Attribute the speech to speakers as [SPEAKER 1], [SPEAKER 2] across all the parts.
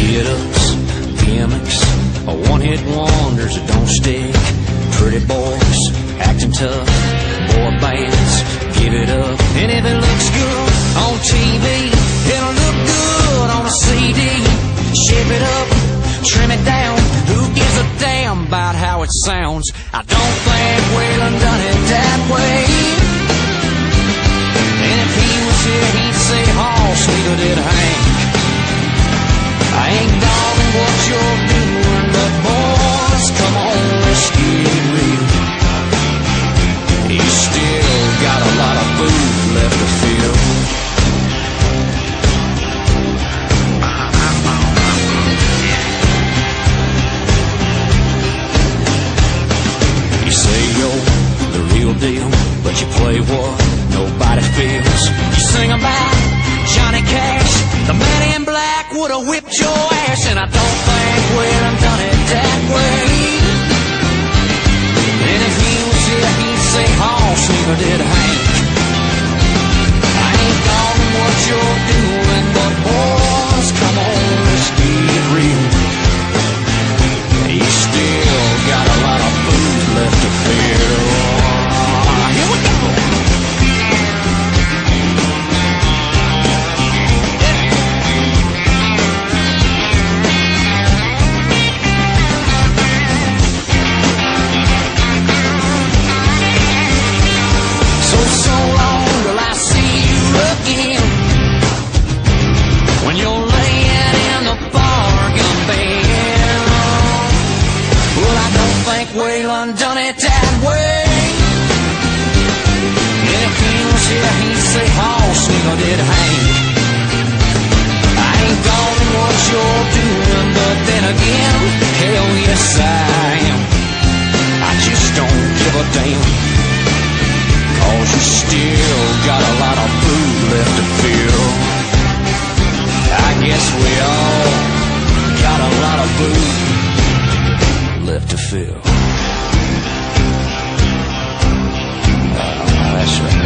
[SPEAKER 1] get-ups, gimmicks, one-hit wonders that don't stick. Pretty boys, acting tough, boy bands, give it up. And if it looks good on TV, it'll look good on a CD. Shape it up, trim it down, who gives a damn about how it sounds? I don't think Waylon done it that way. And if he was here, he'd say, Hoss, neither did Hank. I ain't dogging what you're doing, but boys, come on, let's get real. You still got a lot of food left to fill. You say you're the real deal, but you play what nobody feels. You sing about Johnny Cash, the man in black would have whipped your ass, and I don't think Waylon done it that way. And if he was here, he'd say, Hoss, neither did Hank. I ain't dogging what you're doing, but boys, come on, let's get real. You still got a lot of food left to fill. Here we go. So long till I see you again. When you're laying in the bargain bin. Well, I don't think Waylon done it that way. And if he was here, he'd say, Hoss, neither did Hank. I ain't dogging what you're doing, but then again, hell yes I am. I just don't give a damn. Cause you still got a lot of food left to fill. I guess we all got a lot of food left to fill. That's right.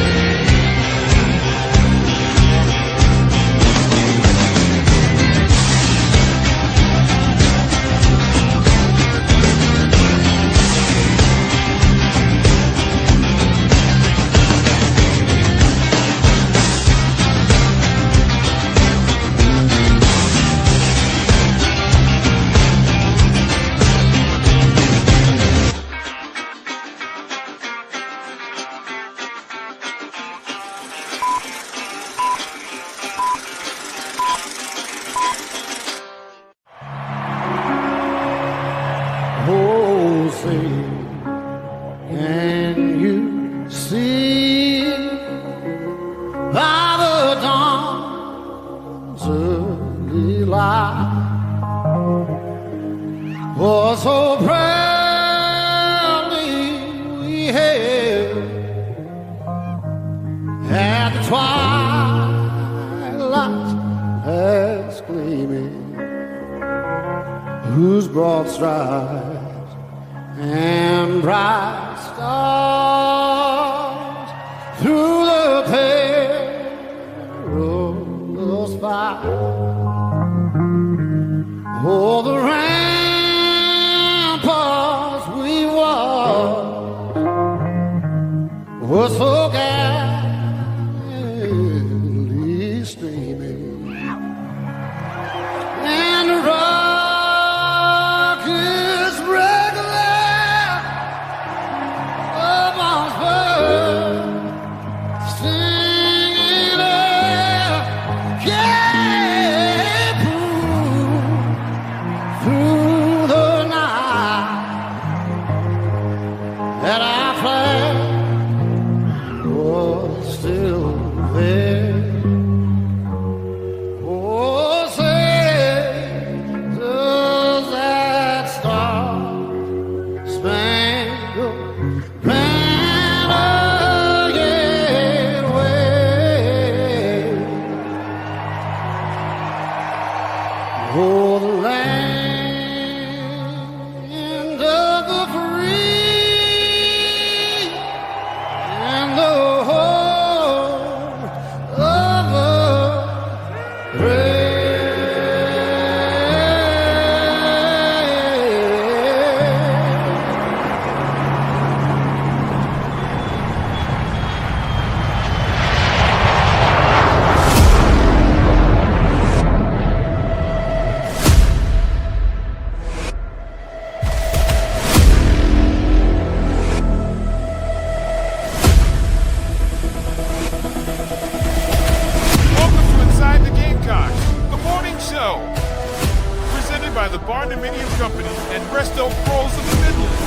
[SPEAKER 2] Presented by the Barndominium Company and Resto Pros of the Midlands.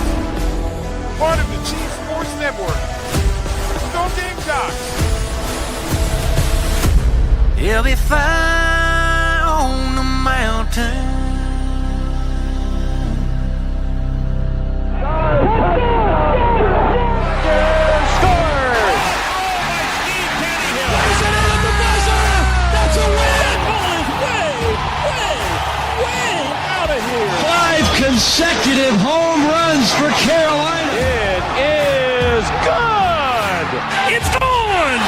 [SPEAKER 2] Part of the Chief Sports Network. Go Gamecocks!
[SPEAKER 1] He'll be fire on the mountain.
[SPEAKER 3] Consecutive home runs for Carolina.
[SPEAKER 4] It is good. It's gone.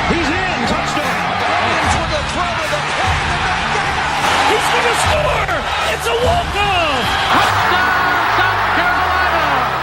[SPEAKER 3] He's in. Touchdown. Williams with a throw to the plate.
[SPEAKER 4] He's going to score. It's a walk-off.
[SPEAKER 5] Touchdown, South Carolina.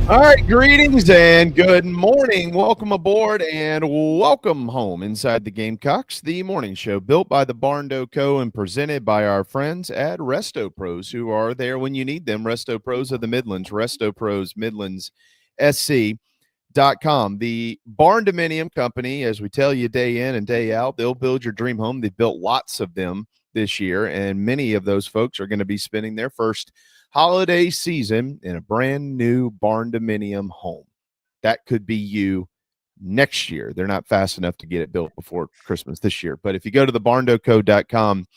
[SPEAKER 6] All right, greetings and good morning. Welcome aboard and welcome home inside the Gamecocks, the morning show built by the Barndo Co. and presented by our friends at Resto Pros, who are there when you need them. Resto Pros of the Midlands, Resto Pros, MidlandsSC.com. The Barndominium Company, as we tell you day in and day out, they'll build your dream home. They've built lots of them this year, and many of those folks are going to be spending their first holiday season in a brand new Barndominium home. That could be you next year. They're not fast enough to get it built before Christmas this year. But if you go to the barndoco.com,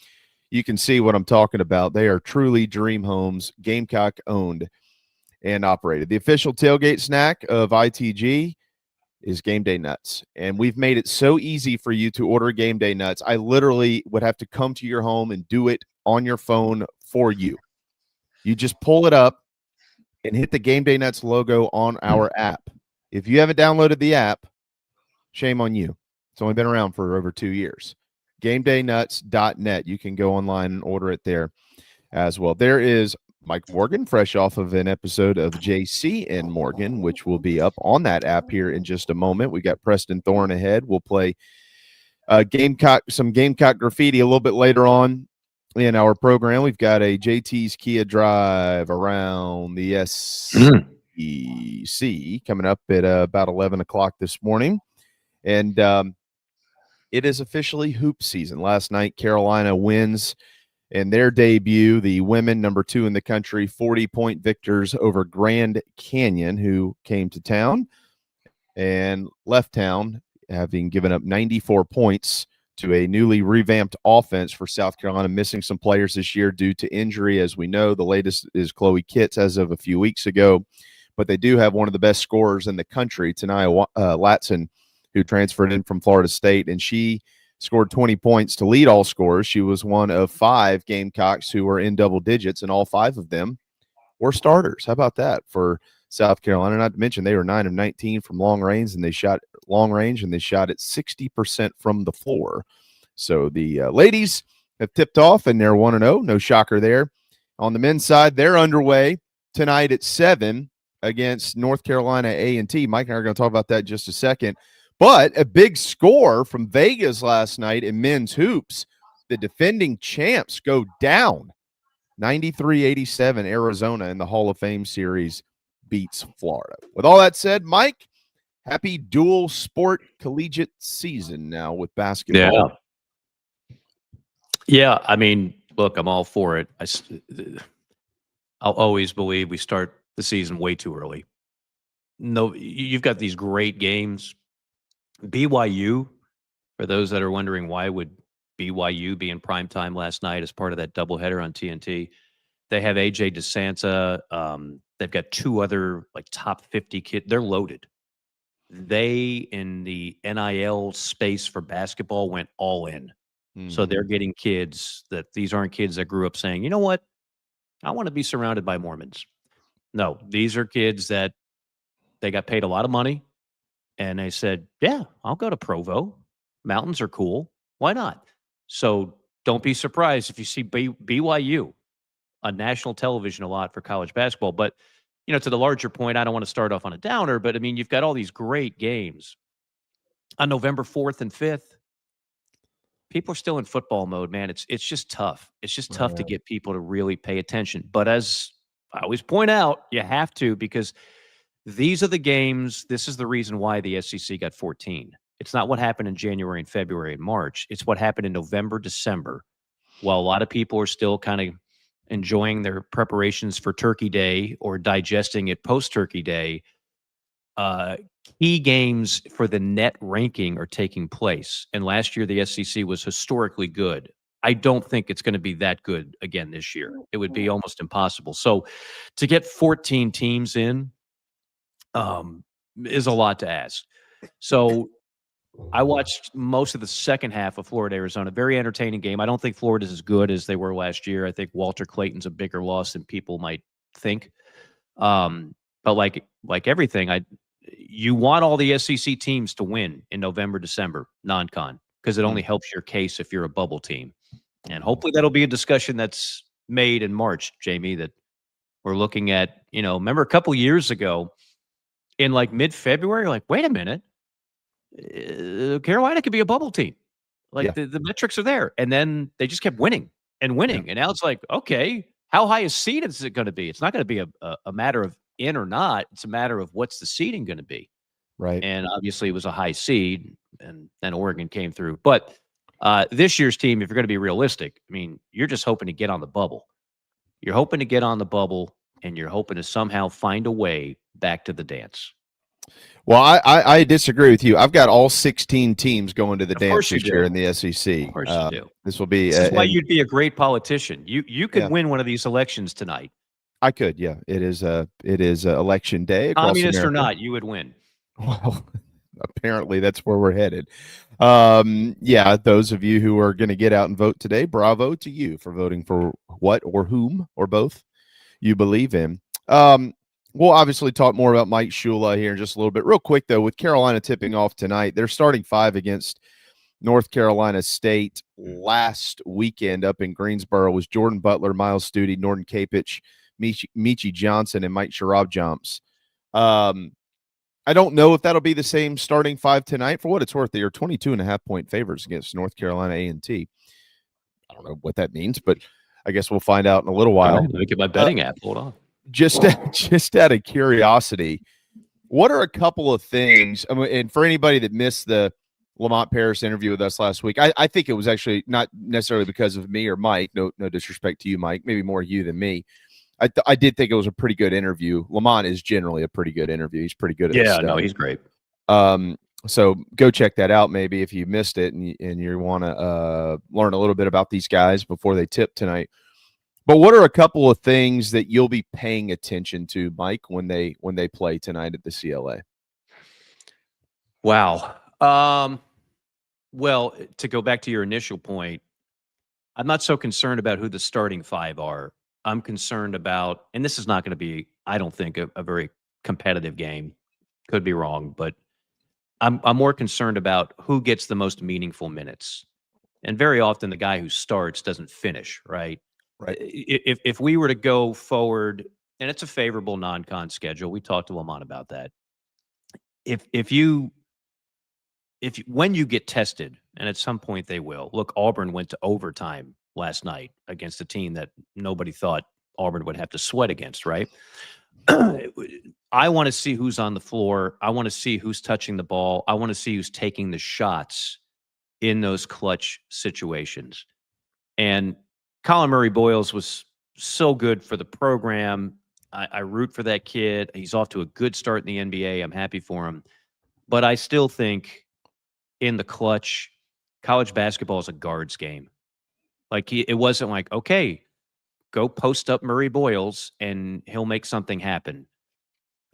[SPEAKER 6] you can see what I'm talking about. They are truly dream homes, Gamecock owned and operated. The official tailgate snack of ITG is Game Day Nuts. And we've made it so easy for you to order Game Day Nuts. I literally would have to come to your home and do it on your phone for you. You just pull it up and hit the Game Day Nuts logo on our app. If you haven't downloaded the app, shame on you. It's only been around for over 2 years. GameDayNuts.net. You can go online and order it there as well. There is Mike Morgan, fresh off of an episode of JC and Morgan, which will be up on that app here in just a moment. We got Preston Thorne ahead. We'll play some Gamecock Graffiti a little bit later on in our program. We've got a JT's Kia Drive around the SEC coming up at about 11 o'clock this morning. And it is officially hoop season. Last night, Carolina wins in their debut. The women, number 2 in the country, 40-point victors over Grand Canyon, who came to town and left town, having given up 94 points to a newly revamped offense for South Carolina, missing some players this year due to injury. As we know, the latest is Chloe Kitts as of a few weeks ago, but they do have one of the best scorers in the country, Tanaya Latson, who transferred in from Florida State, and she scored 20 points to lead all scorers. She was one of 5 Gamecocks who were in double digits, and all 5 of them were starters. How about that for South Carolina? Not to mention they were 9 of 19 from long range, and they shot at 60% from the floor. So the ladies have tipped off, and they're 1-0. No shocker there. On the men's side, they're underway tonight at 7 against North Carolina A&T. Mike and I are going to talk about that in just a second. But a big score from Vegas last night in men's hoops. The defending champs go down 93-87. Arizona in the Hall of Fame series beats Florida. With all that said, Mike, happy dual sport collegiate season now with basketball.
[SPEAKER 7] Yeah. I mean, look, I'm all for it. I'll always believe we start the season way too early. No, you've got these great games. BYU, for those that are wondering why would BYU be in primetime last night as part of that doubleheader on TNT, they have AJ DeSanta. They've got 2 other like top 50 kids. They're loaded. They, in the NIL space for basketball, went all in. So they're getting kids these aren't kids that grew up saying, you know what, I want to be surrounded by Mormons. No, these are kids that they got paid a lot of money. And they said, yeah, I'll go to Provo. Mountains are cool. Why not? So don't be surprised if you see BYU on national television a lot for college basketball. But, you know, to the larger point, I don't want to start off on a downer, but I mean, you've got all these great games. On November 4th and 5th, people are still in football mode, man. It's just tough. It's just tough to get people to really pay attention. But as I always point out, you have to, because these are the games. This is the reason why the SEC got 14. It's not what happened in January and February and March. It's what happened in November, December, while a lot of people are still kind of enjoying their preparations for Turkey Day or digesting it post-Turkey Day. Key games for the net ranking are taking place. And last year, the SEC was historically good. I don't think it's going to be that good again this year. It would be almost impossible. So to get 14 teams in is a lot to ask. So I watched most of the second half of Florida-Arizona. Very entertaining game. I don't think Florida's as good as they were last year. I think Walter Clayton's a bigger loss than people might think. But like everything, you want all the SEC teams to win in November, December, non-con, because it only helps your case if you're a bubble team. And hopefully that'll be a discussion that's made in March, Jamie, that we're looking at, remember a couple years ago in like mid-February, like, wait a minute, Carolina could be a bubble team. Like the metrics are there. And then they just kept winning and winning. Yeah. And now it's like, okay, how high a seed is it going to be? It's not going to be a matter of in or not. It's a matter of what's the seeding going to be.
[SPEAKER 6] Right.
[SPEAKER 7] And obviously it was a high seed and then Oregon came through. But this year's team, if you're going to be realistic, I mean, you're just hoping to get on the bubble. You're hoping to get on the bubble and you're hoping to somehow find a way back to the dance.
[SPEAKER 6] Well, I disagree with you. I've got all 16 teams going to the dance this year in the SEC.
[SPEAKER 7] Of course you do.
[SPEAKER 6] This will be.
[SPEAKER 7] This is why you'd be a great politician. You could win one of these elections tonight.
[SPEAKER 6] I could, yeah. It is election day.
[SPEAKER 7] Communist or not, you would win.
[SPEAKER 6] Well, apparently that's where we're headed. Those of you who are going to get out and vote today, bravo to you for voting for what or whom or both you believe in. We'll obviously talk more about Mike Shula here in just a little bit. Real quick, though, with Carolina tipping off tonight, they're starting 5 against North Carolina State. Last weekend up in Greensboro was Jordan Butler, Miles Studi, Norton Capich, Michi Johnson, and Mike Sharab-Jumps. I don't know if that'll be the same starting 5 tonight. For what it's worth, they are 22.5-point favorites against North Carolina A&T. I don't know what that means, but I guess we'll find out in a little while.
[SPEAKER 7] Let me get my betting app. Hold on.
[SPEAKER 6] Just out of curiosity, what are a couple of things? I mean, and for anybody that missed the Lamont Paris interview with us last week, I think it was actually not necessarily because of me or Mike. No disrespect to you, Mike. Maybe more you than me. I did think it was a pretty good interview. Lamont is generally a pretty good interview. He's pretty good at this stuff.
[SPEAKER 7] No, he's great.
[SPEAKER 6] So go check that out maybe if you missed it and you want to learn a little bit about these guys before they tip tonight. But what are a couple of things that you'll be paying attention to, Mike, when they play tonight at the CLA?
[SPEAKER 7] Wow. Well, to go back to your initial point, I'm not so concerned about who the starting 5 are. I'm concerned about, and this is not going to be, I don't think, a very competitive game. Could be wrong, but I'm more concerned about who gets the most meaningful minutes. And very often the guy who starts doesn't finish, right?
[SPEAKER 6] Right.
[SPEAKER 7] If we were to go forward, and it's a favorable non-con schedule, we talked to Lamont about that. When you get tested, and at some point they will. Look, Auburn went to overtime last night against a team that nobody thought Auburn would have to sweat against, right? I want to see who's on the floor. I want to see who's touching the ball. I want to see who's taking the shots in those clutch situations. And Colin Murray-Boyles was so good for the program. I root for that kid. He's off to a good start in the NBA. I'm happy for him. But I still think in the clutch, college basketball is a guards game. Like it wasn't like, okay, go post up Murray-Boyles and he'll make something happen.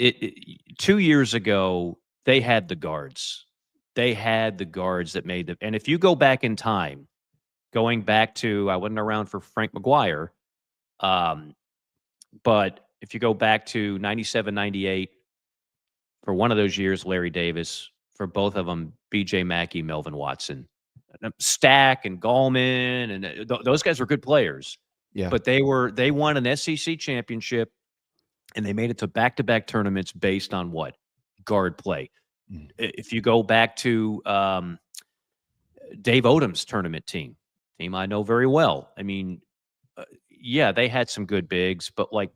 [SPEAKER 7] 2 years ago, they had the guards. They had the guards that made them. And if you go back in time, going back to, I wasn't around for Frank McGuire, but if you go back to 97, 98, for one of those years, Larry Davis, for both of them, B.J. Mackey, Melvin Watson, Stack and Gallman, and those guys were good players.
[SPEAKER 6] Yeah.
[SPEAKER 7] But they won an SEC championship, and they made it to back-to-back tournaments based on what? Guard play. Mm. If you go back to Dave Odom's tournament team I know very well. I mean, they had some good bigs, but like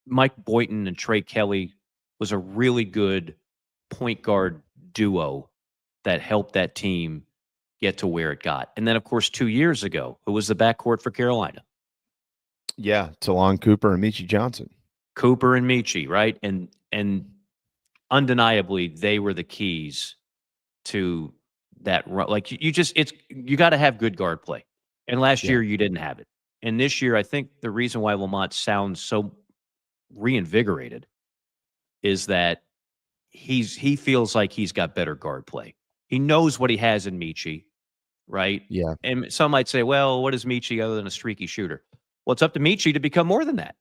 [SPEAKER 7] Mike Boynton and Trey Kelly was a really good point guard duo that helped that team get to where it got. And then, of course, 2 years ago, who was the backcourt for Carolina?
[SPEAKER 6] Yeah, Talon Cooper and Michi Johnson.
[SPEAKER 7] Cooper and Michi, right? And undeniably, they were the keys to that run. Like you got to have good guard play. And last year you didn't have it. And this year, I think the reason why Lamont sounds so reinvigorated is that he feels like he's got better guard play. He knows what he has in Michi, right?
[SPEAKER 6] Yeah.
[SPEAKER 7] And some might say, well, what is Michi other than a streaky shooter? Well, it's up to Michi to become more than that.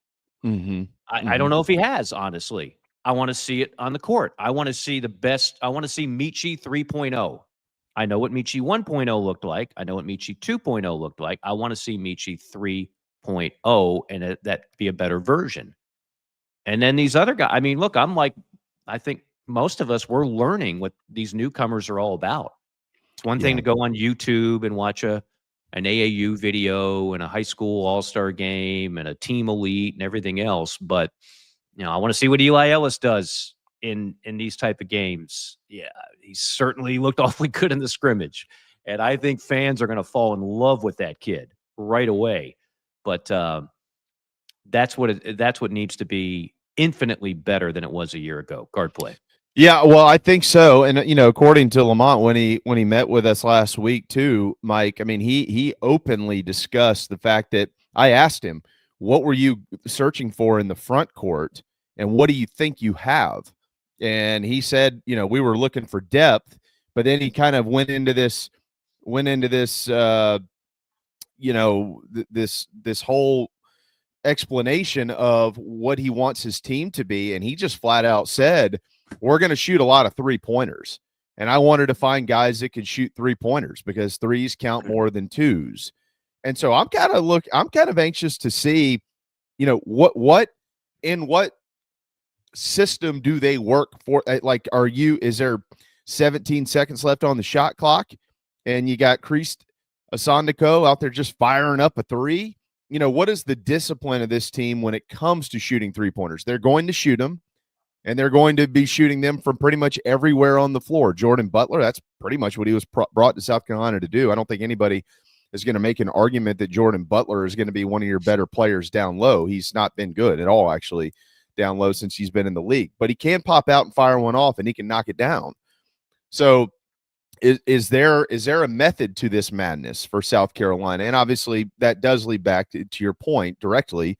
[SPEAKER 6] Mm-hmm.
[SPEAKER 7] I don't know if he has, honestly. I want to see it on the court. I want to see the best. I want to see Michi 3.0. I know what Michi 1.0 looked like. I know what Michi 2.0 looked like. I want to see Michi 3.0 and that be a better version. And then these other guys, I mean, look, I think most of us, we're learning what these newcomers are all about. It's one thing to go on YouTube and watch an AAU video and a high school all-star game and a team elite and everything else. But, I want to see what Eli Ellis does in these type of games. Yeah, he certainly looked awfully good in the scrimmage. And I think fans are going to fall in love with that kid right away. But that's what needs to be infinitely better than it was a year ago, guard play.
[SPEAKER 6] Yeah, well, I think so. And, according to Lamont, when he met with us last week too, Mike, I mean, he openly discussed the fact that I asked him, what were you searching for in the front court? And what do you think you have? And he said, we were looking for depth, but then he kind of went into this, this whole explanation of what he wants his team to be. And he just flat out said, we're going to shoot a lot of 3-pointers. And I wanted to find guys that could shoot 3-pointers because threes count more than twos. And so I'm kind of anxious to see, what system do they work for? Like, is there 17 seconds left on the shot clock and you got Christ Asandiko out there just firing up a three? What is the discipline of this team when it comes to shooting 3-pointers? They're going to shoot them, and they're going to be shooting them from pretty much everywhere on the floor. Jordan Butler, that's pretty much what he was brought to South Carolina to do. I don't think anybody is going to make an argument that Jordan Butler is going to be one of your better players down low. He's not been good at all, actually, down low since he's been in the league. But he can pop out and fire one off, and he can knock it down. So is there a method to this madness for South Carolina? And obviously that does lead back to your point directly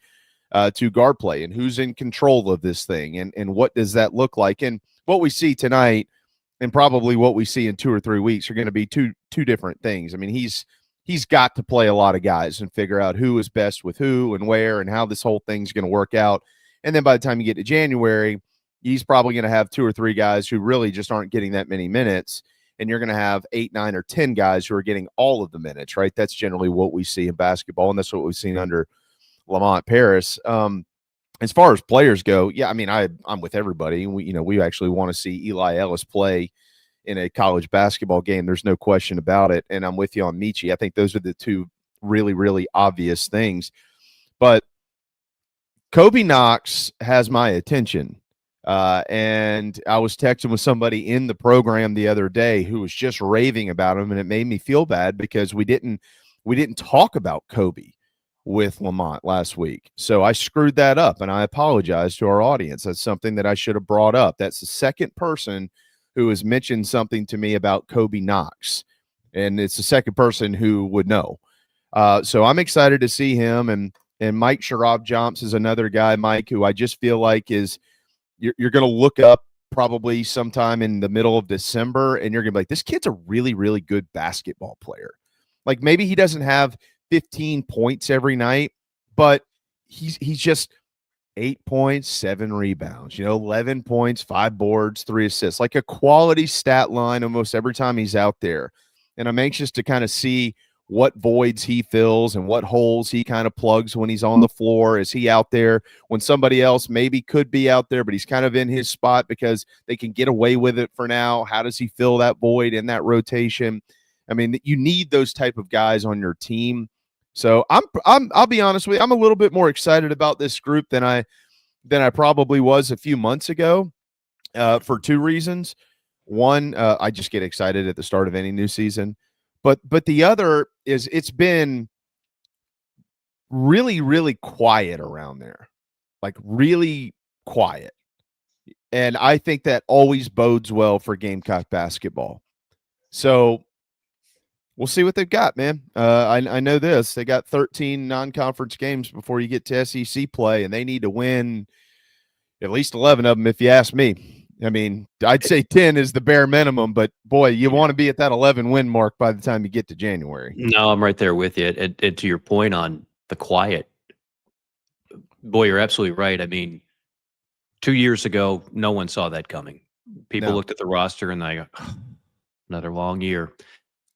[SPEAKER 6] to guard play and who's in control of this thing and what does that look like? And what we see tonight and probably what we see in 2 or 3 weeks are going to be two different things. I mean, he's got to play a lot of guys and figure out who is best with who and where and how this whole thing's going to work out. And then by the time you get to January, he's probably going to have 2 or 3 guys who really just aren't getting that many minutes. And you're going to have 8, 9, or 10 guys who are getting all of the minutes, right? That's generally what we see in basketball, and that's what we've seen under Lamont Paris. As far as players go, yeah, I mean, I'm with everybody. We actually want to see Eli Ellis play in a college basketball game. There's no question about it. And I'm with you on Michi. I think those are the two really, really obvious things. But Kobe Knox has my attention. And I was texting with somebody in the program the other day who was just raving about him, and it made me feel bad because we didn't talk about Kobe with Lamont last week. So I screwed that up, and I apologize to our audience. That's something that I should have brought up. That's the second person who has mentioned something to me about Kobe Knox, and it's the second person who would know. So I'm excited to see him, and Mike Sharab-Jomps is another guy, Mike, who I just feel like is – you're going to look up probably sometime in the middle of December, and you're going to be like, this kid's a really, really good basketball player. Like, maybe he doesn't have 15 points every night, but he's just 8 points, 7 rebounds, 11 points, 5 boards, 3 assists, like a quality stat line almost every time he's out there. And I'm anxious to kind of see what voids he fills and what holes he kind of plugs when he's on the floor. Is he out there when somebody else maybe could be out there, but he's kind of in his spot because they can get away with it for now? How does he fill that void in that rotation? I mean, you need those type of guys on your team. So I'll be honest with you, I'm a little bit more excited about this group than I probably was a few months ago. for two reasons. One, I just get excited at the start of any new season, but the other is it's been really, really quiet around there, like really quiet. And I think that always bodes well for Gamecock basketball. So we'll see what they've got, man. I know this. They got 13 non-conference games before you get to SEC play, and they need to win at least 11 of them, if you ask me. I mean, I'd say 10 is the bare minimum, but boy, you want to be at that 11 win mark by the time you get to January.
[SPEAKER 7] No, I'm right there with you. And to your point on the quiet, boy, you're absolutely right. I mean, 2 years ago, no one saw that coming. People looked at the roster and they go, another long year.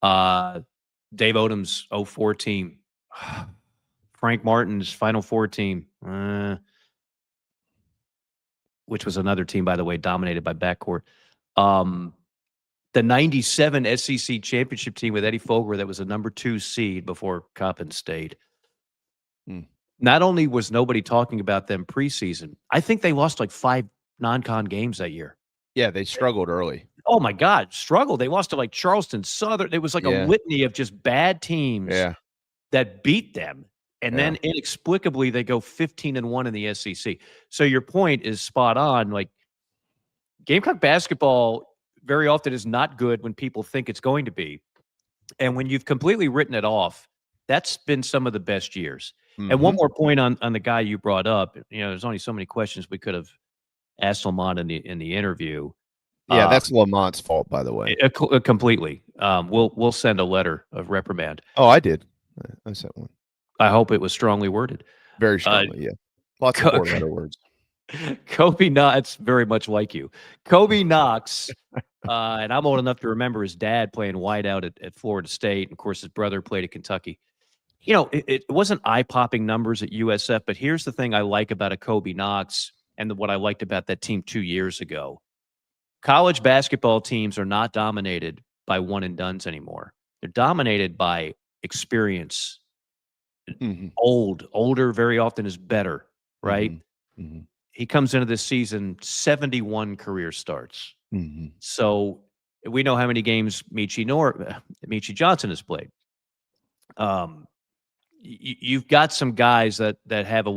[SPEAKER 7] Dave Odom's 04 team, Frank Martin's Final Four team, which was another team, by the way, dominated by backcourt. The 97 SEC championship team with Eddie Fogler that was a number 2 seed before Coppin stayed. Not only was nobody talking about them preseason, I think they lost like 5 non-con games that year.
[SPEAKER 6] Yeah, they struggled early.
[SPEAKER 7] Oh, my God, struggled. They lost to like Charleston Southern. It was like a litany of just bad teams that beat them. And then inexplicably, they go 15-1 in the SEC. So your point is spot on. Like, Gamecock basketball very often is not good when people think it's going to be. And when you've completely written it off, that's been some of the best years. And one more point on the guy you brought up. You know, there's only so many questions we could have asked Lamont in the interview.
[SPEAKER 6] Yeah, that's Lamont's fault, by the way.
[SPEAKER 7] Completely. We'll send a letter of reprimand.
[SPEAKER 6] Oh, I did. I sent one.
[SPEAKER 7] I hope it was strongly worded.
[SPEAKER 6] Very strongly, yeah. Lots of 4-letter words.
[SPEAKER 7] Kobe Knox, very much like you. Kobe Knox, and I'm old enough to remember his dad playing wideout at Florida State. And of course, his brother played at Kentucky. You know, it wasn't eye-popping numbers at USF, but here's the thing I like about a Kobe Knox and what I liked about that team 2 years ago. College basketball teams are not dominated by one-and-dones anymore. They're dominated by experience. Older very often is better, right? He comes into this season 71 career starts. So we know how many games Michi Johnson has played. You've got some guys that have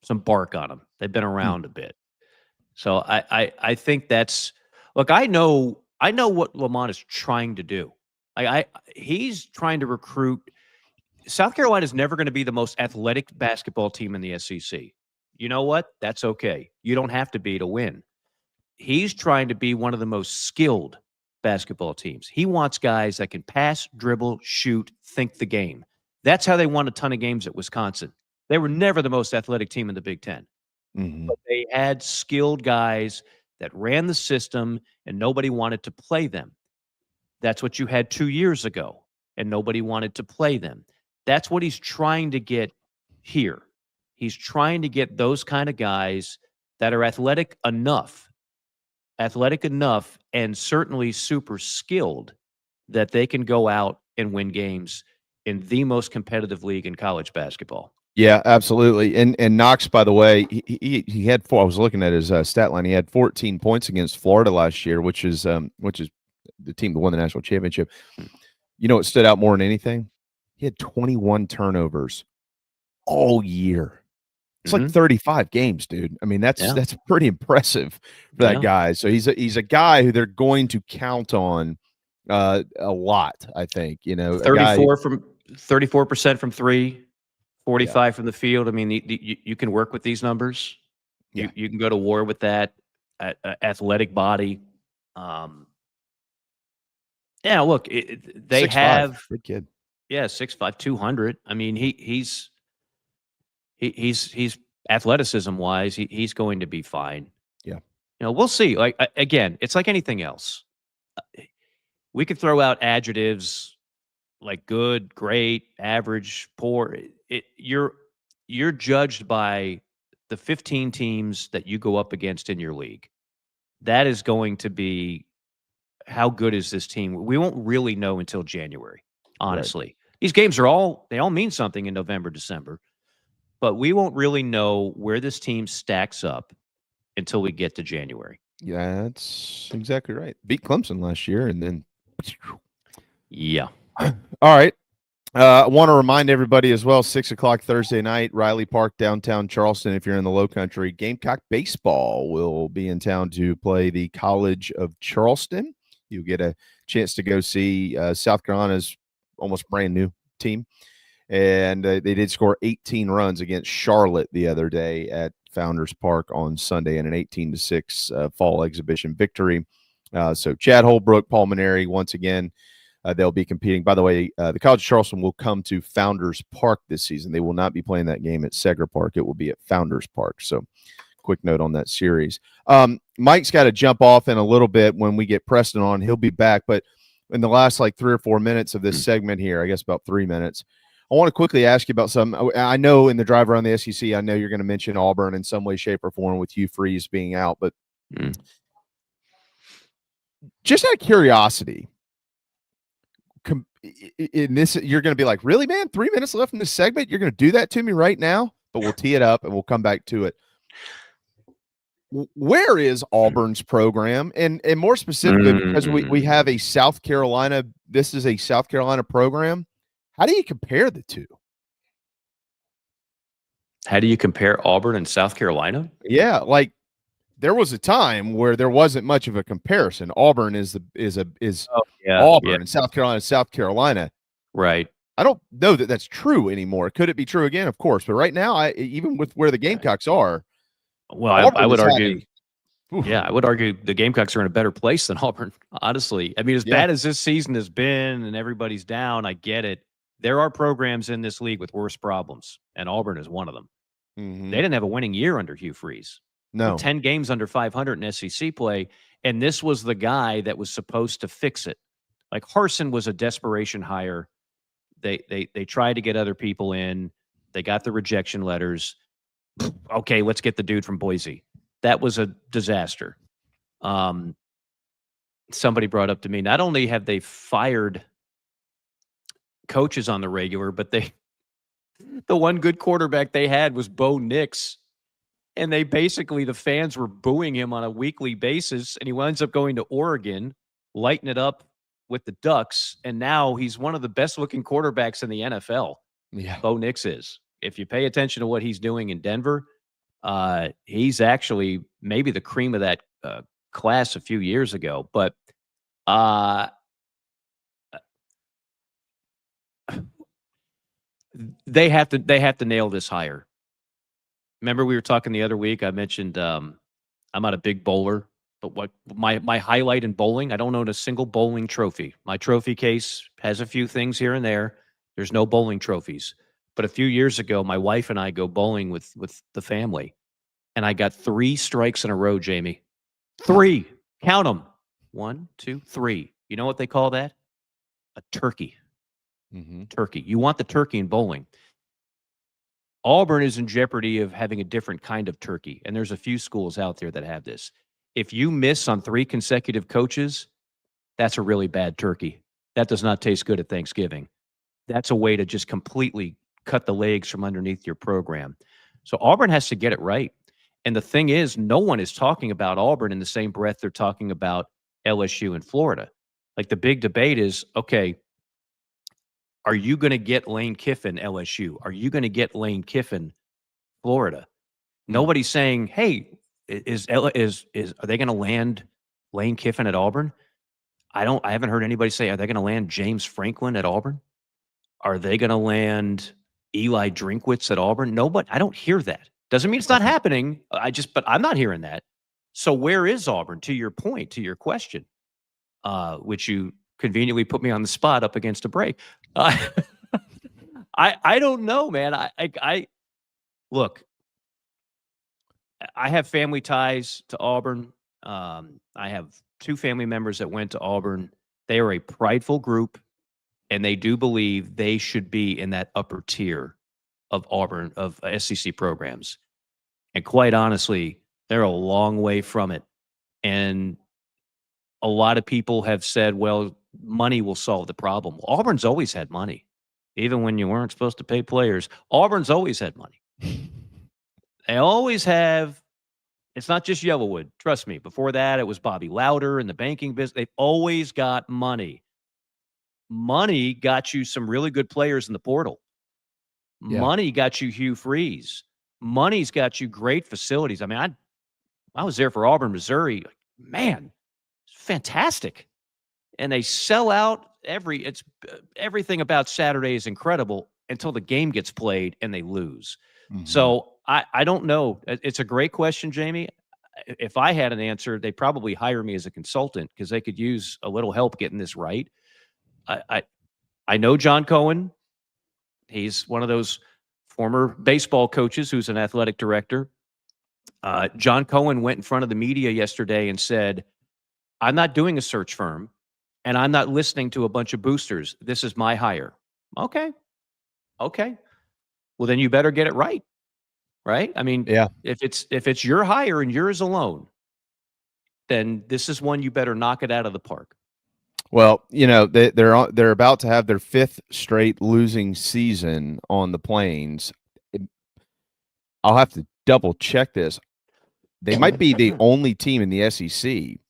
[SPEAKER 7] some bark on them. They've been around a bit. So I think that's look. I know what Lamont is trying to do. He's trying to recruit. South Carolina is never going to be the most athletic basketball team in the SEC. You know what? That's okay. You don't have to be to win. He's trying to be one of the most skilled basketball teams. He wants guys that can pass, dribble, shoot, think the game. That's how they won a ton of games at Wisconsin. They were never the most athletic team in the Big Ten. But they had skilled guys that ran the system, and nobody wanted to play them. That's what you had 2 years ago, and nobody wanted to play them. That's what he's trying to get here. He's trying to get those kind of guys that are athletic enough, and certainly super skilled that they can go out and win games in the most competitive league in college basketball.
[SPEAKER 6] Yeah, absolutely. And Knox, by the way, he had 4. I was looking at his stat line. He had 14 points against Florida last year, which is the team that won the national championship. You know what stood out more than anything? He had 21 turnovers all year. It's like 35 games, dude. I mean, that's pretty impressive for that guy. So he's a guy who they're going to count on a lot, I think. You know,
[SPEAKER 7] 34% from 3, 45 from the field. I mean, you can work with these numbers. You can go to war with that athletic body. Look, they
[SPEAKER 6] 6'5",
[SPEAKER 7] have
[SPEAKER 6] good kid.
[SPEAKER 7] 6'5", 200. I mean, he's athleticism wise, he's going to be fine.
[SPEAKER 6] Yeah.
[SPEAKER 7] You know, we'll see. Like again, it's like anything else. We could throw out adjectives like good, great, average, poor. You're judged by the 15 teams that you go up against in your league. That is going to be how good is this team. We won't really know until January, honestly. Right. These games all mean something in November, December. But we won't really know where this team stacks up until we get to January.
[SPEAKER 6] Yeah, that's exactly right. Beat Clemson last year, and then
[SPEAKER 7] Yeah.
[SPEAKER 6] all right. I want to remind everybody as well, 6 o'clock Thursday night, Riley Park, downtown Charleston. If you're in the low country, Gamecock baseball will be in town to play the College of Charleston. You'll get a chance to go see South Carolina's almost brand new team. And they did score 18 runs against Charlotte the other day at Founders Park on Sunday in an 18-6 fall exhibition victory. So Chad Holbrook, Paul Maneri, once again, they'll be competing. By the way, the College of Charleston will come to Founders Park this season. They will not be playing that game at Seger Park. It will be at Founders Park. So quick note on that series. Mike's got to jump off in a little bit when we get Preston on. He'll be back. But in the last 3 or 4 minutes of this segment here, I guess about 3 minutes, I want to quickly ask you about something. I know in the drive around the SEC, I know you're going to mention Auburn in some way, shape, or form with Hugh Freeze being out. But just out of curiosity, in this, you're going to be like, really, man? 3 minutes left in this segment? You're going to do that to me right now? But we'll tee it up and we'll come back to it. Where is Auburn's program? And more specifically, because we have a South Carolina, this is a South Carolina program. How do you compare the two?
[SPEAKER 7] How do you compare Auburn and South Carolina?
[SPEAKER 6] Yeah, there was a time where there wasn't much of a comparison. Auburn is Auburn, and South Carolina is South Carolina.
[SPEAKER 7] Right.
[SPEAKER 6] I don't know that that's true anymore. Could it be true again? Of course. But right now, even with where the Gamecocks are,
[SPEAKER 7] well, I would argue. Yeah, I would argue the Gamecocks are in a better place than Auburn, honestly. I mean, as bad as this season has been and everybody's down, I get it. There are programs in this league with worse problems, and Auburn is one of them.
[SPEAKER 6] Mm-hmm.
[SPEAKER 7] They didn't have a winning year under Hugh Freeze.
[SPEAKER 6] No.
[SPEAKER 7] 10 games under 500 in SEC play, and this was the guy that was supposed to fix it. Like Harsin was a desperation hire. They tried to get other people in. They got the rejection letters. Okay, let's get the dude from Boise. That was a disaster. Somebody brought up to me, not only have they fired coaches on the regular, but the one good quarterback they had was Bo Nix. And they basically, the fans were booing him on a weekly basis. And he winds up going to Oregon, lighting it up with the Ducks. And now he's one of the best looking quarterbacks in the NFL.
[SPEAKER 6] Yeah.
[SPEAKER 7] Bo Nix is. If you pay attention to what he's doing in Denver, he's actually maybe the cream of that class a few years ago. But they have to nail this hire. Remember we were talking the other week, I mentioned I'm not a big bowler, but what my highlight in bowling, I don't own a single bowling trophy. My trophy case has a few things here and there. There's no bowling trophies. But a few years ago, my wife and I go bowling with the family, and I got 3 strikes in a row, Jamie. 3. Count them. 1, 2, 3. You know what they call that? A turkey.
[SPEAKER 6] Mm-hmm.
[SPEAKER 7] Turkey. You want the turkey in bowling. Auburn is in jeopardy of having a different kind of turkey, and there's a few schools out there that have this. If you miss on 3 consecutive coaches, that's a really bad turkey. That does not taste good at Thanksgiving. That's a way to just completely cut the legs from underneath your program. So Auburn has to get it right. And the thing is, no one is talking about Auburn in the same breath they're talking about LSU and Florida. Like the big debate is, okay, are you going to get Lane Kiffin LSU? Are you going to get Lane Kiffin Florida? Nobody's saying, hey, are they going to land Lane Kiffin at Auburn? I haven't heard anybody say, are they going to land James Franklin at Auburn? Are they going to land Eli Drinkwitz at Auburn? Nobody. I don't hear that. Doesn't mean it's not happening. But I'm not hearing that. So where is Auburn? To your point, to your question, which you conveniently put me on the spot up against a break. I don't know, man. I look. I have family ties to Auburn. I have 2 family members that went to Auburn. They are a prideful group, and they do believe they should be in that upper tier of Auburn, of SEC programs. And quite honestly, they're a long way from it. And a lot of people have said, well, money will solve the problem. Auburn's always had money. Even when you weren't supposed to pay players, Auburn's always had money. They always have. It's not just Yellowwood. Trust me. Before that, it was Bobby Louder and the banking business. They've always got money. Money got you some really good players in the portal.
[SPEAKER 6] Yeah.
[SPEAKER 7] Money got you Hugh Freeze. Money's got you great facilities. I mean, I was there for Auburn, Missouri. Man, it's fantastic. And they sell out everything about Saturday is incredible until the game gets played and they lose. Mm-hmm. So I don't know. It's a great question, Jamie. If I had an answer, they'd probably hire me as a consultant because they could use a little help getting this right. I know John Cohen. He's one of those former baseball coaches who's an athletic director. John Cohen went in front of the media yesterday and said, I'm not doing a search firm, and I'm not listening to a bunch of boosters. This is my hire. Okay. Well, then you better get it right. Right? I mean,
[SPEAKER 6] yeah.
[SPEAKER 7] If it's your hire and yours alone, then this is one you better knock it out of the park.
[SPEAKER 6] Well, they're about to have their 5th straight losing season on the Plains. I'll have to double check this. They might be the only team in the SEC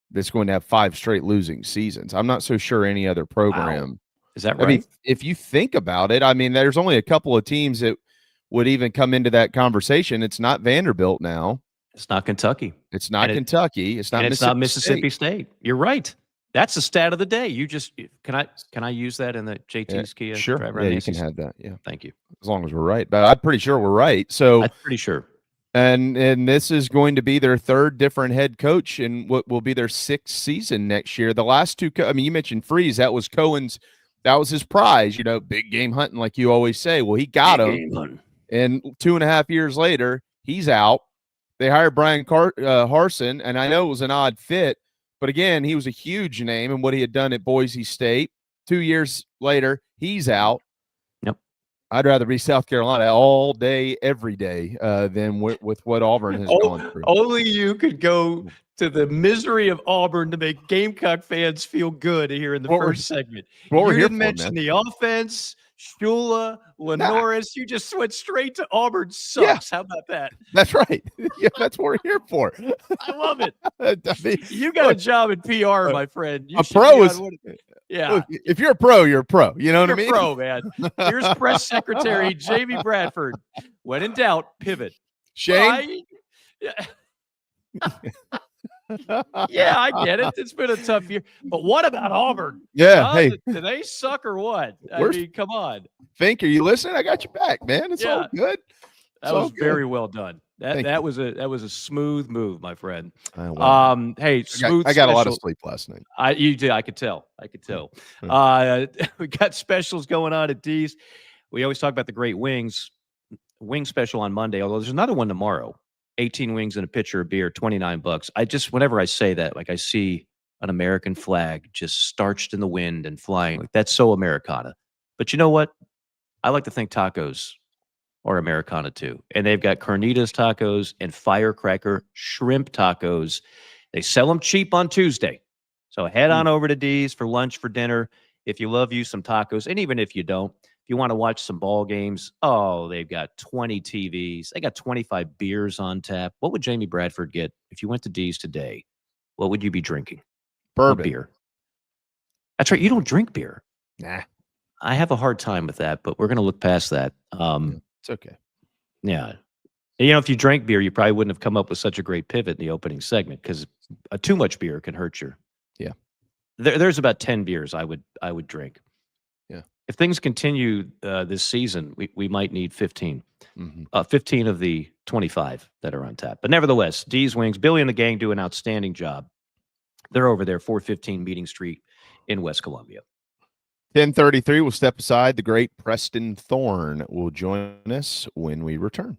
[SPEAKER 6] that's going to have 5 straight losing seasons. I'm not so sure any other program.
[SPEAKER 7] Wow. Is that right?
[SPEAKER 6] I mean, if you think about it, I mean, there's only a couple of teams that would even come into that conversation. It's not Vanderbilt now.
[SPEAKER 7] It's not Kentucky.
[SPEAKER 6] It's not Kentucky. It's not
[SPEAKER 7] Mississippi State. You're right. That's the stat of the day. You just can I use that in the JT's Kia?
[SPEAKER 6] Sure.
[SPEAKER 7] Driver
[SPEAKER 6] you can have that. Yeah.
[SPEAKER 7] Thank you.
[SPEAKER 6] As long as we're right, but I'm pretty sure we're right. So
[SPEAKER 7] I'm pretty sure.
[SPEAKER 6] And this is going to be their 3rd different head coach and what will be their 6th season next year. The last 2, I mean, you mentioned Freeze. That was Cohen's. That was his prize. Big game hunting, like you always say. Well, he got him. And 2.5 years later, he's out. They hired Brian Harsin, and I know it was an odd fit, but again, he was a huge name in what he had done at Boise State. 2 years later, he's out.
[SPEAKER 7] Yep.
[SPEAKER 6] I'd rather be South Carolina all day, every day, than with what Auburn has gone through.
[SPEAKER 7] Only you could go to the misery of Auburn to make Gamecock fans feel good here in the first segment. You didn't mention the offense. Shula, Lenoris, you just went straight to Auburn sucks. Yeah. How about that?
[SPEAKER 6] That's right. Yeah, that's what we're here for.
[SPEAKER 7] I love it. I mean, you got a job in PR, my friend.
[SPEAKER 6] A pro is Look, if you're a pro, you're a pro. You know what I mean?
[SPEAKER 7] You're a pro, man. Here's Press Secretary Jamie Bradford. When in doubt, pivot.
[SPEAKER 6] Shane?
[SPEAKER 7] Yeah, I get it. It's been a tough year. But what about Auburn?
[SPEAKER 6] Yeah. Hey,
[SPEAKER 7] do they suck or what? I mean, come on.
[SPEAKER 6] Fink, are you listening? I got you back, man. It's all good.
[SPEAKER 7] That was very well done. That was a smooth move, my friend. Hey, smooth.
[SPEAKER 6] I got a lot of sleep last night.
[SPEAKER 7] You did. I could tell. We got specials going on at D's. We always talk about the great wings. Wing special on Monday, although there's another one tomorrow. 18 wings and a pitcher of beer, $29. Whenever I say that, like I see an American flag just starched in the wind and flying. Like that's so Americana. But you know what? I like to think tacos are Americana too. And they've got carnitas tacos and firecracker shrimp tacos. They sell them cheap on Tuesday. So head on over to D's for lunch, for dinner. If you love you some tacos, and even if you don't, if you want to watch some ball games, they've got 20 TVs. They got 25 beers on tap. What would Jamie Bradford get if you went to D's today? What would you be drinking?
[SPEAKER 6] Bourbon.
[SPEAKER 7] Beer. That's right. You don't drink beer.
[SPEAKER 6] Nah.
[SPEAKER 7] I have a hard time with that, but we're going to look past that.
[SPEAKER 6] It's okay.
[SPEAKER 7] Yeah. If you drank beer, you probably wouldn't have come up with such a great pivot in the opening segment because too much beer can hurt you.
[SPEAKER 6] Yeah.
[SPEAKER 7] There's about 10 beers I would drink.
[SPEAKER 6] Yeah.
[SPEAKER 7] If things continue this season, we might need 15.
[SPEAKER 6] Mm-hmm.
[SPEAKER 7] 15 of the 25 that are on tap. But nevertheless, D's Wings, Billy and the gang do an outstanding job. They're over there, 415 Meeting Street in West Columbia.
[SPEAKER 6] 10:33, we'll step aside. The great Preston Thorne will join us when we return.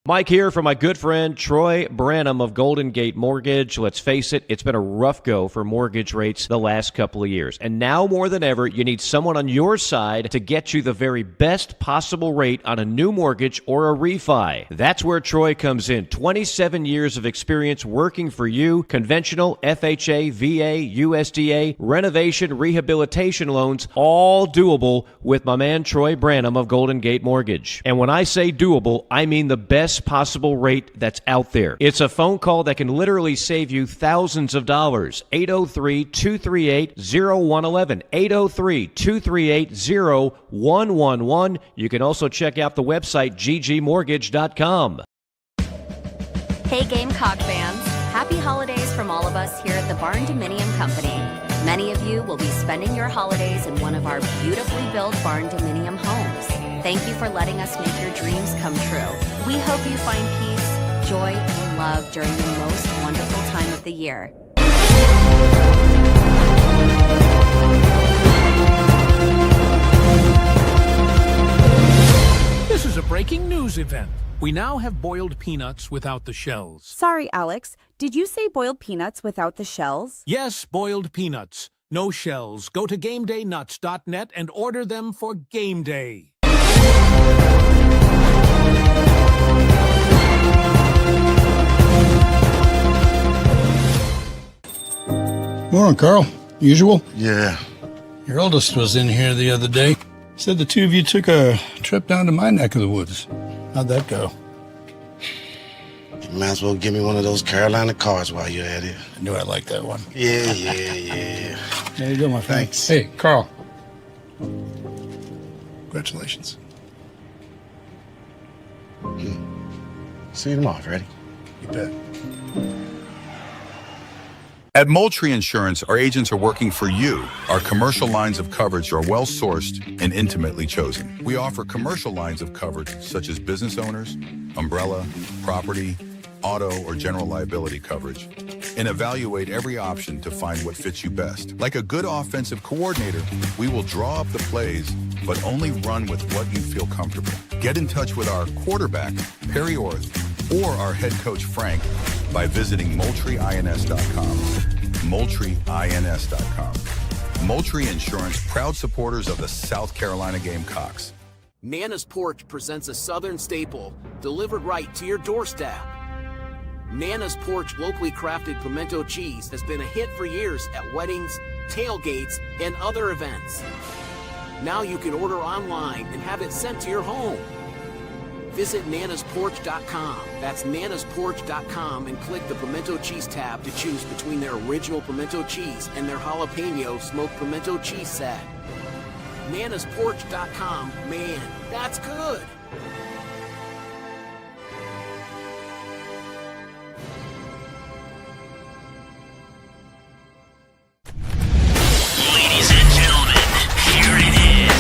[SPEAKER 8] Mike here for my good friend Troy Branham of Golden Gate Mortgage. Let's face it, it's been a rough go for mortgage rates the last couple of years. And now more than ever, you need someone on your side to get you the very best possible rate on a new mortgage or a refi. That's where Troy comes in. 27 years of experience working for you. Conventional, FHA, VA, USDA, renovation, rehabilitation loans, all doable with my man Troy Branham of Golden Gate Mortgage. And when I say doable, I mean the best best possible rate that's out there. It's a phone call that can literally save you thousands of dollars. 803-238-0111. 803-238-0111. You can also check out the website ggmortgage.com.
[SPEAKER 9] Hey Gamecock fans, happy holidays from all of us here at the Barn Dominium Company. Many of you will be spending your holidays in one of our beautifully built Barn Dominium homes. Thank you for letting us make your dreams come true. We hope you find peace, joy, and love during the most wonderful time of the year.
[SPEAKER 10] This is a breaking news event. We now have boiled peanuts without the shells.
[SPEAKER 11] Sorry, Alex. Did you say boiled peanuts without the shells?
[SPEAKER 10] Yes, boiled peanuts. No shells. Go to GameDayNuts.net and order them for Game Day.
[SPEAKER 12] Morning, Carl. Usual?
[SPEAKER 13] Yeah.
[SPEAKER 12] Your oldest was in here the other day. Said the two of you took a trip down to my neck of the woods. How'd that go?
[SPEAKER 13] You might as well give me one of those Carolina cards while you're at it.
[SPEAKER 12] I knew I'd like that one.
[SPEAKER 13] Yeah.
[SPEAKER 12] There you go, my friend.
[SPEAKER 13] Thanks.
[SPEAKER 12] Hey, Carl. Congratulations.
[SPEAKER 13] See you tomorrow, Freddie.
[SPEAKER 12] You bet.
[SPEAKER 14] At Moultrie Insurance, our agents are working for you. Our commercial lines of coverage are well-sourced and intimately chosen. We offer commercial lines of coverage such as business owners, umbrella, property, auto, or general liability coverage, and evaluate every option to find what fits you best. Like a good offensive coordinator, we will draw up the plays, but only run with what you feel comfortable. Get in touch with our quarterback, Perry Orth, or our head coach, Frank, by visiting MoultrieINS.com. MoultrieINS.com. Moultrie Insurance, proud supporters of the South Carolina Gamecocks.
[SPEAKER 15] Nana's Porch presents a Southern staple delivered right to your doorstep. Nana's Porch locally crafted pimento cheese has been a hit for years at weddings, tailgates, and other events. Now you can order online and have it sent to your home. Visit nanasporch.com. That's nanasporch.com and click the pimento cheese tab to choose between their original pimento cheese and their jalapeno smoked pimento cheese set. nanasporch.com. Man, that's good.
[SPEAKER 4] Ladies and gentlemen, here it is.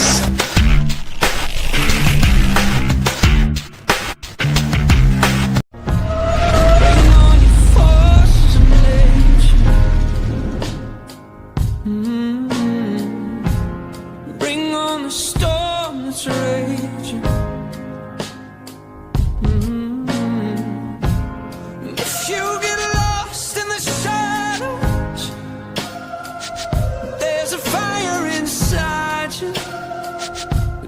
[SPEAKER 1] Bring on the storm that's raging. If you get lost in the shadows, there's a fire inside you.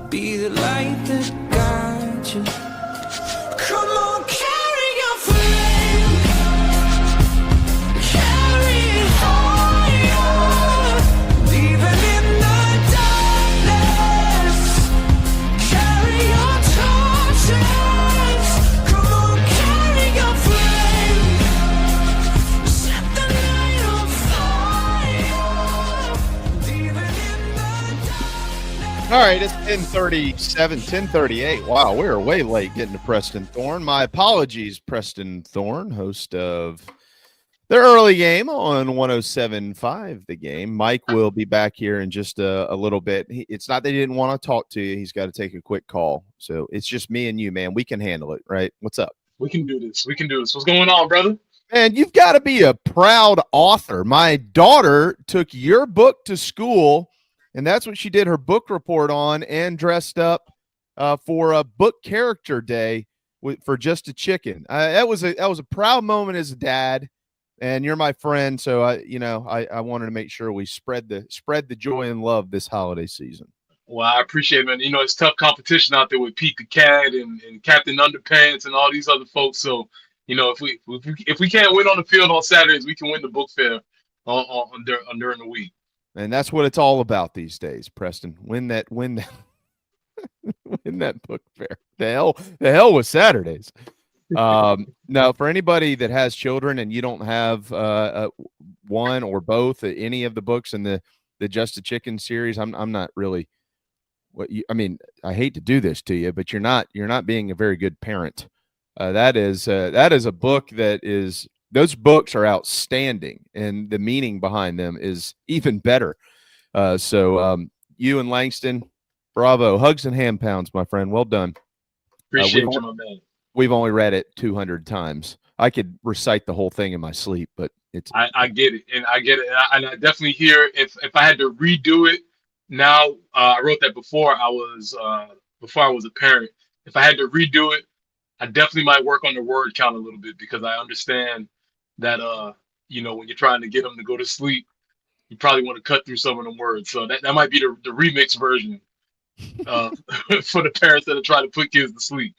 [SPEAKER 1] Be the light that guides you. Come on, carry your flame. Carry it higher. Even in the darkness, carry your torches. Come on, carry your flame. Set the night on fire. Even in the
[SPEAKER 6] All right, it's 10:37, 10:38. Wow, we're way late getting to Preston Thorne. My apologies, Preston Thorne, host of the early game on 107.5 The Game. Mike will be back here in just a little bit. It's not that he didn't want to talk to you. He's got to take a quick call. So it's just me and you, man. We can handle it, right? What's up?
[SPEAKER 16] We can do this. We can do this. What's going on, brother?
[SPEAKER 6] Man, you've got to be a proud author. My daughter took your book to school, and that's what she did her book report on, and dressed up for a book character day for Just a Chicken. That was a proud moment as a dad, and you're my friend, so I wanted to make sure we spread the joy and love this holiday season.
[SPEAKER 16] Well, I appreciate it, man. You know, it's tough competition out there with Pete the Cat and Captain Underpants and all these other folks. So, you know, if we can't win on the field on Saturdays, we can win the book fair during the week.
[SPEAKER 6] And that's what it's all about these days, Preston. Win that win that book fair. The hell with Saturdays. No, for anybody that has children and you don't have one or both, any of the books in the Just a Chicken series, I'm not really I mean, I hate to do this to you, but you're not being a very good parent. That is a book those books are outstanding, and the meaning behind them is even better. So you and Langston, bravo. Hugs and hand pounds, my friend. Well done.
[SPEAKER 16] Appreciate you, my man.
[SPEAKER 6] We've only read it 200 times. I could recite the whole thing in my sleep, but
[SPEAKER 16] I get it, and I get it, and I definitely hear if I had to redo it now. I wrote that before I was a parent. If I had to redo it, I definitely might work on the word count a little bit, because I understand that when you're trying to get them to go to sleep, you probably want to cut through some of them words. So that might be the remix version for the parents that are trying to put kids to sleep.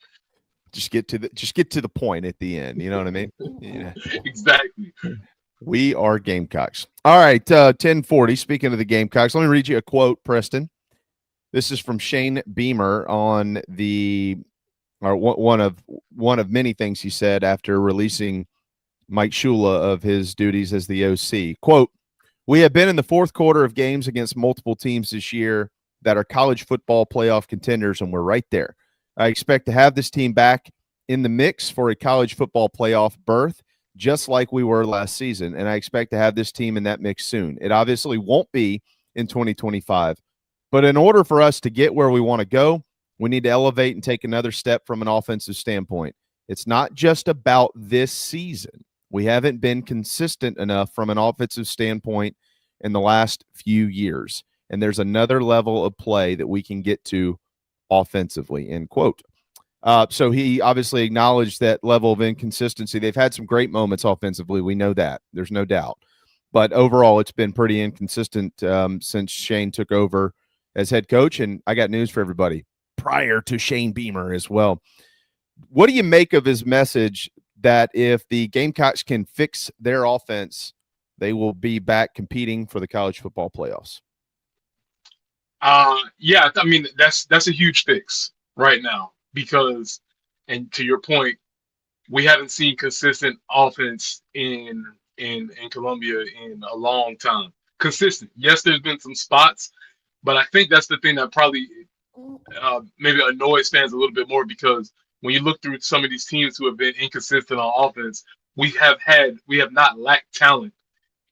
[SPEAKER 6] Just get to the point at the end. You know what I mean? Yeah.
[SPEAKER 16] Exactly.
[SPEAKER 6] We are Gamecocks. All right, 1040. Speaking of the Gamecocks, let me read you a quote, Preston. This is from Shane Beamer on one of many things he said after releasing Mike Shula of his duties as the OC. Quote, "We have been in the fourth quarter of games against multiple teams this year that are college football playoff contenders, and we're right there. I expect to have this team back in the mix for a college football playoff berth, just like we were last season, and I expect to have this team in that mix soon. It obviously won't be in 2025, but in order for us to get where we want to go, we need to elevate and take another step from an offensive standpoint. It's not just about this season. We haven't been consistent enough from an offensive standpoint in the last few years, and there's another level of play that we can get to offensively," end quote. So he obviously acknowledged that level of inconsistency. They've had some great moments offensively. We know that. There's no doubt. But overall, it's been pretty inconsistent since Shane took over as head coach. And I got news for everybody prior to Shane Beamer as well. What do you make of his message that if the Gamecocks can fix their offense, they will be back competing for the college football playoffs?
[SPEAKER 16] Yeah, I mean, that's a huge fix right now, because, and to your point, we haven't seen consistent offense in Columbia in a long time. Consistent. Yes, there's been some spots, but I think that's the thing that probably maybe annoys fans a little bit more, because when you look through some of these teams who have been inconsistent on offense, we have not lacked talent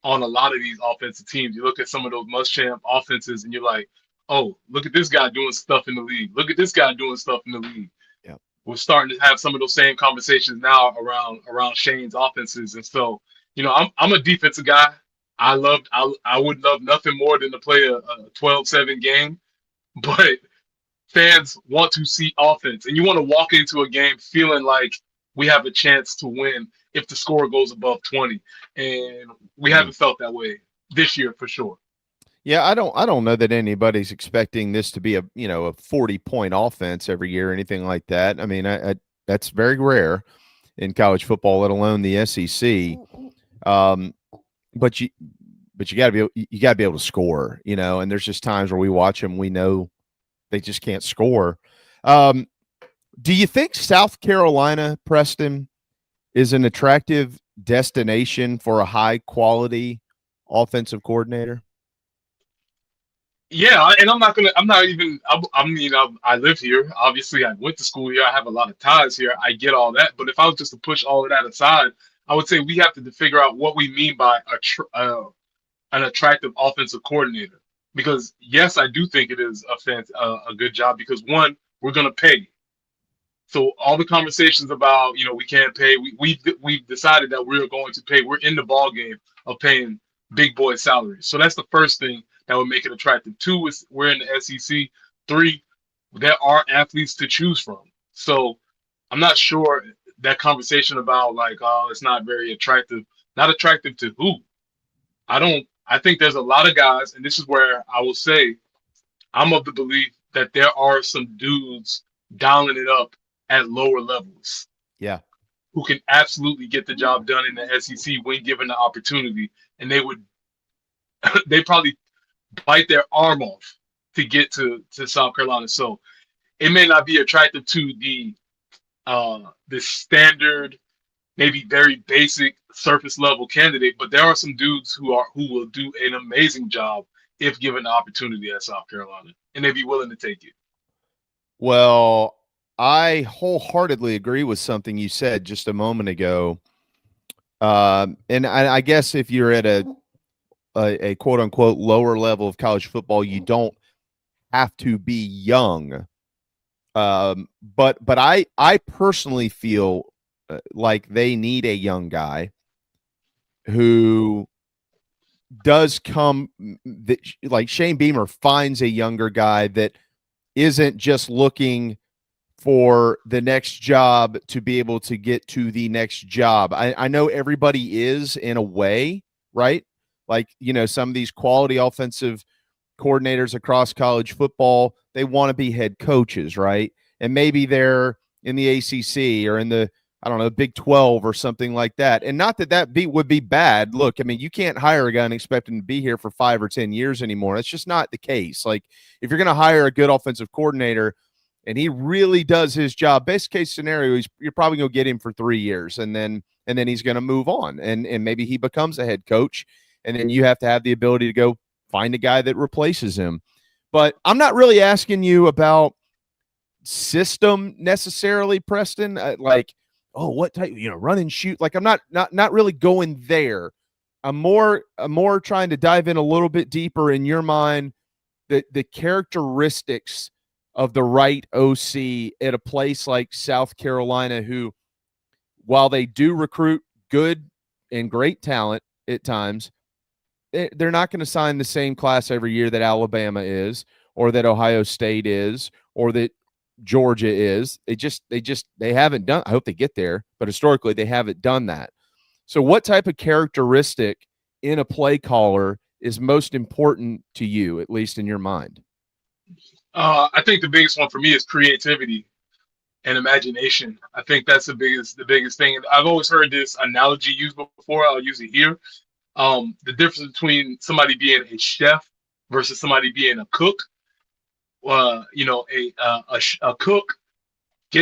[SPEAKER 16] on a lot of these offensive teams. You look at some of those Muschamp offenses and you're like, oh, look at this guy doing stuff in the league. Look at this guy doing stuff in the league.
[SPEAKER 6] Yeah.
[SPEAKER 16] We're starting to have some of those same conversations now around Shane's offenses. And so, I'm a defensive guy. I would love nothing more than to play a 12-7 game, but fans want to see offense, and you want to walk into a game feeling like we have a chance to win if the score goes above 20. And we haven't felt that way this year for sure.
[SPEAKER 6] Yeah, I don't know that anybody's expecting this to be a 40-point offense every year or anything like that. I mean, that's very rare in college football, let alone the SEC. But you got to be able to score, and there's just times where we watch them, we know they just can't score. Do you think South Carolina, Preston, is an attractive destination for a high-quality offensive coordinator?
[SPEAKER 16] Yeah, and I live here. Obviously, I went to school here. I have a lot of ties here. I get all that. But if I was just to push all of that aside, I would say we have to figure out what we mean by an attractive offensive coordinator. Because, yes, I do think it is a good job, because, one, we're going to pay. So all the conversations about, we can't pay, we've decided that we're going to pay. We're in the ball game of paying big boy salaries. So that's the first thing that would make it attractive. Two is we're in the SEC. Three, there are athletes to choose from. So I'm not sure that conversation about it's not very attractive. Not attractive to who? I think there's a lot of guys, and this is where I will say I'm of the belief that there are some dudes dialing it up at lower levels.
[SPEAKER 6] Yeah.
[SPEAKER 16] Who can absolutely get the job done in the SEC when given the opportunity. And they probably bite their arm off to get to South Carolina. So it may not be attractive to the this standard, maybe very basic surface level candidate, but there are some dudes who will do an amazing job if given the opportunity at South Carolina, and they'd be willing to take it.
[SPEAKER 6] Well, I wholeheartedly agree with something you said just a moment ago. And I guess if you're at a quote unquote lower level of college football, you don't have to be young. But I personally feel like they need a young guy who does come like Shane Beamer finds a younger guy that isn't just looking for the next job to be able to get to the next job. I know everybody is in a way, right? Like, you know, some of these quality offensive coordinators across college football, they want to be head coaches, right? And maybe they're in the ACC or in the, I don't know, Big 12 or something like that. And not that would be bad. Look, I mean, you can't hire a guy and expect him to be here for 5 or 10 years anymore. That's just not the case. Like, if you're going to hire a good offensive coordinator and he really does his job, best case scenario, you're probably going to get him for 3 years, and then he's going to move on, and maybe he becomes a head coach, and then you have to have the ability to go find a guy that replaces him. But I'm not really asking you about system necessarily, Preston. Like, oh, what type, you know, run and shoot. Like, I'm not really going there. I'm more trying to dive in a little bit deeper in your mind, the characteristics of the right OC at a place like South Carolina, who, while they do recruit good and great talent at times, they're not going to sign the same class every year that Alabama is, or that Ohio State is, or that Georgia is. They haven't done. I hope they get there, but historically they haven't done that. So what type of characteristic in a play caller is most important to you, at least in your mind?
[SPEAKER 16] I think the biggest one for me is creativity and imagination. I think that's the biggest thing. And I've always heard this analogy used before. I'll use it here. The difference between somebody being a chef versus somebody being a cook. You know, a cook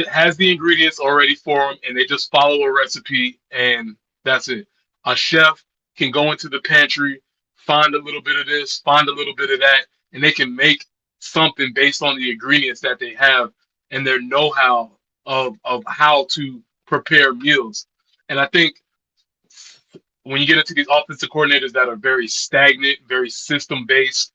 [SPEAKER 16] has the ingredients already for them, and they just follow a recipe, and that's it. A chef can go into the pantry, find a little bit of this, find a little bit of that, and they can make something based on the ingredients that they have and their know-how of how to prepare meals. And I think when you get into these offensive coordinators that are very stagnant, very system-based,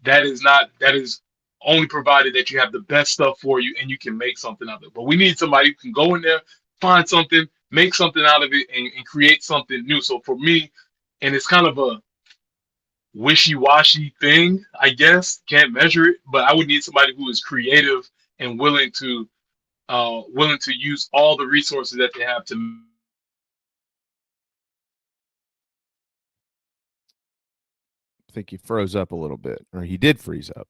[SPEAKER 16] that is only provided that you have the best stuff for you and you can make something of it. But we need somebody who can go in there, find something, make something out of it, and create something new. So for me, and it's kind of a wishy-washy thing, I guess, can't measure it, but I would need somebody who is creative and willing to use all the resources that they have to.
[SPEAKER 6] I think he froze up a little bit, or he did freeze up.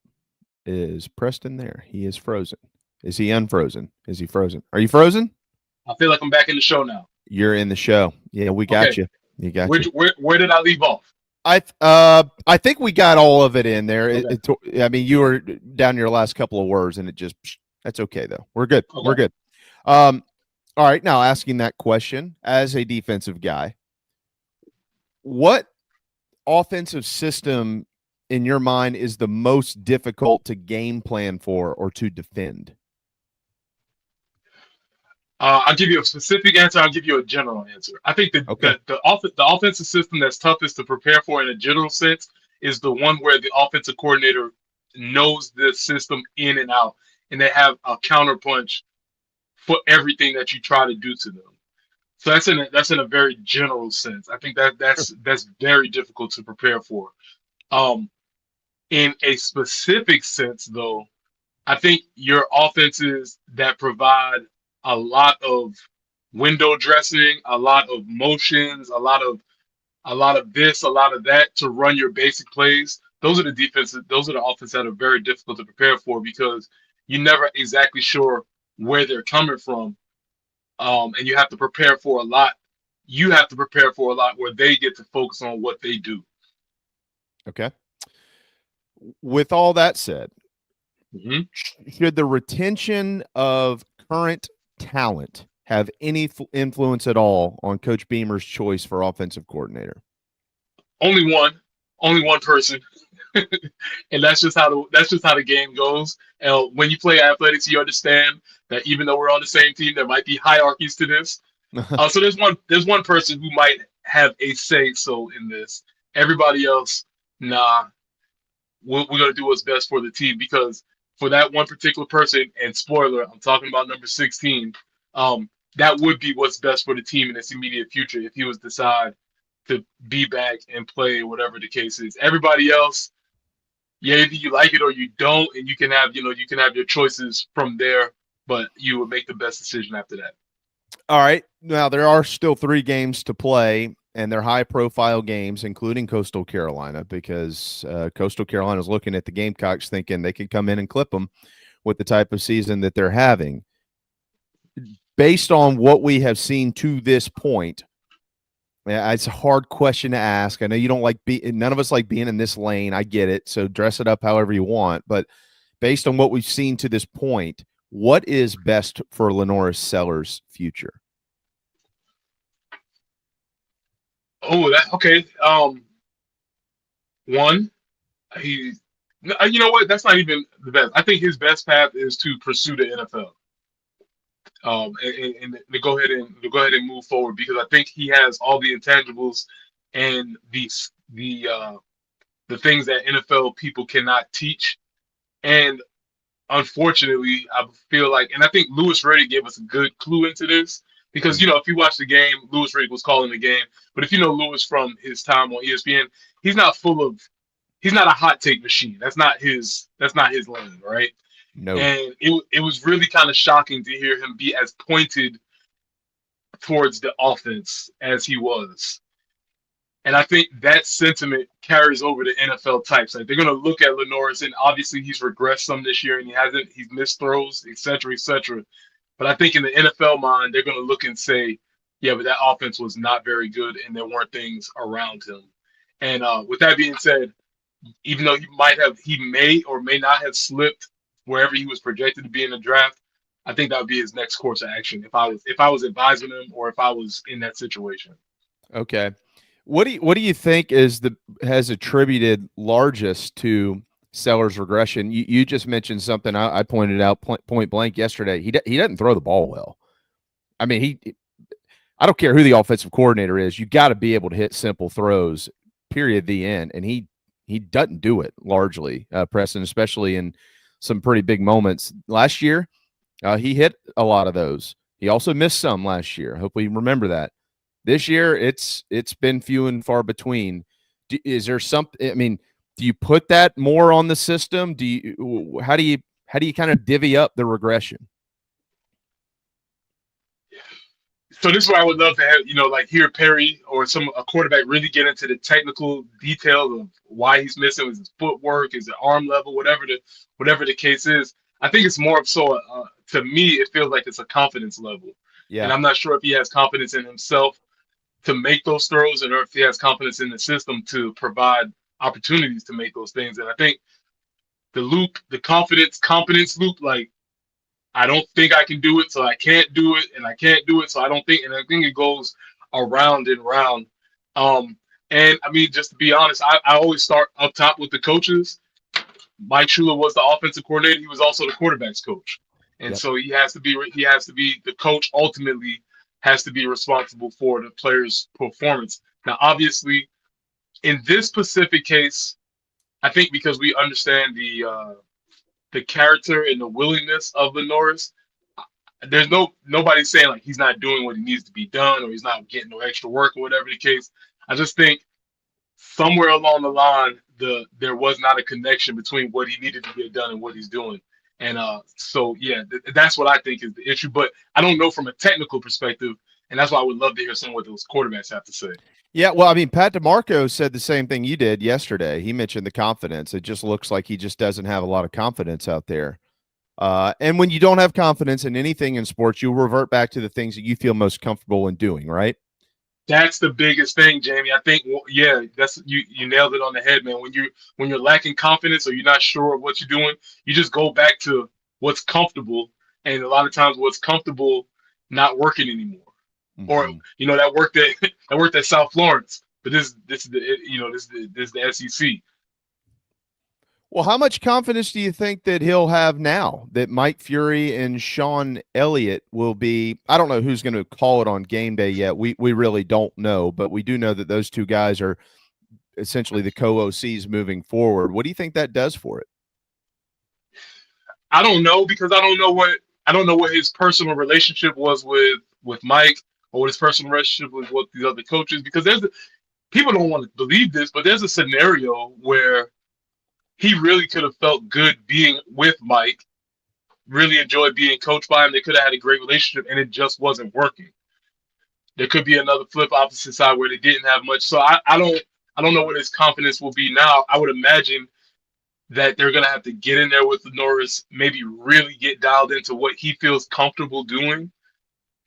[SPEAKER 6] Is Preston there? He is frozen. Is he unfrozen? Is he frozen? Are you frozen?
[SPEAKER 16] I feel like I'm back in the show now.
[SPEAKER 6] You're in the show. Yeah, we got you. You got you.
[SPEAKER 16] Where did I leave off?
[SPEAKER 6] I think we got all of it in there.
[SPEAKER 16] Okay.
[SPEAKER 6] I mean, you were down your last couple of words, and that's okay though. We're good.
[SPEAKER 16] Okay.
[SPEAKER 6] We're good. All right. Now, asking that question as a defensive guy, what offensive system in your mind is the most difficult to game plan for or to defend?
[SPEAKER 16] I'll give you a specific answer. I'll give you a general answer. I think the offensive system that's toughest to prepare for in a general sense is the one where the offensive coordinator knows the system in and out, and they have a counterpunch for everything that you try to do to them. So that's in a very general sense. I think that's very difficult to prepare for. In a specific sense, though, I think your offenses that provide a lot of window dressing, a lot of motions, a lot of this, a lot of that to run your basic plays. Those are the defenses. Those are the offenses that are very difficult to prepare for because you're never exactly sure where they're coming from, and you have to prepare for a lot. You have to prepare for a lot where they get to focus on what they do.
[SPEAKER 6] Okay. With all that said, should the retention of current talent have any influence at all on Coach Beamer's choice for offensive coordinator?
[SPEAKER 16] Only one person. And that's just how the game goes. And when you play athletics, you understand that even though we're on the same team, there might be hierarchies to this. So there's one person who might have a say so in this. Everybody else, nah. We're gonna do what's best for the team, because for that one particular person, and spoiler, I'm talking about number 16. That would be what's best for the team in its immediate future if he was decide to be back and play, whatever the case is. Everybody else, yeah, either you like it or you don't, and you can have your choices from there, but you would make the best decision after that.
[SPEAKER 6] All right. Now, there are still 3 games to play, and they're high-profile games, including Coastal Carolina, because Coastal Carolina is looking at the Gamecocks thinking they could come in and clip them with the type of season that they're having. Based on what we have seen to this point, it's a hard question to ask. I know you don't like none of us like being in this lane. I get it. So dress it up however you want. But based on what we've seen to this point, what is best for Lenoris Sellers' future?
[SPEAKER 16] Oh, okay. One, you know what? That's not even the best. I think his best path is to pursue the NFL. And to go ahead and move forward, because I think he has all the intangibles and the things that NFL people cannot teach. And unfortunately, I feel like, and I think Louis Riddick gave us a good clue into this, because if you watch the game, Louis Riddick was calling the game. But if you know Louis from his time on ESPN, he's not a hot take machine. That's not his lane, right?
[SPEAKER 6] No.
[SPEAKER 16] And it was really kind of shocking to hear him be as pointed towards the offense as he was. And I think that sentiment carries over to NFL types. Like, they're going to look at Lenoris, and obviously he's regressed some this year, and he's missed throws, et cetera, et cetera. But I think in the NFL mind, they're going to look and say, yeah, but that offense was not very good, and there weren't things around him. And with that being said, even though he may or may not have slipped wherever he was projected to be in the draft, I think that would be his next course of action if I was advising him, or if I was in that situation.
[SPEAKER 6] Okay. What do you think has attributed largest to Sellers' regression? You just mentioned something I pointed out point blank yesterday. He doesn't throw the ball well. I mean, I don't care who the offensive coordinator is. You got to be able to hit simple throws, period, the end. And he doesn't do it largely, Preston, especially in some pretty big moments. Last year, he hit a lot of those. He also missed some last year. I hope we remember that. This year, it's been few and far between. Is there something? I mean, do you put that more on the system? How do you kind of divvy up the regression?
[SPEAKER 16] So this is where I would love to have, hear Perry or a quarterback really get into the technical details of why he's missing. Is his footwork? Is it arm level? Whatever the case is. I think it's more so, to me, it feels like it's a confidence level.
[SPEAKER 6] Yeah.
[SPEAKER 16] And I'm not sure if he has confidence in himself to make those throws, or if he has confidence in the system to provide opportunities to make those things. And I think the confidence loop, like, I don't think I can do it, so I can't do it, and I can't do it, so I don't think, and I think it goes around and round. And I mean, just to be honest, I always start up top with the coaches. Mike Shula was the offensive coordinator. He was also the quarterback's coach. And so he has to be the coach, ultimately has to be responsible for the player's performance. Now, obviously, in this specific case, I think because we understand the character and the willingness of Lenoris, there's nobody saying like he's not doing what he needs to be done, or he's not getting no extra work, or whatever the case. I just think somewhere along the line, there was not a connection between what he needed to get done and what he's doing. And so, yeah, that's what I think is the issue. But I don't know from a technical perspective, and that's why I would love to hear some of what those quarterbacks have to say.
[SPEAKER 6] Yeah, well, I mean, Pat DeMarco said the same thing you did yesterday. He mentioned the confidence. It just looks like he just doesn't have a lot of confidence out there. And when you don't have confidence in anything in sports, you'll revert back to the things that you feel most comfortable in doing, right?
[SPEAKER 16] That's the biggest thing, Jamie. I think, yeah, that's you nailed it on the head, man. When you're lacking confidence or you're not sure of what you're doing, you just go back to what's comfortable, And a lot of times what's comfortable not working anymore. Or, that worked at South Florence, but this is the SEC.
[SPEAKER 6] Well, how much confidence do you think that he'll have now that Mike Fury and Sean Elliott will be? I don't know who's going to call it on game day yet. We really don't know, but we do know that those two guys are essentially the co-OCs moving forward. What do you think that does for it?
[SPEAKER 16] I don't know, because I don't know what his personal relationship was with Mike, or what his personal relationship was with the other coaches, because people don't want to believe this, but there's a scenario where he really could have felt good being with Mike, really enjoyed being coached by him. They could have had a great relationship, and it just wasn't working. There could be another flip opposite side where they didn't have much. So I don't know what his confidence will be now. I would imagine that they're going to have to get in there with Norris, maybe really get dialed into what he feels comfortable doing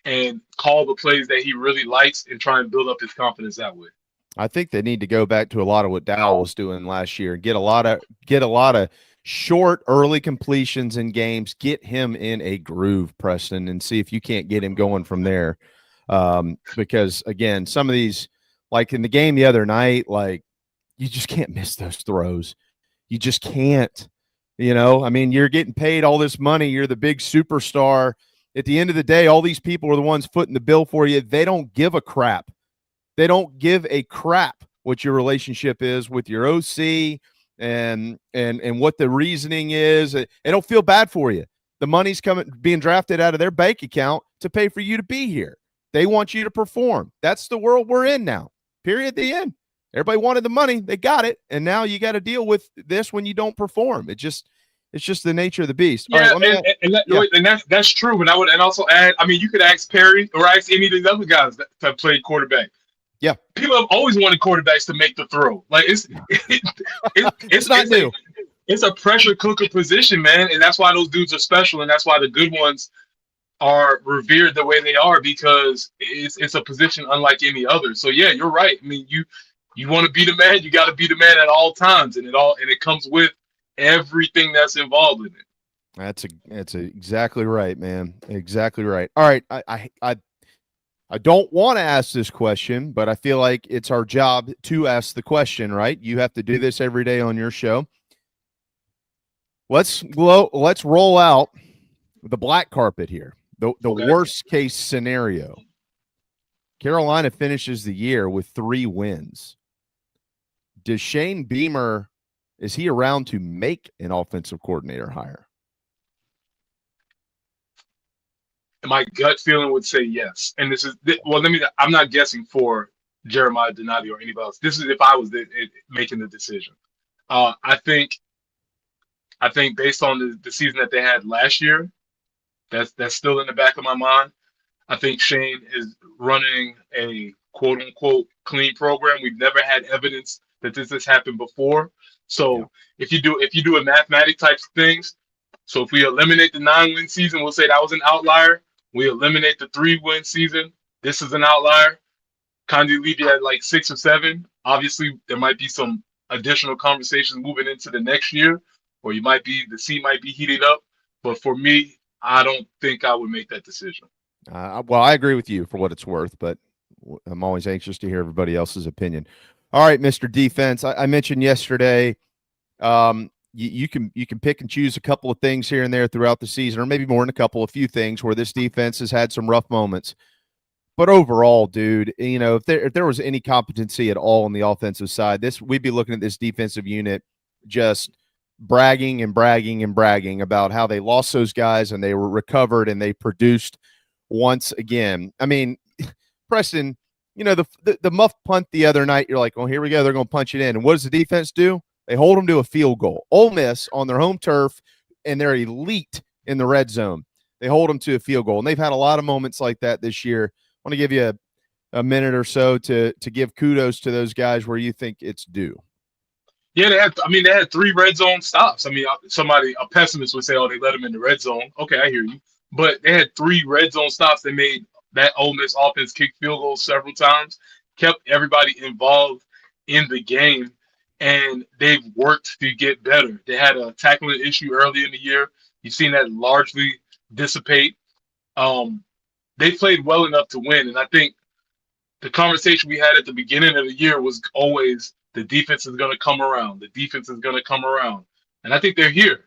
[SPEAKER 16] and call the plays that he really likes and try and build up his confidence that way.
[SPEAKER 6] I think they need to go back to a lot of what Dow was doing last year. Get a lot of short early completions in games. Get him in a groove, Preston, and see if you can't get him going from there. Because again, some of these, like in the game the other night, like you just can't miss those throws. You just can't. I mean, you're getting paid all this money. You're the big superstar. At the end of the day, all these people are the ones footing the bill for you. They don't give a crap. They don't give a crap what your relationship is with your OC and what the reasoning is. They don't feel bad for you. The money's being drafted out of their bank account to pay for you to be here. They want you to perform. That's the world we're in now. Period. The end. Everybody wanted the money. They got it. And now you got to deal with this when you don't perform. It's just the nature of the beast.
[SPEAKER 16] Yeah,
[SPEAKER 6] all right,
[SPEAKER 16] and that's true. But I would also add, I mean, you could ask Perry or ask any of these other guys that have played quarterback.
[SPEAKER 6] Yeah,
[SPEAKER 16] people have always wanted quarterbacks to make the throw. Like it's
[SPEAKER 6] not new.
[SPEAKER 16] It's a pressure cooker position, man, and that's why those dudes are special, and that's why the good ones are revered the way they are, because it's a position unlike any other. So yeah, you're right. I mean, you want to be the man, you got to be the man at all times, and it comes with everything that's involved in it.
[SPEAKER 6] That's exactly right, man. Exactly right. All right, I don't want to ask this question, but I feel like it's our job to ask the question, right? You have to do this every day on your show. Let's roll out the black carpet here. The worst case scenario. Carolina finishes the year with 3 wins. Does Shane Beamer, is he around to make an offensive coordinator hire?
[SPEAKER 16] My gut feeling would say yes. And I'm not guessing for Jeremiah Donati or anybody else. This is if I was making the decision. I think based on the season that they had last year, that's still in the back of my mind. I think Shane is running a quote unquote clean program. We've never had evidence that this has happened before. So if you do a mathematic types of things, so if we eliminate the 9-win season, we'll say that was an outlier. We eliminate the 3-win season. This is an outlier. Kind of leave you at like 6 or 7. Obviously, there might be some additional conversations moving into the next year, or the seat might be heating up. But for me, I don't think I would make that decision.
[SPEAKER 6] Well, I agree with you for what it's worth, but I'm always anxious to hear everybody else's opinion. All right, Mr. Defense. I mentioned yesterday, you can pick and choose a couple of things here and there throughout the season, or maybe more than a few things where this defense has had some rough moments. But overall, dude, if there was any competency at all on the offensive side, we'd be looking at this defensive unit just bragging and bragging and bragging about how they lost those guys and they were recovered and they produced once again. I mean, Preston, the muff punt the other night, you're like, oh, here we go. They're going to punch it in. And what does the defense do? They hold them to a field goal. Ole Miss on their home turf, and they're elite in the red zone. They hold them to a field goal. And they've had a lot of moments like that this year. I want to give you a minute or so to give kudos to those guys where you think it's due.
[SPEAKER 16] Yeah, they had 3 red zone stops. I mean, a pessimist would say, oh, they let them in the red zone. Okay, I hear you. But they had 3 red zone stops. They made that Ole Miss offense kick field goals several times, kept everybody involved in the game, and they've worked to get better. They had a tackling issue early in the year. You've seen that largely dissipate. They played well enough to win, and I think the conversation we had at the beginning of the year was always the defense is going to come around. The defense is going to come around, and I think they're here.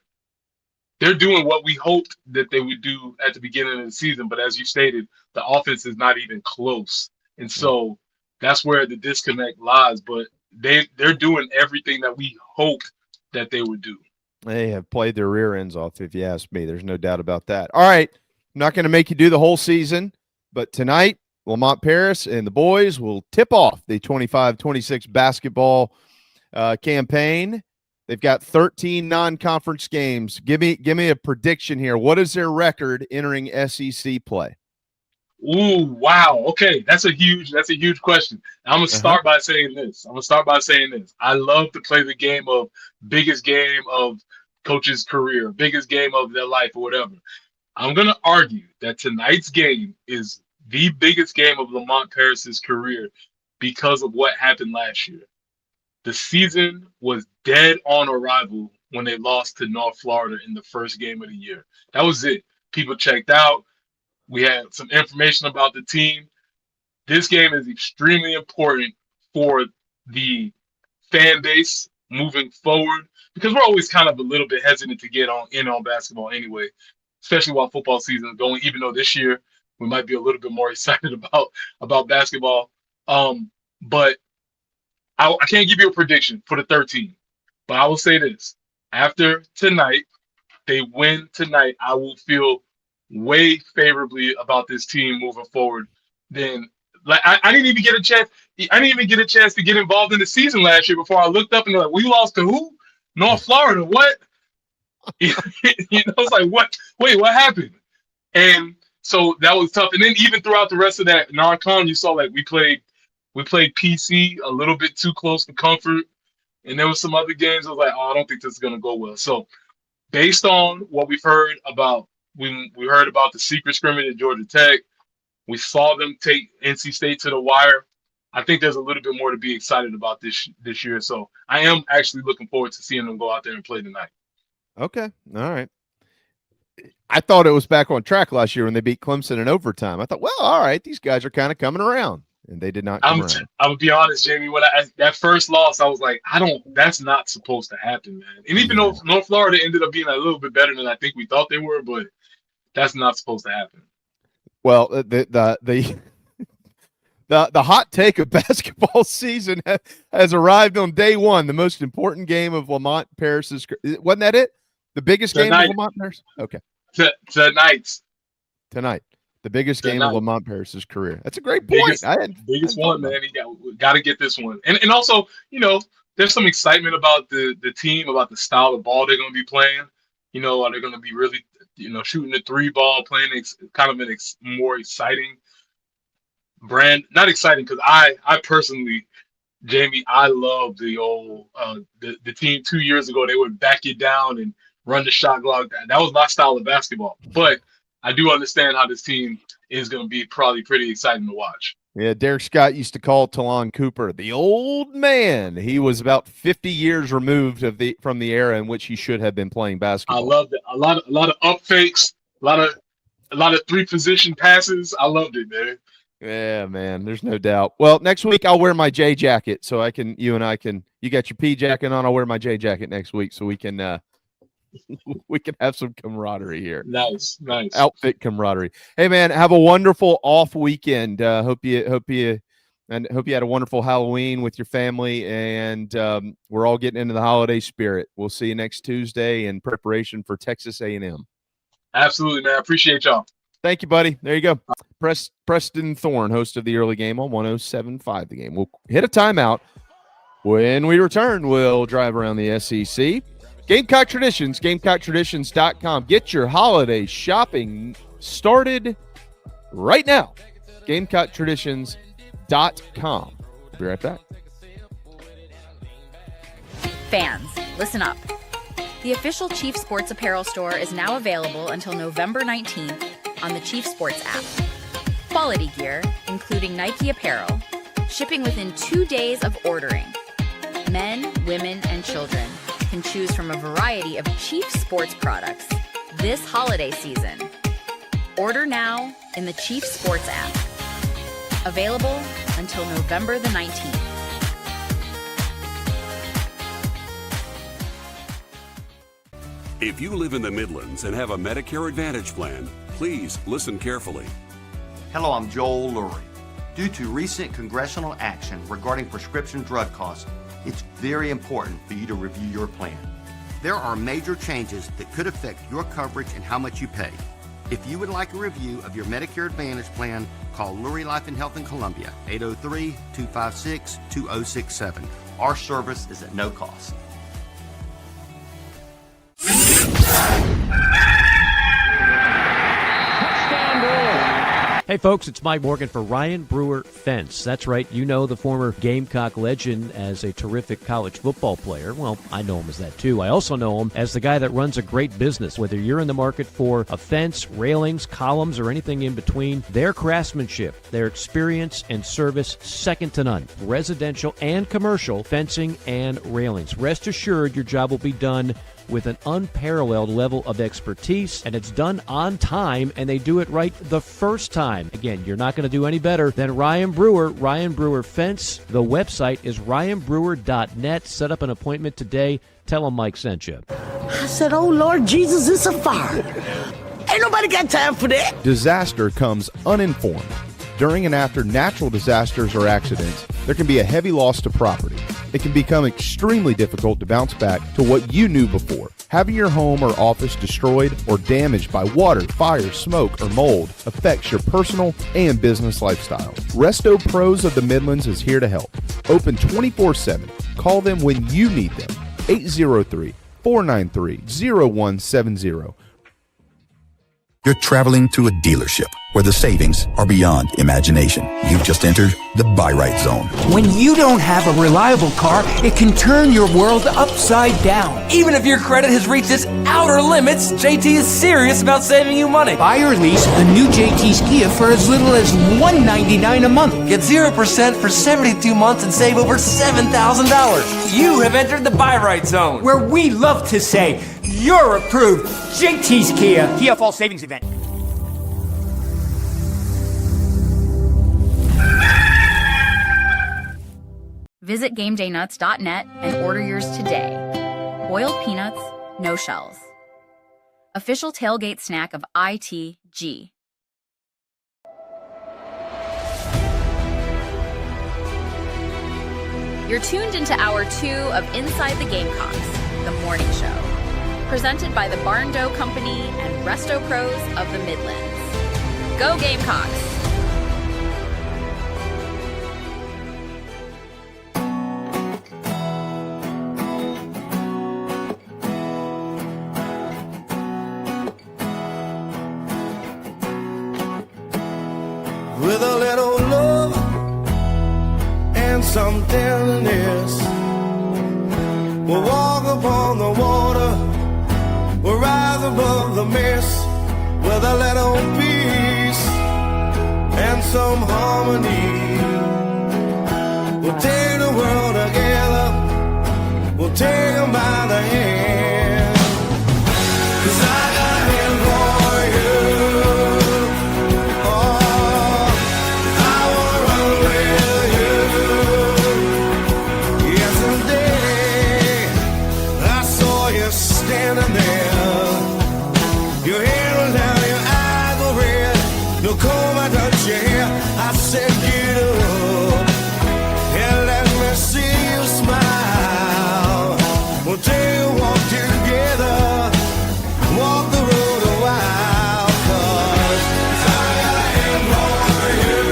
[SPEAKER 16] They're doing what we hoped that they would do at the beginning of the season, but as you stated, the offense is not even close, and so that's where the disconnect lies. But they're doing everything that we hoped that they would do.
[SPEAKER 6] They have played their rear ends off, if you ask me. There's no doubt about that. All right, I'm not going to make you do the whole season, but tonight, Lamont Paris and the boys will tip off the 25-26 basketball campaign. They've got 13 non-conference games. Give me a prediction here. What is their record entering SEC play?
[SPEAKER 16] Ooh, wow. Okay, that's a huge question. I'm gonna start by saying this. I love to play the game of biggest game of coach's career, biggest game of their life, or whatever. I'm gonna argue that tonight's game is the biggest game of Lamont Paris's career because of what happened last year. The season was dead on arrival when they lost to North Florida in the first game of the year. That was it. People checked out. We had some information about the team. This game is extremely important for the fan base moving forward because we're always kind of a little bit hesitant to get on basketball anyway, especially while football season is going, even though this year we might be a little bit more excited about basketball. But I can't give you a prediction for the 13, but I will say this. After tonight, they win tonight, I will feel way favorably about this team moving forward. Then, like, I didn't even get a chance. I didn't even get a chance to get involved in the season last year before I looked up and like, we lost to who? North Florida. What? It's like, what? Wait, what happened? And so that was tough. And then even throughout the rest of that non-con, you saw like we played PC a little bit too close to comfort. And there was some other games I was like, oh, I don't think this is gonna go well. So based on what we've heard about, we heard about the secret scrimmage at Georgia Tech. We saw them take NC State to the wire. I think there's a little bit more to be excited about this year. So I am actually looking forward to seeing them go out there and play tonight.
[SPEAKER 6] Okay. All right. I thought it was back on track last year when they beat Clemson in overtime. I thought, well, all right, these guys are kind of coming around. And they did not come around.
[SPEAKER 16] I'm gonna be honest, Jamie. When that first loss, I was like, that's not supposed to happen, man. And even though North Florida ended up being a little bit better than I think we thought they were, but that's not supposed to happen.
[SPEAKER 6] Well, the hot take of basketball season has arrived on day one. The most important game of Lamont Paris's, wasn't that it? The biggest game of Lamont Paris? Okay. Tonight. The biggest game of Lamont Paris's career. That's a great point.
[SPEAKER 16] Biggest one, man. He got to get this one. And also, there's some excitement about the team, about the style of ball they're going to be playing. Are they going to be really, shooting the three ball, playing kind of an more exciting brand? Not exciting because I personally, Jamie, I love the old the team 2 years ago. They would back you down and run the shot clock. That was my style of basketball. But I do understand how this team is going to be probably pretty exciting to watch.
[SPEAKER 6] Yeah, Derek Scott used to call Talon Cooper the old man. He was about 50 years removed from the era in which he should have been playing basketball.
[SPEAKER 16] I loved it. A lot of up fakes, a lot of three position passes. I loved it, man.
[SPEAKER 6] Yeah, man. There's no doubt. Well, next week I'll wear my J jacket so you and I can. You got your P jacket on. I'll wear my J jacket next week so we can. We can have some camaraderie here.
[SPEAKER 16] Nice.
[SPEAKER 6] Outfit camaraderie. Hey, man, have a wonderful off weekend. Hope you had a wonderful Halloween with your family, and we're all getting into the holiday spirit. We'll see you next Tuesday in preparation for Texas A&M.
[SPEAKER 16] Absolutely, man. I appreciate y'all.
[SPEAKER 6] Thank you, buddy. There you go. Preston Thorne, host of the early game on 107.5 The Game. We'll hit a timeout. When we return, we'll drive around the SEC. Gamecock Traditions, GamecockTraditions.com. Get your holiday shopping started right now. GamecockTraditions.com. We'll be right back.
[SPEAKER 9] Fans, listen up. The official Chief Sports Apparel store is now available until November 19th on the Chief Sports app. Quality gear, including Nike apparel, shipping within 2 days of ordering. Men, women, and children can choose from a variety of Chief Sports products this holiday season. Order now in the Chief Sports app. Available until November the 19th.
[SPEAKER 17] If you live in the Midlands and have a Medicare Advantage plan, please listen carefully.
[SPEAKER 18] Hello, I'm Joel Lurie. Due to recent congressional action regarding prescription drug costs, it's very important for you to review your plan. There are major changes that could affect your coverage and how much you pay. If you would like a review of your Medicare Advantage plan, call Lurie Life and Health in Columbia, 803-256-2067. Our service is at no cost.
[SPEAKER 8] Hey folks, it's Mike Morgan for Ryan Brewer Fence. That's right, you know the former Gamecock legend as a terrific college football player. Well, I know him as that too. I also know him as the guy that runs a great business. Whether you're in the market for a fence, railings, columns, or anything in between, their craftsmanship, their experience and service, second to none. Residential and commercial fencing and railings. Rest assured your job will be done with an unparalleled level of expertise, and it's done on time, and they do it right the first time. Again, you're not going to do any better than Ryan Brewer, Ryan Brewer Fence. The website is ryanbrewer.net. Set up an appointment today. Tell him Mike sent you.
[SPEAKER 19] I said, oh, Lord Jesus, it's a fire. Ain't nobody got time for that.
[SPEAKER 6] Disaster comes uninformed. During and after natural disasters or accidents, there can be a heavy loss to property. It can become extremely difficult to bounce back to what you knew before. Having your home or office destroyed or damaged by water, fire, smoke, or mold affects your personal and business lifestyle. Resto Pros of the Midlands is here to help. Open 24/7. Call them when you need them. 803-493-0170.
[SPEAKER 14] You're traveling to a dealership where the savings are beyond imagination. You've just entered the buy right zone.
[SPEAKER 20] When you don't have a reliable car, it can turn your world upside down. Even if your credit has reached its outer limits, JT is serious about saving you money. Buy or lease a new JT's Kia for as little as $199 a month. Get 0% for 72 months and save over $7,000. You have entered the buy right zone, where we love to say, you're approved. JT's Kia. Kia Fall Savings Event.
[SPEAKER 9] Visit GameDayNuts.net and order yours today. Boiled peanuts, no shells. Official tailgate snack of ITG. You're tuned into Hour 2 of Inside the Gamecocks, the morning show. Presented by the Barn Dough Company and Resto Pros of the Midlands. Go Gamecocks!
[SPEAKER 1] With a little love and some tenderness, we'll walk upon the water, we'll rise above the mist. With a little peace and some harmony, we'll take the world together, we'll take them by the hand. 'Cause I got a hand for you. Standing there, your hair was down, your eyes were red, no comb I touch your hair. I said get up and let me see you smile. We'll take a walk together, walk the road a while. 'Cause I got a hand for you,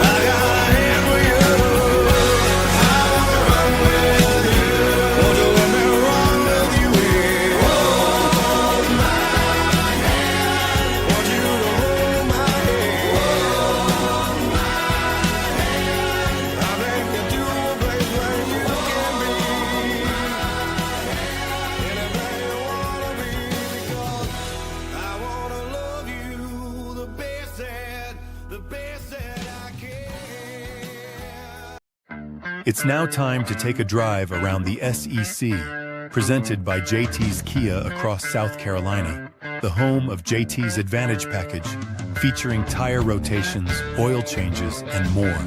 [SPEAKER 1] I got a hand for you. I wanna run with you, won't you let me run with you?
[SPEAKER 21] It's now time to take a drive around the SEC, presented by JT's Kia across South Carolina. the home of JT's Advantage Package, featuring tire rotations, oil changes, and more.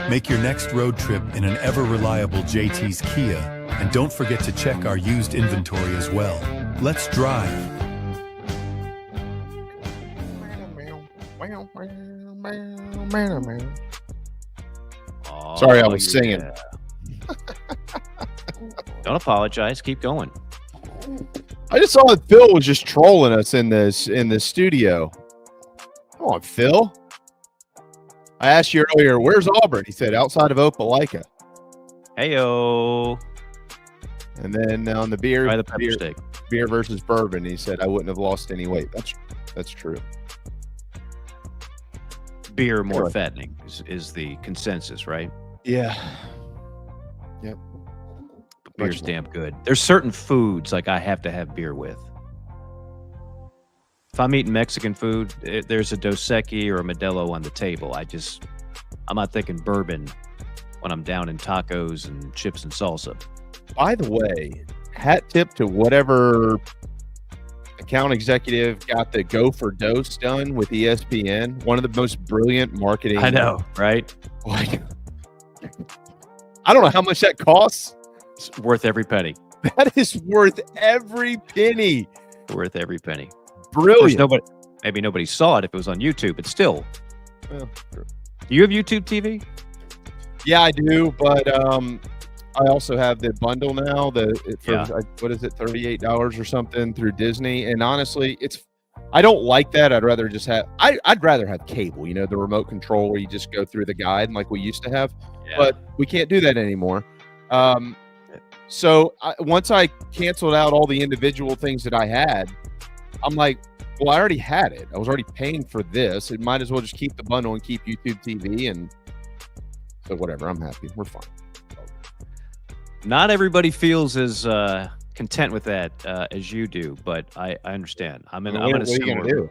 [SPEAKER 21] Make your next road trip in an ever-reliable JT's Kia, and don't forget to check our used inventory as well. Let's drive.
[SPEAKER 6] Sorry, I was singing.
[SPEAKER 8] Don't apologize. Keep going.
[SPEAKER 6] I just saw that Phil was just trolling us in the studio. Come on, Phil. I asked you earlier, where's Auburn? He said outside of Opelika.
[SPEAKER 8] Heyo.
[SPEAKER 6] And then on the beer,
[SPEAKER 8] Try the pepper steak.
[SPEAKER 6] Beer versus bourbon, he said I wouldn't have lost any weight. That's true.
[SPEAKER 8] Beer more fattening is the consensus, right?
[SPEAKER 6] Yeah. Yep.
[SPEAKER 8] But beer's damn good. There's certain foods like I have to have beer with. If I'm eating Mexican food, there's a Dos Equis or a Modelo on the table. I'm not thinking bourbon when I'm down in tacos and chips and salsa.
[SPEAKER 6] By the way, hat tip to whatever account executive got the Go for Dose done with ESPN. One of the most brilliant marketing.
[SPEAKER 8] I know, right?
[SPEAKER 6] Like, I don't know how much that costs.
[SPEAKER 8] It's worth every penny.
[SPEAKER 6] That is worth every penny.
[SPEAKER 8] Worth every penny.
[SPEAKER 6] Brilliant.
[SPEAKER 8] Maybe nobody saw it if it was on YouTube, but still.
[SPEAKER 6] Well,
[SPEAKER 8] do you have YouTube TV?
[SPEAKER 6] Yeah, I do, but I also have the bundle now. What is it, $38 or something through Disney? And honestly, I don't like that. I'd rather just have. I'd rather have cable. You know, the remote control where you just go through the guide like we used to have. Yeah. But we can't do that anymore. So once I canceled out all the individual things that I had, I'm like, well, I already had it. I was already paying for this. It might as well just keep the bundle and keep YouTube TV. And so whatever, I'm happy. We're fine.
[SPEAKER 8] Not everybody feels as content with that as you do, but I understand. What are you going to
[SPEAKER 6] do?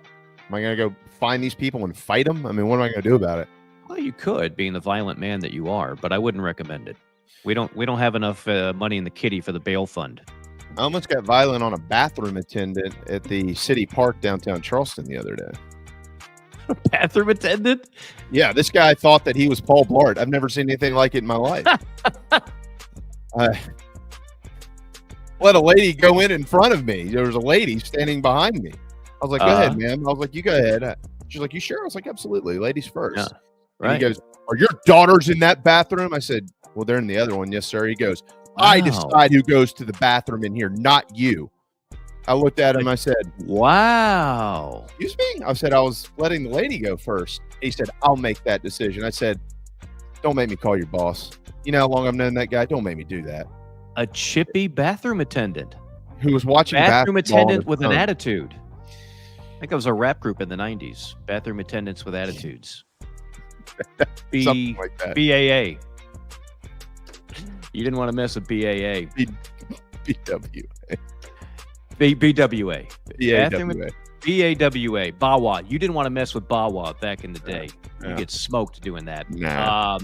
[SPEAKER 6] Am I going to go find these people and fight them? I mean, what am I going to do about it?
[SPEAKER 8] Well, you could, being the violent man that you are, but I wouldn't recommend it. We don't have enough money in the kitty for the bail fund.
[SPEAKER 6] I almost got violent on a bathroom attendant at the city park downtown Charleston the other day.
[SPEAKER 8] A bathroom attendant?
[SPEAKER 6] Yeah, this guy thought that he was Paul Blart. I've never seen anything like it in my life. Let a lady go in front of me. There was a lady standing behind me. I was like, go ahead, ma'am. I was like, you go ahead. She's like, you sure? I was like, absolutely. Ladies first.
[SPEAKER 8] Yeah, right.
[SPEAKER 6] And he goes, are your daughters in that bathroom? I said, well, they're in the other one. Yes, sir. He goes, I decide who goes to the bathroom in here, not you. I looked at him. I said,
[SPEAKER 8] wow.
[SPEAKER 6] Excuse me? I said, I was letting the lady go first. He said, I'll make that decision. I said, don't make me call your boss. You know how long I've known that guy? Don't make me do that.
[SPEAKER 8] A chippy bathroom attendant.
[SPEAKER 6] Who was watching
[SPEAKER 8] bathroom attendant with
[SPEAKER 6] phone.
[SPEAKER 8] an attitude. I think it was a rap group in the 90s. Bathroom attendants with attitudes.
[SPEAKER 6] Something like that.
[SPEAKER 8] BAA. You didn't want to mess with BAA.
[SPEAKER 6] BWA.
[SPEAKER 8] BWA.
[SPEAKER 6] BAWA.
[SPEAKER 8] BAWA. Bawa. You didn't want to mess with Bawa back in the day. You get smoked doing that.
[SPEAKER 6] Nah.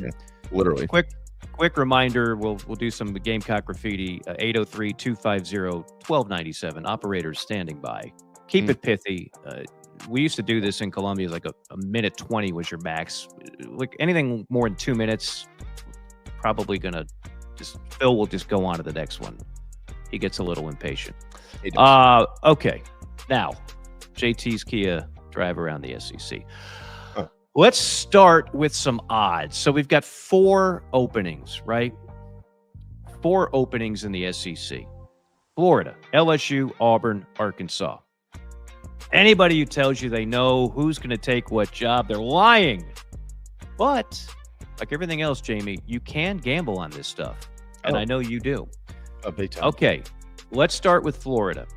[SPEAKER 6] Literally.
[SPEAKER 8] Quick reminder, we'll do some Gamecock Graffiti, 803-250-1297. Operators standing by. Keep it pithy. We used to do this in Columbia, like a minute 20 was your max. Like anything more than 2 minutes, probably going to Phil will just go on to the next one. He gets a little impatient. Okay. Now, JT's Kia drive around the SEC. Let's start with some odds. So we've got 4 openings, right? 4 openings in the SEC. Florida, LSU, Auburn, Arkansas. Anybody who tells you they know who's going to take what job, they're lying. But like everything else, Jamie, you can gamble on this stuff. And I know you do.
[SPEAKER 6] Big time.
[SPEAKER 8] Okay, let's start with Florida.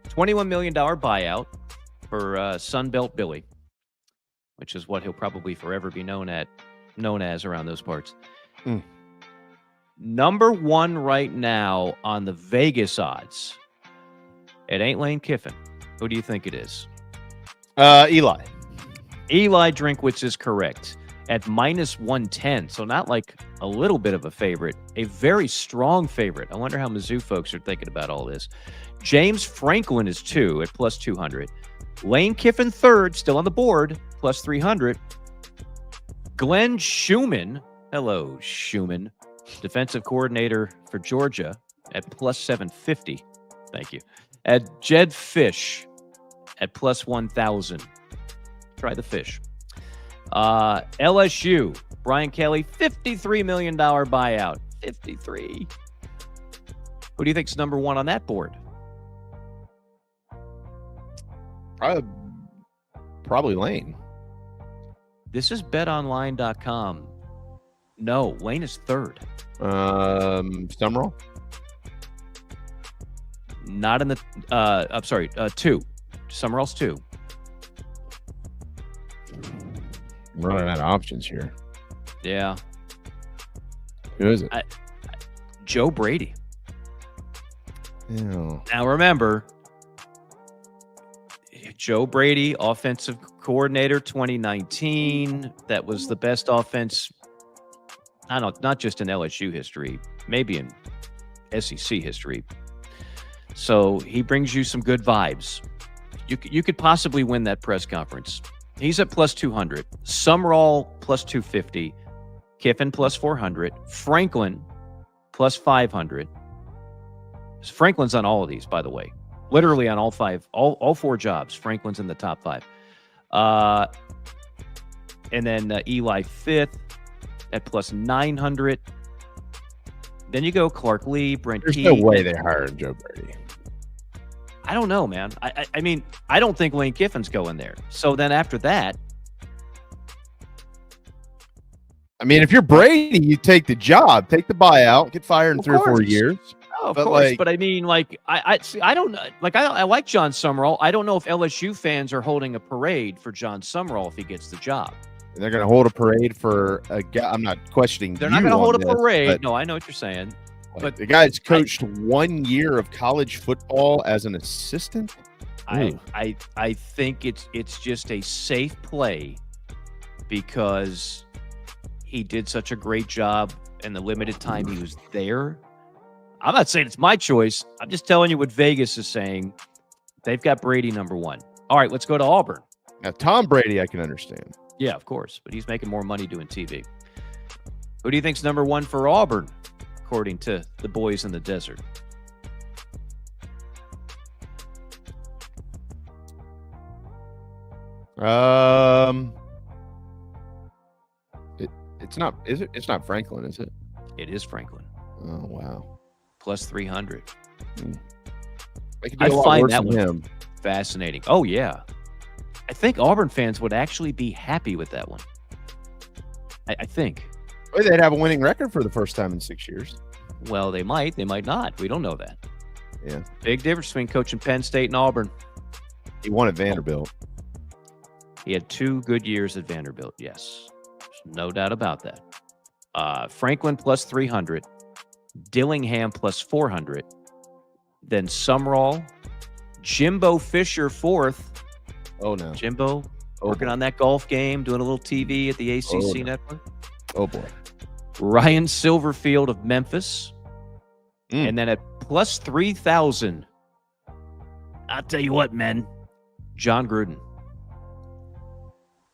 [SPEAKER 8] $21 million buyout for Sunbelt Billy, which is what he'll probably forever be known as around those parts. Number 1 right now on the Vegas odds. It ain't Lane Kiffin. Who do you think it is? Eli Drinkwitz is correct at -110. So not like a little bit of a favorite, a very strong favorite. I wonder how Mizzou folks are thinking about all this. James Franklin is 2 at plus 200. Lane Kiffin 3rd, still on the board, plus 300. Glenn Schumann, hello, Schumann, defensive coordinator for Georgia at plus 750. Thank you. At Jed Fish at plus 1,000. Try the fish. LSU, Brian Kelly, $53 million buyout. 53. Who do you think's number 1 on that board?
[SPEAKER 6] Probably Lane.
[SPEAKER 8] This is betonline.com. No, Lane is 3rd.
[SPEAKER 6] Summerall?
[SPEAKER 8] Not in the I'm sorry, 2. Summerall's 2.
[SPEAKER 6] I'm running out of options here.
[SPEAKER 8] Yeah.
[SPEAKER 6] Who is it?
[SPEAKER 8] Joe Brady.
[SPEAKER 6] Ew.
[SPEAKER 8] Now remember, Joe Brady, offensive coordinator 2019. That was the best offense, I don't know, not just in LSU history, maybe in SEC history. So he brings you some good vibes. You could possibly win that press conference. He's at plus 200. Summerall plus 250. Kiffin plus 400. Franklin plus 500. Franklin's on all of these, by the way. Literally on all 4 jobs. Franklin's in the top 5. And then Eli 5th at plus 900. Then you go Clark Lee, Brent
[SPEAKER 6] There's
[SPEAKER 8] Key.
[SPEAKER 6] no way they hired Joe Brady.
[SPEAKER 8] I don't know, man. I mean, I don't think Lane Kiffin's going there. So then after that,
[SPEAKER 6] I mean, if you're Brady, you take the job, take the buyout, get fired in 3 or 4 years.
[SPEAKER 8] Oh, of course. But I mean, like, I don't know. Like, I like John Summerall. I don't know if LSU fans are holding a parade for John Summerall if he gets the job.
[SPEAKER 6] They're going to hold a parade for a guy. I'm not questioning.
[SPEAKER 8] They're not going to hold a parade. No, I know what you're saying.
[SPEAKER 6] But the guy's coached 1 year of college football as an assistant.
[SPEAKER 8] I think it's just a safe play because he did such a great job in the limited time he was there. I'm not saying it's my choice. I'm just telling you what Vegas is saying. They've got Brady number 1. All right, let's go to Auburn.
[SPEAKER 6] Now, Tom Brady, I can understand.
[SPEAKER 8] Yeah, of course, but he's making more money doing TV. Who do you think's number 1 for Auburn, according to the boys in the desert?
[SPEAKER 6] It's not. Is it? It's not Franklin, is it?
[SPEAKER 8] It is Franklin.
[SPEAKER 6] Oh wow.
[SPEAKER 8] Plus 300.
[SPEAKER 6] I
[SPEAKER 8] find that one fascinating. Oh yeah. I think Auburn fans would actually be happy with that one. I think.
[SPEAKER 6] Well, they'd have a winning record for the first time in 6 years.
[SPEAKER 8] Well, they might. They might not. We don't know that.
[SPEAKER 6] Yeah.
[SPEAKER 8] Big difference between coaching Penn State and Auburn.
[SPEAKER 6] He won at Vanderbilt.
[SPEAKER 8] He had 2 good years at Vanderbilt, yes. There's no doubt about that. Franklin plus 300. Dillingham plus 400. Then Summerall. Jimbo Fisher 4th.
[SPEAKER 6] Oh, no.
[SPEAKER 8] Jimbo working on that golf game, doing a little TV at the ACC network.
[SPEAKER 6] Oh, boy.
[SPEAKER 8] Ryan Silverfield of Memphis. And then at plus 3,000, I'll tell you what, men, John Gruden.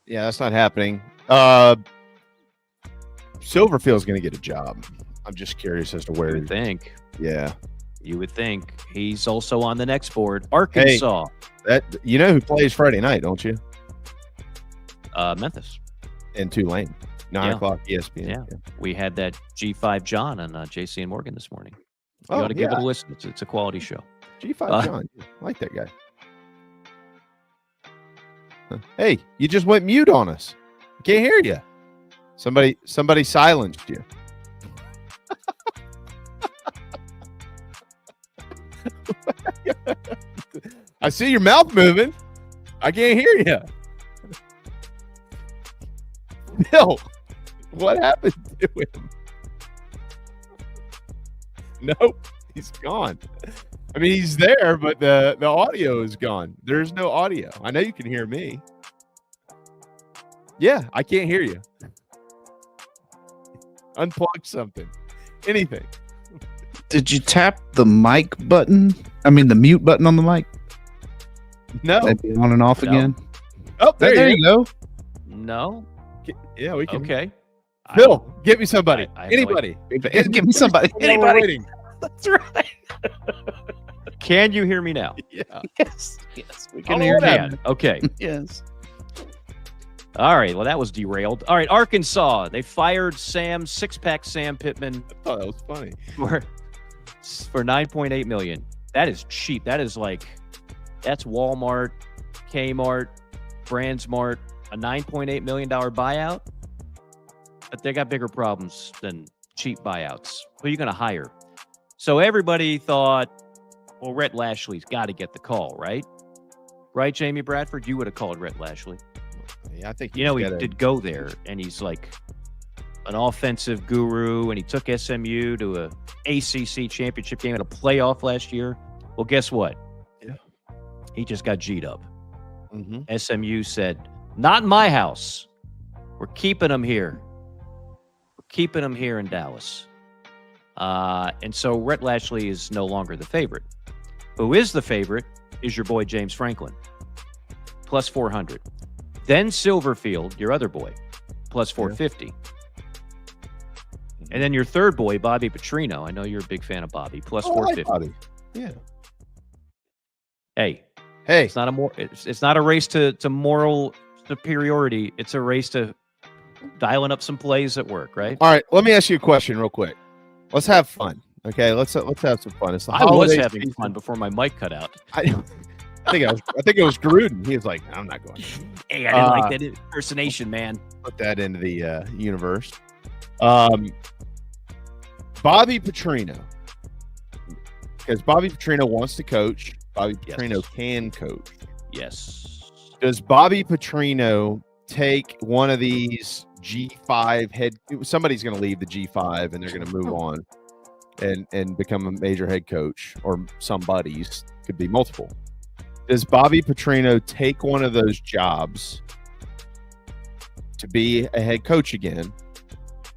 [SPEAKER 6] Yeah, that's not happening. Silverfield's going to get a job. I'm just curious as to where.
[SPEAKER 8] You would think.
[SPEAKER 6] Yeah.
[SPEAKER 8] You would think. He's also on the next board. Arkansas.
[SPEAKER 6] Hey, you know who plays Friday night, don't you?
[SPEAKER 8] Memphis.
[SPEAKER 6] And Tulane. 9 o'clock ESPN.
[SPEAKER 8] Yeah. We had that G5 John on JC and Morgan this morning. You ought to give it a listen. It's a quality show.
[SPEAKER 6] G5 John. I like that guy. Hey, you just went mute on us. I can't hear you. Somebody silenced you. I see your mouth moving. I can't hear you. Bill, what happened to him? Nope, he's gone. I mean, he's there, but the audio is gone. There's no audio. I know you can hear me. Yeah, I can't hear you. Unplug something. Anything.
[SPEAKER 2] Did you tap the mic button? I mean, the mute button on the mic?
[SPEAKER 6] No.
[SPEAKER 2] Maybe on and off again?
[SPEAKER 6] Oh, there you go.
[SPEAKER 7] No.
[SPEAKER 6] Yeah, we can.
[SPEAKER 7] Okay.
[SPEAKER 6] Phil, get me somebody.
[SPEAKER 7] I have
[SPEAKER 6] Anybody.
[SPEAKER 2] Give me somebody.
[SPEAKER 6] Anybody.
[SPEAKER 7] That's right. Can you hear me now?
[SPEAKER 6] Yeah.
[SPEAKER 2] Yes. We
[SPEAKER 7] Can
[SPEAKER 2] can hear
[SPEAKER 7] you?
[SPEAKER 2] you.
[SPEAKER 7] Okay.
[SPEAKER 2] Yes.
[SPEAKER 7] All right. Well, that was derailed. All right. Arkansas. They fired six-pack Sam Pittman.
[SPEAKER 6] I thought that was funny.
[SPEAKER 7] For $9.8 million. That is cheap. That's Walmart, Kmart, BrandSmart, a $9.8 million buyout. But they got bigger problems than cheap buyouts. Who are you going to hire? So everybody thought, well, Rhett Lashley's got to get the call, right? Right, Jamie Bradford? You would have called Rhett Lashley.
[SPEAKER 6] Yeah, I think
[SPEAKER 7] he did go there, and he's like an offensive guru, and he took SMU to a ACC championship game and a playoff last year. Well, guess what?
[SPEAKER 6] Yeah.
[SPEAKER 7] He just got G'd up.
[SPEAKER 6] Mm-hmm.
[SPEAKER 7] SMU said, not in my house. We're keeping him here. We're keeping him here in Dallas. And so Rhett Lashley is no longer the favorite. Who is the favorite is your boy James Franklin, plus 400. Then Silverfield, your other boy, plus 450. And then your third boy, Bobby Petrino. I know you're a big fan of Bobby, plus 450.
[SPEAKER 6] I like Bobby. Yeah.
[SPEAKER 7] Hey.
[SPEAKER 6] Hey.
[SPEAKER 7] It's not a race to moral superiority. It's a race to dialing up some plays at work, right?
[SPEAKER 6] All right. Let me ask you a question real quick. Let's have fun. Okay. Let's have some fun. It's the
[SPEAKER 7] I was
[SPEAKER 6] holiday
[SPEAKER 7] having
[SPEAKER 6] season.
[SPEAKER 7] fun before my mic cut out.
[SPEAKER 6] I think it was Gruden. He was like, I'm not going.
[SPEAKER 7] Hey, I didn't like that impersonation, man.
[SPEAKER 6] Put that into the universe. Bobby Petrino. Because Bobby Petrino wants to coach. Bobby Petrino can coach.
[SPEAKER 7] Yes.
[SPEAKER 6] Does Bobby Petrino take one of these G5 head? Somebody's going to leave the G5 and they're going to move on and become a major head coach, or somebody's, could be multiple. Does Bobby Petrino take one of those jobs to be a head coach again?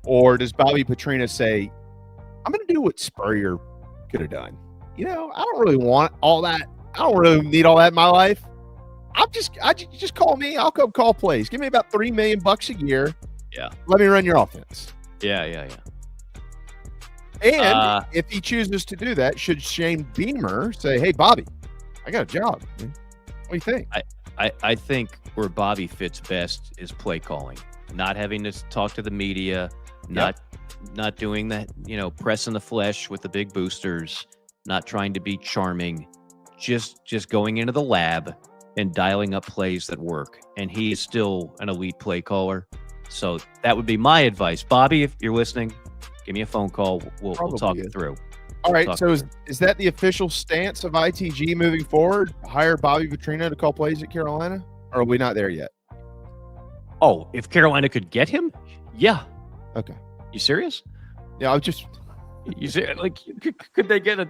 [SPEAKER 6] Or does Bobby Petrino say, I'm going to do what Spurrier could have done? I don't really want all that. I don't really need all that in my life. Just call me. I'll come call plays. Give me about $3 million a year.
[SPEAKER 7] Yeah.
[SPEAKER 6] Let me run your offense.
[SPEAKER 7] Yeah.
[SPEAKER 6] And if he chooses to do that, should Shane Beamer say, hey, Bobby, I got a job. What do you think?
[SPEAKER 7] I think where Bobby fits best is play calling, not having to talk to the media, not doing that, press in the flesh with the big boosters, not trying to be charming, just going into the lab and dialing up plays that work. And he is still an elite play caller. So that would be my advice. Bobby, if you're listening, give me a phone call. We'll talk it through.
[SPEAKER 6] All right. So is that the official stance of ITG moving forward? Hire Bobby Petrino to call plays at Carolina? Or are we not there yet?
[SPEAKER 7] Oh, if Carolina could get him? Yeah.
[SPEAKER 6] Okay.
[SPEAKER 7] You serious?
[SPEAKER 6] Yeah, I was just...
[SPEAKER 7] You see, like, could they get a...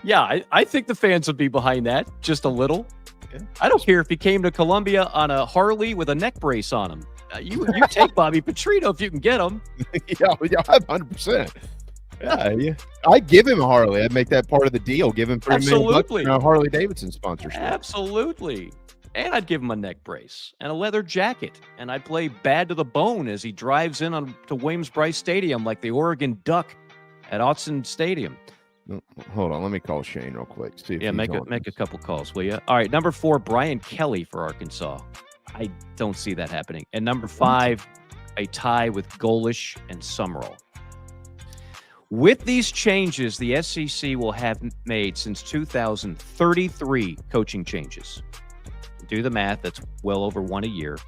[SPEAKER 7] Yeah, I think the fans would be behind that just a little. Okay. I don't care if he came to Columbia on a Harley with a neck brace on him. You take Bobby Petrino if you can get him.
[SPEAKER 6] Yeah, 100%. Yeah. I'd give him a Harley. I'd make that part of the deal. Give him $3 million for a Harley Davidson sponsorship.
[SPEAKER 7] Absolutely. And I'd give him a neck brace and a leather jacket. And I'd play bad to the bone as he drives in to Williams-Brice Stadium like the Oregon Duck at Autzen Stadium.
[SPEAKER 6] Hold on. Let me call Shane real quick. See if
[SPEAKER 7] make a couple calls, will you? All right. Number 4, Brian Kelly for Arkansas. I don't see that happening. And number 5, a tie with Golish and Summerall. With these changes, the SEC will have made since 2033 coaching changes. Do the math. That's well over one a year.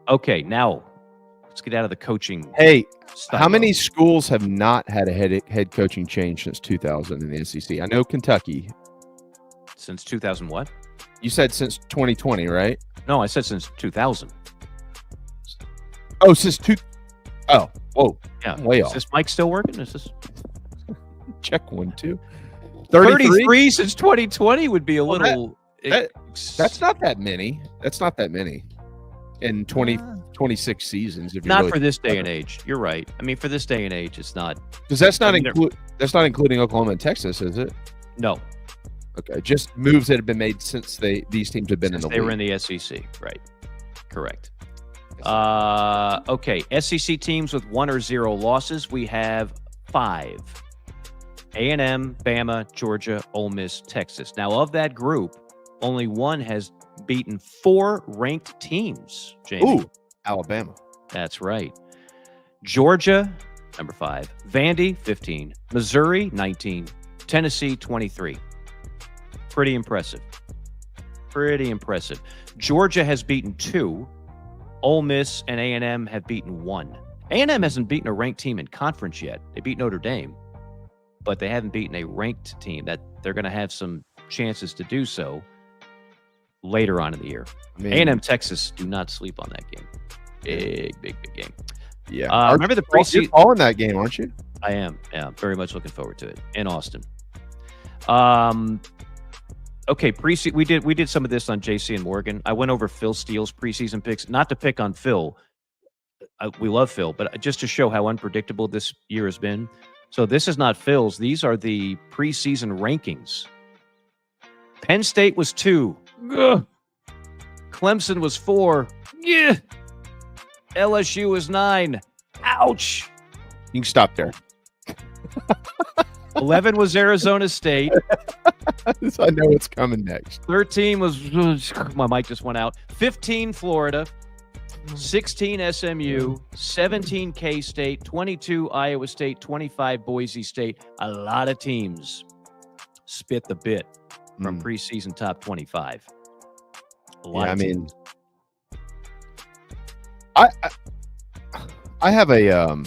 [SPEAKER 7] Okay, now let's get out of the coaching.
[SPEAKER 6] Hey, how many schools have not had a head coaching change since 2000 in the SEC? I know Kentucky.
[SPEAKER 7] Since 2000 what?
[SPEAKER 6] You said since 2020, right?
[SPEAKER 7] No, I said since 2000.
[SPEAKER 6] Oh, Oh, whoa.
[SPEAKER 7] Yeah.
[SPEAKER 6] Way
[SPEAKER 7] off. Is this mic still working? Is this...
[SPEAKER 6] Check 1, 2.
[SPEAKER 7] 33 since 2020 would be a little...
[SPEAKER 6] That's not that many. That's not that many. In 20 26 seasons. If
[SPEAKER 7] not for this day and age. You're right. I mean, for this day and age, it's not.
[SPEAKER 6] Because that's not including Oklahoma and Texas, is it?
[SPEAKER 7] No.
[SPEAKER 6] Okay, just moves that have been made since these teams have been in the league.
[SPEAKER 7] They were in the SEC, right? Correct. Okay, SEC teams with 1 or 0 losses. We have 5: A&M, Bama, Georgia, Ole Miss, Texas. Now, of that group, only one has beaten 4 ranked teams. Jamie.
[SPEAKER 6] Ooh, Alabama.
[SPEAKER 7] That's right. Georgia, number 5. Vandy, 15. Missouri, 19. Tennessee, 23. Pretty impressive. Pretty impressive. Georgia has beaten 2. Ole Miss and A&M have beaten 1. A&M hasn't beaten a ranked team in conference yet. They beat Notre Dame, but they haven't beaten a ranked team. That they're going to have some chances to do so later on in the year. I mean, A&M, Texas, do not sleep on that game. Big game.
[SPEAKER 6] Yeah.
[SPEAKER 7] Remember the preseason?
[SPEAKER 6] You're calling that game, aren't you?
[SPEAKER 7] I am. Yeah, very much looking forward to it in Austin. Okay, preseason. We did some of this on JC and Morgan. I went over Phil Steele's preseason picks, not to pick on Phil. We love Phil, but just to show how unpredictable this year has been. So this is not Phil's. These are the preseason rankings. Penn State was 2. Ugh. Clemson was 4. Yeah. LSU was 9. Ouch.
[SPEAKER 6] You can stop there.
[SPEAKER 7] 11 was Arizona State.
[SPEAKER 6] I know what's coming next.
[SPEAKER 7] 13 was, my mic just went out. 15 Florida. 16 SMU. 17 K-State. 22 Iowa State. 25 Boise State. A lot of teams spit the bit from preseason top 25. A lot of teams.
[SPEAKER 6] I have a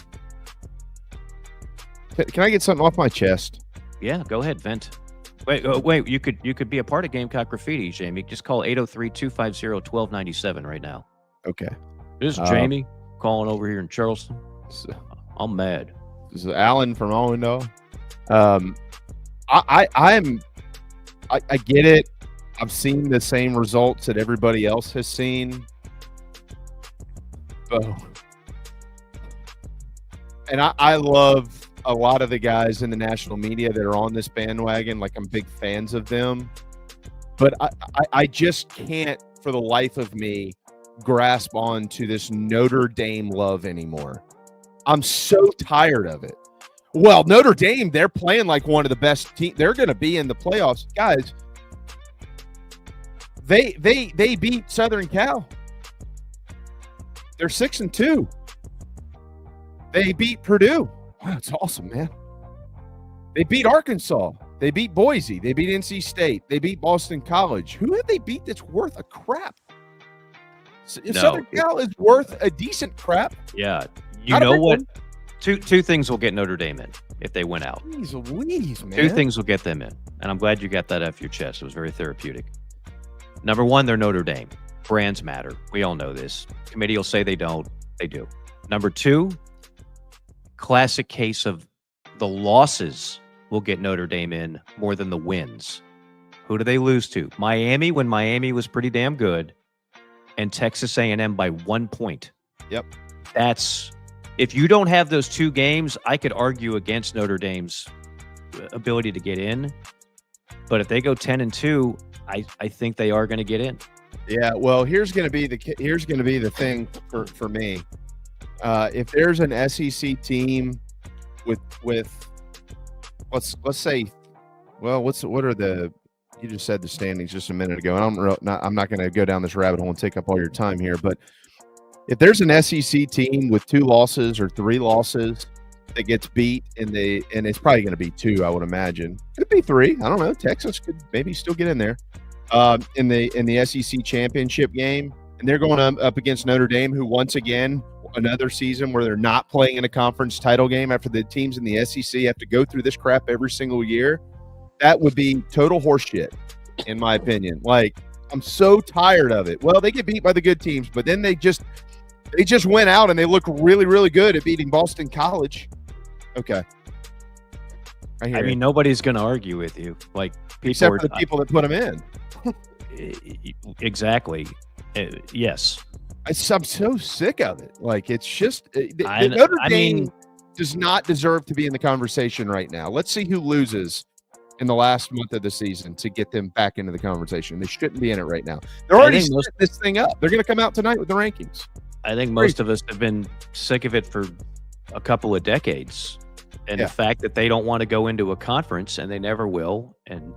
[SPEAKER 6] can I get something off my chest?
[SPEAKER 7] Yeah, go ahead, vent. Wait, you could be a part of Gamecock Graffiti, Jamie. Just call 803-250-1297 right now.
[SPEAKER 6] Okay.
[SPEAKER 7] This is Jamie calling over here in Charleston. I'm mad.
[SPEAKER 6] This is Alan from Owendo. I get it. I've seen the same results that everybody else has seen. And I love a lot of the guys in the national media that are on this bandwagon. Like, I'm big fans of them. But I just can't, for the life of me, grasp on to this Notre Dame love anymore. I'm so tired of it. Well, Notre Dame, they're playing like one of the best teams. They're going to be in the playoffs. Guys, they beat Southern Cal. They're 6-2. They beat Purdue. Wow, that's awesome, man. They beat Arkansas. They beat Boise. They beat NC State. They beat Boston College. Who have they beat that's worth a crap? Southern Cal is worth a decent crap.
[SPEAKER 7] Yeah. You know what? Two things will get Notre Dame in if they win out.
[SPEAKER 6] Jeez Louise, man.
[SPEAKER 7] 2 things will get them in. And I'm glad you got that off your chest. It was very therapeutic. Number 1, they're Notre Dame. Brands matter. We all know this. Committee will say they don't. They do. Number 2, classic case of the losses will get Notre Dame in more than the wins. Who do they lose to? Miami, when Miami was pretty damn good, and Texas A&M by 1 point.
[SPEAKER 6] Yep.
[SPEAKER 7] That's, if you don't have those 2 games, I could argue against Notre Dame's ability to get in. But if they go 10-2, I think they are going to get in.
[SPEAKER 6] Yeah, well, here's going to be the thing for me. If there's an SEC team with let's say, well, what are the, you just said the standings just a minute ago, and I'm not going to go down this rabbit hole and take up all your time here, but if there's an SEC team with 2 losses or 3 losses that gets beat and it's probably going to be 2, I would imagine. Could be 3. I don't know. Texas could maybe still get in there in the SEC championship game, and they're going up against Notre Dame, who once again, another season where they're not playing in a conference title game after the teams in the SEC have to go through this crap every single year. That would be total horseshit, in my opinion. Like, I'm so tired of it. Well, they get beat by the good teams, but then they just went out and they look really, really good at beating Boston College. Okay.
[SPEAKER 7] I mean, nobody's going to argue with you. Like,
[SPEAKER 6] except for the people that put them in.
[SPEAKER 7] Exactly. Yes.
[SPEAKER 6] I'm so sick of it. Like, it's just Notre Dame does not deserve to be in the conversation right now. Let's see who loses in the last month of the season to get them back into the conversation. They shouldn't be in it right now. They're already setting this thing up. They're going to come out tonight with the rankings.
[SPEAKER 7] I think most of us have been sick of it for a couple of decades. And the fact that they don't want to go into a conference, and they never will. And,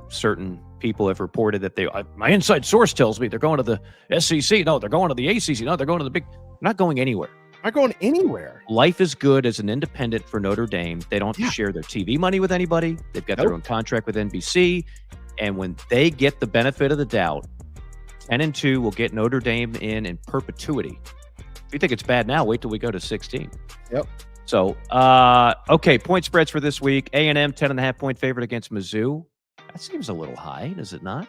[SPEAKER 7] certain people have reported that my inside source tells me they're going to the SEC. No, they're going to the ACC. No, they're going to the big. They're not going anywhere.
[SPEAKER 6] Not going anywhere.
[SPEAKER 7] Life is good as an independent for Notre Dame. They don't have to share their TV money with anybody. They've got their own contract with NBC. And when they get the benefit of the doubt, 10-2 will get Notre Dame in perpetuity. If you think it's bad now, wait till we go to 16.
[SPEAKER 6] Yep.
[SPEAKER 7] So, okay, point spreads for this week. A&M 10.5-point favorite against Mizzou. That seems a little high, does it not?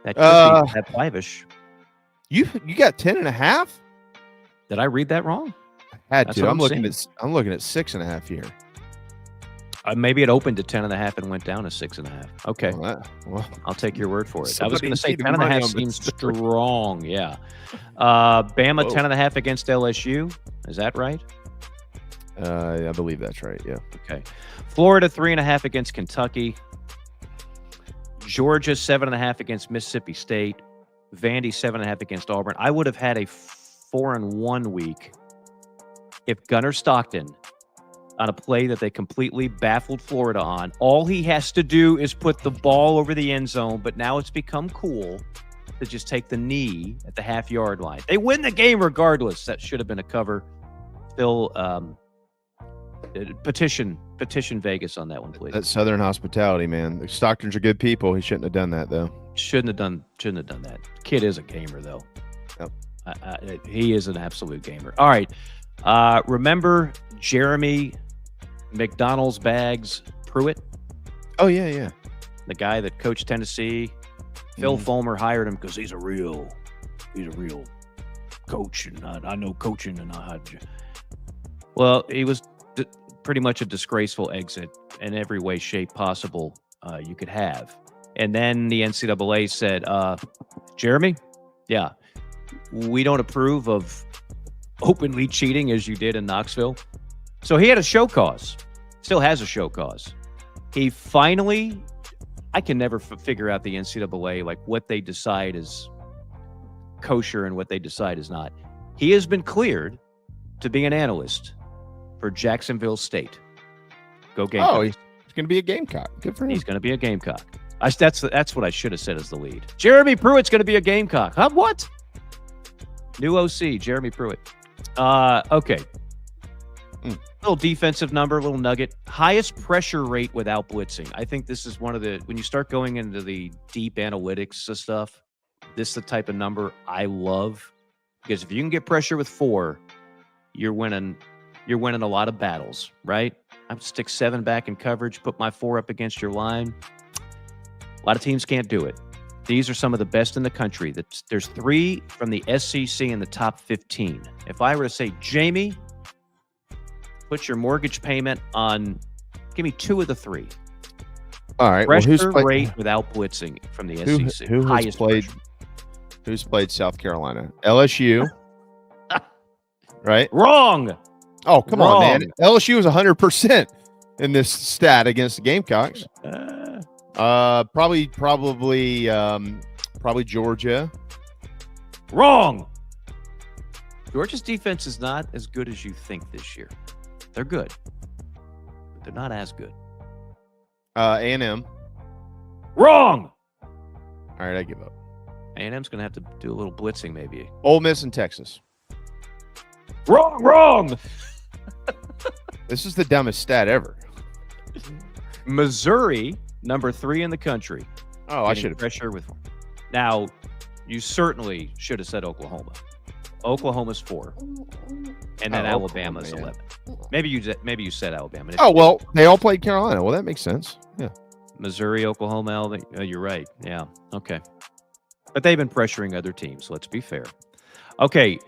[SPEAKER 7] That could be that 5-ish.
[SPEAKER 6] You got 10.5?
[SPEAKER 7] Did I read that wrong?
[SPEAKER 6] I had to. I'm looking at 6.5 here.
[SPEAKER 7] Maybe it opened to 10.5 and went down to 6.5. Okay.
[SPEAKER 6] Well,
[SPEAKER 7] I'll take your word for it. I was going to say 10.5 seems strong. Yeah. Bama 10.5 against LSU. Is that right?
[SPEAKER 6] I believe that's right. Yeah.
[SPEAKER 7] Okay. Florida 3.5 against Kentucky. Georgia 7.5 against Mississippi State. Vandy 7.5 against Auburn. I would have had a 4-1 week if Gunnar Stockton, on a play that they completely baffled Florida on, all he has to do is put the ball over the end zone, but now it's become cool to just take the knee at the half-yard line. They win the game regardless. That should have been a cover. Still, petition Vegas on that one, please.
[SPEAKER 6] That's Southern hospitality, man. Stockton's are good people. He shouldn't have done that, though.
[SPEAKER 7] Shouldn't have done that. Kid is a gamer, though.
[SPEAKER 6] Yep.
[SPEAKER 7] He is an absolute gamer. All right. Remember Jeremy McDonald's Bags Pruitt?
[SPEAKER 6] Oh, yeah.
[SPEAKER 7] The guy that coached Tennessee. Phil Fulmer hired him because he's a real coach, and I know coaching, and I had. Well, he was pretty much a disgraceful exit in every way, shape possible you could have. And then the NCAA said, Jeremy, yeah, we don't approve of openly cheating as you did in Knoxville. So he had a show cause, still has a show cause. He finally, I can never figure out the NCAA, like what they decide is kosher and what they decide is not. He has been cleared to be an analyst for Jacksonville State. Go Gamecocks.
[SPEAKER 6] Oh, he's going to be a Gamecock. Good for him.
[SPEAKER 7] He's going to be a Gamecock. That's what I should have said as the lead. Jeremy Pruitt's going to be a Gamecock. Huh? What? New OC, Jeremy Pruitt. Okay. Little defensive number, little nugget. Highest pressure rate without blitzing. I think this is one of the, when you start going into the deep analytics stuff, this is the type of number I love. Because if you can get pressure with 4, you're winning a lot of battles, right? I would stick 7 back in coverage, put my 4 up against your line. A lot of teams can't do it. These are some of the best in the country. There's 3 from the SEC in the top 15. If I were to say, Jamie, put your mortgage payment on, give me 2 of the 3.
[SPEAKER 6] All right.
[SPEAKER 7] Pressure rate without blitzing from the SEC.
[SPEAKER 6] Who's played South Carolina? LSU. Right?
[SPEAKER 7] Wrong.
[SPEAKER 6] Oh, come on, man. LSU was 100% in this stat against the Gamecocks. Probably Georgia.
[SPEAKER 7] Wrong. Georgia's defense is not as good as you think this year. They're good, but they're not as good.
[SPEAKER 6] A&M.
[SPEAKER 7] Wrong.
[SPEAKER 6] All right, I give up.
[SPEAKER 7] A&M's going to have to do a little blitzing, maybe.
[SPEAKER 6] Ole Miss and Texas.
[SPEAKER 7] Wrong.
[SPEAKER 6] This is the dumbest stat ever.
[SPEAKER 7] Missouri, number 3 in the country.
[SPEAKER 6] Oh, I should have.
[SPEAKER 7] Pressure with. Now, you certainly should have said Oklahoma. Oklahoma's 4, and then Alabama's 11. Maybe you said Alabama.
[SPEAKER 6] Oh, well, they all played Carolina. Well, that makes sense. Yeah.
[SPEAKER 7] Missouri, Oklahoma, Alabama. Oh, you're right. Yeah. Okay. But they've been pressuring other teams. Let's be fair. Okay.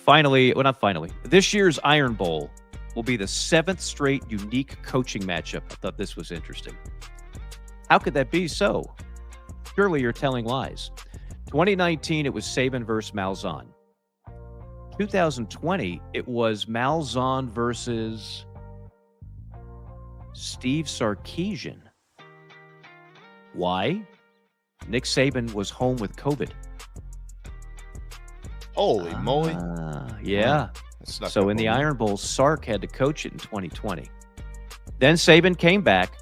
[SPEAKER 7] Not finally. This year's Iron Bowl will be the 7th straight unique coaching matchup. I thought this was interesting. How could that be so? Surely you're telling lies.
[SPEAKER 8] 2019, it was Saban versus Malzahn. 2020, it was Malzahn versus Steve Sarkisian. Why? Nick Saban was home with COVID.
[SPEAKER 6] Holy moly.
[SPEAKER 8] Yeah.
[SPEAKER 6] That's
[SPEAKER 8] So in the Iron Bowl, Sark had to coach it in 2020. Then Saban came back.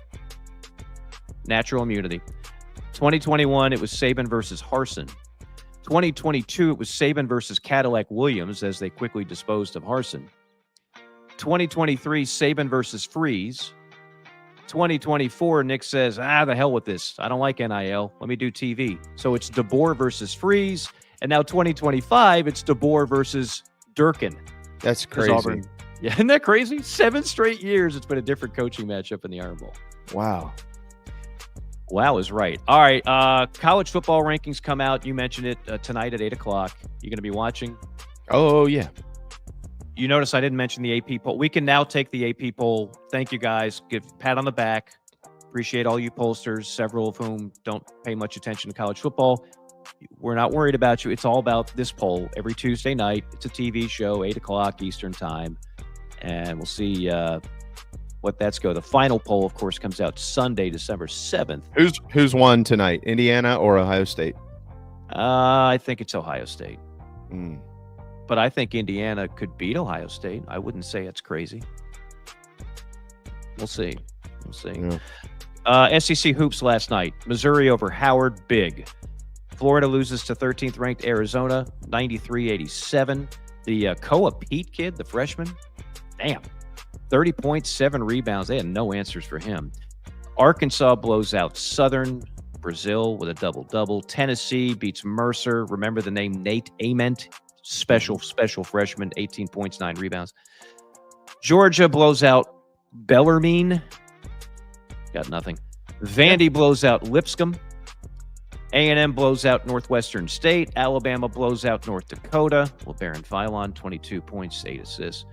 [SPEAKER 8] Natural immunity. 2021, it was Saban versus Harsin. 2022, it was Saban versus Cadillac Williams as they quickly disposed of Harsin. 2023, Saban versus Freeze. 2024, Nick says, the hell with this. I don't like NIL. Let me do TV. So it's DeBoer versus Freeze. And now 2025, it's DeBoer versus Durkin.
[SPEAKER 6] That's crazy.
[SPEAKER 8] Auburn, yeah, isn't that crazy? 7 straight years, it's been a different coaching matchup in the Iron Bowl.
[SPEAKER 6] Wow.
[SPEAKER 8] Wow is right. All right, college football rankings come out. You mentioned it tonight at 8 o'clock. You're going to be watching?
[SPEAKER 6] Oh, yeah.
[SPEAKER 8] You notice I didn't mention the AP poll. We can now take the AP poll. Thank you, guys. Give a pat on the back. Appreciate all you pollsters, several of whom don't pay much attention to college football. We're not worried about you. It's all about this poll every Tuesday night. It's a TV show, 8 o'clock Eastern time. And we'll see what that's go. The final poll, of course, comes out Sunday, December 7th.
[SPEAKER 6] Who's won tonight, Indiana or Ohio State?
[SPEAKER 8] I think it's Ohio State. But I think Indiana could beat Ohio State. I wouldn't say it's crazy. We'll see. We'll see. Yeah. SEC hoops last night. Missouri over Howard, big. Florida loses to 13th ranked Arizona, 93-87. The Koa Pete kid, the freshman, damn, 30 points, 7 rebounds. They had no answers for him. Arkansas blows out Southern. Brazil with a double-double. Tennessee beats Mercer. Remember the name Nate Ament, special freshman, 18 points, 9 rebounds. Georgia blows out Bellarmine. Got nothing. Vandy blows out Lipscomb. A&M blows out Northwestern State. Alabama blows out North Dakota. LeBaron Philon, 22 points, 8 assists.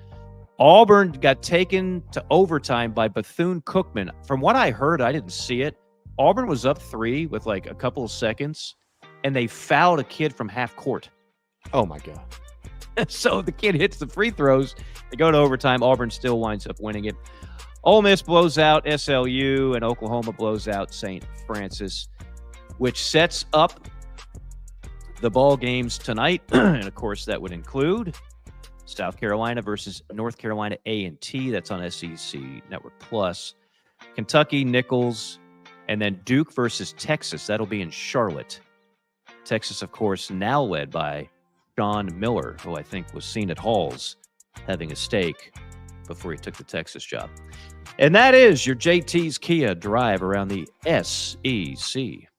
[SPEAKER 8] Auburn got taken to overtime by Bethune-Cookman. From what I heard, I didn't see it. Auburn was up 3 with like a couple of seconds, and they fouled a kid from half court.
[SPEAKER 6] Oh, my God.
[SPEAKER 8] So the kid hits the free throws. They go to overtime. Auburn still winds up winning it. Ole Miss blows out SLU, and Oklahoma blows out St. Francis, which sets up the ball games tonight. And, of course, that would include South Carolina versus North Carolina A&T. That's on SEC Network Plus. Kentucky, Nicholls, and then Duke versus Texas. That'll be in Charlotte. Texas, of course, now led by Sean Miller, who I think was seen at Halls having a steak before he took the Texas job. And that is your JT's Kia drive around the SEC.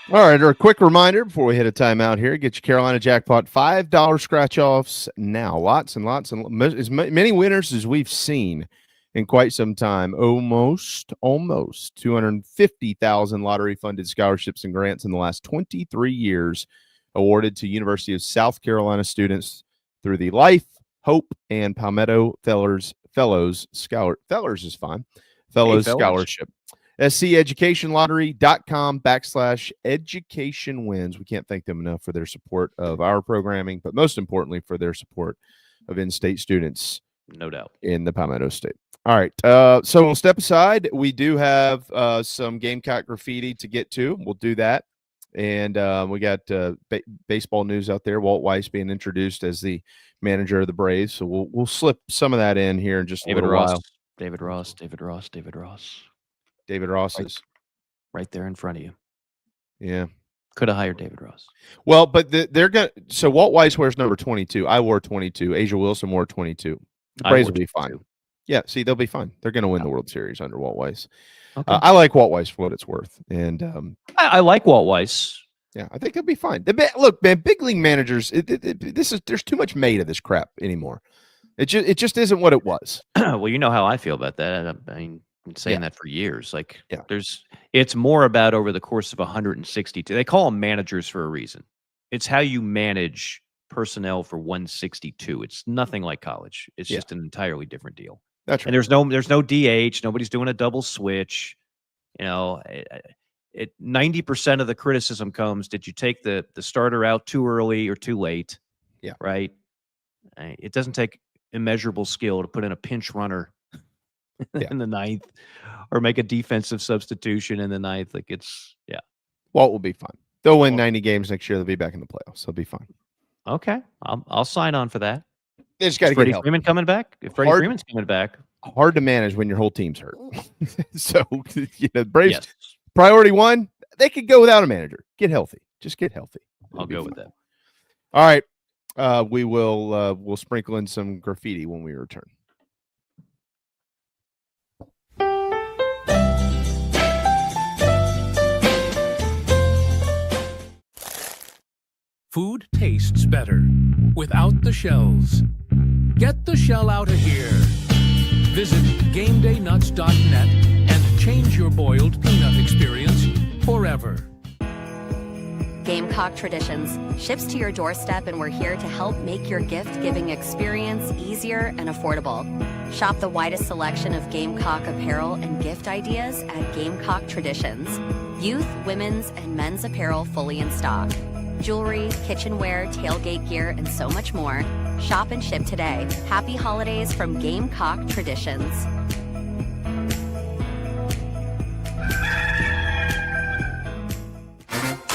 [SPEAKER 6] All right, a quick reminder before we hit a timeout here. Get your Carolina Jackpot $5 scratch-offs now. Lots and lots and as many winners as we've seen in quite some time. Almost 250,000 lottery-funded scholarships and grants in the last 23 years awarded to University of South Carolina students through the Life, Hope, and Palmetto Fellows Scholarship. SCEducationLottery.com/education wins. We can't thank them enough for their support of our programming, but most importantly for their support of in-state students.
[SPEAKER 8] No doubt.
[SPEAKER 6] In the Palmetto State. All right. So we'll step aside. We do have some Gamecock Graffiti to get to. We'll do that. And we got baseball news out there. Walt Weiss being introduced as the manager of the Braves. So we'll slip some of that in here in just a little while.
[SPEAKER 8] David Ross. David Ross is right there in front of you.
[SPEAKER 6] Yeah.
[SPEAKER 8] Could have hired David Ross.
[SPEAKER 6] Well, but they're going to – so Walt Weiss wears number 22. I wore 22. Asia Wilson wore 22. The Braves will be fine. Yeah, see, they'll be fine. They're going to win the World Series under Walt Weiss. Okay. I like Walt Weiss for what it's worth. And
[SPEAKER 8] I like Walt Weiss.
[SPEAKER 6] Yeah, I think he'll be fine. Look, man, big league managers, there's too much made of this crap anymore. It just isn't what it was.
[SPEAKER 8] Well, you know how I feel about that. I mean, been saying that for years. Like, it's more about over the course of 162. They call them managers for a reason. It's how you manage
[SPEAKER 7] personnel for 162. It's nothing like college. It's just an entirely different deal.
[SPEAKER 6] That's right.
[SPEAKER 7] And there's no DH. Nobody's doing a double switch. 90% of the criticism comes, did you take the starter out too early or too late?
[SPEAKER 6] Yeah.
[SPEAKER 7] Right. It doesn't take immeasurable skill to put in a pinch runner in the ninth or make a defensive substitution in the ninth. Like
[SPEAKER 6] Well, it will be fun. They'll win 90 games next year. They'll be back in the playoffs. It'll be fun.
[SPEAKER 7] Okay. I'll sign on for that.
[SPEAKER 6] They just got to get
[SPEAKER 7] Freddie
[SPEAKER 6] help.
[SPEAKER 7] Freeman coming back. If Freddie Freeman's coming back.
[SPEAKER 6] Hard to manage when your whole team's hurt. So, Braves, priority one, they could go without a manager. Get healthy. Just get healthy.
[SPEAKER 7] I'll go with that.
[SPEAKER 6] All right. We'll sprinkle in some graffiti when we return.
[SPEAKER 10] Food tastes better without the shells. Get the shell out of here. Visit GameDayNuts.net and change your boiled peanut experience forever.
[SPEAKER 9] Gamecock Traditions ships to your doorstep, and we're here to help make your gift-giving experience easier and affordable. Shop the widest selection of Gamecock apparel and gift ideas at Gamecock Traditions. Youth, women's, and men's apparel fully in stock. Jewelry, kitchenware, tailgate gear, and so much more. Shop and ship today. Happy holidays from Gamecock Traditions.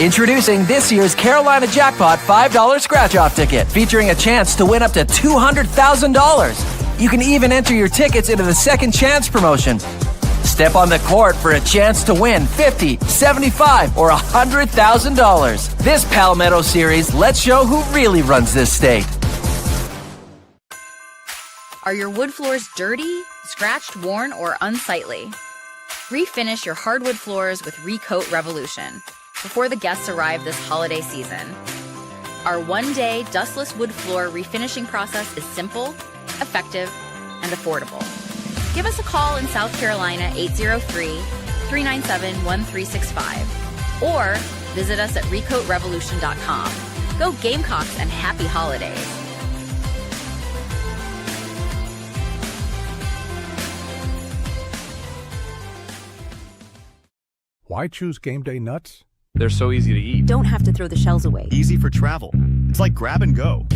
[SPEAKER 3] Introducing this year's Carolina Jackpot $5 scratch-off ticket, featuring a chance to win up to $200,000. You can even enter your tickets into the Second Chance promotion. Step on the court for a chance to win $50,000, $75,000, or $100,000. This Palmetto Series lets show who really runs this state.
[SPEAKER 22] Are your wood floors dirty, scratched, worn, or unsightly? Refinish your hardwood floors with Recoat Revolution before the guests arrive this holiday season. Our one-day dustless wood floor refinishing process is simple, effective, and affordable. Give us a call in South Carolina 803-397-1365 or visit us at recoatrevolution.com. Go Gamecocks and happy holidays.
[SPEAKER 10] Why choose Game Day Nuts?
[SPEAKER 7] They're so easy to eat.
[SPEAKER 11] Don't have to throw the shells away.
[SPEAKER 23] Easy for travel. It's like grab and go.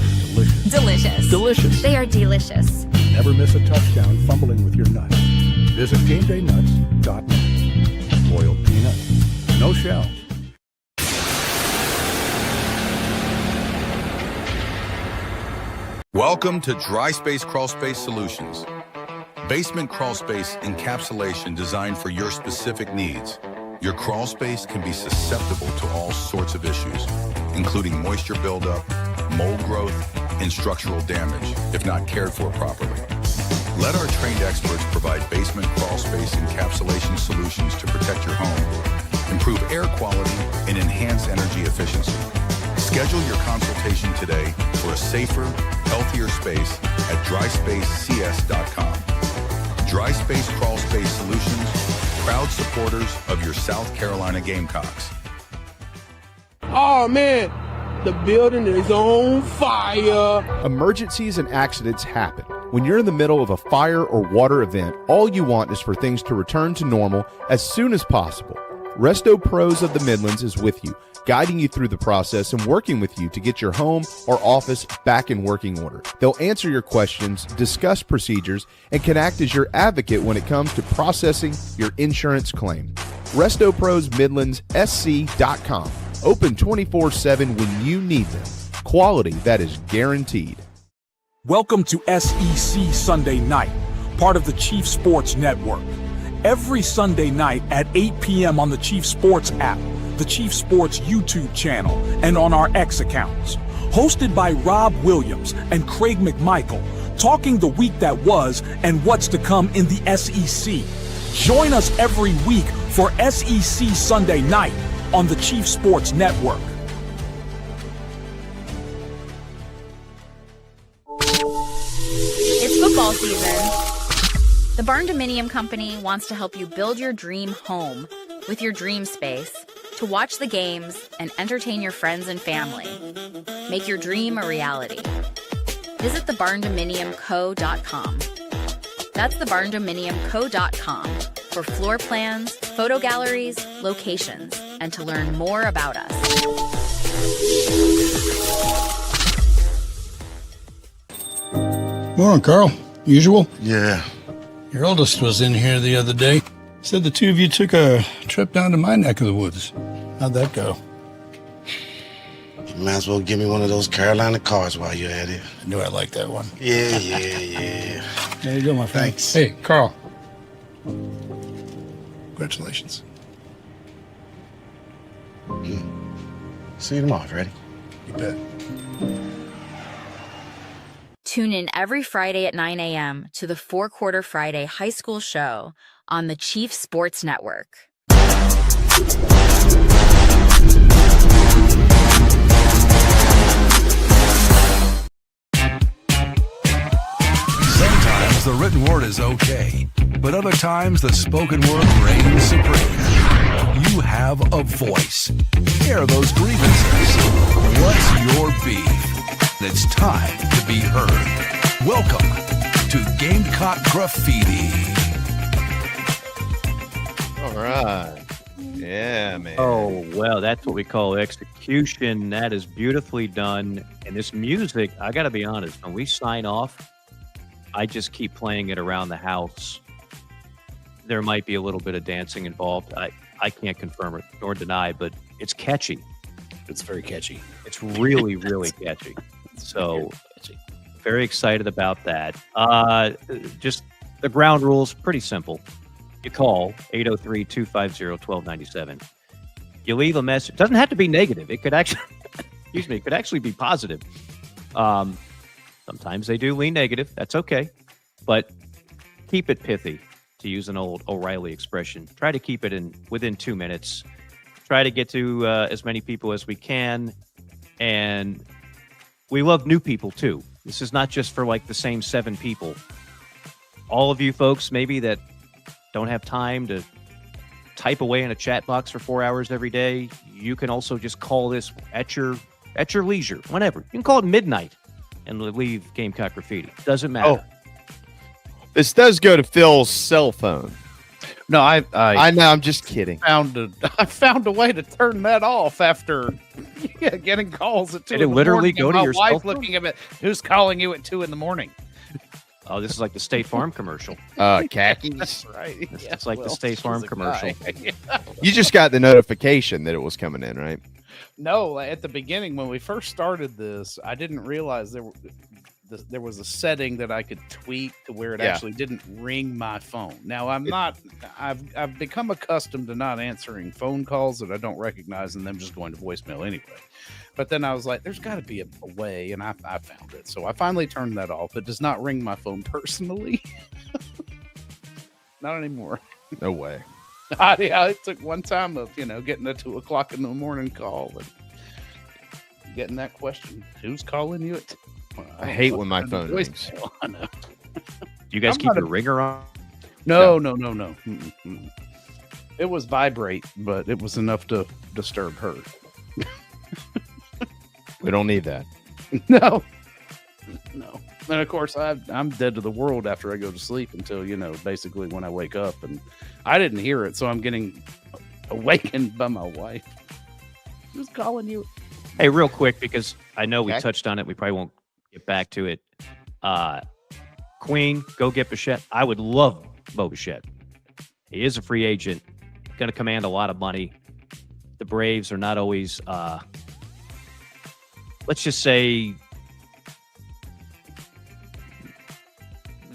[SPEAKER 22] Delicious.
[SPEAKER 10] Delicious.
[SPEAKER 22] They are delicious.
[SPEAKER 10] Never miss a touchdown fumbling with your nuts. Visit GameDayNuts.net. Boiled peanuts. No shells.
[SPEAKER 14] Welcome to Dry Space Crawl Space Solutions. Basement crawl space encapsulation designed for your specific needs. Your crawl space can be susceptible to all sorts of issues, including moisture buildup, mold growth, and structural damage if not cared for properly. Let our trained experts provide basement crawl space encapsulation solutions to protect your home, improve air quality, and enhance energy efficiency. Schedule your consultation today for a safer, healthier space at dryspacecs.com. Dry Space Crawl Space Solutions, proud supporters of your South Carolina Gamecocks.
[SPEAKER 24] Oh man, the building is on fire.
[SPEAKER 6] Emergencies and accidents happen. When you're in the middle of a fire or water event, all you want is for things to return to normal as soon as possible. Resto Pros of the Midlands is with you, guiding you through the process and working with you to get your home or office back in working order. They'll answer your questions, discuss procedures, and can act as your advocate when it comes to processing your insurance claim. Resto Pros Midlands SC.com. Open 24/7 when you need them. Quality that is guaranteed.
[SPEAKER 25] Welcome to SEC Sunday Night, part of the Chief Sports Network. Every Sunday night at 8 p.m. on the Chief Sports app, the Chief Sports YouTube channel, and on our X accounts. Hosted by Rob Williams and Craig McMichael, talking the week that was and what's to come in the SEC. Join us every week for SEC Sunday Night on the Chief Sports Network.
[SPEAKER 22] It's football season. The Barn Dominium Company wants to help you build your dream home with your dream space. to watch the games and entertain your friends and family. Make your dream a reality. Visit thebarndominiumco.com. That's thebarndominiumco.com for floor plans, photo galleries, locations, and to learn more about us.
[SPEAKER 4] Morning, Carl. Usual?
[SPEAKER 5] Yeah.
[SPEAKER 4] Your oldest was in here the other day. Said the two of you took a trip down to my neck of the woods. How'd that go?
[SPEAKER 5] You might as well give me one of those Carolina cars while you're at it.
[SPEAKER 4] I knew I liked that one.
[SPEAKER 5] Yeah.
[SPEAKER 4] There you go, my friend.
[SPEAKER 5] Thanks.
[SPEAKER 4] Hey, Carl. Congratulations.
[SPEAKER 5] See you tomorrow, ready?
[SPEAKER 4] You bet.
[SPEAKER 22] Tune in every Friday at 9 a.m. to the 4 Quarter Friday High School Show on the Chief Sports Network.
[SPEAKER 12] Sometimes the written word is okay, but other times the spoken word reigns supreme. You have a voice. Air those grievances. What's your beef? It's time to be heard. Welcome to Gamecock Graffiti.
[SPEAKER 6] All right. Yeah, man.
[SPEAKER 7] Oh, well, that's what we call execution. That is beautifully done. And this music, I got to be honest, when we sign off, I just keep playing it around the house. There might be a little bit of dancing involved. I can't confirm it nor deny, but it's catchy.
[SPEAKER 4] It's very catchy.
[SPEAKER 7] It's really, really catchy. So very excited about that. Just the ground rules, pretty simple. You call 803-250-1297. You leave a message. It doesn't have to be negative. It could actually, it could actually be positive. Sometimes they do lean negative. That's okay. But keep it pithy, to use an old O'Reilly expression. Try to keep it within 2 minutes. Try to get to as many people as we can. And we love new people, too. This is not just for like the same 7 people. All of you folks, maybe that don't have time to type away in a chat box for 4 hours every day, you can also just call this at your leisure, whenever. You can call it midnight and leave Gamecock Graffiti. Doesn't matter.
[SPEAKER 6] Oh, this does go to Phil's cell phone.
[SPEAKER 2] No, I
[SPEAKER 6] know. I'm just kidding.
[SPEAKER 2] I found a way to turn that off after getting calls at 2
[SPEAKER 7] Did it literally go to your cell
[SPEAKER 2] wife
[SPEAKER 7] phone?
[SPEAKER 2] looking at me, who's calling you at 2 a.m?
[SPEAKER 7] Oh, this is like the State Farm commercial.
[SPEAKER 6] Khakis.
[SPEAKER 2] Right.
[SPEAKER 7] It's like the State Farm commercial.
[SPEAKER 6] You just got the notification that it was coming in, right?
[SPEAKER 2] No, at the beginning when we first started this, I didn't realize there was a setting that I could tweak to where it actually didn't ring my phone. Now I've become accustomed to not answering phone calls that I don't recognize and them just going to voicemail anyway. But then I was like, there's got to be a way, and I found it. So I finally turned that off. It does not ring my phone personally. Not anymore.
[SPEAKER 6] No way.
[SPEAKER 2] It took one time of, getting a 2 o'clock in the morning call and getting that question, who's calling you at?
[SPEAKER 6] I hate when my phone rings.
[SPEAKER 2] I know.
[SPEAKER 7] Do you guys keep your ringer on?
[SPEAKER 2] No. Mm-mm. It was vibrate, but it was enough to disturb her.
[SPEAKER 6] We don't need that.
[SPEAKER 2] No. And of course, I'm dead to the world after I go to sleep until, basically when I wake up. And I didn't hear it, so I'm getting awakened by my wife. Who's calling you?
[SPEAKER 7] Hey, real quick, because I know we touched on it. We probably won't get back to it. Queen, go get Bichette. I would love Bo Bichette. He is a free agent, going to command a lot of money. The Braves are not always, let's just say,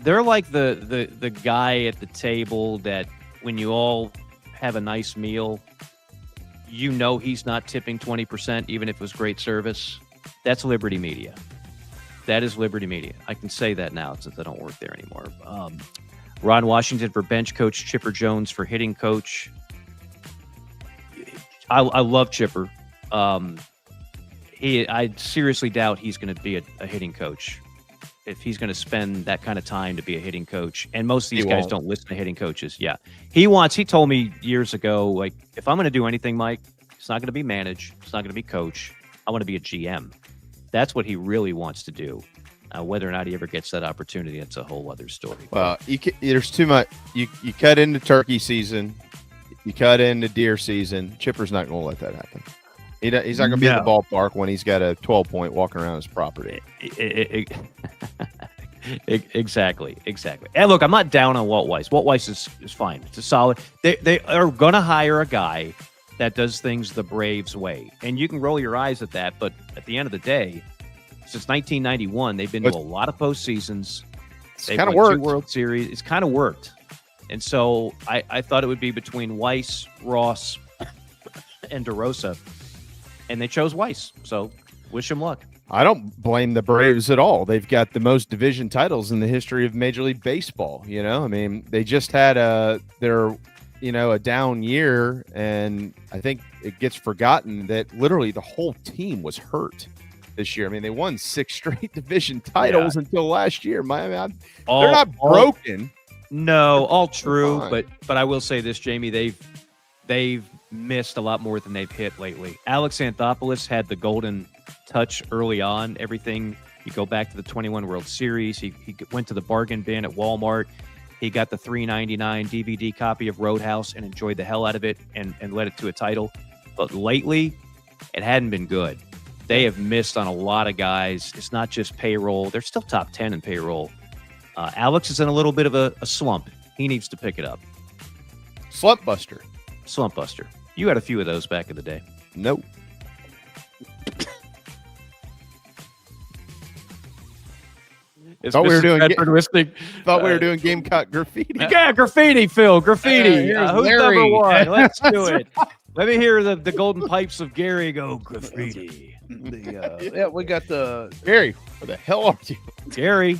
[SPEAKER 7] they're like the guy at the table that when you all have a nice meal, he's not tipping 20%, even if it was great service. That's Liberty Media. That is Liberty Media. I can say that now since I don't work there anymore. Ron Washington for bench coach, Chipper Jones for hitting coach. I love Chipper. I seriously doubt he's going to be a hitting coach. If he's going to spend that kind of time to be a hitting coach, and most of these guys don't listen to hitting coaches. Yeah, he told me years ago, like, if I'm going to do anything, Mike, It's not going to be manage. It's not going to be coach. I want to be a GM. That's what he really wants to do. Whether or not he ever gets that opportunity, it's a whole other story.
[SPEAKER 6] Well, there's too much. You cut into turkey season. You cut into deer season. Chipper's not going to let that happen. He's not going to be at the ballpark when he's got a 12-point walking around his property.
[SPEAKER 7] Exactly. And look, I'm not down on Walt Weiss. Walt Weiss is fine. It's a solid. They are going to hire a guy that does things the Braves way. And you can roll your eyes at that, but at the end of the day, since 1991, they've been to a lot of postseasons. They've
[SPEAKER 6] kind of
[SPEAKER 7] won
[SPEAKER 6] worked.
[SPEAKER 7] 2 World Series. It's kind of worked. And so I thought it would be between Weiss, Ross, and DeRosa. And they chose Weiss. So wish him luck.
[SPEAKER 6] I don't blame the Braves at all. They've got the most division titles in the history of Major League Baseball. You know, I mean, they just had a down year, and I think it gets forgotten that literally the whole team was hurt this year. I mean, they won 6 straight division titles until last year. They're not broken.
[SPEAKER 7] No, all true, but I will say this, Jamie, they've missed a lot more than they've hit lately. Alex Anthopoulos had the golden touch early on. Everything, you go back to the 21 World Series. He went to the bargain bin at Walmart. He got the $3.99 DVD copy of Roadhouse and enjoyed the hell out of it and led it to a title. But lately, it hadn't been good. They have missed on a lot of guys. It's not just payroll. They're still top 10 in payroll. Alex is in a little bit of a slump. He needs to pick it up.
[SPEAKER 6] Slump buster.
[SPEAKER 7] You had a few of those back in the day.
[SPEAKER 6] Nope. Thought we were doing Gamecock Graffiti.
[SPEAKER 7] Yeah, graffiti, Phil. Graffiti. Who's
[SPEAKER 2] Larry.
[SPEAKER 7] number 1? Let's do it. Let me hear the golden pipes of Gary go graffiti.
[SPEAKER 2] We got the
[SPEAKER 6] Gary. Where the hell are you?
[SPEAKER 7] Gary.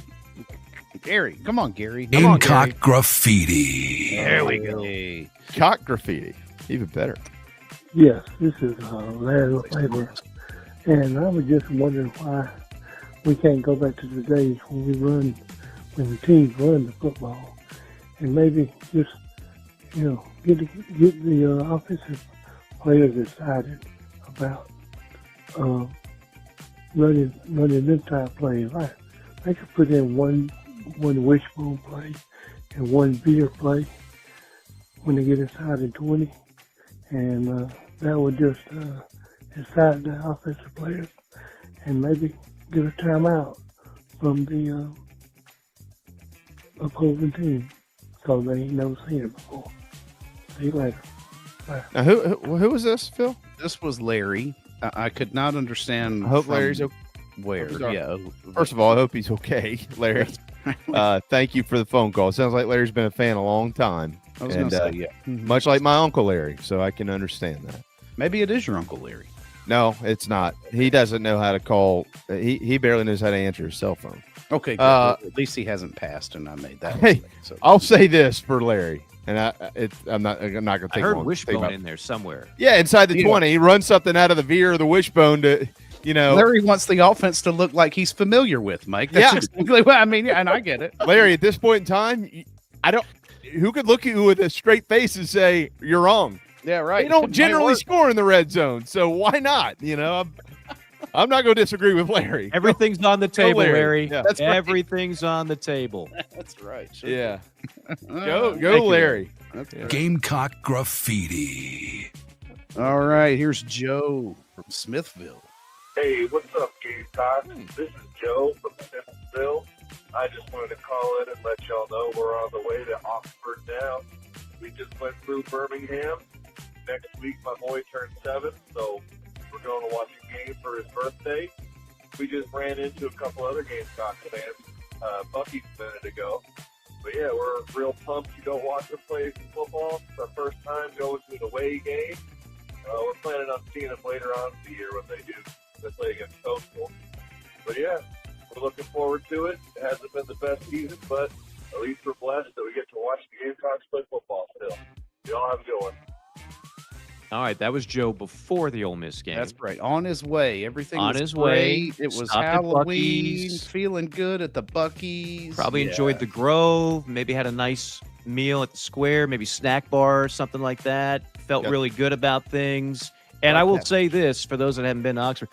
[SPEAKER 2] Come on, Gary.
[SPEAKER 12] Gamecock Graffiti.
[SPEAKER 7] There we go.
[SPEAKER 6] Cock Graffiti. Even better.
[SPEAKER 13] Yes, this is Larry Labor. And I was just wondering why we can't go back to the days when the teams run the football, and maybe just, get the offensive players excited about running them type plays. Like they could put in one wishbone play and one beer play when they get inside in 20, and that would just excite the offensive players, and maybe get a timeout from the opposing team, so they ain't never seen it before. See you later. Bye.
[SPEAKER 6] Now, who was this, Phil?
[SPEAKER 2] This was Larry. I could not understand.
[SPEAKER 6] I hope Larry's okay.
[SPEAKER 2] Where? Yeah.
[SPEAKER 6] First of all, I hope he's okay, Larry. Thank you for the phone call. It sounds like Larry's been a fan a long time.
[SPEAKER 2] I was going to say, yeah.
[SPEAKER 6] Much like my Uncle Larry, so I can understand that.
[SPEAKER 2] Maybe it is your Uncle Larry.
[SPEAKER 6] No, it's not. He doesn't know how to call. He barely knows how to answer his cell phone.
[SPEAKER 2] Okay, good. At least he hasn't passed, and I made that.
[SPEAKER 6] Hey,
[SPEAKER 2] mistake, so.
[SPEAKER 6] I'll say this for Larry, and I'm not going to take.
[SPEAKER 7] I heard wishbone in there somewhere.
[SPEAKER 6] Yeah, inside the 20, he runs something out of the veer or the wishbone to,
[SPEAKER 2] Larry wants the offense to look like he's familiar with, Mike. That's exactly what I mean, and I get it.
[SPEAKER 6] Larry, at this point in time, who could look at you with a straight face and say you're wrong?
[SPEAKER 2] Yeah, right.
[SPEAKER 6] They don't generally score in the red zone, so why not? I'm not going to disagree with Larry.
[SPEAKER 7] Everything's on the table, Larry.
[SPEAKER 6] Yeah.
[SPEAKER 2] That's right.
[SPEAKER 7] Everything's on the table.
[SPEAKER 2] That's right. Sure.
[SPEAKER 6] Yeah. Go, Larry.
[SPEAKER 2] Okay.
[SPEAKER 12] Gamecock Graffiti.
[SPEAKER 2] All right, here's Joe from Smithville.
[SPEAKER 15] Hey, what's up, Gamecock? This is Joe from Smithville. I just wanted to call in and let y'all know we're on the way to Oxford now. We just went through Birmingham. Next week, my boy turns 7, so we're going to watch a game for his birthday. We just ran into a couple other Gamecock fans, Bucky's a minute ago. But yeah, we're real pumped to go watch them play football. It's our first time going to an away game. We're planning on seeing them later on in the year when they do. They play against Coastal. But yeah, we're looking forward to it. It hasn't been the best season, but at least we're blessed that we get to watch the Gamecocks play football still. Y'all have a good one.
[SPEAKER 7] All right, that was Joe before the Ole Miss game.
[SPEAKER 2] That's right. On his way. Everything
[SPEAKER 7] on
[SPEAKER 2] was
[SPEAKER 7] his
[SPEAKER 2] great.
[SPEAKER 7] way.
[SPEAKER 2] It was
[SPEAKER 7] Stopped at
[SPEAKER 2] Halloween.
[SPEAKER 7] Buc-ee's.
[SPEAKER 2] Feeling good at the Buc-ee's.
[SPEAKER 7] Probably enjoyed the Grove. Maybe had a nice meal at the Square. Maybe snack bar or something like that. Felt really good about things.
[SPEAKER 8] And I will say this, for those that haven't been to Oxford,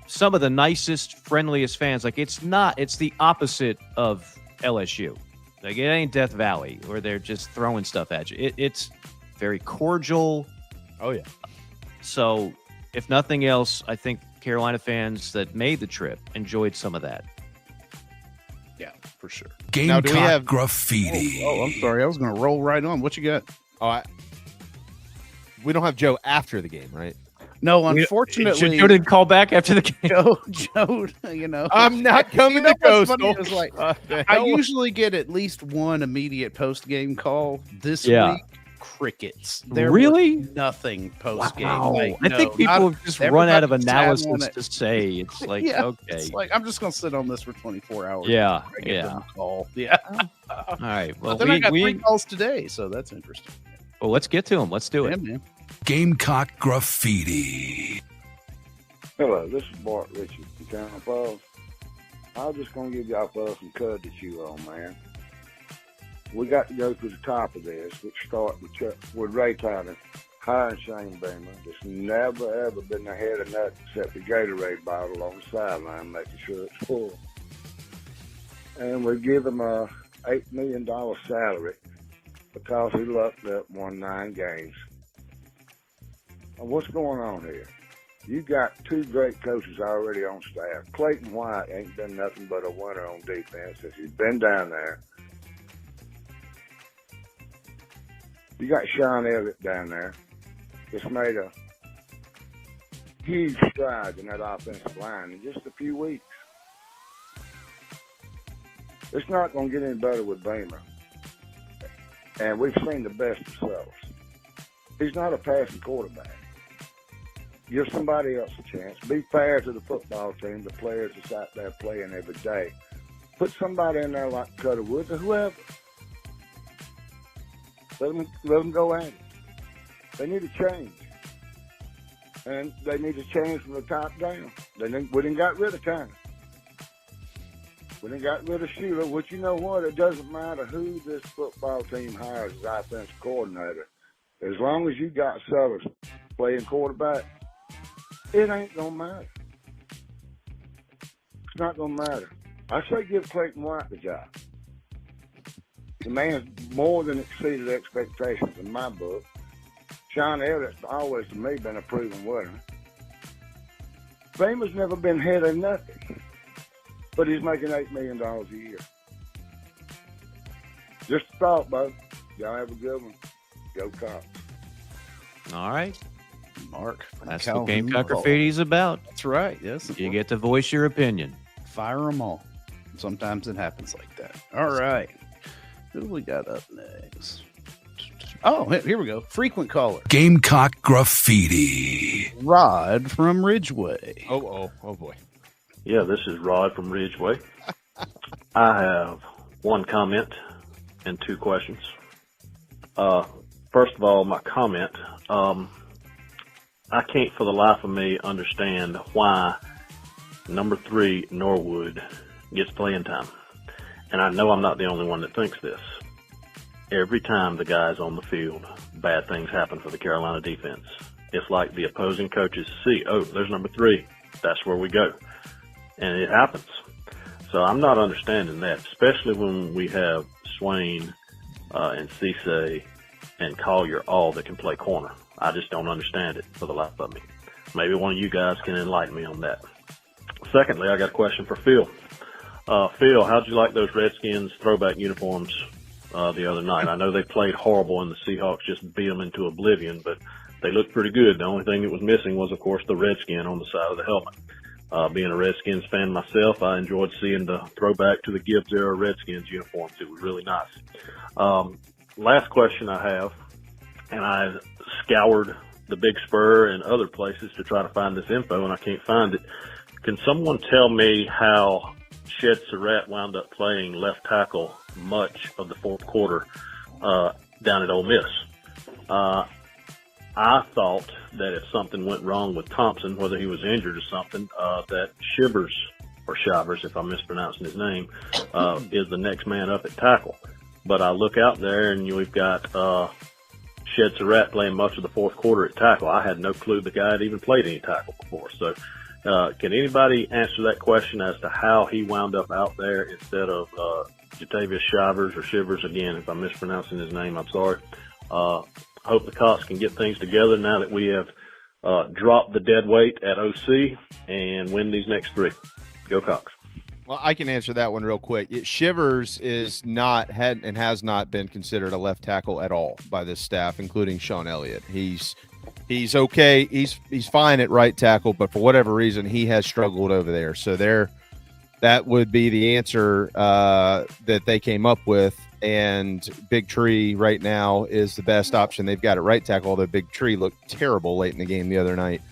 [SPEAKER 8] some of the nicest, friendliest fans, like it's the opposite of LSU. Like it ain't Death Valley where they're just throwing stuff at you. It's very cordial.
[SPEAKER 6] Oh, yeah.
[SPEAKER 8] So if nothing else, I think Carolina fans that made the trip enjoyed some of that.
[SPEAKER 2] Yeah, for sure.
[SPEAKER 12] Gamecock Graffiti.
[SPEAKER 2] Oh, I'm sorry. I was going to roll right on. What you got?
[SPEAKER 6] We don't have Joe after the game, right?
[SPEAKER 2] No, unfortunately.
[SPEAKER 8] Joe didn't call back after the game.
[SPEAKER 2] Joe, you know.
[SPEAKER 6] I'm not coming to Coastal.
[SPEAKER 2] It was like, I usually get at least one immediate post-game call. This week, crickets. There
[SPEAKER 8] really?
[SPEAKER 2] was nothing post-game.
[SPEAKER 8] Wow.
[SPEAKER 2] Like,
[SPEAKER 8] I think people have just run out of analysis
[SPEAKER 2] it.
[SPEAKER 8] to say. It's like, okay.
[SPEAKER 2] It's like, I'm just going to sit on this for 24 hours.
[SPEAKER 8] Yeah,
[SPEAKER 2] I get
[SPEAKER 8] yeah.
[SPEAKER 2] the call. Yeah.
[SPEAKER 8] All right. Well,
[SPEAKER 2] but then I got 3 calls today, so that's interesting.
[SPEAKER 8] Well, let's get to them. Let's do it.
[SPEAKER 2] Yeah, man.
[SPEAKER 12] Gamecock Graffiti.
[SPEAKER 16] Hello, this is Bart Richards from Town Falls. I was just going to give y'all fellas some cud to chew on, man. We got to go to the top of this, which starts with Ray Tyler, hiring Shane Beamer. That's never, ever been ahead of nothing except the Gatorade bottle on the sideline, making sure it's full. And we give him a $8 million salary because he lucked up, won 9 games. What's going on here? You got 2 great coaches already on staff. Clayton White ain't been nothing but a winner on defense since he's been down there. You got Sean Elliott down there. Just made a huge stride in that offensive line in just a few weeks. It's not going to get any better with Beamer. And we've seen the best of Sellers. He's not a passing quarterback. Give somebody else a chance. Be fair to the football team, the players that's out there playing every day. Put somebody in there like Cutter Woods or whoever. Let them go at it. They need to change. And they need to change from the top down. We didn't got rid of Tanner. We didn't got rid of Sheila, which you know what? It doesn't matter who this football team hires as offensive coordinator. As long as you got Sellers playing quarterback, it ain't going to matter. It's not going to matter. I say give Clayton White the job. The man's more than exceeded expectations in my book. Sean Elliott's always, to me, been a proven winner. Beamer's never been ahead of nothing, but he's making $8 million a year. Just a thought, bud. Y'all have a good one. Go Cox.
[SPEAKER 8] All right.
[SPEAKER 2] Mark.
[SPEAKER 8] That's what Gamecock Graffiti is about.
[SPEAKER 2] That's right. Yes.
[SPEAKER 8] You get to voice your opinion.
[SPEAKER 2] Fire them all. Sometimes it happens like that. All right. Who we got up next? Oh, here we go. Frequent caller.
[SPEAKER 12] Gamecock Graffiti.
[SPEAKER 2] Rod from Ridgeway.
[SPEAKER 6] Oh boy.
[SPEAKER 17] Yeah, this is Rod from Ridgeway. I have 1 comment and 2 questions. First of all, my comment. I can't for the life of me understand why number 3 Norwood gets playing time. And I know I'm not the only one that thinks this. Every time the guy's on the field, bad things happen for the Carolina defense. It's like the opposing coaches see, oh, there's number 3. That's where we go. And it happens. So I'm not understanding that, especially when we have Swain and Cisse and Collier all that can play corner. I just don't understand it for the life of me. Maybe one of you guys can enlighten me on that. Secondly, I got a question for Phil. Phil, how'd you like those Redskins throwback uniforms the other night? I know they played horrible and the Seahawks just beat them into oblivion, but they looked pretty good. The only thing that was missing was, of course, the Redskin on the side of the helmet. Being a Redskins fan myself, I enjoyed seeing the throwback to the Gibbs era Redskins uniforms. It was really nice. Last question I have, and I scoured the Big Spur and other places to try to find this info, and I can't find it. Can someone tell me how Shed Surratt wound up playing left tackle much of the fourth quarter down at Ole Miss? I thought that if something went wrong with Thompson, whether he was injured or something, that Shivers, or Shivers, if I'm mispronouncing his name, is the next man up at tackle. But I look out there and we've got Shed Surratt playing much of the fourth quarter at tackle. I had no clue the guy had even played any tackle before. So can anybody answer that question as to how he wound up out there instead of Jatavius Shivers? Again, if I'm mispronouncing his name, I'm sorry. Hope the Cox can get things together now that we have dropped the dead weight at OC and win these next 3. Go Cox.
[SPEAKER 6] Well, I can answer that one real quick. Shivers is not and has not been considered a left tackle at all by this staff, including Sean Elliott. He's okay. He's fine at right tackle, but for whatever reason, he has struggled over there. So that would be the answer that they came up with. And Big Tree right now is the best option they've got at right tackle, although Big Tree looked terrible late in the game the other night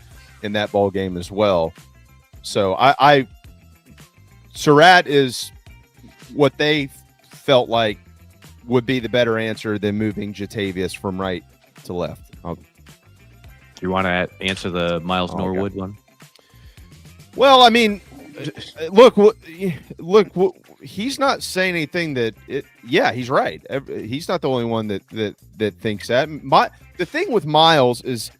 [SPEAKER 6] in that ball game as well. So Surratt is what they felt like would be the better answer than moving Jatavius from right to left.
[SPEAKER 7] You want to answer the Miles Norwood one?
[SPEAKER 6] Well, I mean, look, he's not saying anything that he's right. He's not the only one that thinks that. The thing with Miles is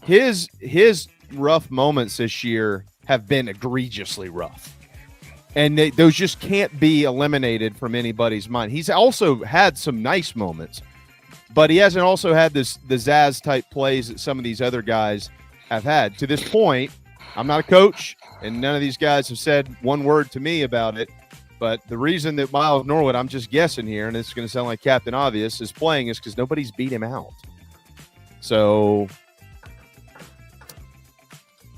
[SPEAKER 6] his rough moments this year have been egregiously rough. And those just can't be eliminated from anybody's mind. He's also had some nice moments, but he hasn't also had the Zaz type plays that some of these other guys have had. To this point, I'm not a coach, and none of these guys have said one word to me about it. But the reason that Miles Norwood, I'm just guessing here, and it's going to sound like Captain Obvious, is playing is because nobody's beat him out. So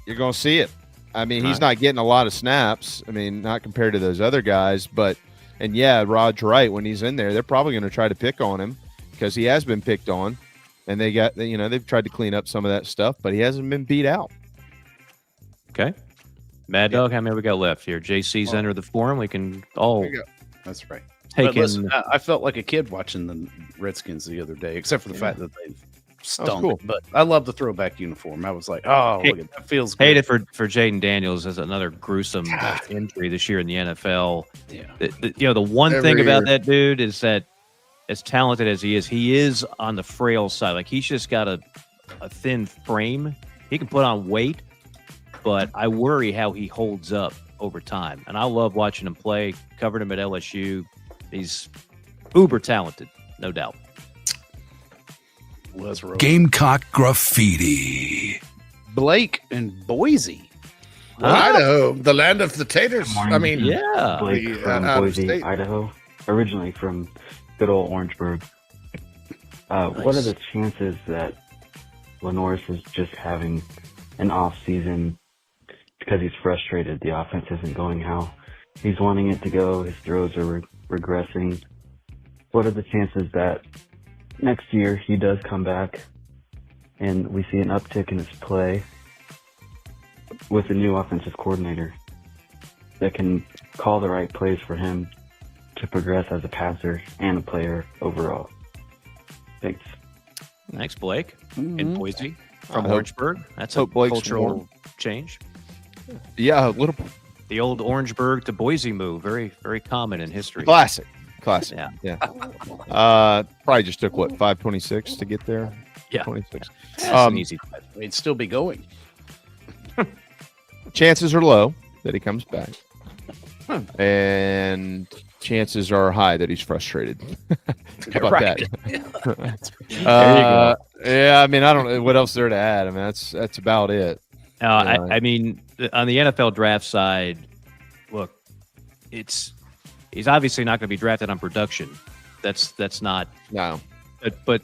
[SPEAKER 6] you're going to see it. I mean, he's not getting a lot of snaps. I mean, not compared to those other guys. Rod's right. When he's in there, they're probably going to try to pick on him because he has been picked on. And they've tried to clean up some of that stuff, but he hasn't been beat out.
[SPEAKER 7] Okay. Mad Dog, how many we got left here? JC's entered the forum. We can all.
[SPEAKER 2] That's right.
[SPEAKER 7] Listen,
[SPEAKER 2] I felt like a kid watching the Redskins the other day, except for the fact that they've stunk.
[SPEAKER 6] Cool.
[SPEAKER 2] But I love the throwback uniform. I was like, look at that. Feels good.
[SPEAKER 7] Hated for Jaden Daniels as another gruesome injury this year in the NFL.
[SPEAKER 2] Yeah.
[SPEAKER 7] The one thing about that dude is that as talented as he is on the frail side. Like he's just got a thin frame. He can put on weight, but I worry how he holds up over time. And I love watching him play. Covered him at LSU. He's uber talented, no doubt.
[SPEAKER 12] Gamecock Graffiti.
[SPEAKER 2] Blake and Boise.
[SPEAKER 5] Idaho, the land of the taters. I mean,
[SPEAKER 1] Blake from Boise, Idaho, originally from good old Orangeburg. What are the chances that Lenoris is just having an off season because he's frustrated? The offense isn't going how he's wanting it to go. His throws are regressing. What are the chances that next year he does come back and we see an uptick in his play with a new offensive coordinator that can call the right plays for him to progress as a passer and a player overall? Thanks.
[SPEAKER 7] Thanks, Blake. In Boise from
[SPEAKER 6] I hope-
[SPEAKER 7] Orangeburg. That's a
[SPEAKER 6] hope Blake's
[SPEAKER 7] cultural
[SPEAKER 6] warm.
[SPEAKER 7] change.
[SPEAKER 6] Yeah, a little
[SPEAKER 7] The old Orangeburg to Boise move, very, very common in history.
[SPEAKER 6] classic.
[SPEAKER 7] Yeah.
[SPEAKER 6] Probably just took 5:26 to get there.
[SPEAKER 7] Yeah.
[SPEAKER 6] 26.
[SPEAKER 7] That's an easy.
[SPEAKER 2] They'd still be going.
[SPEAKER 6] Chances are low that he comes back, and chances are high that he's frustrated. How about
[SPEAKER 2] Right.
[SPEAKER 6] that?
[SPEAKER 7] There you go.
[SPEAKER 6] Yeah, I mean, I don't know what else there to add. I mean, that's about it.
[SPEAKER 7] I mean, on the NFL draft side, look, he's obviously not going to be drafted on production. That's not.
[SPEAKER 6] No.
[SPEAKER 7] But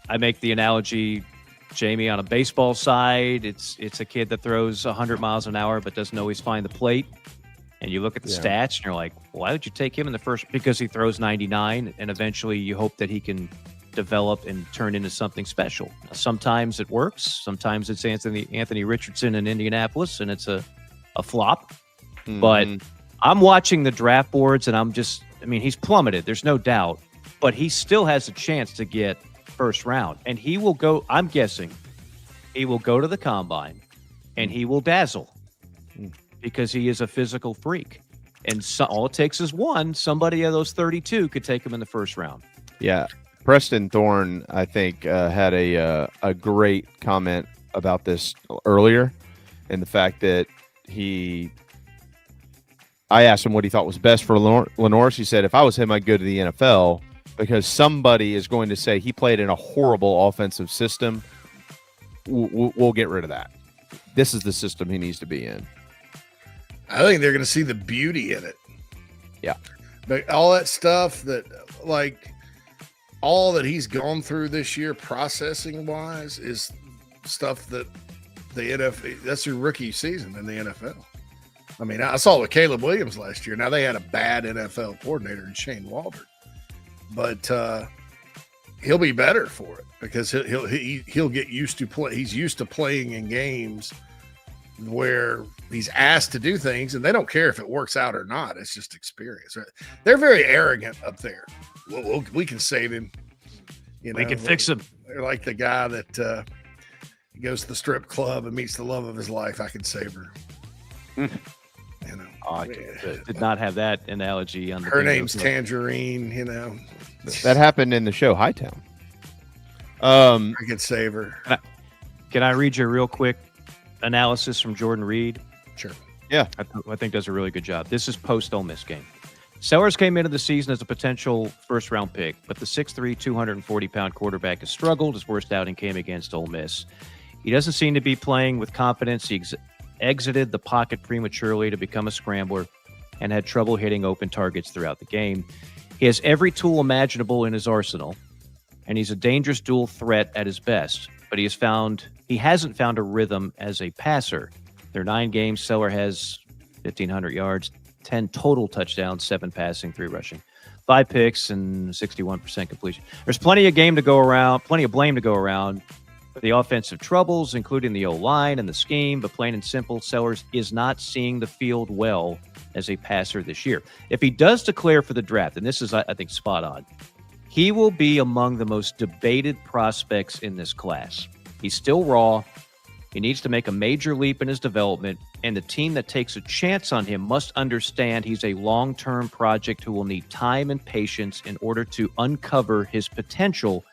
[SPEAKER 7] I make the analogy, Jamie, on a baseball side, it's a kid that throws 100 miles an hour but doesn't always find the plate. And you look at the stats and you're like, why would you take him in the first? Because he throws 99, and eventually you hope that he can develop and turn into something special. Sometimes it works. Sometimes it's Anthony Richardson in Indianapolis, and it's a flop. But I'm watching the draft boards, and he's plummeted. There's no doubt. But he still has a chance to get first round. And he will go, I'm guessing, he will go to the combine, and he will dazzle because he is a physical freak. And all it takes is one. Somebody of those 32 could take him in the first round.
[SPEAKER 6] Yeah. Preston Thorne, I think, had a great comment about this earlier, and the fact that I asked him what he thought was best for Lenore's. He said, if I was him, I'd go to the NFL because somebody is going to say he played in a horrible offensive system. We'll get rid of that. This is the system he needs to be in.
[SPEAKER 9] I think they're going to see the beauty in it.
[SPEAKER 6] Yeah.
[SPEAKER 9] But all that stuff that, like, all that he's gone through this year processing wise is stuff that the NFL, that's your rookie season in the NFL. I mean, I saw with Caleb Williams last year. Now they had a bad NFL coordinator in Shane Waldron, but he'll be better for it because he'll get used to play. He's used to playing in games where he's asked to do things, and they don't care if it works out or not. It's just experience. They're very arrogant up there. We can save him.
[SPEAKER 7] We can fix him.
[SPEAKER 9] They're like the guy that goes to the strip club and meets the love of his life. I can save her.
[SPEAKER 7] I did not have that analogy on the
[SPEAKER 9] her name's Tangerine.
[SPEAKER 6] That happened in the show Hightown.
[SPEAKER 9] I could save her.
[SPEAKER 7] Can I read you a real quick analysis from Jordan Reed?
[SPEAKER 9] Sure.
[SPEAKER 6] Yeah,
[SPEAKER 7] I think does a really good job. This is post Ole Miss game. Sellers came into the season as a potential first-round pick, but the 6'3", 240-pound quarterback has struggled. His worst outing came against Ole Miss. He doesn't seem to be playing with confidence. He exited the pocket prematurely to become a scrambler and had trouble hitting open targets throughout the game. He has every tool imaginable in his arsenal, and he's a dangerous dual threat at his best, but he hasn't found a rhythm as a passer. There are 9 games. Seller has 1,500 yards, 10 total touchdowns, 7 passing, 3 rushing, 5 picks, and 61% completion. There's plenty of blame to go around for the offensive troubles, including the O-line and the scheme, but plain and simple, Sellers is not seeing the field well as a passer this year. If he does declare for the draft, and this is, I think, spot on, he will be among the most debated prospects in this class. He's still raw. He needs to make a major leap in his development, and the team that takes a chance on him must understand he's a long-term project who will need time and patience in order to uncover his potential.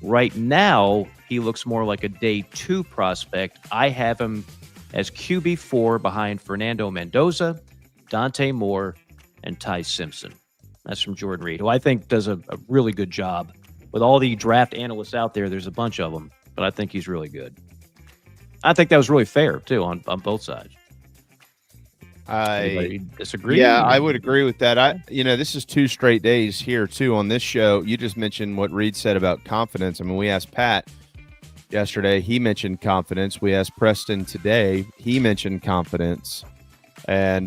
[SPEAKER 7] Right now, he looks more like a day 2 prospect. I have him as QB4 behind Fernando Mendoza, Dante Moore, and Ty Simpson. That's from Jordan Reed, who I think does a really good job. With all the draft analysts out there, there's a bunch of them, but I think he's really good. I think that was really fair, too, on both sides.
[SPEAKER 6] I
[SPEAKER 7] disagree.
[SPEAKER 6] Yeah, I would agree with that. This is 2 straight days here, too, on this show. You just mentioned what Reed said about confidence. I mean, we asked Pat yesterday. He mentioned confidence. We asked Preston today. He mentioned confidence. And,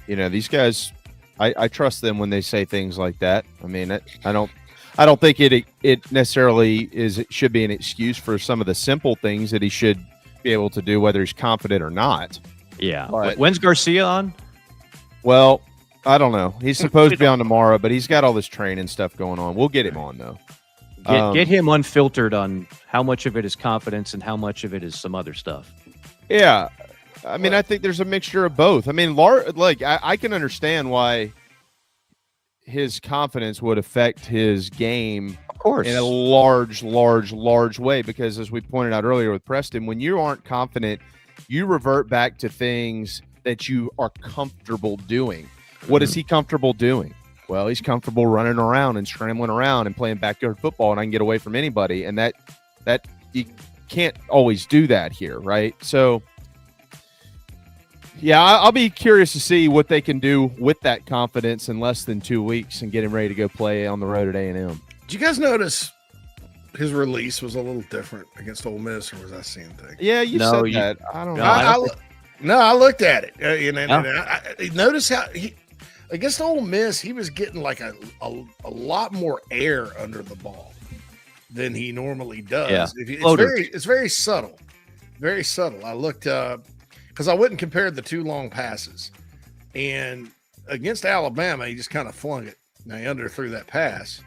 [SPEAKER 6] these guys, I trust them when they say things like that. I mean, I don't think it necessarily should be an excuse for some of the simple things that he should be able to do, whether he's confident or not.
[SPEAKER 7] Yeah.
[SPEAKER 6] But
[SPEAKER 7] when's Garcia on?
[SPEAKER 6] Well, I don't know. He's supposed to be on tomorrow, but he's got all this training stuff going on. We'll get him on, though.
[SPEAKER 7] Get him unfiltered on how much of it is confidence and how much of it is some other stuff.
[SPEAKER 6] Yeah. I mean, I think there's a mixture of both. I mean, I can understand why his confidence would affect his game,
[SPEAKER 7] of course,
[SPEAKER 6] in a large way, because as we pointed out earlier with Preston, when you aren't confident, you revert back to things that you are comfortable doing. What is he comfortable doing? Well, he's comfortable running around and scrambling around and playing backyard football, and I can get away from anybody. And that you can't always do that here, right? So, yeah, I'll be curious to see what they can do with that confidence in less than 2 weeks and get him ready to go play on the road at A&M.
[SPEAKER 9] Did you guys notice his release was a little different against Ole Miss, or was I seeing things?
[SPEAKER 6] Yeah, you said that. I don't know.
[SPEAKER 9] I looked at it. I noticed how against Ole Miss, he was getting like a lot more air under the ball than he normally does.
[SPEAKER 7] Yeah.
[SPEAKER 9] It's very subtle. Very subtle. I looked because I went and compared the 2 long passes. And against Alabama, he just kind of flung it. Now he underthrew that pass.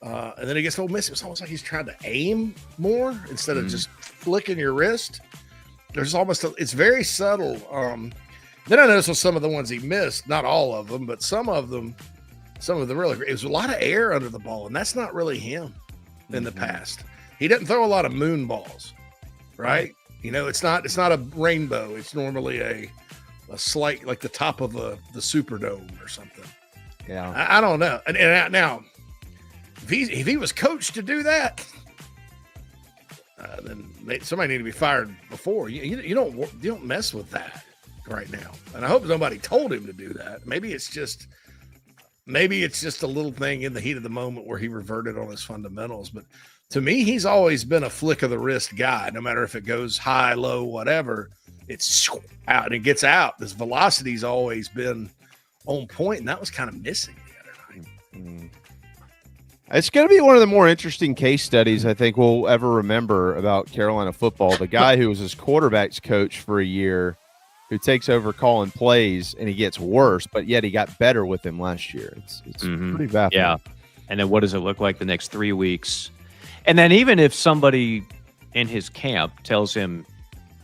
[SPEAKER 9] And then against Ole Miss, it was almost like he's trying to aim more instead of just flicking your wrist. There's it's very subtle. Then I noticed with some of the ones he missed, not all of them, but some of them, some of the really great. It was a lot of air under the ball, and that's not really him in the past. He doesn't throw a lot of moon balls, right? You know, it's not a rainbow. It's normally a slight, like the top of the Superdome or something.
[SPEAKER 6] Yeah,
[SPEAKER 9] I don't know. And now, if he was coached to do that, then somebody need to be fired before. You don't mess with that right now. And I hope nobody told him to do that. Maybe it's just a little thing in the heat of the moment where he reverted on his fundamentals. But to me, he's always been a flick of the wrist guy. No matter if it goes high, low, whatever, it's out and it gets out. This velocity's always been on point, and that was kind of missing the other night.
[SPEAKER 6] It's going to be one of the more interesting case studies I think we'll ever remember about Carolina football. The guy who was his quarterback's coach for a year, who takes over calling plays, and he gets worse, but yet he got better with him last year. It's pretty baffling.
[SPEAKER 7] Yeah. And then what does it look like the next 3 weeks? And then even if somebody in his camp tells him,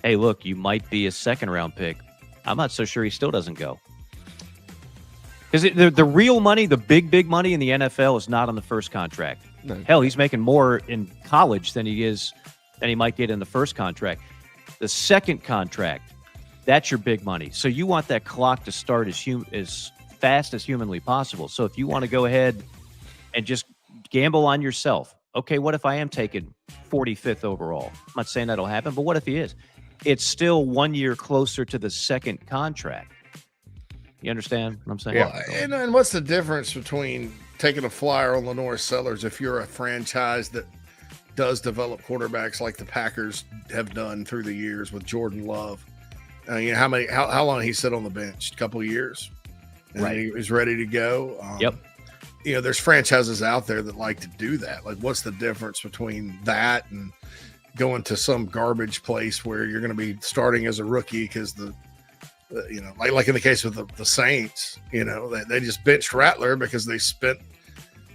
[SPEAKER 7] hey, look, you might be a second-round pick, I'm not so sure he still doesn't go. Because the real money, the big money in the NFL is not on the first contract. No. Hell, he's making more in college than he might get in the first contract. The second contract, that's your big money. So you want that clock to start as fast as humanly possible. So if you want to go ahead and just gamble on yourself, okay, what if I am taking 45th overall? I'm not saying that'll happen, but what if he is? It's still 1 year closer to the second contract. You understand what I'm saying?
[SPEAKER 9] Yeah. And what's the difference between taking a flyer on Lenore Sellers if you're a franchise that does develop quarterbacks like the Packers have done through the years with Jordan Love? You know, how long he sit on the bench? A couple of years, and
[SPEAKER 7] right?
[SPEAKER 9] He was ready to go.
[SPEAKER 7] Yep.
[SPEAKER 9] You know, there's franchises out there that like to do that. Like, what's the difference between that and going to some garbage place where you're going to be starting as a rookie because you know, like in the case with the Saints, you know, they just benched Rattler because they spent,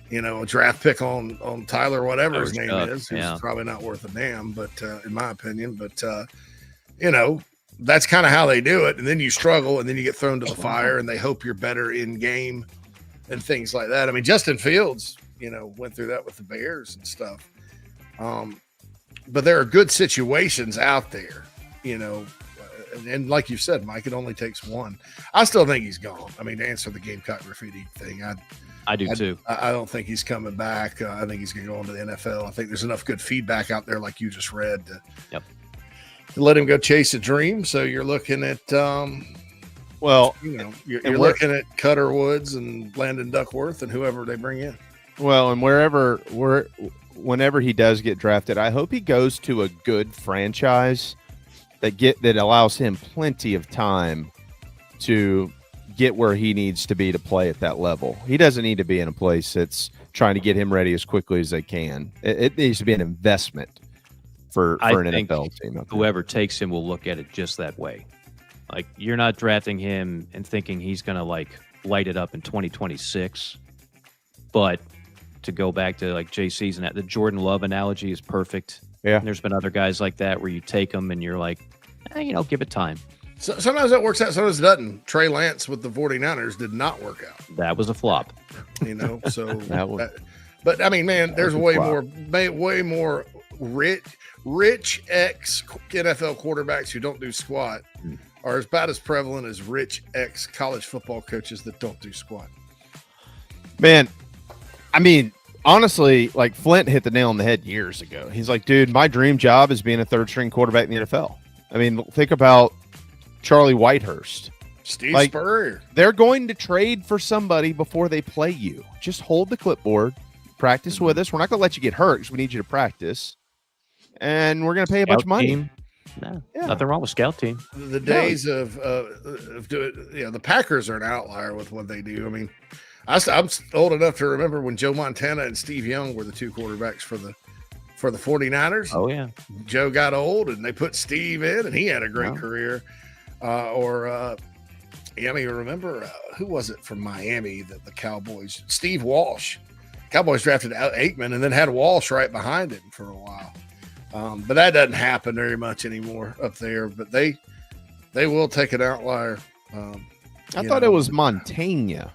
[SPEAKER 9] you know, a draft pick on Tyler, whatever his name is, who's probably not worth a damn, but in my opinion, but you know, that's kind of how they do it. And then you struggle, and then you get thrown to the fire, and they hope you're better in game and things like that. I mean, Justin Fields, you know, went through that with the Bears and stuff. But there are good situations out there, you know. And like you said, Mike, it only takes one. I still think he's gone. I mean, to answer the Gamecock Graffiti thing,
[SPEAKER 7] I do too.
[SPEAKER 9] I don't think he's coming back. I think he's going to go on to the NFL. I think there's enough good feedback out there, like you just read, to let him go chase a dream. So you're looking at, well, you know, you're looking at Cutter Woods and Landon Duckworth and whoever they bring in.
[SPEAKER 6] Well, and whenever he does get drafted, I hope he goes to a good franchise that allows him plenty of time to get where he needs to be to play at that level. He doesn't need to be in a place that's trying to get him ready as quickly as they can. It needs to be an investment for an NFL team.
[SPEAKER 7] Whoever takes him will look at it just that way. Like, you're not drafting him and thinking he's going to like light it up in 2026. But to go back to like JC's and the Jordan Love analogy is perfect.
[SPEAKER 6] Yeah.
[SPEAKER 7] And there's been other guys like that where you take them and you're like, you know, give it time.
[SPEAKER 9] So sometimes that works out, sometimes it doesn't. Trey Lance with the 49ers did not work out.
[SPEAKER 7] That was a flop.
[SPEAKER 9] You know, so but I mean, man, there's way more rich ex NFL quarterbacks who don't do squat are about as prevalent as rich ex college football coaches that don't do squat.
[SPEAKER 6] Man, I mean, honestly, like Flint hit the nail on the head years ago. He's like, dude, my dream job is being a third string quarterback in the NFL. I mean, think about Charlie Whitehurst.
[SPEAKER 9] Steve Spurrier.
[SPEAKER 6] They're going to trade for somebody before they play you. Just hold the clipboard, practice with us. We're not going to let you get hurt because we need you to practice. And we're going to pay a bunch of money.
[SPEAKER 7] No, nothing wrong with scout team.
[SPEAKER 9] The days of doing, you know, the Packers are an outlier with what they do. I mean, I'm old enough to remember when Joe Montana and Steve Young were the two quarterbacks for the 49ers.
[SPEAKER 7] Oh, yeah.
[SPEAKER 9] Joe got old, and they put Steve in, and he had a great career. I mean, remember, who was it from Miami that the Cowboys? Steve Walsh. Cowboys drafted Aikman and then had Walsh right behind him for a while. But that doesn't happen very much anymore up there. But they will take an outlier.
[SPEAKER 6] I thought it was Montana.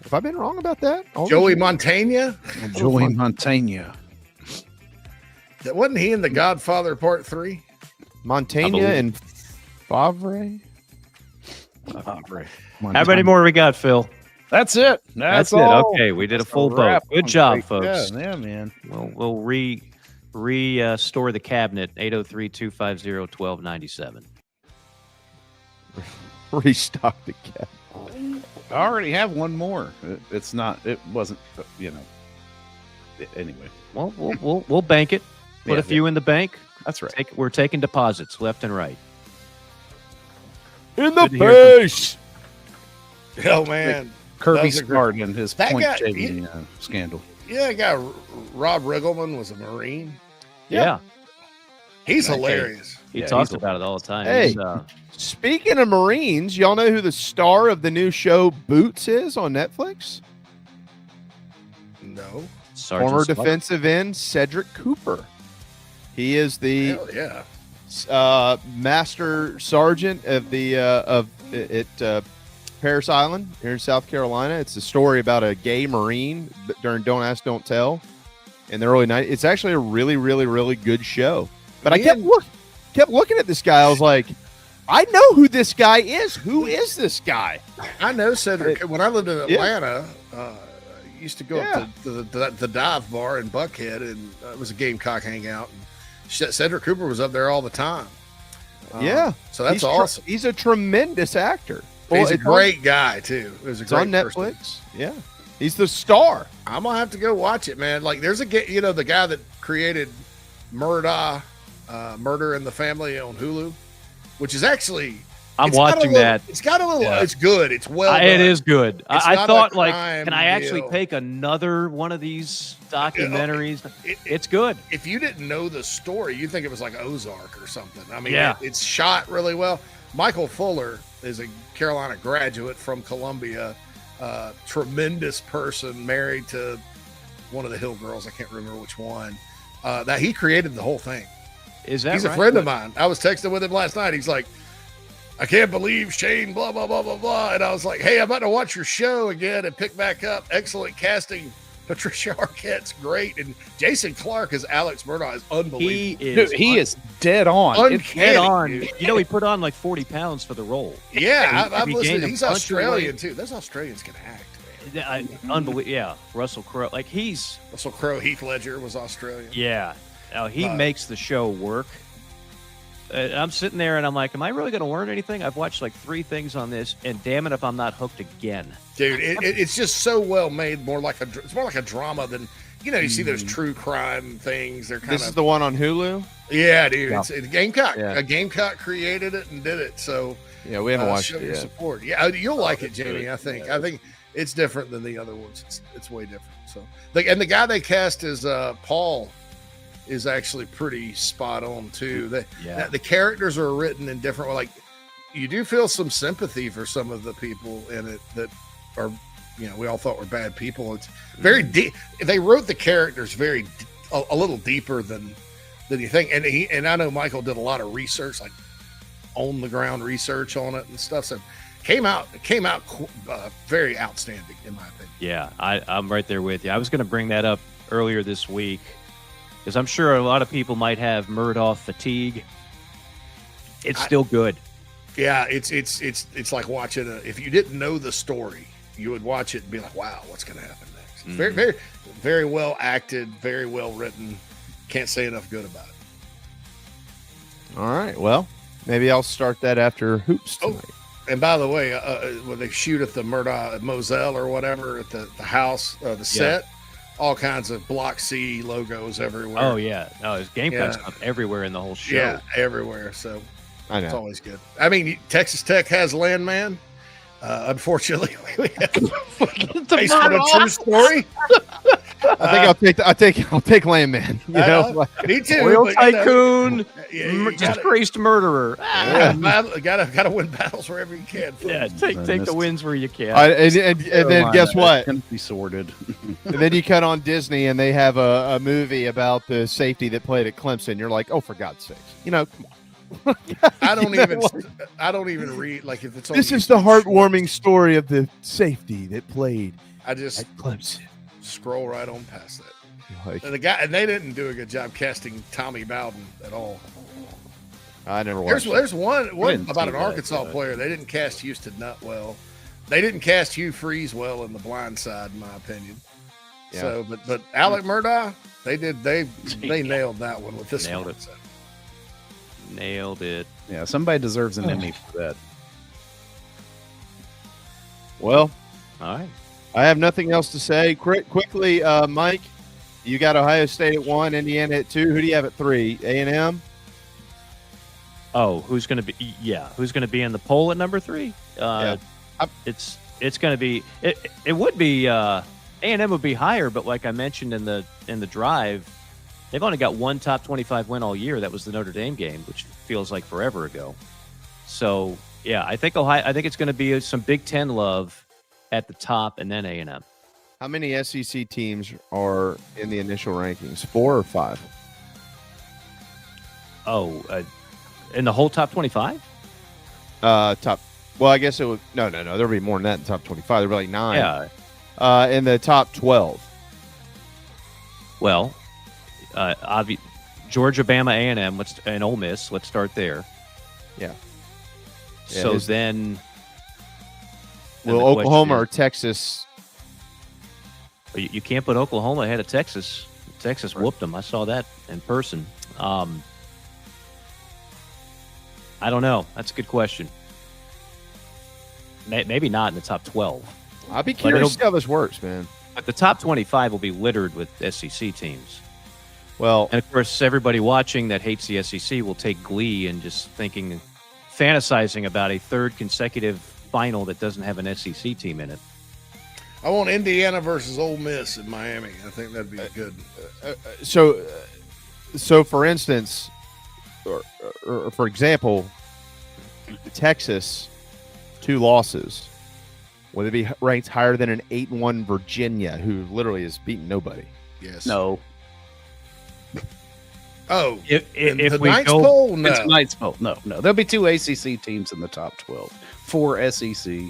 [SPEAKER 6] Have I been wrong about that?
[SPEAKER 9] Joey Montana?
[SPEAKER 2] Joey Montana.
[SPEAKER 9] Wasn't he in The Godfather Part 3?
[SPEAKER 6] Montana and Favre?
[SPEAKER 7] How many more we got, Phil?
[SPEAKER 2] That's it.
[SPEAKER 7] That's it.
[SPEAKER 2] all.
[SPEAKER 7] Okay, we did a
[SPEAKER 2] That's
[SPEAKER 7] full
[SPEAKER 2] wrap.
[SPEAKER 7] boat. Good job, folks.
[SPEAKER 2] Yeah, man.
[SPEAKER 7] We'll restore the cabinet 803-250-1297.
[SPEAKER 6] Restock the cabinet.
[SPEAKER 2] I already have one more. It wasn't, anyway.
[SPEAKER 7] Well, we'll bank it. Put a few in the bank.
[SPEAKER 2] That's right.
[SPEAKER 7] We're taking deposits left and right.
[SPEAKER 6] In the face.
[SPEAKER 9] Oh, man.
[SPEAKER 2] Kirby Smart and his
[SPEAKER 9] That
[SPEAKER 2] point
[SPEAKER 9] guy-
[SPEAKER 2] shaving scandal.
[SPEAKER 9] Yeah, guy Rob Riggleman was a Marine.
[SPEAKER 7] Yeah.
[SPEAKER 9] He's
[SPEAKER 7] Okay.
[SPEAKER 9] hilarious.
[SPEAKER 7] He talks about it all the time.
[SPEAKER 6] Hey,
[SPEAKER 7] He's,
[SPEAKER 6] speaking of Marines, y'all know who the star of the new show Boots is on Netflix?
[SPEAKER 9] No.
[SPEAKER 7] Sergeant
[SPEAKER 6] Former
[SPEAKER 7] Slaughter.
[SPEAKER 6] defensive end Cedric Cooper. He is the
[SPEAKER 9] Hell yeah.
[SPEAKER 6] master sergeant of the at Paris Island here in South Carolina. It's a story about a gay Marine during Don't Ask, Don't Tell in the early 90s. It's actually a really, really, really good show. But I kept looking at this guy. I was like, I know who this guy is. Who is this guy?
[SPEAKER 9] I know Cedric. When I lived in Atlanta, I used to go up to the dive bar in Buckhead, and it was a Gamecock hangout. And Cedric Cooper was up there all the time. So that's awesome.
[SPEAKER 6] He's a tremendous actor.
[SPEAKER 9] He's a great guy, too.
[SPEAKER 6] It's on Netflix. Yeah. He's the star.
[SPEAKER 9] I'm going to have to go watch it, man. Like, there's the guy that created Murder in the Family on Hulu, which is actually...
[SPEAKER 7] I'm watching that.
[SPEAKER 9] It's got a little... It's good. It's well done.
[SPEAKER 7] It is good. I
[SPEAKER 9] not
[SPEAKER 7] thought,
[SPEAKER 9] a
[SPEAKER 7] like,
[SPEAKER 9] crime
[SPEAKER 7] can I actually
[SPEAKER 9] deal.
[SPEAKER 7] take another one of these documentaries? It's good.
[SPEAKER 9] If you didn't know the story, you'd think it was like Ozark or something. I mean,
[SPEAKER 7] Yeah.
[SPEAKER 9] it's shot really well. Michael Fuller is a Carolina graduate from Columbia, tremendous person, married to one of the Hill girls. I can't remember which one. That he created the whole thing.
[SPEAKER 7] Is that
[SPEAKER 9] He's
[SPEAKER 7] right?
[SPEAKER 9] a friend of mine. I was texting with him last night. He's like, I can't believe Shane, blah, blah, blah, blah, blah. And I was like, hey, I'm about to watch your show again and pick back up. Excellent casting. Patricia Arquette's great. And Jason Clarke as Alex Murdaugh is unbelievable.
[SPEAKER 2] He is dead on.
[SPEAKER 9] It's
[SPEAKER 7] Dead on.
[SPEAKER 9] dude.
[SPEAKER 7] You know, he put on like 40 pounds for the role.
[SPEAKER 9] Yeah, I've
[SPEAKER 7] He
[SPEAKER 9] listened.
[SPEAKER 7] gained a
[SPEAKER 9] He's
[SPEAKER 7] bunch of
[SPEAKER 9] Australian,
[SPEAKER 7] weight.
[SPEAKER 9] too. Those Australians can act.
[SPEAKER 7] Unbelievable. Yeah. Russell Crowe. Like,
[SPEAKER 9] Russell Crowe, Heath Ledger was Australian.
[SPEAKER 7] yeah. He makes the show work. I'm sitting there and I'm like, am I really going to learn anything? I've watched like 3 things on this, and damn it if I'm not hooked again.
[SPEAKER 9] Dude, it's just so well made. It's more like a drama than, you see those true crime things. They're kind
[SPEAKER 6] This is the one on Hulu?
[SPEAKER 9] Yeah, dude.
[SPEAKER 6] Yeah.
[SPEAKER 9] It's Gamecock.
[SPEAKER 6] Yeah.
[SPEAKER 9] A Gamecock created it and did it. So
[SPEAKER 6] Yeah, we haven't watched
[SPEAKER 9] show
[SPEAKER 6] it
[SPEAKER 9] your
[SPEAKER 6] yet.
[SPEAKER 9] support. Yeah, you'll like it, Jamie. I think it's different than the other ones. It's way different. So and the guy they cast is Paul is actually pretty spot on too. The characters are written in different, like, you do feel some sympathy for some of the people in it that are, we all thought were bad people. It's very deep. They wrote the characters a little deeper than you think. And I know Michael did a lot of research, like on the ground research on it and stuff. So came out very outstanding in my opinion.
[SPEAKER 7] Yeah, I'm right there with you. I was going to bring that up earlier this week because I'm sure a lot of people might have Murdaugh fatigue. It's still good.
[SPEAKER 9] Yeah, it's like watching if you didn't know the story, you would watch it and be like, wow, what's going to happen next? It's very, very, very well acted, very well written. Can't say enough good about it.
[SPEAKER 6] All right. Well, maybe I'll start that after Hoops tonight.
[SPEAKER 9] And by the way, when they shoot at the Murdaugh Moselle or whatever at the house, the set, all kinds of Block C logos everywhere.
[SPEAKER 7] Oh, yeah. No, there's Gamecock stuff everywhere in the whole show.
[SPEAKER 9] Yeah, everywhere. So
[SPEAKER 6] I know.
[SPEAKER 9] It's always good. I mean, Texas Tech has Landman. Unfortunately, we have based on a true story.
[SPEAKER 6] I think I'll take Landman.
[SPEAKER 9] Me too.
[SPEAKER 7] Oil
[SPEAKER 9] but,
[SPEAKER 7] tycoon,
[SPEAKER 9] you
[SPEAKER 7] disgraced murderer.
[SPEAKER 9] Gotta win battles wherever you can.
[SPEAKER 7] Yeah, take the wins where you can.
[SPEAKER 6] And then guess what?
[SPEAKER 2] Can be sorted.
[SPEAKER 6] And then you cut on Disney, and they have a movie about the safety that played at Clemson. You're like, oh, for God's sakes, come on.
[SPEAKER 9] I don't even read like if it's on
[SPEAKER 6] This is the heartwarming story of the safety that played.
[SPEAKER 9] I just
[SPEAKER 6] at Clemson.
[SPEAKER 9] Scroll right on past that.
[SPEAKER 6] Like,
[SPEAKER 9] And they didn't do a good job casting Tommy Bowden at all.
[SPEAKER 6] I never watched.
[SPEAKER 9] There's one about an
[SPEAKER 2] that,
[SPEAKER 9] Arkansas player. They didn't cast Houston Nutt well. They didn't cast Hugh Freeze well in The Blind Side, in my opinion.
[SPEAKER 6] Yeah.
[SPEAKER 9] So, but Alec Murdaugh, they nailed that one with this
[SPEAKER 7] Nailed
[SPEAKER 9] one.
[SPEAKER 7] it. Nailed it.
[SPEAKER 2] Yeah, somebody deserves an Emmy for that.
[SPEAKER 6] Well,
[SPEAKER 7] all right.
[SPEAKER 6] I have nothing else to say. Quickly, Mike, you got Ohio State at 1, Indiana at 2. Who do you have at 3? A&M?
[SPEAKER 7] Oh, who's going to be? Yeah, who's going to be in the poll at number 3? It's going to be. It would be A&M would be higher, but like I mentioned in the drive, they've only got one top 25 win all year. That was the Notre Dame game, which feels like forever ago. So yeah, I think it's going to be some Big Ten love at the top, and then A&M.
[SPEAKER 6] How many SEC teams are in the initial rankings? 4 or 5?
[SPEAKER 7] Oh, in the whole top 25?
[SPEAKER 6] Top. Well, I guess it would. No. There'll be more than that in the top 25. There'll be like 9.
[SPEAKER 7] Yeah.
[SPEAKER 6] In the top 12.
[SPEAKER 7] Well, Georgia, Bama, A&M, and Ole Miss. Let's start there.
[SPEAKER 6] Yeah.
[SPEAKER 7] So then
[SPEAKER 6] will
[SPEAKER 7] the
[SPEAKER 6] Oklahoma or
[SPEAKER 7] question
[SPEAKER 6] Texas?
[SPEAKER 7] is, you can't put Oklahoma ahead of Texas. Texas whooped them. I saw that in person. I don't know. That's a good question. Maybe not in the top 12.
[SPEAKER 6] I'll be curious to see how this works, man.
[SPEAKER 7] But the top 25 will be littered with SEC teams.
[SPEAKER 6] Well,
[SPEAKER 7] and of course, everybody watching that hates the SEC will take glee in just fantasizing about a third consecutive final that doesn't have an SEC team in it.
[SPEAKER 9] I want Indiana versus Ole Miss in Miami. I think that'd be good.
[SPEAKER 6] So for instance, or for example, Texas, 2 losses. Would it be ranked higher than an 8-1 Virginia, who literally has beaten nobody?
[SPEAKER 9] Yes.
[SPEAKER 2] No.
[SPEAKER 9] Oh,
[SPEAKER 2] if we
[SPEAKER 9] Knights
[SPEAKER 2] go,
[SPEAKER 9] poll? No.
[SPEAKER 2] It's Knights poll. No. There'll be 2 ACC teams in the top 12, 4 SEC.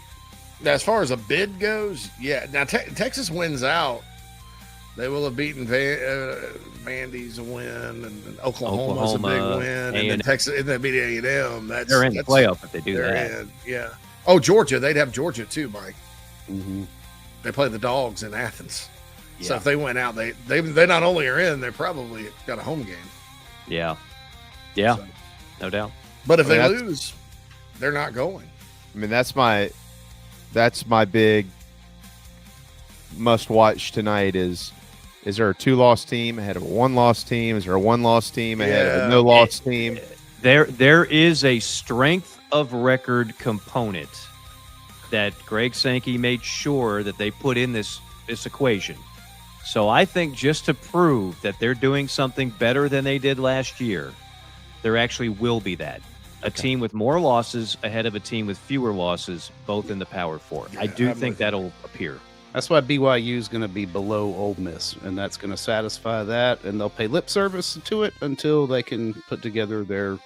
[SPEAKER 9] Now, as far as a bid goes, yeah. Now, Texas wins out. They will have beaten Vandy's a win, and Oklahoma's a big win, and then Texas, and they beat A&M.
[SPEAKER 7] They're in the playoff if they do that.
[SPEAKER 9] Yeah. Oh, Georgia. They'd have Georgia too, Mike.
[SPEAKER 2] Mm-hmm.
[SPEAKER 9] They play the Dogs in Athens.
[SPEAKER 7] Yeah.
[SPEAKER 9] So if they went out, they not only are in, they probably got a home game.
[SPEAKER 7] Yeah. So, no doubt.
[SPEAKER 9] But if they lose, they're not going.
[SPEAKER 6] I mean, that's my big must watch tonight is there a 2-loss team ahead of a 1-loss team? Is there a 1-loss team ahead of a no-loss team?
[SPEAKER 7] There is a strength of record component that Greg Sankey made sure that they put in this equation. So I think just to prove that they're doing something better than they did last year, there actually will be that. A team with more losses ahead of a team with fewer losses, both in the Power 4. I do think that'll appear.
[SPEAKER 2] That's why BYU is going to be below Ole Miss, and that's going to satisfy that, and they'll pay lip service to it until they can put together their,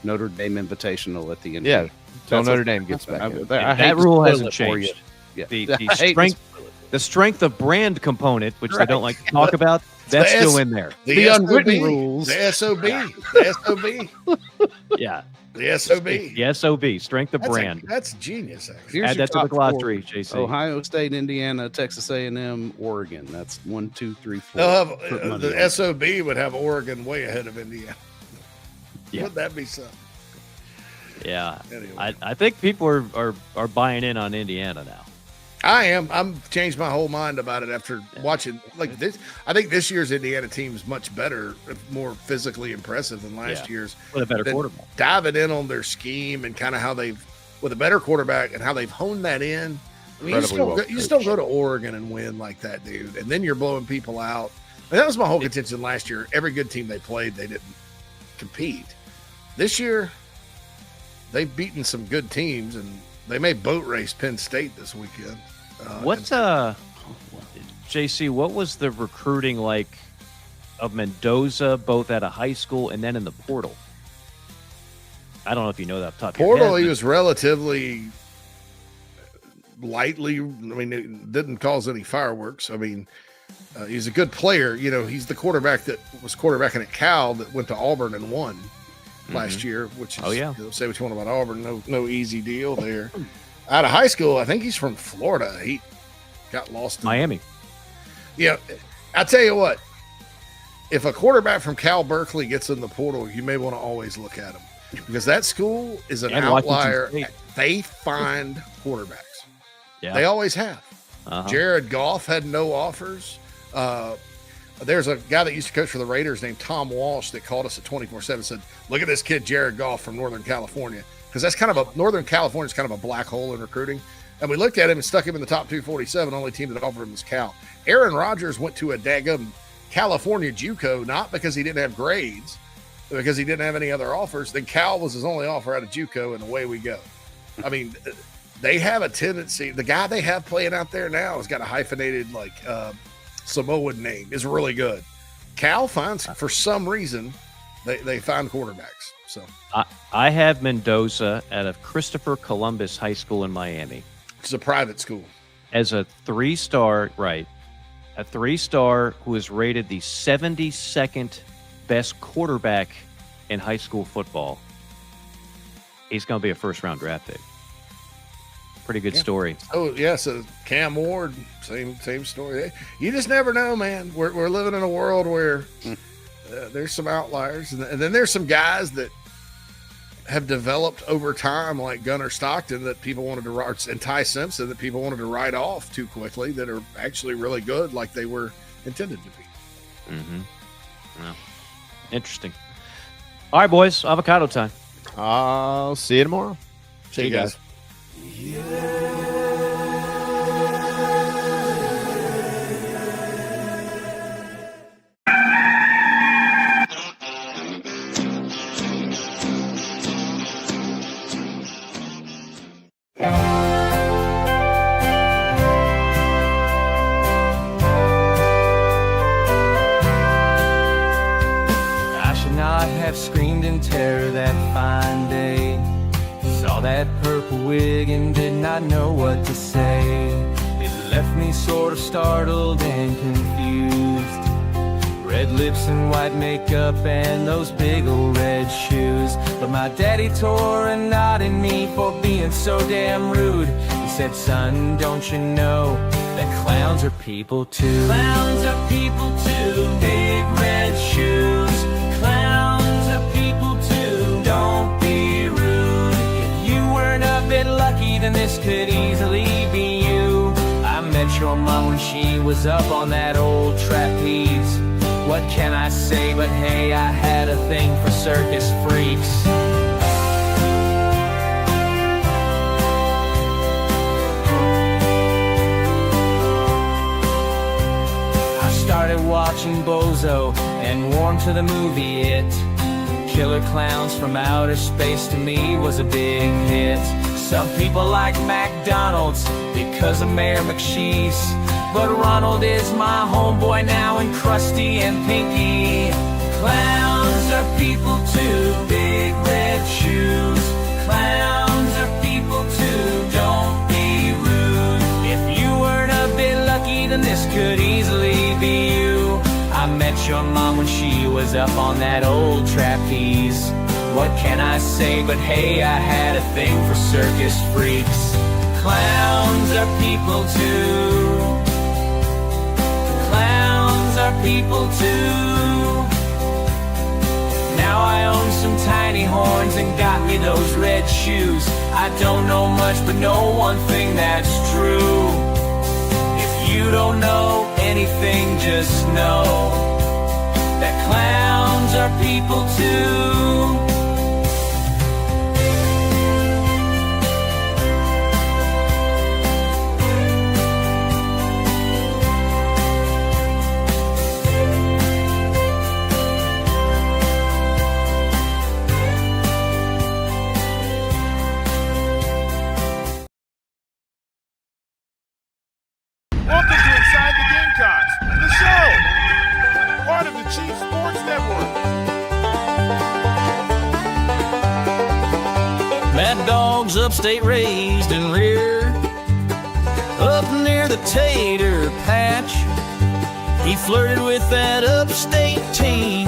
[SPEAKER 2] Notre Dame Invitational at the end.
[SPEAKER 6] Yeah, until Notre Dame gets back in.
[SPEAKER 7] That rule hasn't changed.
[SPEAKER 2] Yeah.
[SPEAKER 7] The strength of brand component, which they don't like to talk about, that's still in there.
[SPEAKER 9] The
[SPEAKER 2] unwritten rules.
[SPEAKER 9] The SOB. The SOB.
[SPEAKER 7] Yeah.
[SPEAKER 9] The SOB.
[SPEAKER 7] The SOB, strength of brand.
[SPEAKER 9] That's genius, actually.
[SPEAKER 7] Add that to the glossary, JC.
[SPEAKER 2] Ohio State, Indiana, Texas A&M, Oregon. That's 1, 2, 3, 4.
[SPEAKER 9] They'll have, the SOB would have Oregon way ahead of Indiana.
[SPEAKER 7] Yeah.
[SPEAKER 9] Wouldn't that be something?
[SPEAKER 7] Yeah.
[SPEAKER 9] Anyway.
[SPEAKER 7] I think people are buying in on Indiana now.
[SPEAKER 9] I am. I'm changed my whole mind about it after watching like this. I think this year's Indiana team is much better, more physically impressive than last year's.
[SPEAKER 7] With a better quarterback.
[SPEAKER 9] Diving in on their scheme and kind of how they've, with a better quarterback and how they've honed that in. I mean, you just don't go to Oregon and win like that, dude. And then you're blowing people out. And that was my whole contention last year. Every good team they played, they didn't compete. This year, they've beaten some good teams, and they may boat race Penn State this weekend.
[SPEAKER 7] JC, what was the recruiting like of Mendoza, both at a high school and then in the portal? I don't know if you know that off the top of your
[SPEAKER 9] Portal,
[SPEAKER 7] head,
[SPEAKER 9] he was relatively lightly. I mean, it didn't cause any fireworks. I mean, he's a good player. You know, he's the quarterback that was quarterbacking at Cal that went to Auburn and won last year, which is, say what you want about Auburn. No easy deal there. Out of high school, I think he's from Florida. He got lost in
[SPEAKER 7] Miami.
[SPEAKER 9] Yeah. I tell you what, if a quarterback from Cal Berkeley gets in the portal, you may want to always look at him because that school is an outlier. They find quarterbacks.
[SPEAKER 7] Yeah.
[SPEAKER 9] They always have. Jared Goff had no offers. There's a guy that used to coach for the Raiders named Tom Walsh that called us at 24/7, said, look at this kid, Jared Goff from Northern California. Because that's kind of Northern California is kind of a black hole in recruiting. And we looked at him and stuck him in the top 247. Only team that offered him was Cal. Aaron Rodgers went to a daggum California JUCO, not because he didn't have grades, but because he didn't have any other offers. Then Cal was his only offer out of JUCO, and away we go. I mean, they have a tendency. The guy they have playing out there now has got a hyphenated Samoan name. Is really good. Cal finds, for some reason, they find quarterbacks. So
[SPEAKER 7] I have Mendoza out of Christopher Columbus High School in Miami.
[SPEAKER 9] It's a private school.
[SPEAKER 7] As a 3-star, right? A 3-star who is rated the 72nd best quarterback in high school football. He's going to be a first-round draft pick. Pretty good story.
[SPEAKER 9] Oh yeah, so Cam Ward, same story. You just never know, man. We're living in a world where there's some outliers, and then there's some guys that have developed over time, like Gunnar Stockton, that people wanted to write, and Ty Simpson that people wanted to write off too quickly, that are actually really good, like they were intended to be.
[SPEAKER 7] Well, interesting. All right, boys, avocado time.
[SPEAKER 6] I'll see you tomorrow.
[SPEAKER 9] See you guys.
[SPEAKER 3] I should not have screamed in terror that fine day. Saw that purple wig and did not know what to say. It left me sort of startled and confused. Red lips and white makeup and those big old red shoes. But my daddy tore a knot in me for being so damn rude. He said, son, don't you know that clowns are people too? Clowns are people too. Big red shoes. Clowns are people too. Don't be rude. If you weren't a bit lucky, then this could easily be you. I met your mom when she was up on that old trapeze. What can I say, but hey, I had a thing for circus freaks. I started watching Bozo and warmed to the movie It. Killer Clowns from Outer Space to me was a big hit. Some people like McDonald's because of Mayor McSheese. But Ronald is my homeboy now, and Krusty and Pinky. Clowns are people too, big red shoes. Clowns are people too, don't be rude. If you weren't a bit lucky, then this could easily be you. I met your mom when she was up on that old trapeze. What can I say, but hey, I had a thing for circus freaks. Clowns are people too. Clowns are people too. Now I own some tiny horns and got me those red shoes. I don't know much, but know one thing that's true. If you don't know anything, just know that clowns are people too.
[SPEAKER 18] Welcome to Inside the Gamecocks, the show, part of the Chief Sports Network.
[SPEAKER 3] dogs upstate raised and reared. Up near the tater patch, he flirted with that upstate team.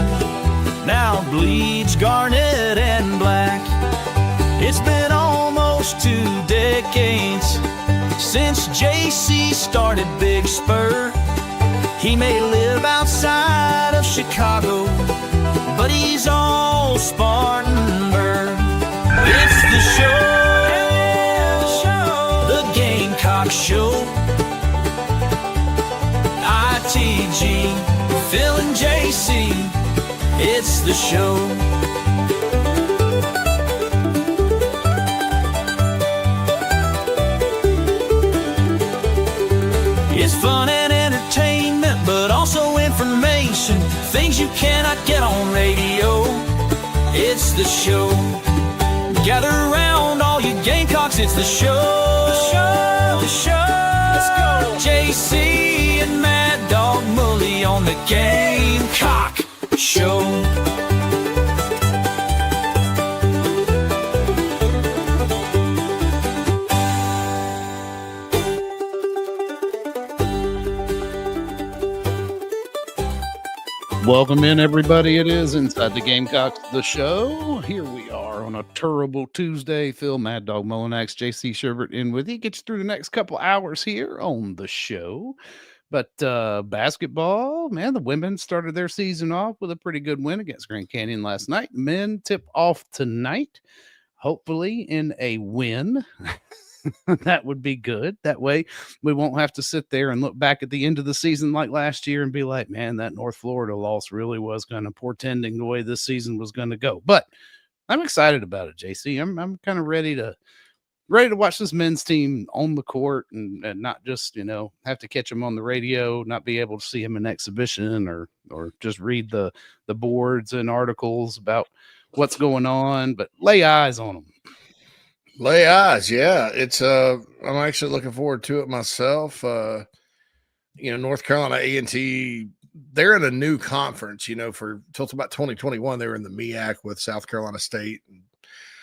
[SPEAKER 3] Now bleeds garnet and black. It's been almost 2 decades since JC started Big Spur. He may live outside of Chicago, but he's all Spartanburg. It's the show, the Gamecock Show. ITG, Phil and JC, it's the show. It's fun and entertainment, but also information, things you cannot get on radio. It's the show. Gather around all you Gamecocks, it's the show. The show. Let's go. JC and Mad Dog Mully on the Gamecock Show.
[SPEAKER 2] Welcome in, everybody. It is Inside the Gamecocks, the show. Here we are on a terrible Tuesday. Phil, Mad Dog Mullinax, JC Sherbert in with you. Get you through the next couple hours here on the show. But basketball, man, the women started their season off with a pretty good win against Grand Canyon last night. Men tip off tonight, hopefully in a win. That would be good. That way we won't have to sit there and look back at the end of the season like last year and be like, man, that North Florida loss really was kind of portending the way this season was going to go. But I'm excited about it, JC. I'm kind of ready to watch this men's team on the court and not just, have to catch them on the radio, not be able to see them in exhibition or just read the boards and articles about what's going on, but lay eyes on them.
[SPEAKER 9] Lay eyes, yeah. It's I'm actually looking forward to it myself. North Carolina A&T, they're in a new conference, for till about 2021, they were in the MEAC with South Carolina State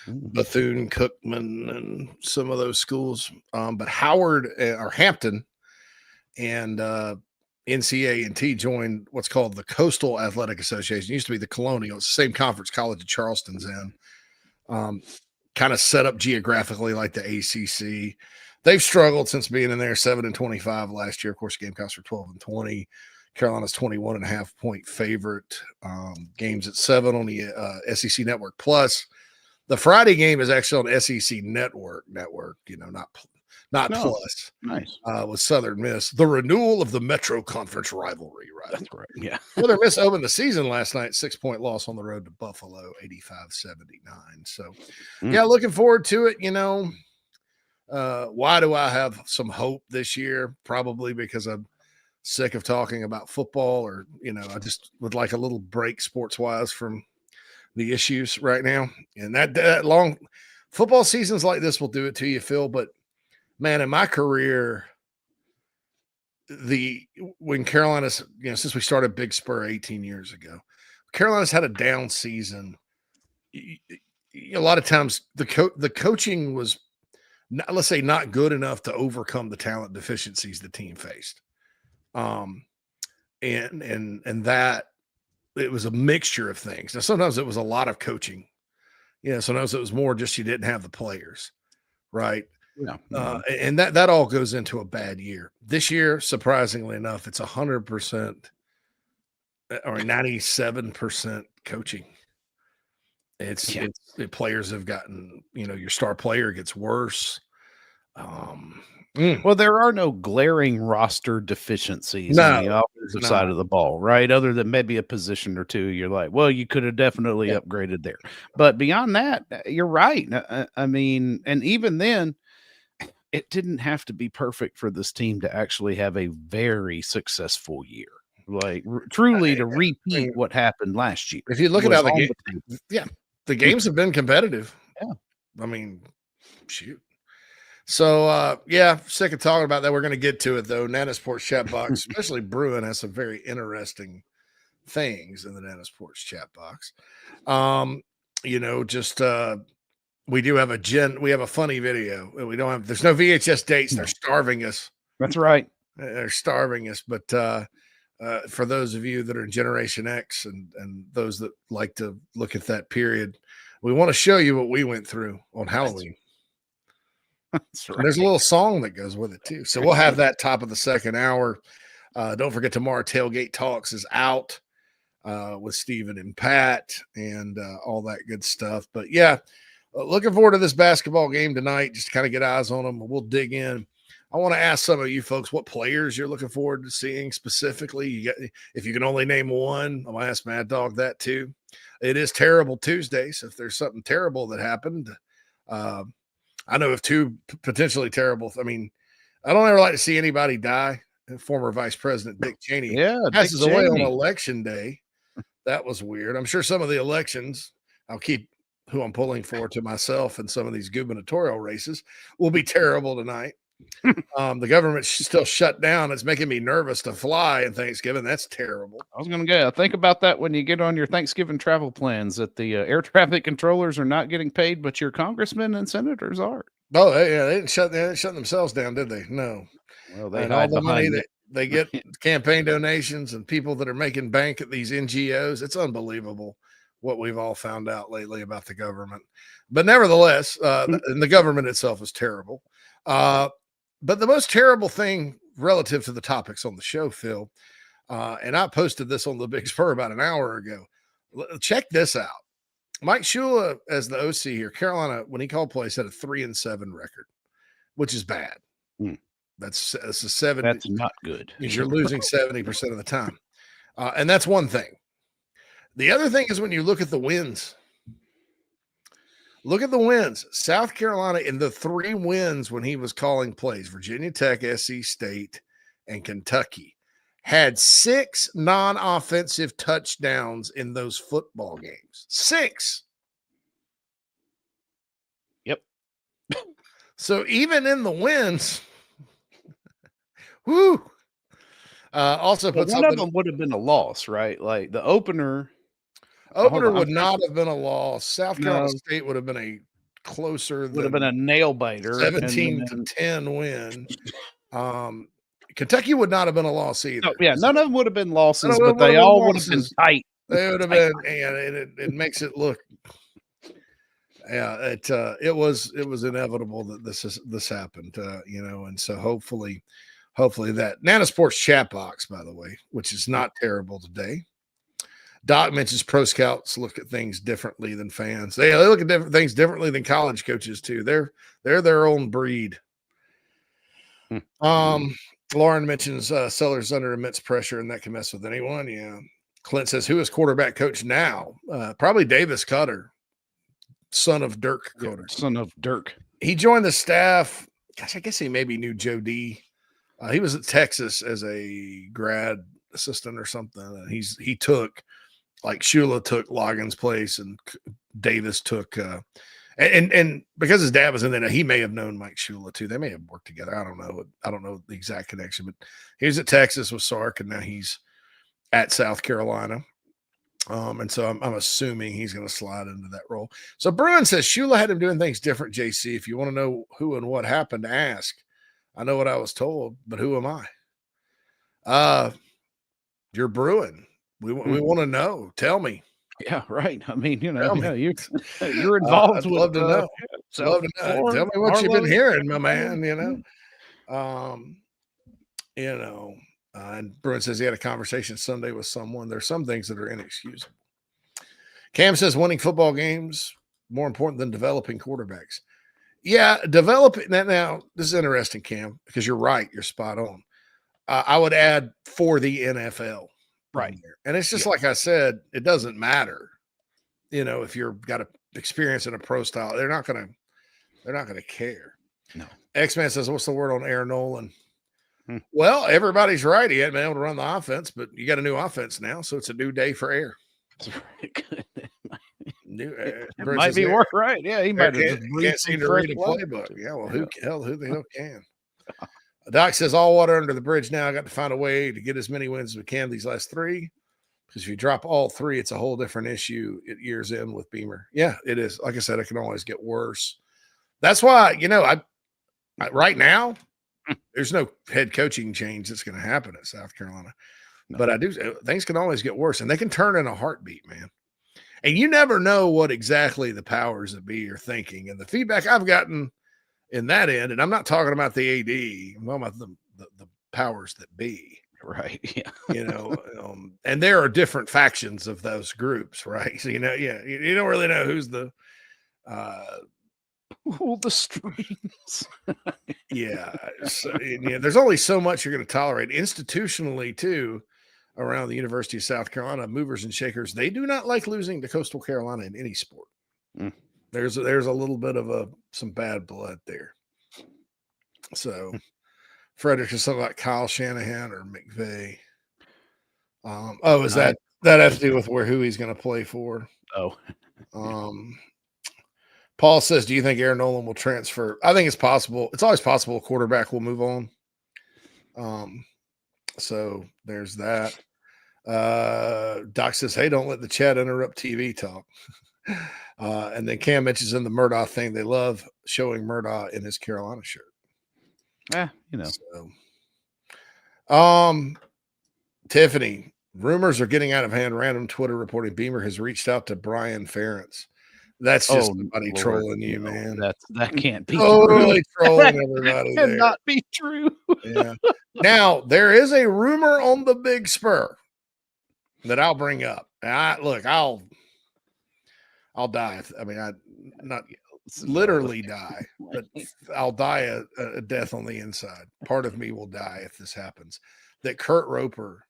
[SPEAKER 9] and Bethune Cookman and some of those schools. But Howard or Hampton and NCA&T joined what's called the Coastal Athletic Association. It used to be the Colonial. It's the same conference College of Charleston's in. Kind of set up geographically like the ACC. They've struggled since being in there, 7-25 last year. Of course, Gamecocks were 12-20. Carolina's 21.5 point favorite. Games at 7 on the SEC Network Plus. The Friday game is actually on SEC Network, not Plus.
[SPEAKER 2] Nice.
[SPEAKER 9] With Southern Miss. The renewal of the Metro Conference rivalry, right?
[SPEAKER 2] That's right. Yeah.
[SPEAKER 9] Southern Miss opened the season last night, 6-point loss on the road to Buffalo, 85-79. So, yeah, looking forward to it. Why do I have some hope this year? Probably because I'm sick of talking about football or, I just would like a little break sports-wise from the issues right now. And that long football seasons like this will do it to you, Phil. But, man, in my career, when Carolina's, since we started Big Spur 18 years ago, Carolina's had a down season. A lot of times the coaching was, let's say, not good enough to overcome the talent deficiencies the team faced. And that it was a mixture of things. Now, sometimes it was a lot of coaching. Sometimes it was more just you didn't have the players, right?
[SPEAKER 2] Yeah.
[SPEAKER 9] And that all goes into a bad year. This year, surprisingly enough, it's 100% or 97% coaching. It's players have gotten, your star player gets worse.
[SPEAKER 2] Well, there are no glaring roster deficiencies on the offensive side of the ball, right? Other than maybe a position or two, you're like, well, you could have definitely upgraded there. But beyond that, you're right. I mean, and even then, it didn't have to be perfect for this team to actually have a very successful year. Like truly to repeat what happened last year.
[SPEAKER 9] If you look at how the games have been competitive.
[SPEAKER 2] Yeah.
[SPEAKER 9] I mean, shoot. So, sick of talking about that. We're going to get to it, though. Nana Sports chat box, especially Bruin, has some very interesting things in the Nana Sports chat box. We do have we have a funny video. We don't have, there's no VHS dates. They're starving us.
[SPEAKER 2] That's right.
[SPEAKER 9] They're starving us. But for those of you that are in Generation X and those that like to look at that period, we want to show you what we went through on Halloween.
[SPEAKER 2] That's right.
[SPEAKER 9] And there's a little song that goes with it too. So we'll have that top of the second hour. Don't forget tomorrow, Tailgate Talks is out with Steven and Pat and all that good stuff. But yeah, looking forward to this basketball game tonight, just to kind of get eyes on them. We'll dig in. I want to ask some of you folks what players you're looking forward to seeing specifically. If you can only name one, I'm going to ask Mad Dog that too. It is Terrible Tuesday, so if there's something terrible that happened, I know of two potentially terrible. I mean, I don't ever like to see anybody die. Former Vice President Dick Cheney passes away on Election Day. That was weird. I'm sure some of the elections, I'll keep who I'm pulling for to myself, and some of these gubernatorial races will be terrible tonight. The government's still shut down. It's making me nervous to fly on Thanksgiving. That's terrible.
[SPEAKER 2] I was going to go. Think about that when you get on your Thanksgiving travel plans, that the air traffic controllers are not getting paid, but your congressmen and senators are.
[SPEAKER 9] Oh, yeah, they didn't shut themselves down, did they? No.
[SPEAKER 2] Well, they
[SPEAKER 9] and all the money that they get campaign donations and people that are making bank at these NGOs. It's unbelievable what we've all found out lately about the government. But nevertheless, and the government itself is terrible. But the most terrible thing relative to the topics on the show, Phil, and I posted this on the Big Spur about an hour ago. Check this out. Mike Shula, as the OC here, Carolina, when he called plays, had a 3-7 record, which is bad. That's a 7.
[SPEAKER 2] That's not good.
[SPEAKER 9] You're losing 70% of the time. And that's one thing. The other thing is when you look at the wins. Look at the wins. South Carolina in the 3 wins when he was calling plays, Virginia Tech, SC State, and Kentucky, had 6 non-offensive touchdowns in those football games. 6.
[SPEAKER 2] Yep.
[SPEAKER 9] So even in the wins, whoo. Also,
[SPEAKER 2] but one of them would have been a loss, right? Like the opener.
[SPEAKER 9] Would not have been a loss. South Carolina State would have been a closer.
[SPEAKER 2] Would have been a nail biter.
[SPEAKER 9] 17-10 win. Kentucky would not have been a loss either.
[SPEAKER 2] No, none of them would have been losses, but they all would have been tight.
[SPEAKER 9] They would have been, and it makes it look. Yeah, it was inevitable that this happened, and so hopefully that Nana Sports chat box, by the way, which is not terrible today. Doc mentions pro scouts look at things differently than fans. They look at things differently than college coaches too. They're their own breed. Lauren mentions Sellers under immense pressure, and that can mess with anyone. Yeah. Clint says, who is quarterback coach now? Probably Davis Cutter, son of Dirk Cutter.
[SPEAKER 2] Son of Dirk.
[SPEAKER 9] He joined the staff. Gosh, I guess he maybe knew Joe D. He was at Texas as a grad assistant or something. And he took, like Shula took Logan's place, and Davis took and because his dad was in there, he may have known Mike Shula too. They may have worked together. I don't know the exact connection, but he was at Texas with Sark, and now he's at South Carolina. And so I'm assuming he's going to slide into that role. So Bruin says Shula had him doing things different, JC. If you want to know who and what happened, ask. I know what I was told, but who am I? You're Bruin. We want to know. Tell me.
[SPEAKER 2] Yeah, right. I mean, you're involved.
[SPEAKER 9] I'd love to know. Love to know. Tell me what you've been hearing, my man. And Bruin says he had a conversation Sunday with someone. There's some things that are inexcusable. Cam says winning football games more important than developing quarterbacks. Yeah, developing that. Now, this is interesting, Cam, because you're right. You're spot on. I would add for the NFL.
[SPEAKER 2] Right.
[SPEAKER 9] And it's just like I said, it doesn't matter. If you've got a experience in a pro style, they're not gonna care.
[SPEAKER 2] No.
[SPEAKER 9] X-Man says, what's the word on Aaron Nolan? Well, everybody's right. He hadn't been able to run the offense, but you got a new offense now, so it's a new day for Air.
[SPEAKER 2] That's very good.
[SPEAKER 9] It
[SPEAKER 2] might be work right. Yeah, he might have
[SPEAKER 9] can't seem to read a playbook. Yeah, well, who the hell can? Doc says all water under the bridge now. I got to find a way to get as many wins as we can these last 3. Because if you drop all three, it's a whole different issue at year's end with Beamer. Yeah, it is. Like I said, it can always get worse. That's why, I right now, there's no head coaching change that's going to happen at South Carolina. No. But things can always get worse, and they can turn in a heartbeat, man. And you never know what exactly the powers that be are thinking. And the feedback I've gotten in that end, and I'm not talking about the AD, I'm talking about the powers that be.
[SPEAKER 2] Right. Yeah.
[SPEAKER 9] And there are different factions of those groups, right? So, you don't really know who's the
[SPEAKER 2] pull the strings.
[SPEAKER 9] So, there's only so much you're going to tolerate institutionally too. Around the University of South Carolina, movers and shakers, they do not like losing to Coastal Carolina in any sport. There's a little bit of some bad blood there. So Frederick is something like Kyle Shanahan or McVay. Is that have to do with who he's going to play for?
[SPEAKER 2] Oh.
[SPEAKER 9] Paul says, do you think Aaron Nolan will transfer? I think it's possible. It's always possible a quarterback will move on. So there's that. Doc says, hey, don't let the chat interrupt TV talk. And then Cam mentions in the Murdaugh thing, they love showing Murdaugh in his Carolina shirt. Tiffany, rumors are getting out of hand. Random Twitter reporting Beamer has reached out to Brian Ferentz. That's just somebody trolling you, man.
[SPEAKER 2] That can't be
[SPEAKER 9] totally trolling everybody.
[SPEAKER 2] That cannot be true.
[SPEAKER 9] Yeah. Now there is a rumor on the Big Spur that I'll bring up. I'll die. I not literally die, but I'll die a death on the inside. Part of me will die if this happens. That Kurt Roper,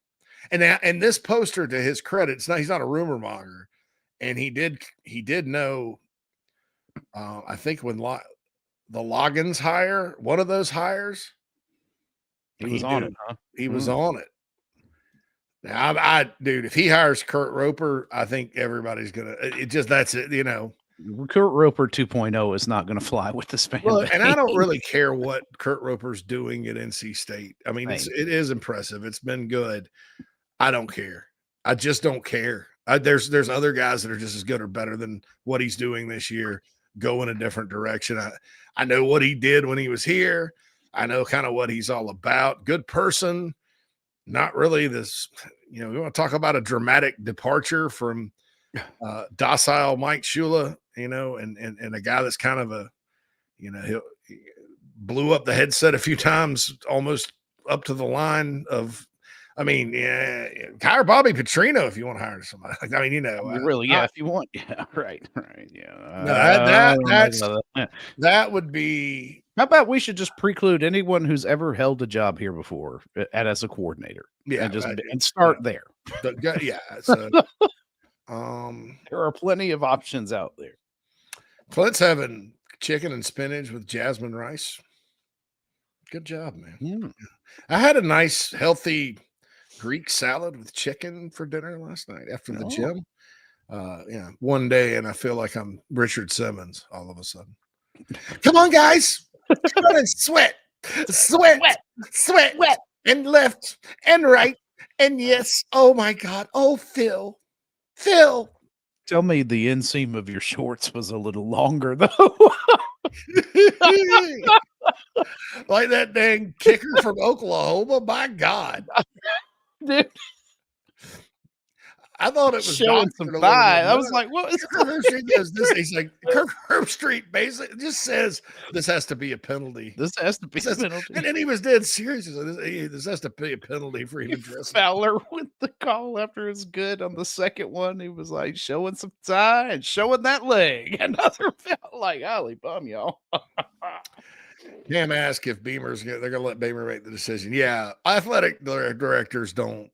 [SPEAKER 9] and this poster, to his credit, he's not a rumor monger. And he did know, I think when the Loggins hire, one of those hires,
[SPEAKER 2] he was on it, huh?
[SPEAKER 9] He was on it. Now, dude, if he hires Kurt Roper, I think everybody's that's it,
[SPEAKER 2] Kurt Roper 2.0 is not going to fly with this fan.
[SPEAKER 9] Well, and I don't really care what Kurt Roper's doing at NC State. I mean, it is impressive. It's been good. I don't care. I just don't care. There's other guys that are just as good or better than what he's doing this year, go in a different direction. I know what he did when he was here. I know kind of what he's all about. Good person, not really this, we want to talk about a dramatic departure from docile Mike Shula, and a guy that's kind of he blew up the headset a few times, almost up to the line of, hire Bobby Petrino if you want to hire somebody.
[SPEAKER 2] If you want, right,
[SPEAKER 9] that would be.
[SPEAKER 2] How about we should just preclude anyone who's ever held a job here before as a coordinator, and start there.
[SPEAKER 9] So,
[SPEAKER 2] there are plenty of options out there.
[SPEAKER 9] Clint's having chicken and spinach with jasmine rice. Good job, man.
[SPEAKER 2] Yeah.
[SPEAKER 9] I had a nice, healthy Greek salad with chicken for dinner last night after the gym. One day, and I feel like I'm Richard Simmons all of a sudden. Come on, guys. Come on and sweat, and left and right. And yes, oh my God. Oh, Phil.
[SPEAKER 2] Tell me the inseam of your shorts was a little longer, though.
[SPEAKER 9] Like that dang kicker from Oklahoma. My God.
[SPEAKER 2] Dude.
[SPEAKER 9] I thought it was
[SPEAKER 2] showing some thigh. I was like, what is
[SPEAKER 9] this? He's like, Kirk Herbstreit basically just says this has to be a penalty.
[SPEAKER 2] This has to be a penalty.
[SPEAKER 9] And then he was dead serious. This has to be a penalty for even dressing.
[SPEAKER 2] Fowler with the call after his good on the second one. He was like showing some thigh and showing that leg. Another foul, like, holy bum, y'all.
[SPEAKER 9] Cam asked if they're going to let Beamer make the decision. Yeah, athletic directors don't.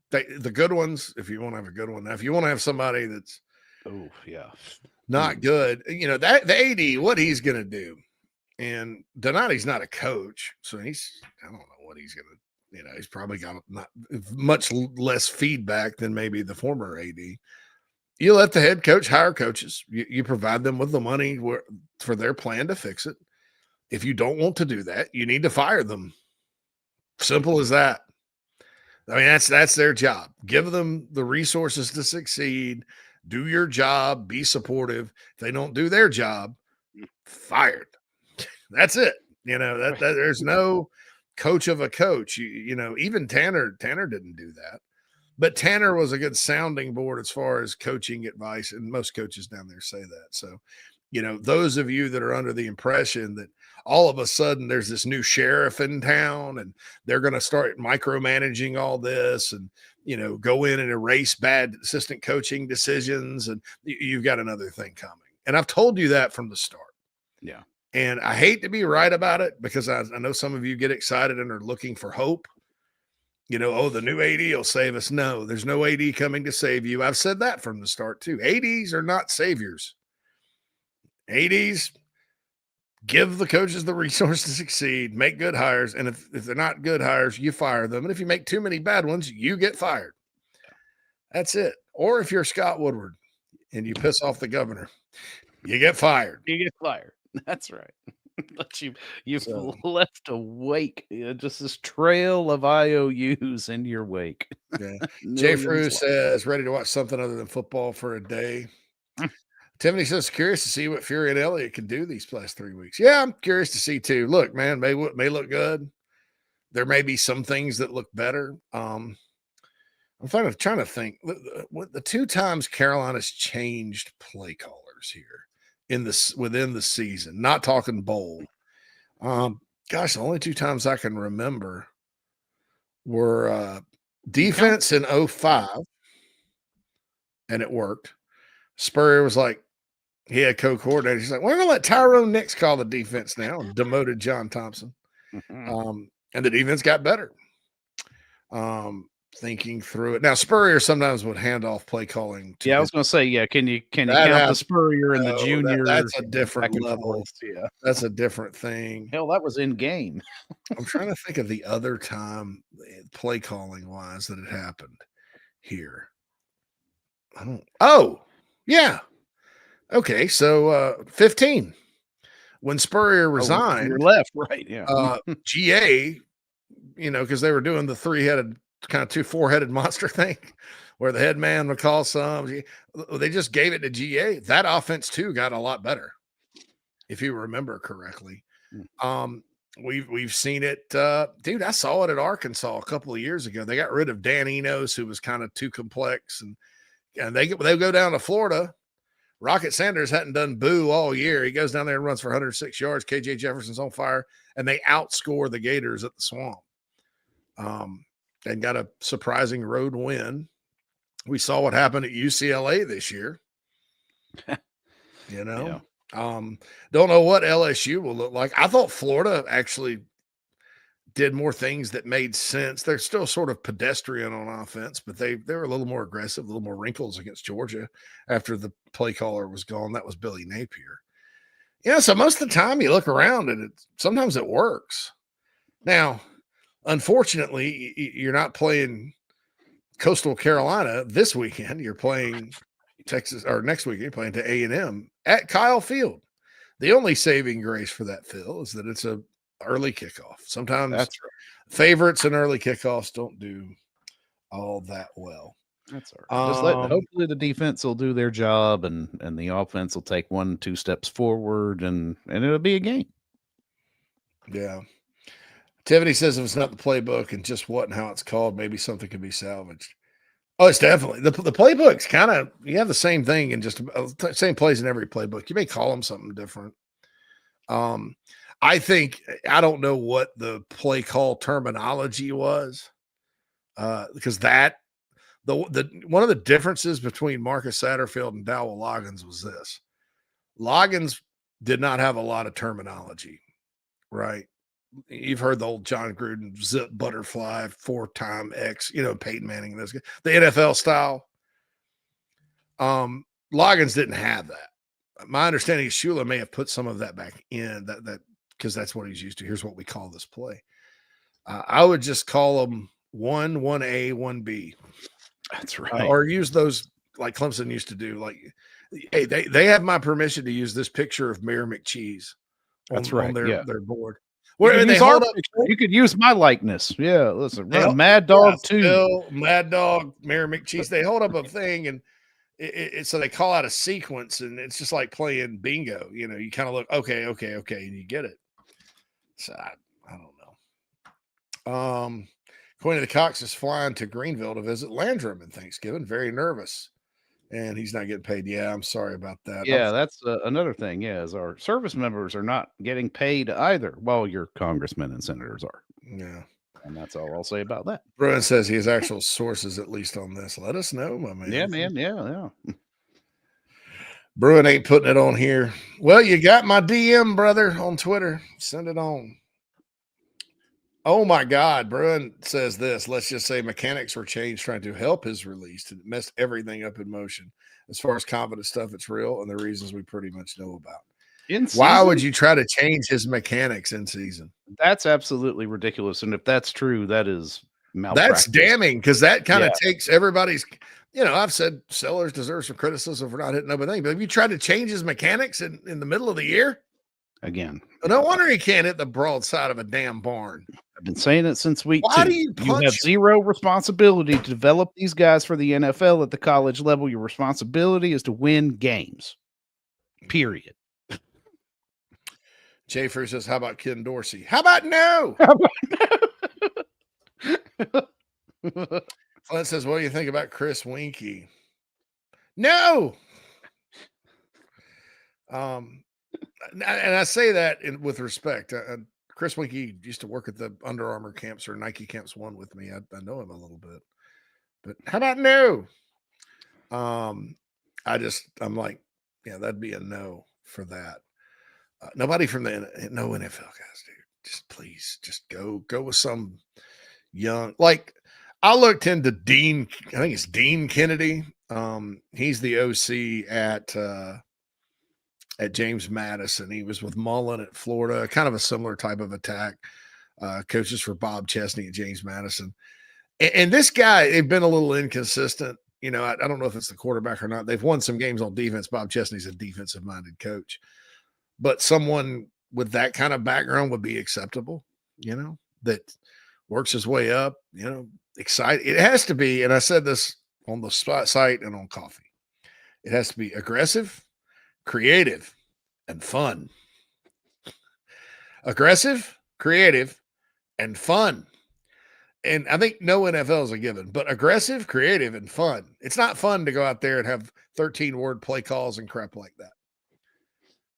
[SPEAKER 9] The good ones, if you want to have a good one. Now, if you want to have somebody that's not good, that the AD, what he's going to do. And Donati's not a coach, so I don't know what he's going to, he's probably got not much less feedback than maybe the former AD. You let the head coach hire coaches. You provide them with the money for their plan to fix it. If you don't want to do that, you need to fire them. Simple as that. I mean, that's their job. Give them the resources to succeed. Do your job. Be supportive. If they don't do their job, fired. That's it. That there's no coach of a coach. Even Tanner didn't do that. But Tanner was a good sounding board as far as coaching advice, and most coaches down there say that. So, those of you that are under the impression that all of a sudden there's this new sheriff in town and they're going to start micromanaging all this and, go in and erase bad assistant coaching decisions, and you've got another thing coming. And I've told you that from the start.
[SPEAKER 2] Yeah.
[SPEAKER 9] And I hate to be right about it because I know some of you get excited and are looking for hope. The new AD will save us. No, there's no AD coming to save you. I've said that from the start too. ADs are not saviors. ADs give the coaches the resource to succeed, make good hires. And if they're not good hires, you fire them. And if you make too many bad ones, you get fired. That's it. Or if you're Scott Woodward and you piss off the governor, you get fired.
[SPEAKER 2] You get fired. That's right. But you've left a wake, just this trail of IOUs in your wake.
[SPEAKER 9] Yeah. Jay Frew says, ready to watch something other than football for a day. Tiffany says, curious to see what Fury and Elliott can do these last 3 weeks. Yeah, I'm curious to see too. Look, man, may look good. There may be some things that look better. I'm trying to think. The 2 times Carolina's changed play callers here within the season, not talking bowl. Gosh, the only 2 times I can remember were defense in 05, and it worked. Spurrier was like, he had co-coordinator. He's like, we're going to let Tyrone Nix call the defense now, and demoted John Thompson. And the defense got better. Thinking through it now, Spurrier sometimes would hand off play calling.
[SPEAKER 2] I was going to say, can you count the Spurrier and the junior?
[SPEAKER 9] That's a different level.
[SPEAKER 2] Yeah,
[SPEAKER 9] that's a different thing.
[SPEAKER 2] Hell, that was in game.
[SPEAKER 9] I'm trying to think of the other time, play calling wise, that it happened here. Yeah. Okay, so 15 when Spurrier resigned,
[SPEAKER 2] you're left, right? Yeah.
[SPEAKER 9] GA, because they were doing the 3-headed. Kind of 2 4-headed monster thing where the head man would call some. They just gave it to GA. That offense too got a lot better, if you remember correctly. We've seen it, dude. I saw it at Arkansas a couple of years ago. They got rid of Dan Enos, who was kind of too complex, and they go down to Florida. Rocket Sanders hadn't done boo all year. He goes down there and runs for 106 yards. KJ Jefferson's on fire, and they outscore the Gators at the Swamp. And got a surprising road win. We saw what happened at UCLA this year. Don't know what LSU will look like. I thought Florida actually did more things that made sense. They're still sort of pedestrian on offense, but they were a little more aggressive, a little more wrinkles against Georgia after the play caller was gone. That was Billy Napier. So most of the time you look around and sometimes it works. Now, unfortunately, you're not playing Coastal Carolina this weekend. You're playing Texas, or next weekend, you're playing to A&M at Kyle Field. The only saving grace for that, Phil, is that it's a early kickoff. Sometimes that's right. Favorites and early kickoffs don't do all that well.
[SPEAKER 2] That's all right. Hopefully the defense will do their job and the offense will take 1-2 steps forward and it'll be a game.
[SPEAKER 9] Yeah. Tiffany says if it's not the playbook and just what and how it's called, maybe something could be salvaged. Oh, it's definitely the playbook's kind of, you have the same thing in just same plays in every playbook. You may call them something different. I think, I don't know what the play call terminology was, because the one of the differences between Marcus Satterfield and Dowell Loggins was this. Loggins did not have a lot of terminology, right? You've heard the old John Gruden zip butterfly 4-time X, Peyton Manning, those guys, the NFL style. Loggins didn't have that. My understanding is Shula may have put some of that back in that because that's what he's used to. Here's what we call this play. I would just call them 1A, 1B.
[SPEAKER 2] That's right.
[SPEAKER 9] Or use those like Clemson used to do. Like, hey, they have my permission to use this picture of Mayor McCheese on their board. Where they hold up,
[SPEAKER 2] you could use my likeness. Yeah, listen,
[SPEAKER 9] they,
[SPEAKER 2] Mad Dog too.
[SPEAKER 9] Phil, Mad Dog, Mary McCheese. They hold up a thing, and so they call out a sequence, and it's just like playing bingo. You know, you kind of look, okay, and you get it. So I don't know. Queen of the Cox is flying to Greenville to visit Landrum in Thanksgiving. Very nervous, and he's not getting paid. Yeah, I'm sorry about that.
[SPEAKER 2] Yeah, that's another thing. Yeah, is our service members are not getting paid either. Well, your congressmen and senators are.
[SPEAKER 9] Yeah,
[SPEAKER 2] and that's all I'll say about that.
[SPEAKER 9] Bruin says he has actual sources at least on this. Let us know, my man.
[SPEAKER 2] Yeah, man. Yeah.
[SPEAKER 9] Bruin ain't putting it on here. Well, you got my DM, brother, on Twitter. Send it on. Oh my God, Bruin says this. Let's just say mechanics were changed trying to help his release to mess everything up in motion. As far as confident stuff, it's real, and the reasons we pretty much know about. Why would you try to change his mechanics in season?
[SPEAKER 2] That's absolutely ridiculous. And if that's true, that is malpractice.
[SPEAKER 9] That's damning, because that kind of takes everybody's, I've said Sellers deserves some criticism for not hitting up a thing, but have you tried to change his mechanics in the middle of the year?
[SPEAKER 2] Again.
[SPEAKER 9] No wonder he can't hit the broadside of a damn barn.
[SPEAKER 2] I've been saying it since week 2.
[SPEAKER 9] Why do you
[SPEAKER 2] have zero responsibility to develop these guys for the NFL at the college level. Your responsibility is to win games. Period.
[SPEAKER 9] Schaefer says, how about Ken Dorsey? How about no? Clint says, what do you think about Chris Winkie? No. And I say that with respect. Chris Winkie used to work at the Under Armour camps or Nike camps one with me. I know him a little bit. But how about no? I'm like, yeah, that'd be a no for that. Nobody from no NFL guys, dude. Just please, just go with some young. Like I looked into Dean. I think it's Dean Kennedy. He's the OC at James Madison. He was with Mullen at Florida, kind of a similar type of attack. Coaches for Bob Chesney at James Madison. And this guy, they've been a little inconsistent. I don't know if it's the quarterback or not. They've won some games on defense. Bob Chesney's a defensive-minded coach. But someone with that kind of background would be acceptable, that works his way up, excited. It has to be, and I said this on the site and on coffee, it has to be aggressive, creative, and fun. Aggressive, creative, and fun. And I think no NFL is a given, but aggressive, creative, and fun. It's not fun to go out there and have 13-word play calls and crap like that.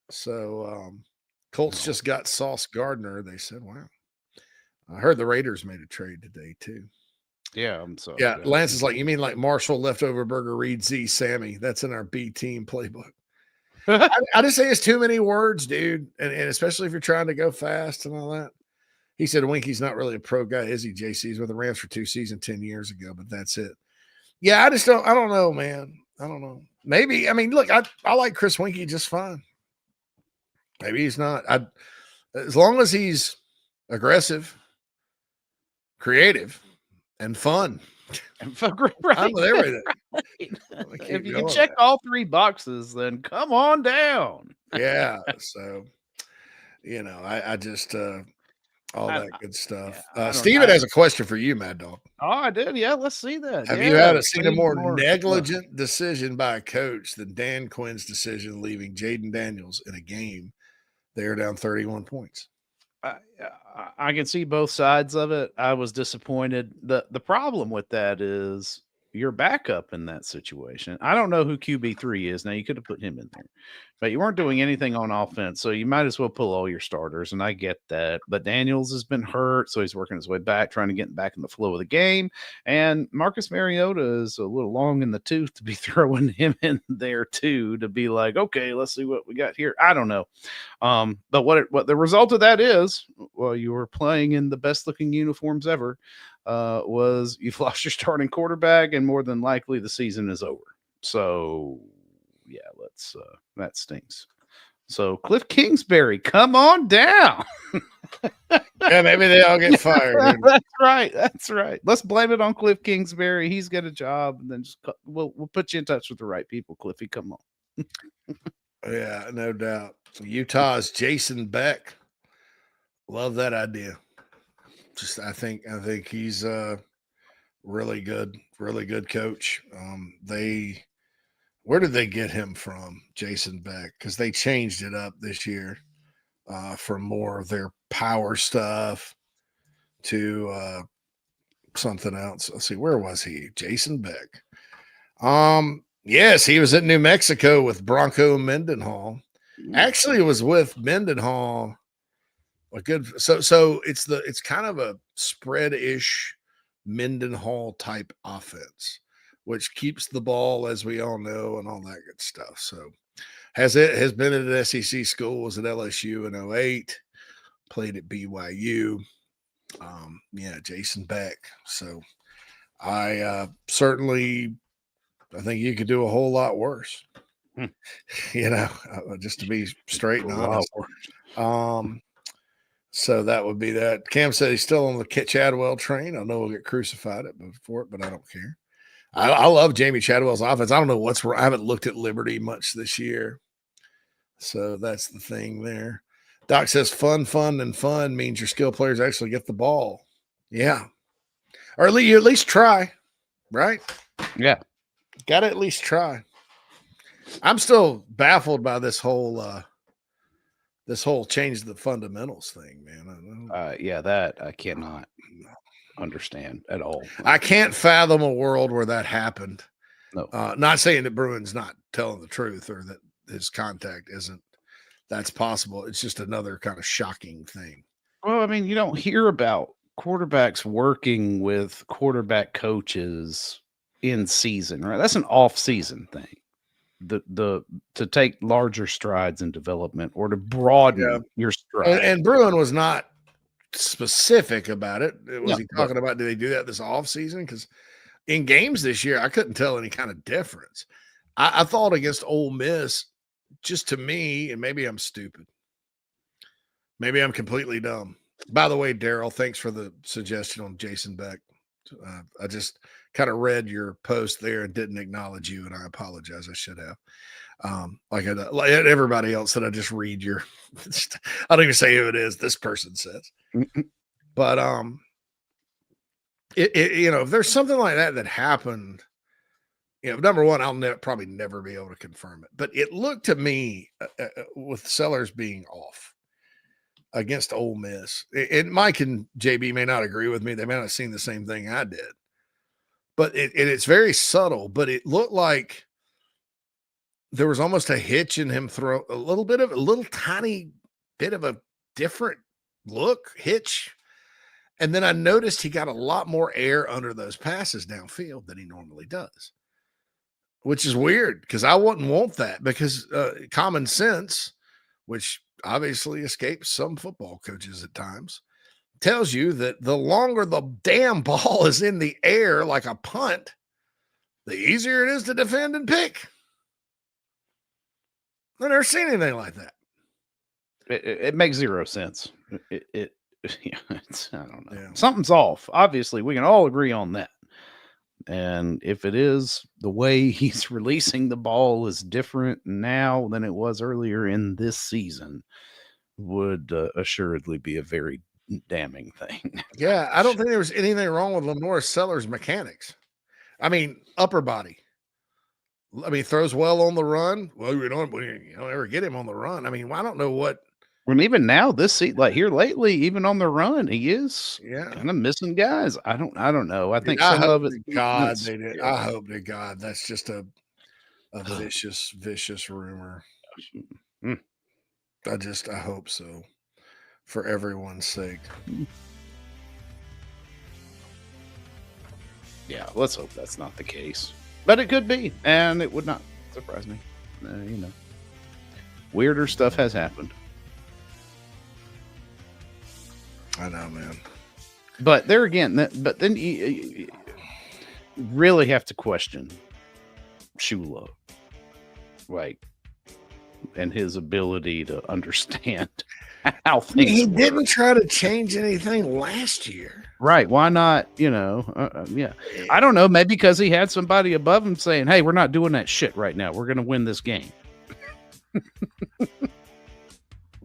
[SPEAKER 9] So Colts just got Sauce Gardner. They said, wow. I heard the Raiders made a trade today too.
[SPEAKER 2] Yeah, I'm sorry.
[SPEAKER 9] Yeah, Lance is like, you mean like Marshall, Leftover Burger, Reed, Z, Sammy? That's in our B team playbook. I just say it's too many words, dude. And especially if you're trying to go fast and all that. He said Winkie's not really a pro guy, is he, JC? He's with the Rams for 2 seasons 10 years ago, but that's it. Yeah, I don't know, man. I don't know. Maybe, look, I like Chris Winkie just fine. Maybe he's not. As long as he's aggressive, creative, and fun.
[SPEAKER 2] Right.
[SPEAKER 9] I'm with everything.
[SPEAKER 2] If you can check all 3 boxes, then come on down.
[SPEAKER 9] Yeah. So, I just all that good stuff. Steven has a question for you, Mad Dog.
[SPEAKER 2] Oh, I did. Yeah, let's see that.
[SPEAKER 9] Have you seen a more negligent decision by a coach than Dan Quinn's decision leaving Jaden Daniels in a game they're down 31 points?
[SPEAKER 2] I can see both sides of it. I was disappointed. The problem with that is your backup in that situation. I don't know who QB3 is. Now, you could have put him in there, but you weren't doing anything on offense, so you might as well pull all your starters, and I get that. But Daniels has been hurt, so he's working his way back, trying to get back in the flow of the game. And Marcus Mariota is a little long in the tooth to be throwing him in there too, to be like, okay, let's see what we got here. I don't know. But what the result of that is, well, you were playing in the best-looking uniforms ever, was you've lost your starting quarterback, and more than likely the season is over. So yeah, that stinks. So Cliff Kingsbury, come on down.
[SPEAKER 9] Yeah, maybe they all get fired.
[SPEAKER 2] That's right. Let's blame it on Cliff Kingsbury. He's got a job, and then we'll put you in touch with the right people. Cliffy, come on.
[SPEAKER 9] Yeah, no doubt. Utah's Jason Beck Love that idea. Just I think he's a really good coach. Where did they get him from, Jason Beck? Because they changed it up this year from more of their power stuff to something else. Let's see, where was he? Jason Beck. Yes, he was at New Mexico with Bronco Mendenhall. Actually, it was with Mendenhall. So it's kind of a spread-ish Mendenhall type offense, which keeps the ball, as we all know, and all that good stuff. So has been at an SEC school, was at LSU in 2008, played at BYU. Jason Beck. So I think you could do a whole lot worse. Just to be straight and honest. So that would be that. Cam said he's still on the Chadwell train. I know we'll get crucified for it, but I don't care. I love Jamie Chadwell's offense. I don't know what's wrong. I haven't looked at Liberty much this year. So that's the thing there. Doc says fun means your skill players actually get the ball. Yeah. Or at least try, right?
[SPEAKER 2] Yeah.
[SPEAKER 9] Got to at least try. I'm still baffled by this whole change the fundamentals thing, man.
[SPEAKER 2] That I cannot understand at all.
[SPEAKER 9] I can't fathom a world where that happened.
[SPEAKER 2] No.
[SPEAKER 9] Not saying that Bruin's not telling the truth or that his contact isn't. That's possible. It's just another kind of shocking thing.
[SPEAKER 2] Well, I mean, you don't hear about quarterbacks working with quarterback coaches in season, right? That's an off-season thing. To take larger strides in development or to broaden your stride.
[SPEAKER 9] And Bruin was not specific about it. Was he talking about, did they do that this offseason? Because in games this year, I couldn't tell any kind of difference. I thought against Ole Miss, just to me, and maybe I'm stupid. Maybe I'm completely dumb. By the way, Daryl, thanks for the suggestion on Jason Beck. I just kind of read your post there and didn't acknowledge you, and I apologize. I should have. Like everybody else that I just read your I don't even say who it is, this person says. But if there's something like that happened, number one, I'll probably never be able to confirm it. But it looked to me with Sellers being off against Ole Miss. And Mike and JB may not agree with me. They may not have seen the same thing I did. But it's very subtle. But it looked like there was almost a hitch in him throw, a little tiny bit of a different look, hitch. And then I noticed he got a lot more air under those passes downfield than he normally does, which is weird because I wouldn't want that because common sense, which obviously escapes some football coaches at times, tells you that the longer the damn ball is in the air like a punt, the easier it is to defend and pick. I've never seen anything like that.
[SPEAKER 2] It makes zero sense. I don't know. Yeah. Something's off. Obviously, we can all agree on that. And if it is, the way he's releasing the ball is different now than it was earlier in this season, would assuredly be a very damning thing.
[SPEAKER 9] Yeah, I don't think there was anything wrong with Lenore Sellers' mechanics. I mean, upper body. I mean, throws well on the run. Well, we don't ever get him on the run. I mean, I don't know what.
[SPEAKER 2] When even now, this seat, like here lately, even on the run, he is kind of missing guys. I don't know. I think some of it.
[SPEAKER 9] God, they did. I hope to God that's just a vicious rumor. I hope so, for everyone's sake.
[SPEAKER 2] Yeah, let's hope that's not the case. But it could be, and it would not surprise me. Weirder stuff has happened.
[SPEAKER 9] I know, man.
[SPEAKER 2] But there again, then you really have to question Shula, and his ability to understand how things.
[SPEAKER 9] He didn't try to change anything last year,
[SPEAKER 2] right? Why not? Yeah. I don't know. Maybe because he had somebody above him saying, "Hey, we're not doing that shit right now. We're going to win this game."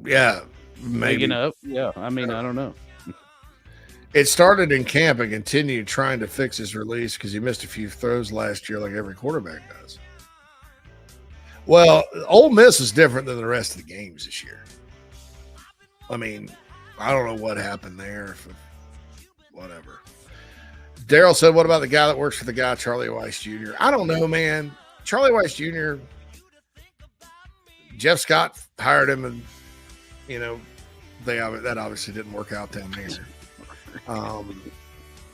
[SPEAKER 9] Yeah.
[SPEAKER 2] Maybe up. Yeah, I mean, I don't know.
[SPEAKER 9] It started in camp and continued trying to fix his release because he missed a few throws last year, like every quarterback does. Well, Ole Miss is different than the rest of the games this year. I mean, I don't know what happened there. Whatever. Daryl said, what about the guy that works for the guy, Charlie Weiss Jr.? I don't know, man. Charlie Weiss Jr., Jeff Scott hired him, and, you know, that obviously didn't work out down there.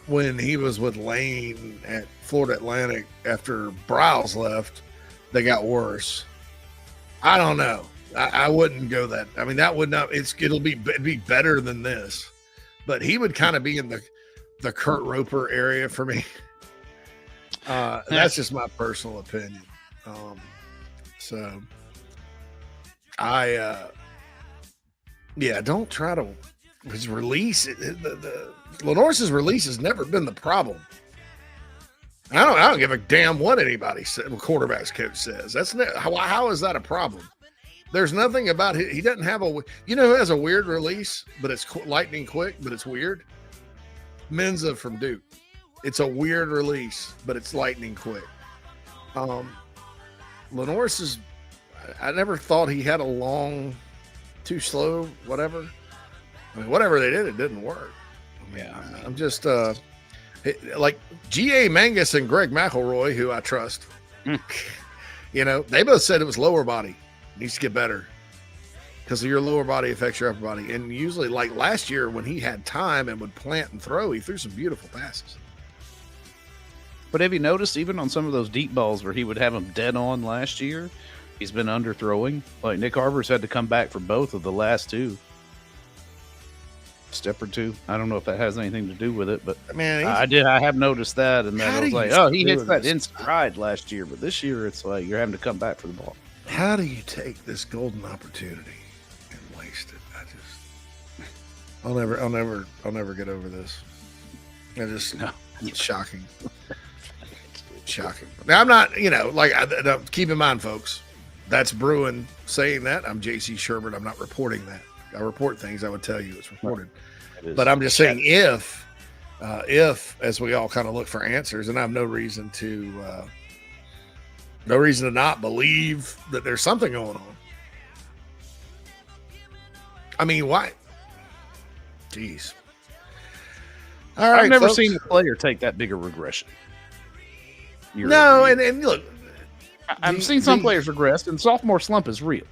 [SPEAKER 9] When he was with Lane at Florida Atlantic after Browse left, they got worse. I don't know. I wouldn't go that. I mean, that would not. It'd be better than this, but he would kind of be in the Kurt Roper area for me. That's just my personal opinion. So don't try to. His release, Lenoir's release has never been the problem. I don't give a damn what quarterback's coach says. How is that a problem? There's nothing about it. He doesn't have who has a weird release, but it's lightning quick, but it's weird. Menza from Duke. It's a weird release, but it's lightning quick. Lenoir's is. I never thought he had a long, too slow, whatever. I mean, whatever they did, it didn't work. I'm just like G.A. Mangus and Greg McElroy, who I trust. They both said it was lower body. Needs to get better because your lower body affects your upper body. And usually, like last year, when he had time and would plant and throw, he threw some beautiful passes.
[SPEAKER 2] But have you noticed, even on some of those deep balls where he would have them dead on last year, he's been underthrowing? Like Nick Harvard's had to come back for both of the last two. Step or two. I don't know if that has anything to do with it, but I have noticed that, and then I was like, he hits that in stride last year, but this year it's like you're having to come back for the ball.
[SPEAKER 9] How do you take this golden opportunity and waste it? I'll never get over this. It's shocking. Shocking. Now I'm not, keep in mind, folks, that's Bruin saying that. I'm JC Sherbert. I'm not reporting that. I report things. I would tell you it's reported, but I'm just saying if as we all kind of look for answers, and I have no reason to not believe that there's something going on. I mean, why? Jeez. All right,
[SPEAKER 2] I've never
[SPEAKER 9] folks.
[SPEAKER 2] seen a player take that big a regression.
[SPEAKER 9] And look,
[SPEAKER 2] I've seen some players regress, and sophomore slump is real.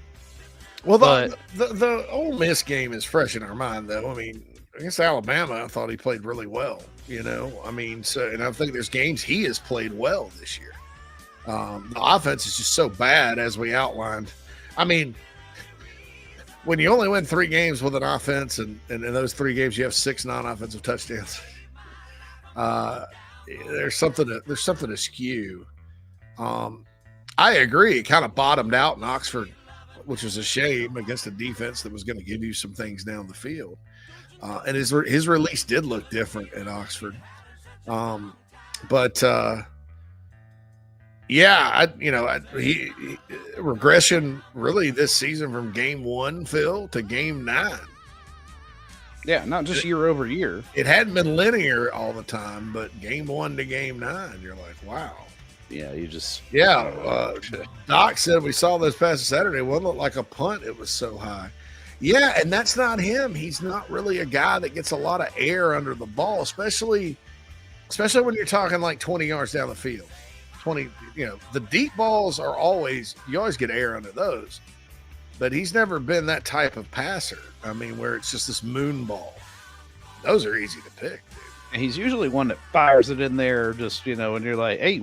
[SPEAKER 9] Well, the Ole Miss game is fresh in our mind, though. I mean, against Alabama, I thought he played really well. I mean, and I think there's games he has played well this year. The offense is just so bad, as we outlined. I mean, when you only win 3 games with an offense, and in those 3 games you have 6 non-offensive touchdowns, there's something askew. I agree. It kind of bottomed out in Oxford, which was a shame against a defense that was going to give you some things down the field. And his release did look different at Oxford. Regression really this season from game 1, Phil, to game 9.
[SPEAKER 2] Yeah, not just year over year.
[SPEAKER 9] It hadn't been linear all the time, but game 1 to game 9, you're like, wow.
[SPEAKER 2] Yeah, you just.
[SPEAKER 9] Yeah. Doc said we saw this past Saturday. It wouldn't look like a punt. It was so high. Yeah, and that's not him. He's not really a guy that gets a lot of air under the ball, especially when you're talking like 20 yards down the field. 20, the deep balls are you always get air under those. But he's never been that type of passer. I mean, where it's just this moon ball. Those are easy to pick.
[SPEAKER 2] And he's usually one that fires it in there, just, and you're like, hey,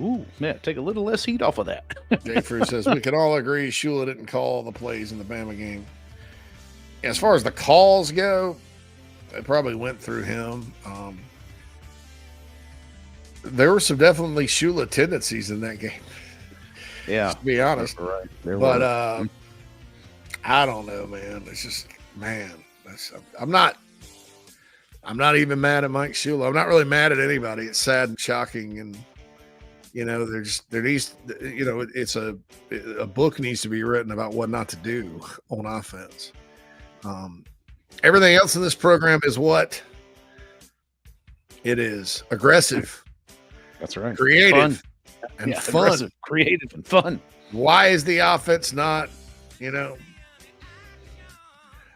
[SPEAKER 2] take a little less heat off of that.
[SPEAKER 9] Jay Fruit says, we can all agree Shula didn't call the plays in the Bama game. As far as the calls go, it probably went through him. There were some definitely Shula tendencies in that game.
[SPEAKER 2] Yeah.
[SPEAKER 9] To be honest.
[SPEAKER 2] Right.
[SPEAKER 9] But I don't know, man. It's just, I'm not even mad at Mike Shula. I'm not really mad at anybody. It's sad and shocking. And, it's a book needs to be written about what not to do on offense. Everything else in this program is what it is: aggressive.
[SPEAKER 2] That's right.
[SPEAKER 9] Creative
[SPEAKER 2] Fun.
[SPEAKER 9] and
[SPEAKER 2] Yeah,
[SPEAKER 9] fun.
[SPEAKER 2] aggressive, creative, and fun.
[SPEAKER 9] Why is the offense not,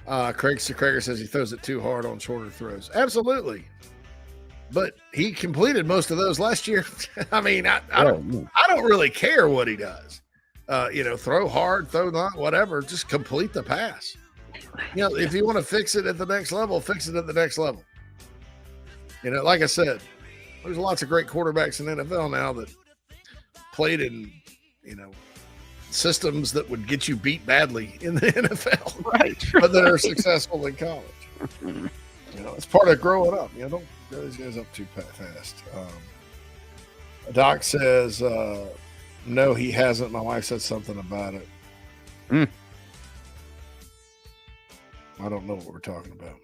[SPEAKER 9] Krager says he throws it too hard on shorter throws. Absolutely. But he completed most of those last year. I mean, I don't really care what he does. Throw hard, throw not, whatever. Just complete the pass. If you want to fix it at the next level, fix it at the next level. Like I said, there's lots of great quarterbacks in the NFL now that played in, systems that would get you beat badly in the NFL,
[SPEAKER 2] right?
[SPEAKER 9] But that are successful in college. It's part of growing up. Don't grow these guys up too fast. Doc says, no, he hasn't. My wife said something about it. I don't know what we're talking about.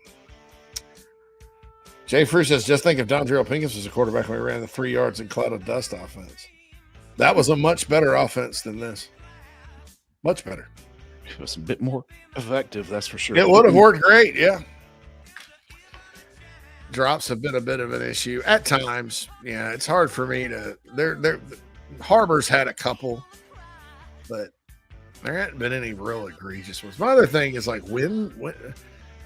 [SPEAKER 9] Jay Frew says, just think if Dondrell Pinkins was a quarterback when we ran the 3 yards and cloud of dust offense. That was a much better offense than this. Much better.
[SPEAKER 2] It was a bit more effective, that's for sure.
[SPEAKER 9] It would have worked great, yeah. Drops have been a bit of an issue at times. Yeah, it's hard for me to. Harbor's had a couple, but there hadn't been any real egregious ones. My other thing is I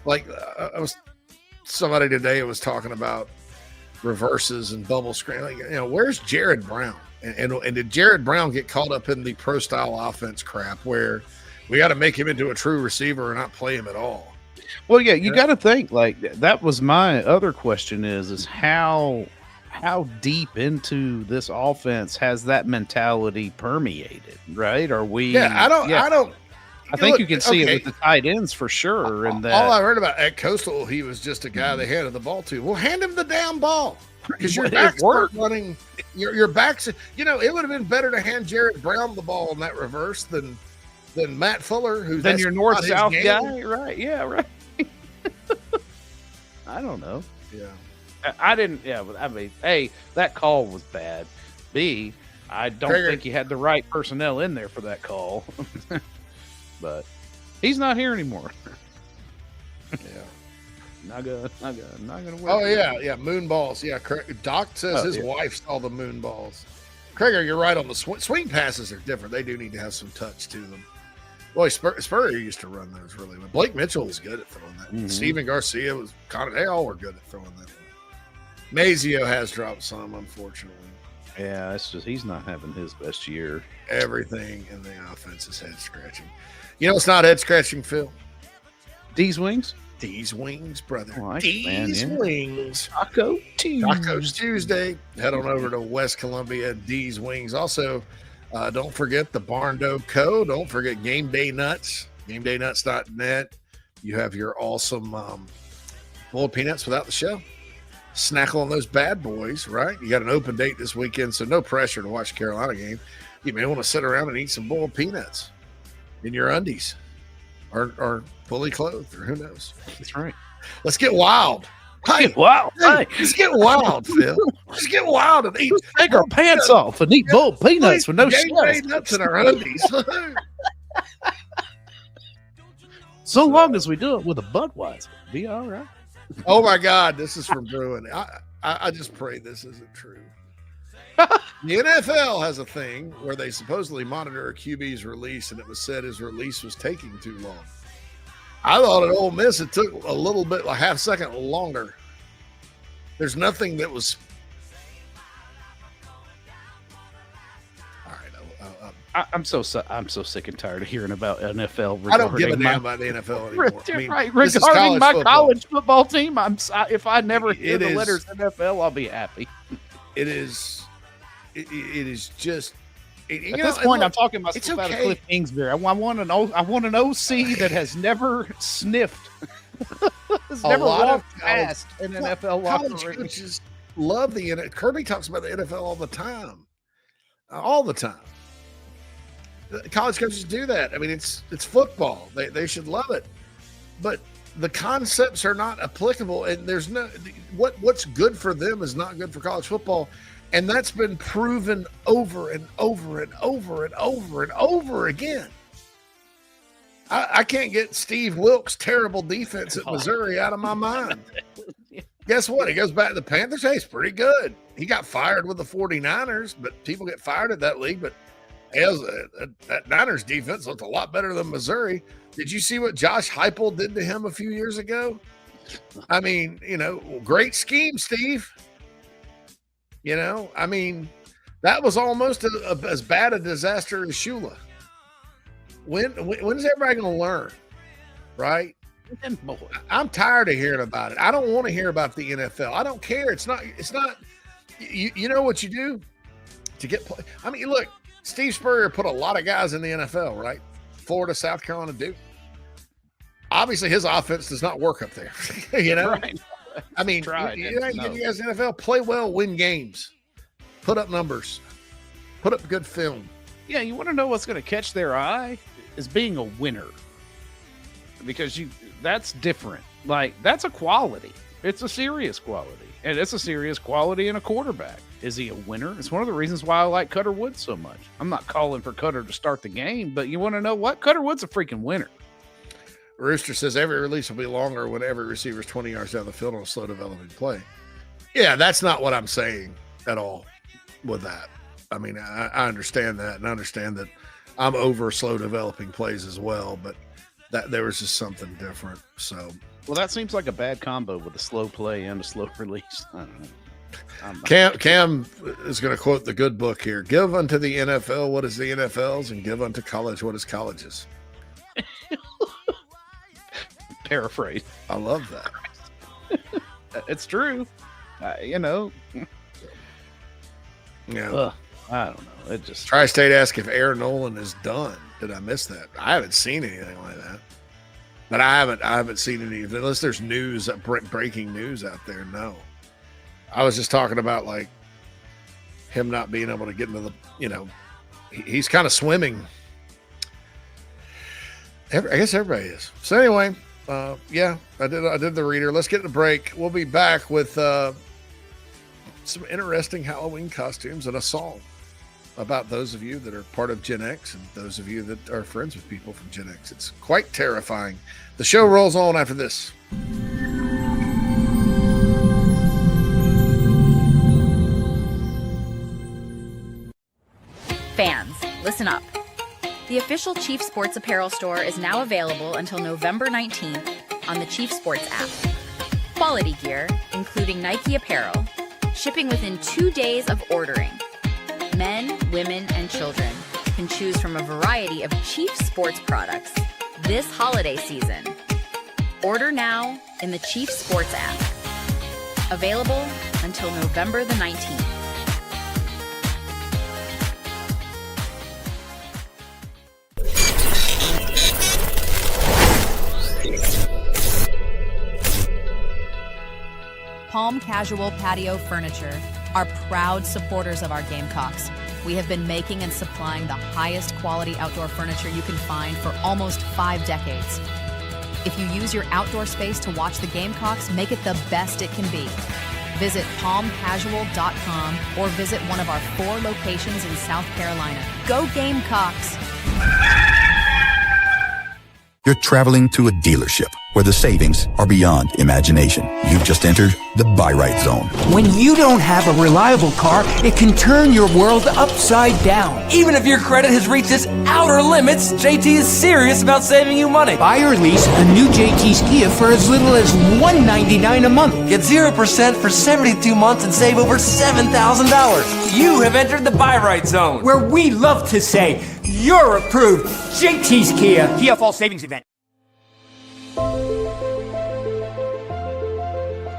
[SPEAKER 9] was somebody today was talking about reverses and bubble screen. Where's Jared Brown? And did Jared Brown get caught up in the pro style offense crap where we got to make him into a true receiver or not play him at all?
[SPEAKER 2] Well, yeah, you got to think that was my other question is how deep into this offense has that mentality permeated, right? Are we?
[SPEAKER 9] Yeah,
[SPEAKER 2] I think you can see it with the tight ends for sure. And
[SPEAKER 9] all I heard about at Coastal, he was just a guy they handed the ball to. Well, hand him the damn ball because your backs weren't running. Your backs, it would have been better to hand Jared Brown the ball in that reverse than Matt Fuller, who's
[SPEAKER 2] then your north-south guy, right? Yeah, right. I don't know.
[SPEAKER 9] Yeah,
[SPEAKER 2] I didn't. Yeah, but I mean, A, that call was bad. B, I don't think you had the right personnel in there for that call. But he's not here anymore.
[SPEAKER 9] Yeah,
[SPEAKER 2] not gonna work.
[SPEAKER 9] Oh yeah, moon balls. Yeah, Doc says his wife saw the moon balls. Krager, you're right on the swing passes are different. They do need to have some touch to them. Boy, Spurrier used to run those really well. Blake Mitchell was good at throwing that.
[SPEAKER 2] Mm-hmm.
[SPEAKER 9] Steven Garcia was they all were good at throwing that. Mazio has dropped some, unfortunately.
[SPEAKER 2] Yeah, it's just he's not having his best year.
[SPEAKER 9] Everything in the offense is head scratching. It's not head scratching, Phil.
[SPEAKER 2] D's wings?
[SPEAKER 9] D's wings, brother.
[SPEAKER 2] Oh,
[SPEAKER 9] D's wings.
[SPEAKER 2] Taco Tuesday.
[SPEAKER 9] Tacos Tuesday. Head on over to West Columbia, D's Wings. Also, don't forget the Barn Dough Co. Don't forget Game Day Nuts. GameDayNuts.net. You have your awesome boiled peanuts without the shell. Snackle on those bad boys, right? You got an open date this weekend, so no pressure to watch the Carolina game. You may want to sit around and eat some boiled peanuts in your undies or fully clothed, or who knows.
[SPEAKER 2] That's right.
[SPEAKER 9] Let's get wild.
[SPEAKER 2] Hey, wow. Hey.
[SPEAKER 9] Let's get wild, Phil. Let's get wild and eat.
[SPEAKER 2] Take our pants off and eat boiled peanuts with no
[SPEAKER 9] shells.
[SPEAKER 2] shells.
[SPEAKER 9] Nuts in our undies.
[SPEAKER 2] So long as we do it with a Budweiser, be all right.
[SPEAKER 9] Oh my God, this is from Bruin. I just pray this isn't true. The NFL has a thing where they supposedly monitor a QB's release, and it was said his release was taking too long. I thought at Ole Miss it took a little bit, a half second longer. There's nothing that was. All right,
[SPEAKER 2] I'm so sick and tired of hearing about NFL.
[SPEAKER 9] I don't give a damn about the NFL anymore.
[SPEAKER 2] Right, regarding my college football team, if I never hear the letters NFL, I'll be happy.
[SPEAKER 9] It is. It is just.
[SPEAKER 2] At this point, I'm talking myself out of Cliff Kingsbury. I want an OC that has never sniffed, has never walked past an NFL locker room.
[SPEAKER 9] College coaches love the NFL. Kirby talks about the NFL all the time. All the time. College coaches do that. I mean, it's football. They should love it. But the concepts are not applicable, and there's no what's good for them is not good for college football. And that's been proven over and over and over and over and over again. I can't get Steve Wilkes' terrible defense at Missouri out of my mind. Guess what? He goes back to the Panthers. Hey, it's pretty good. He got fired with the 49ers, but people get fired at that league. But that Niners defense looked a lot better than Missouri. Did you see what Josh Heupel did to him a few years ago? I mean, great scheme, Steve. I mean, that was almost as bad a disaster as Shula. When's everybody going to learn, right? I'm tired of hearing about it. I don't want to hear about the NFL. I don't care. It's not. You know what you do to get play. I mean, look, Steve Spurrier put a lot of guys in the NFL, right? Florida, South Carolina, Duke. Obviously, his offense does not work up there. Right. I mean, you guys in the NFL play well, win games, put up numbers, put up good film.
[SPEAKER 2] Yeah, you want to know what's going to catch their eye is being a winner, because that's different. Like, that's a quality. It's a serious quality, and it's a serious quality in a quarterback. Is he a winner? It's one of the reasons why I like Cutter Woods so much. I'm not calling for Cutter to start the game, but you want to know what? Cutter Woods a freaking winner.
[SPEAKER 9] Rooster says every release will be longer when every receiver is 20 yards down the field on a slow developing play. Yeah, that's not what I'm saying at all with that. I mean, I understand that, and I understand that I'm over slow developing plays as well, but that there was just something different. So,
[SPEAKER 2] well, that seems like a bad combo with a slow play and a slow release. I don't know.
[SPEAKER 9] Cam is going to quote the good book here. Give unto the NFL what is the NFL's, and give unto college what is college's.
[SPEAKER 2] Paraphrase.
[SPEAKER 9] I love that.
[SPEAKER 2] It's true. Yeah. I don't know. It just
[SPEAKER 9] Tri-State asked if Aaron Nolan is done. Did I miss that? I haven't seen anything like that. But I haven't seen anything unless there's news, breaking news out there. No, I was just talking about like him not being able to get into the. He's kind of swimming. I guess everybody is. So anyway, yeah, I did the reader. Let's get to the break. We'll be back with some interesting Halloween costumes and a song about those of you that are part of Gen X and those of you that are friends with people from Gen X. It's quite terrifying. The show rolls on after this.
[SPEAKER 22] Fans, listen up. The official Chief Sports apparel store is now available until November 19th on the Chief Sports app. Quality gear, including Nike apparel, shipping within 2 days of ordering. Men, women, and children can choose from a variety of Chief Sports products this holiday season. Order now in the Chief Sports app. Available until November the 19th.
[SPEAKER 11] Palm Casual Patio Furniture are proud supporters of our Gamecocks. We have been making and supplying the highest quality outdoor furniture you can find for almost 5 decades. If you use your outdoor space to watch the Gamecocks, make it the best it can be. Visit palmcasual.com or visit one of our 4 locations in South Carolina. Go Gamecocks!
[SPEAKER 14] You're traveling to a dealership where the savings are beyond imagination. You've just entered the buy right zone.
[SPEAKER 19] When you don't have a reliable car, it can turn your world upside down. Even if your credit has reached its outer limits, JT is serious about saving you money. Buy or lease a new JT's Kia for as little as $199 a month. Get 0% for 72 months and save over $7,000. You have entered the buy right zone, where we love to say, you're approved. JT's Kia. Kia Fall Savings Event.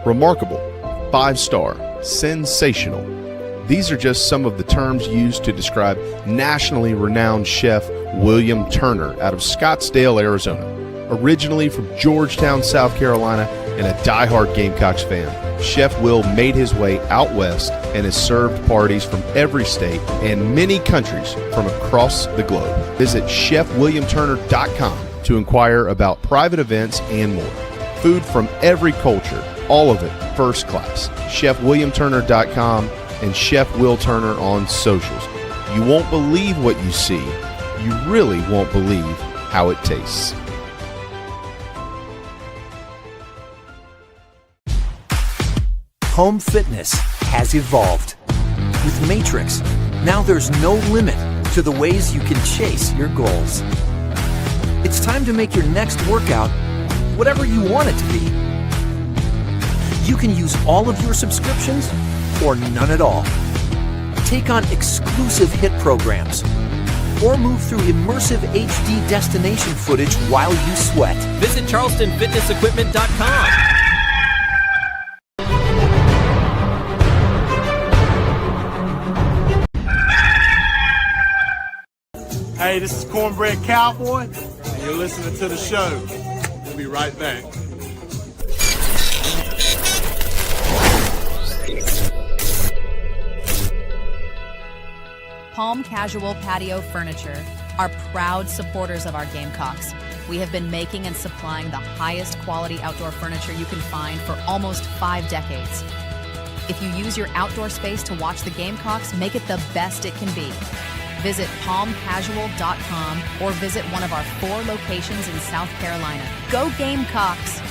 [SPEAKER 6] Remarkable, 5-star, sensational. These are just some of the terms used to describe nationally renowned chef William Turner out of Scottsdale, Arizona. Originally from Georgetown, South Carolina, and a diehard Gamecocks fan, Chef Will made his way out west and has served parties from every state and many countries from across the globe. Visit chefwilliamturner.com to inquire about private events and more. Food from every culture, all of it first class. chefwilliamturner.com and Chef Will Turner on socials. You won't believe what you see. You really won't believe how it tastes.
[SPEAKER 10] Home fitness has evolved. With Matrix, now there's no limit to the ways you can chase your goals. It's time to make your next workout whatever you want it to be. You can use all of your subscriptions or none at all. Take on exclusive HIT programs or move through immersive HD destination footage while you sweat.
[SPEAKER 8] Visit charlestonfitnessequipment.com.
[SPEAKER 18] Hey, this is Cornbread Cowboy, and you're listening to the show. We'll be right back.
[SPEAKER 11] Palm Casual Patio Furniture are proud supporters of our Gamecocks. We have been making and supplying the highest quality outdoor furniture you can find for almost 5 decades. If you use your outdoor space to watch the Gamecocks, make it the best it can be. Visit palmcasual.com or visit one of our 4 locations in South Carolina. Go Gamecocks!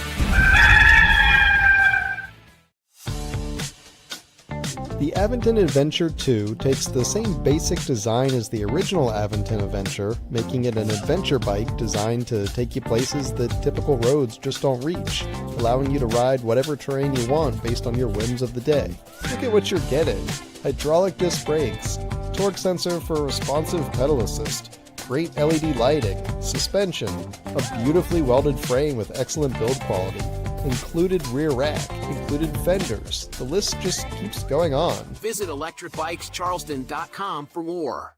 [SPEAKER 20] The Aventon Adventure 2 takes the same basic design as the original Aventon Adventure, making it an adventure bike designed to take you places that typical roads just don't reach, allowing you to ride whatever terrain you want based on your whims of the day. Look at what you're getting. Hydraulic disc brakes, torque sensor for responsive pedal assist, great LED lighting, suspension, a beautifully welded frame with excellent build quality, included rear rack, included fenders. The list just keeps going on.
[SPEAKER 19] Visit electricbikescharleston.com for more.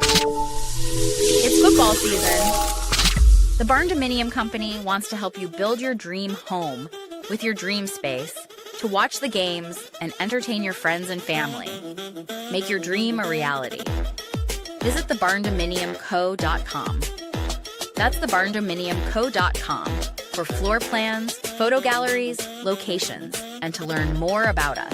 [SPEAKER 22] It's football season. The Barn Dominium Company wants to help you build your dream home with your dream space to watch the games and entertain your friends and family. Make your dream a reality. Visit thebarndominiumco.com. That's thebarndominiumco.com for floor plans, photo galleries, locations, and to learn more about us.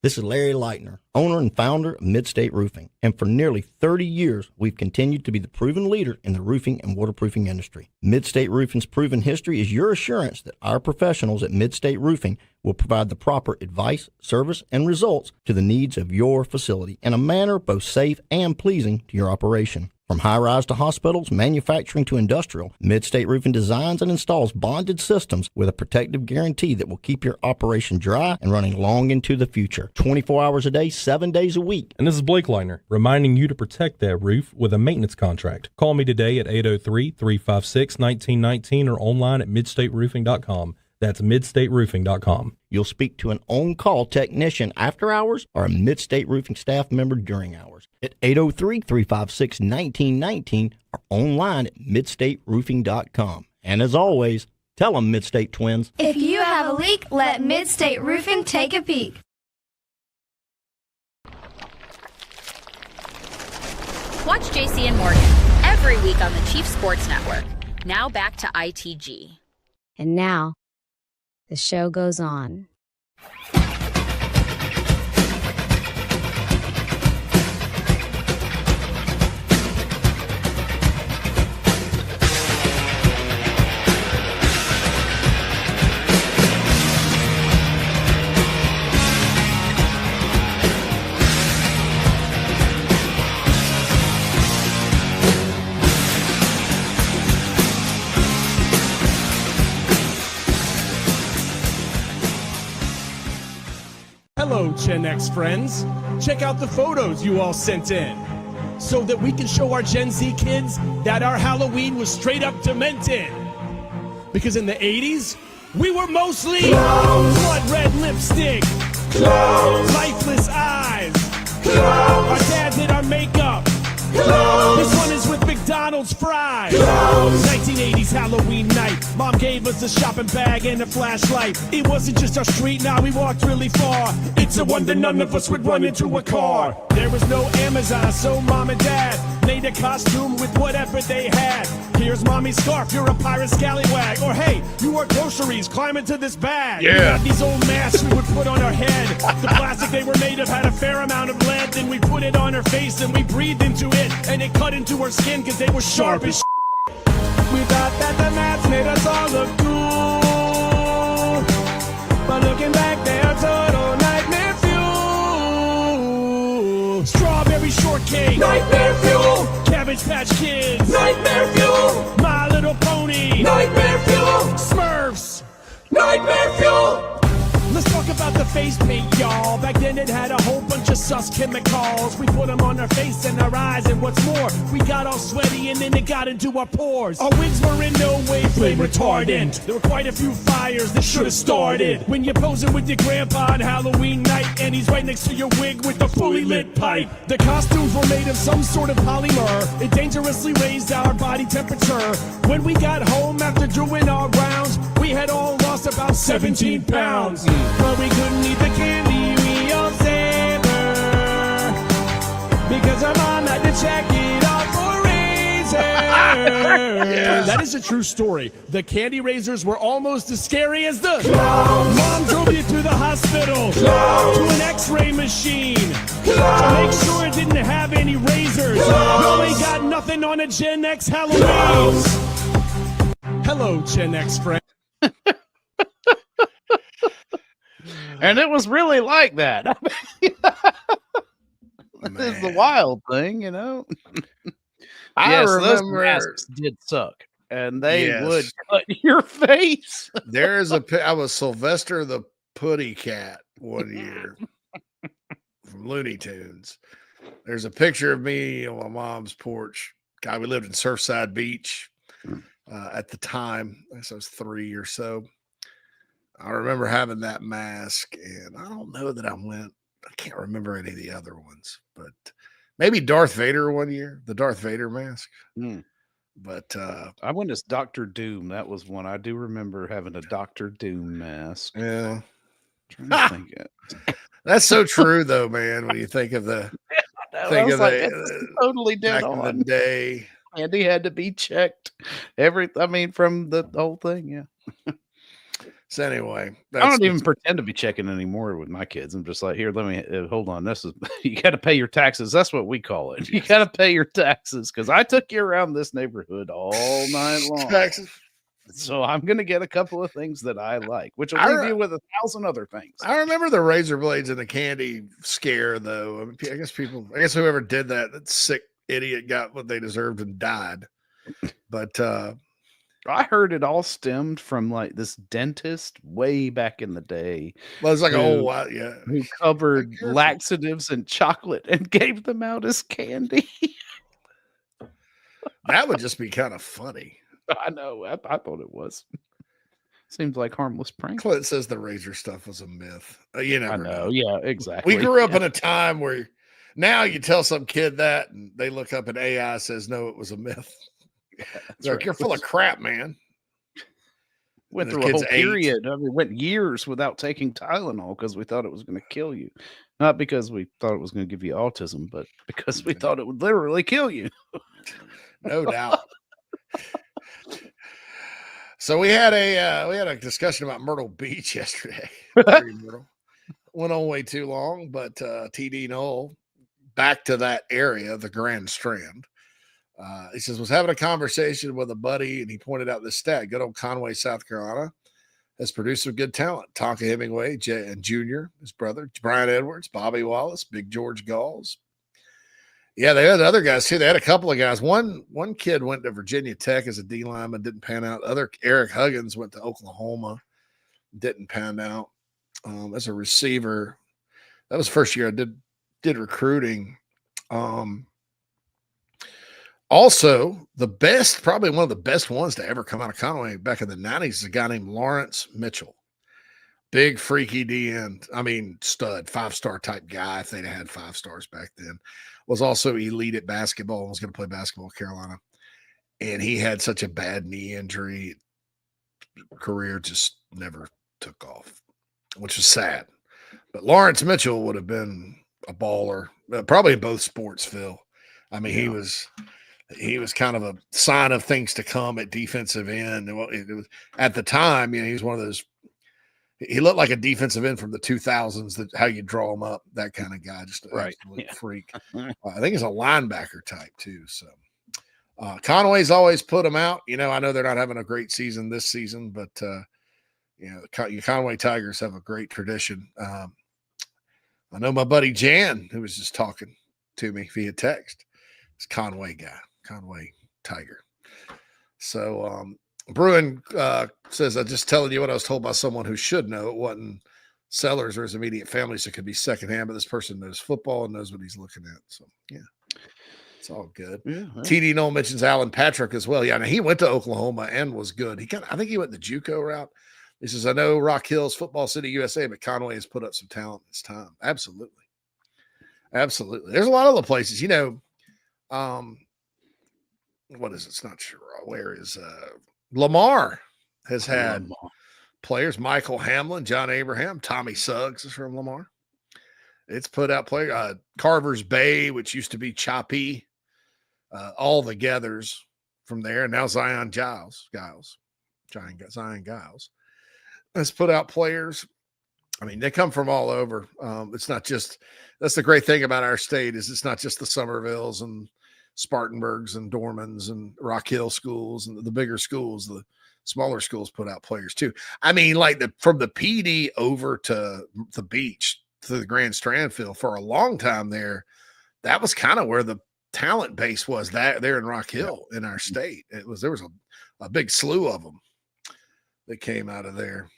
[SPEAKER 21] This is Larry Leitner, owner and founder of Midstate Roofing, and for nearly 30 years, we've continued to be the proven leader in the roofing and waterproofing industry. Midstate Roofing's proven history is your assurance that our professionals at Midstate Roofing will provide the proper advice, service, and results to the needs of your facility in a manner both safe and pleasing to your operation. From high-rise to hospitals, manufacturing to industrial, Midstate Roofing designs and installs bonded systems with a protective guarantee that will keep your operation dry and running long into the future. 24 hours a day, 7 days a week.
[SPEAKER 23] And this is Blake Leitner, reminding you to protect that roof with a maintenance contract. Call me today at 803-356-1919 or online at midstateroofing.com. That's midstateroofing.com.
[SPEAKER 21] You'll speak to an on-call technician after hours or a Midstate Roofing staff member during hours at 803-356-1919 or online at midstateroofing.com. And as always, tell them Midstate Twins.
[SPEAKER 24] If you have a leak, let Midstate Roofing take a peek.
[SPEAKER 22] Watch JC and Morgan every week on the Chief Sports Network. Now back to ITG.
[SPEAKER 26] And now, the show goes on.
[SPEAKER 27] Hello, Gen X friends. Check out the photos you all sent in so that we can show our Gen Z kids that our Halloween was straight up demented. Because in the 80s, we were mostly blood red lipstick, lifeless eyes. Our dad did our makeup. This one is with McDonald's fries. 1980s Halloween night. Mom gave us a shopping bag and a flashlight. It wasn't just our street, now we walked really far. It's a wonder none of us would run into a car. There was no Amazon, so Mom and Dad made a costume with whatever they had. Here's mommy's scarf, you're a pirate scallywag. Or hey, you wore groceries, climb into this bag.
[SPEAKER 9] Yeah.
[SPEAKER 27] We got these old masks we would put on our head. The plastic they were made of had a fair amount of lead. Then we put it on her face and we breathed into it. And it cut into her skin because they were sharp as We thought that the masks made us all look cool. But looking back, they're total nightmare fuel. Strawberry shortcake, nightmare fuel. Cabbage Patch Kids, nightmare fuel. My Little Pony, nightmare fuel. Smurfs, nightmare fuel. Let's talk about the face paint, y'all. Back then it had a whole bunch of sus chemicals. We put them on our face and our eyes, and what's more, we got all sweaty and then it got into our pores. Our wigs were in no way flame retardant. There were quite a few fires that should have started when you're posing with your grandpa on Halloween night and he's right next to your wig with the fully lit pipe. The costumes were made of some sort of polymer. It dangerously raised our body temperature. When we got home after doing our rounds, we had all lost about 17 pounds. But we couldn't eat the candy we all savor because our mom had to check it off for razors.
[SPEAKER 9] Yes.
[SPEAKER 27] That is a true story. The candy razors were almost as scary as the clowns. Mom drove you to the hospital to an x-ray machine to make sure it didn't have any razors. No, ain't got nothing on a Gen X Halloween. Hello, Gen X friend.
[SPEAKER 2] And it was really like that. It's the wild thing, you know.
[SPEAKER 9] I
[SPEAKER 2] Those
[SPEAKER 9] remember
[SPEAKER 2] masks did suck, and they would cut your face.
[SPEAKER 9] There's I was Sylvester the Putty Cat one year from Looney Tunes. There's a picture of me on my mom's porch. God, we lived in Surfside Beach at the time. I guess I was 3 or so. I remember having that mask, and I don't know that I can't remember any of the other ones, but maybe Darth Vader one year, the Darth Vader mask. But
[SPEAKER 2] I went as Dr. Doom. That was one I do remember having a Dr. Doom mask.
[SPEAKER 9] Yeah.
[SPEAKER 2] Trying to think it.
[SPEAKER 9] That's so true though, man. When you think of the
[SPEAKER 2] totally dead
[SPEAKER 9] back
[SPEAKER 2] on.
[SPEAKER 9] in the day.
[SPEAKER 2] Andy had to be checked. From the whole thing, yeah.
[SPEAKER 9] So anyway,
[SPEAKER 2] I don't even pretend to be checking anymore with my kids. I'm just like, here, let me hold on. This is you got to pay your taxes. That's what we call it. You got to pay your taxes because I took you around this neighborhood all night long.
[SPEAKER 9] Taxes.
[SPEAKER 2] So I'm gonna get a couple of things that I like, which will leave you with 1,000 other things.
[SPEAKER 9] I remember the razor blades and the candy scare, though. I mean, I guess whoever did that sick idiot got what they deserved and died. But
[SPEAKER 2] I heard it all stemmed from like this dentist way back in the day.
[SPEAKER 9] Well, it's like
[SPEAKER 2] who covered laxatives in chocolate and gave them out as candy.
[SPEAKER 9] That would just be kind of funny.
[SPEAKER 2] I know. I thought it was. Seems like harmless prank.
[SPEAKER 9] Clint says the razor stuff was a myth. You never know.
[SPEAKER 2] Yeah, exactly.
[SPEAKER 9] We grew up in a time where now you tell some kid that and they look up and AI says, no, it was a myth. Yeah, like, you're full of crap, man.
[SPEAKER 2] Went through a whole period. I mean, went years without taking Tylenol because we thought it was going to kill you. Not because we thought it was going to give you autism, but because we thought it would literally kill you.
[SPEAKER 9] No doubt. So we had a discussion about Myrtle Beach yesterday. Went on way too long, but TD Knoll back to that area, the Grand Strand. He says, was having a conversation with a buddy, and he pointed out this stat. Good old Conway, South Carolina, has produced some good talent. Tonka Hemingway and Jr., his brother, Brian Edwards, Bobby Wallace, Big George Galls. Yeah, they had other guys too. They had a couple of guys. One kid went to Virginia Tech as a D lineman, didn't pan out. Eric Huggins went to Oklahoma, didn't pan out. As a receiver, that was the first year I did recruiting. Also, probably one of the best ones to ever come out of Conway back in the 90s is a guy named Lawrence Mitchell. Big, freaky D end. I mean, stud, 5-star type guy if they'd had 5 stars back then. Was also elite at basketball and was going to play basketball at Carolina. And he had such a bad knee injury. Career just never took off, which is sad. But Lawrence Mitchell would have been a baller, probably in both sports, Phil. I mean, he was kind of a sign of things to come at defensive end. And it was, at the time, he was one of those. He looked like a defensive end from the 2000s. That how you draw him up, that kind of guy, just an absolute freak. I think he's a linebacker type too. So Conway's always put him out. I know they're not having a great season this season, but the Conway Tigers have a great tradition. I know my buddy Jan, who was just talking to me via text, is Conway guy, Conway Tiger. So Bruin says, I'm just telling you what I was told by someone who should know. It wasn't Sellers or his immediate family, so it could be secondhand, but this person knows football and knows what he's looking at. So, yeah, it's all good. Yeah, TD Noel mentions Alan Patrick as well. Yeah, now he went to Oklahoma and was good. I think he went the JUCO route. He says, I know Rock Hill's Football City, USA, but Conway has put up some talent this time. Absolutely. Absolutely. There's a lot of other places, what is it? It's not sure. Where is Lamar has had players, Michael Hamlin, John Abraham, Tommy Suggs is from Lamar. It's put out players, Carver's Bay, which used to be Choppy, all the Gathers from there. And now Zion Giles has put out players. I mean, they come from all over. It's not just, that's the great thing about our state is it's not just the Somervilles and Spartanburgs and Dormans and Rock Hill schools and the bigger schools, the smaller schools put out players too. I mean, like from the PD over to the beach to the Grand Strand field for a long time there, that was kind of where the talent base was that there in Rock Hill in our state. There was a big slew of them that came out of there.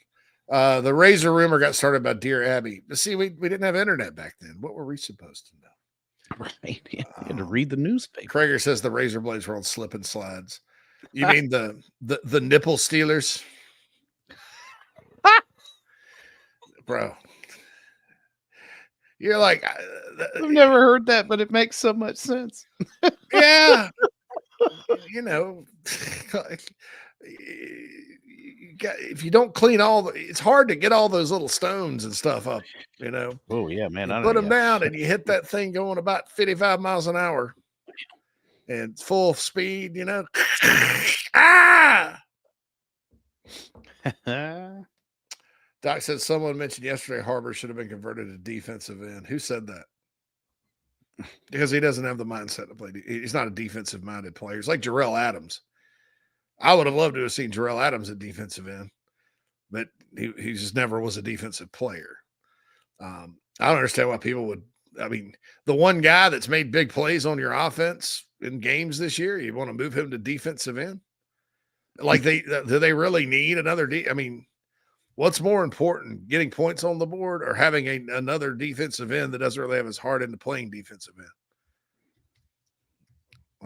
[SPEAKER 9] The Razor rumor got started by Dear Abby. But see, we didn't have internet back then. What were we supposed to know?
[SPEAKER 2] Right. Yeah, you had to read the newspaper.
[SPEAKER 9] Krager says the razor blades were on slip and slides. You mean the nipple stealers? Bro. You're like,
[SPEAKER 2] I've never heard that, but it makes so much sense.
[SPEAKER 9] Yeah. If you don't clean it's hard to get all those little stones and stuff up,
[SPEAKER 2] Oh yeah, man.
[SPEAKER 9] You put them down and you hit that thing going about 55 miles an hour and full speed, Doc said someone mentioned yesterday Harbor should have been converted to defensive end. Who said that? Because he doesn't have the mindset to play. He's not a defensive minded player. It's like Jarrell Adams. I would have loved to have seen Jarrell Adams at defensive end, but he just never was a defensive player. I don't understand why people would. I mean, the one guy that's made big plays on your offense in games this year, you want to move him to defensive end? Like do they really need another I mean, what's more important, getting points on the board or having another defensive end that doesn't really have his heart into playing defensive end?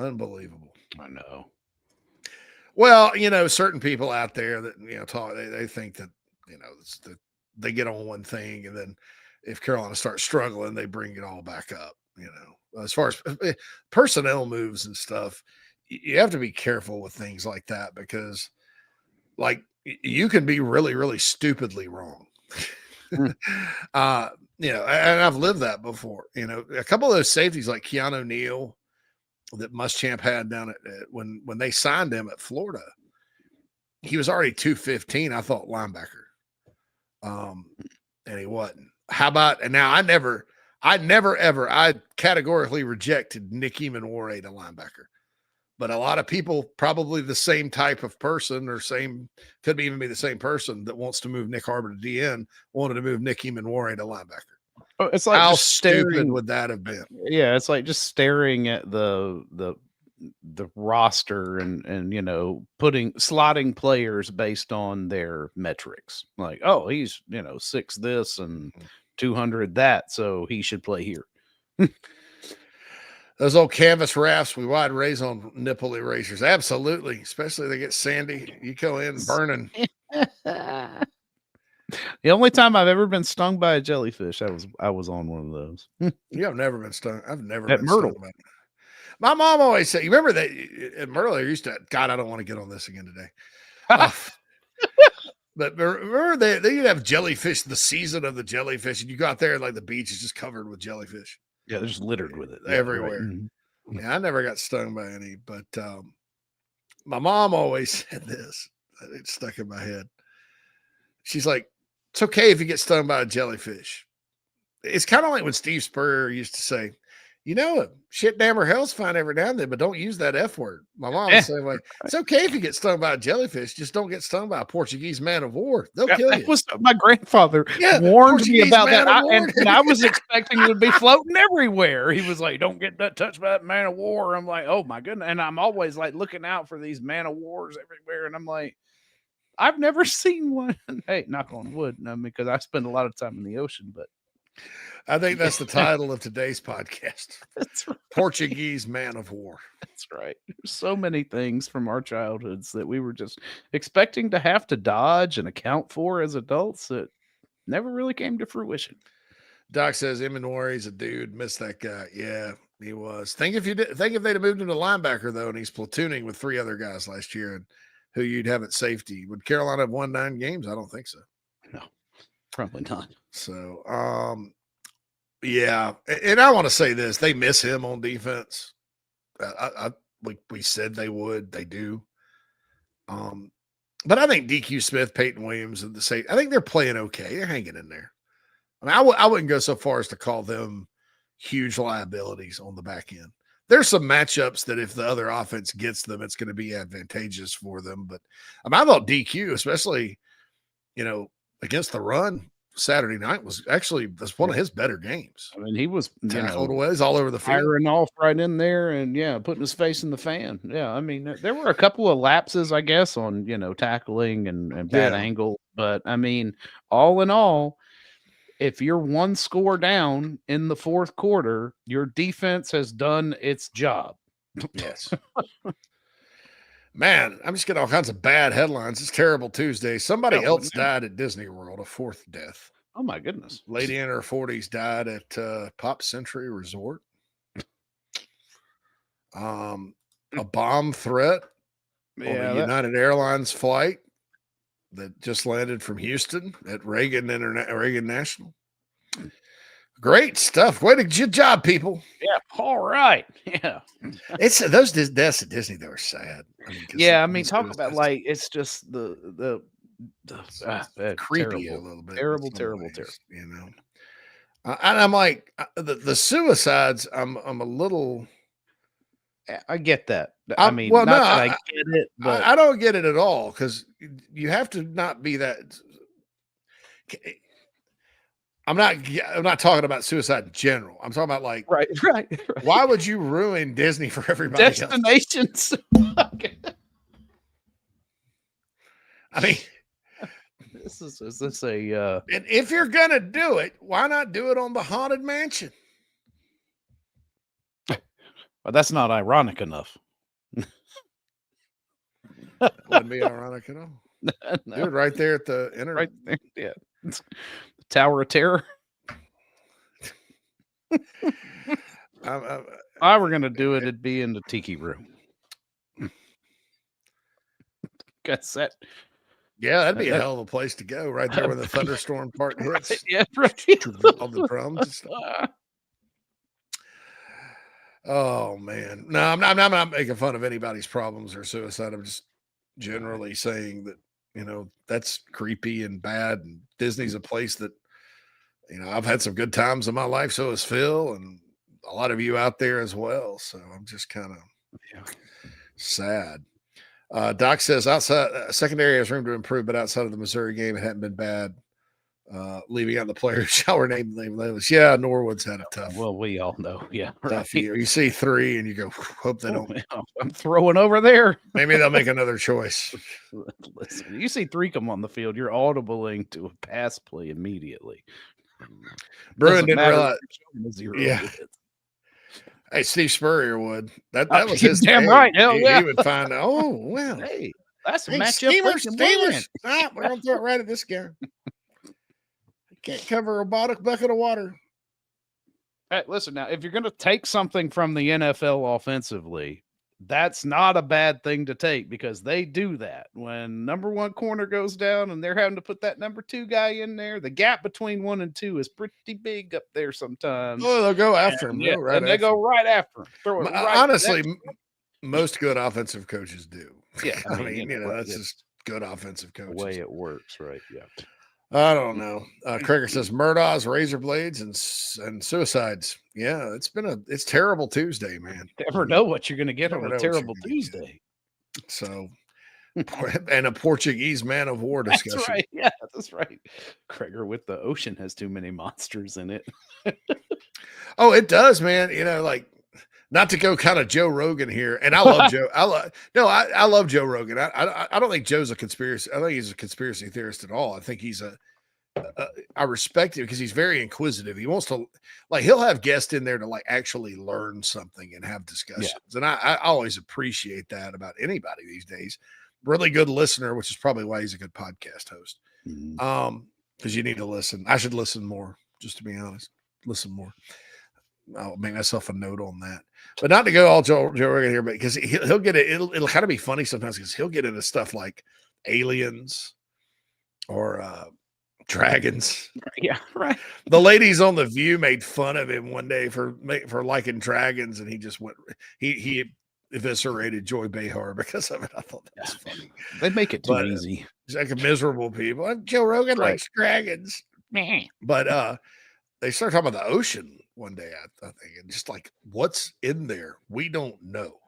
[SPEAKER 9] Unbelievable.
[SPEAKER 2] I know.
[SPEAKER 9] Well, certain people out there that, talk, they think that, they get on one thing and then if Carolina starts struggling, they bring it all back up, As far as personnel moves and stuff, you have to be careful with things like that because, like, you can be really, really stupidly wrong. And I've lived that before. A couple of those safeties like Keanu Neal that Muschamp had down at when they signed him at Florida, he was already 215, I thought, linebacker. And he wasn't. How about, and now I categorically rejected Nick Eamon-Warade, a linebacker. But a lot of people, probably the same type of person or could even be the same person that wants to move Nick Harbor to DN, wanted to move Nick Eamon-Warade, a linebacker.
[SPEAKER 2] Oh, it's like
[SPEAKER 9] how stupid would that have been?
[SPEAKER 2] Yeah, it's like just staring at the roster and slotting players based on their metrics. Like, oh, he's 6 this and 200 that, so he should play here.
[SPEAKER 9] Those old canvas rafts we wide raise on nipple erasers. Absolutely. Especially they get sandy. You go in burning.
[SPEAKER 2] The only time I've ever been stung by a jellyfish, I was on one of those.
[SPEAKER 9] You have never been stung. I've never
[SPEAKER 2] at
[SPEAKER 9] been
[SPEAKER 2] Myrtle.
[SPEAKER 9] stung by it. My mom always said, you remember that at Myrtle, they used to, God, I don't want to get on this again today. But remember they'd have jellyfish, the season of the jellyfish, and you go out there and like the beach is just covered with jellyfish.
[SPEAKER 2] Yeah, they're just littered with it
[SPEAKER 9] everywhere.
[SPEAKER 2] Right. Mm-hmm.
[SPEAKER 9] Yeah, I never got stung by any, but my mom always said this. It stuck in my head. She's like, it's okay if you get stung by a jellyfish. It's kind of like when Steve Spurrier used to say, shit, damn, or hell's fine every now and then, but don't use that F word. My mom was saying, like, it's okay if you get stung by a jellyfish, just don't get stung by a Portuguese man of war. They'll kill you.
[SPEAKER 2] My grandfather warned me about that, and I was expecting it to be floating everywhere. He was like, don't get that touched by that man of war. I'm like, oh my goodness. And I'm always like looking out for these man of wars everywhere. And I'm like, I've never seen one. Hey, knock on wood, because I spend a lot of time in the ocean, but
[SPEAKER 9] I think that's the title of today's podcast.
[SPEAKER 2] That's right.
[SPEAKER 9] Portuguese man of war.
[SPEAKER 2] That's right. There's so many things from our childhoods that we were just expecting to have to dodge and account for as adults that never really came to fruition.
[SPEAKER 9] Doc says Imanori's a dude. Miss that guy. Yeah, he was. Think if they'd have moved him to linebacker though, and he's platooning with 3 other guys last year, and who you'd have at safety. Would Carolina have won 9 games? I don't think so.
[SPEAKER 2] No, probably not.
[SPEAKER 9] So, yeah, and I want to say this: they miss him on defense. We said they would. They do. But I think DQ Smith, Peyton Williams, and I think they're playing okay. They're hanging in there. I mean, I wouldn't go so far as to call them huge liabilities on the back end. There's some matchups that if the other offense gets them, it's going to be advantageous for them. But I thought DQ, especially, against the run Saturday night, was one of his better games.
[SPEAKER 2] I mean, he was
[SPEAKER 9] tackled away, he's all over the field,
[SPEAKER 2] firing off right in there, and putting his face in the fan. Yeah, I mean, there were a couple of lapses, I guess, on tackling and bad angle, but I mean, all in all, if you're 1 score down in the 4th quarter, your defense has done its job.
[SPEAKER 9] Yes. Man, I'm just getting all kinds of bad headlines. It's terrible Tuesday. Somebody else died at Disney World, a 4th death.
[SPEAKER 2] Oh, my goodness.
[SPEAKER 9] Lady in her 40s died at Pop Century Resort. A bomb threat on a United Airlines flight that just landed from Houston at Reagan National. Great stuff. Good job, people.
[SPEAKER 2] Yeah. All right. Yeah.
[SPEAKER 9] It's those deaths at Disney that were sad.
[SPEAKER 2] I mean, talk about like it's just the
[SPEAKER 9] creepy
[SPEAKER 2] terrible,
[SPEAKER 9] a little bit.
[SPEAKER 2] Terrible.
[SPEAKER 9] And I'm like the suicides. I'm a little.
[SPEAKER 2] I get that. I mean, I get it, but
[SPEAKER 9] I don't get it at all because you have to not be that. I'm not talking about suicide in general. I'm talking about like
[SPEAKER 2] right.
[SPEAKER 9] Why would you ruin Disney for everybody
[SPEAKER 2] Destinations.
[SPEAKER 9] I mean,
[SPEAKER 2] is this a
[SPEAKER 9] and if you're gonna do it, why not do it on the Haunted Mansion?
[SPEAKER 2] Well, that's not ironic enough.
[SPEAKER 9] Wouldn't be ironic at all. No. Dude, right there at the internet.
[SPEAKER 2] Right there, yeah. The Tower of Terror. If I were gonna do it, it'd be in the Tiki Room. Guess that.
[SPEAKER 9] Yeah, that'd be a hell of a place to go. Right there where the thunderstorm part hits.
[SPEAKER 2] Right, yeah, right.
[SPEAKER 9] All the drums and stuff. Oh man, no, I'm not making fun of anybody's problems or suicide. I'm just generally saying that that's creepy and bad. And Disney's a place that I've had some good times in my life. So has Phil, and a lot of you out there as well. So I'm just kind of sad. Doc says outside secondary has room to improve, but outside of the Missouri game, it hadn't been bad. Leaving out the players shower name. Yeah, Norwood's had a tough.
[SPEAKER 2] Well, we all know. Yeah,
[SPEAKER 9] tough year. You see 3 and you go, hope they don't.
[SPEAKER 2] I'm throwing over there.
[SPEAKER 9] Maybe they'll make another choice.
[SPEAKER 2] Listen, you see 3 come on the field, you're audibling to a pass play immediately.
[SPEAKER 9] Bruin didn't realize.
[SPEAKER 2] Yeah.
[SPEAKER 9] Hey, Steve Spurrier would. That was his
[SPEAKER 2] damn
[SPEAKER 9] game.
[SPEAKER 2] right. Hell yeah.
[SPEAKER 9] He would find out. Oh well.
[SPEAKER 2] Hey, that's a matchup.
[SPEAKER 9] Steelers. We're gonna throw it right at this guy. Can't cover a bucket of water.
[SPEAKER 2] Hey, listen now. If you're going to take something from the NFL offensively, that's not a bad thing to take because they do that. When number 1 corner goes down and they're having to put that number 2 guy in there, the gap between 1 and 2 is pretty big up there sometimes.
[SPEAKER 9] Oh, they'll go after him.
[SPEAKER 2] Yeah, and they go right after him. Throw it right
[SPEAKER 9] honestly, most good offensive coaches do.
[SPEAKER 2] Yeah,
[SPEAKER 9] I mean, that's just good offensive coaches.
[SPEAKER 2] The way it works, right? Yeah.
[SPEAKER 9] I don't know. Krieger says Murdaugh, razor blades, and suicides. Yeah, it's terrible Tuesday, man.
[SPEAKER 2] Never know what you're going to get on a terrible Tuesday.
[SPEAKER 9] So, and a Portuguese man of war discussion.
[SPEAKER 2] That's right. Yeah, that's right. Krieger with the ocean has too many monsters in it.
[SPEAKER 9] Oh, it does, man. Like, not to go kind of Joe Rogan here, and I love Joe. I love Joe Rogan. I don't think Joe's a conspiracy. I think he's a conspiracy theorist at all. I think he's I respect him because he's very inquisitive. He wants to, like, he'll have guests in there to like actually learn something and have discussions. Yeah. And I always appreciate that about anybody these days. Really good listener, which is probably why he's a good podcast host.
[SPEAKER 2] Mm-hmm.
[SPEAKER 9] Because you need to listen. I should listen more, just to be honest. Listen more. I'll make myself a note on that. But not to go all Joe Rogan here, but because he'll get it. It'll kind of be funny sometimes because he'll get into stuff like aliens or dragons.
[SPEAKER 2] Yeah, right.
[SPEAKER 9] The ladies on The View made fun of him one day for liking dragons, and he just went. He eviscerated Joy Behar because of it. I thought that was funny.
[SPEAKER 2] They make it too easy.
[SPEAKER 9] It's like a miserable people. Joe Rogan likes dragons, but they start talking about the ocean one day, I think, and just like what's in there, we don't know.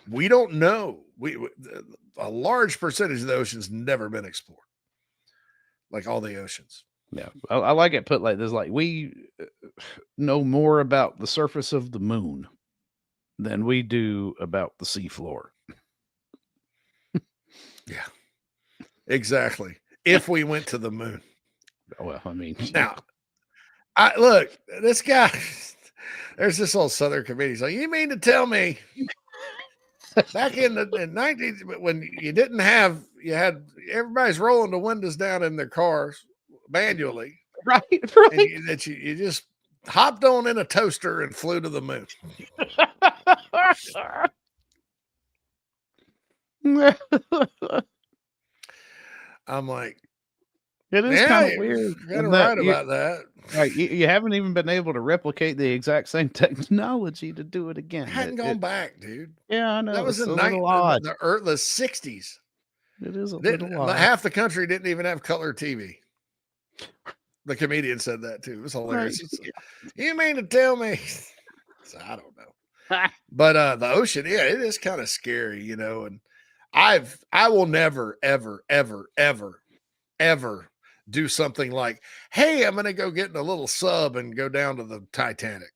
[SPEAKER 9] We don't know. A large percentage of the ocean's never been explored, like all the oceans.
[SPEAKER 2] Yeah, I like it put like this: like we know more about the surface of the moon than we do about the seafloor.
[SPEAKER 9] Yeah, exactly. If we went to the moon.
[SPEAKER 2] Well, I mean,
[SPEAKER 9] now. Look, this guy, there's this old Southern comedian. He's like, you mean to tell me back in the 90s when you had everybody's rolling the windows down in their cars manually.
[SPEAKER 2] Right.
[SPEAKER 9] And that you just hopped on in a toaster and flew to the moon. I'm like,
[SPEAKER 2] it is kind of weird.
[SPEAKER 9] You're right about that.
[SPEAKER 2] Right, you haven't even been able to replicate the exact same technology to do it again.
[SPEAKER 9] It hadn't gone back, dude.
[SPEAKER 2] Yeah, I know.
[SPEAKER 9] That was in the 60s.
[SPEAKER 2] It is a little odd.
[SPEAKER 9] Half the country didn't even have color TV. The comedian said that too. It was hilarious. Right. You mean to tell me? So, I don't know. But the ocean, yeah, it is kind of scary, and I will never, ever, ever, ever, ever do something like, hey, I'm going to go get in a little sub and go down to the Titanic.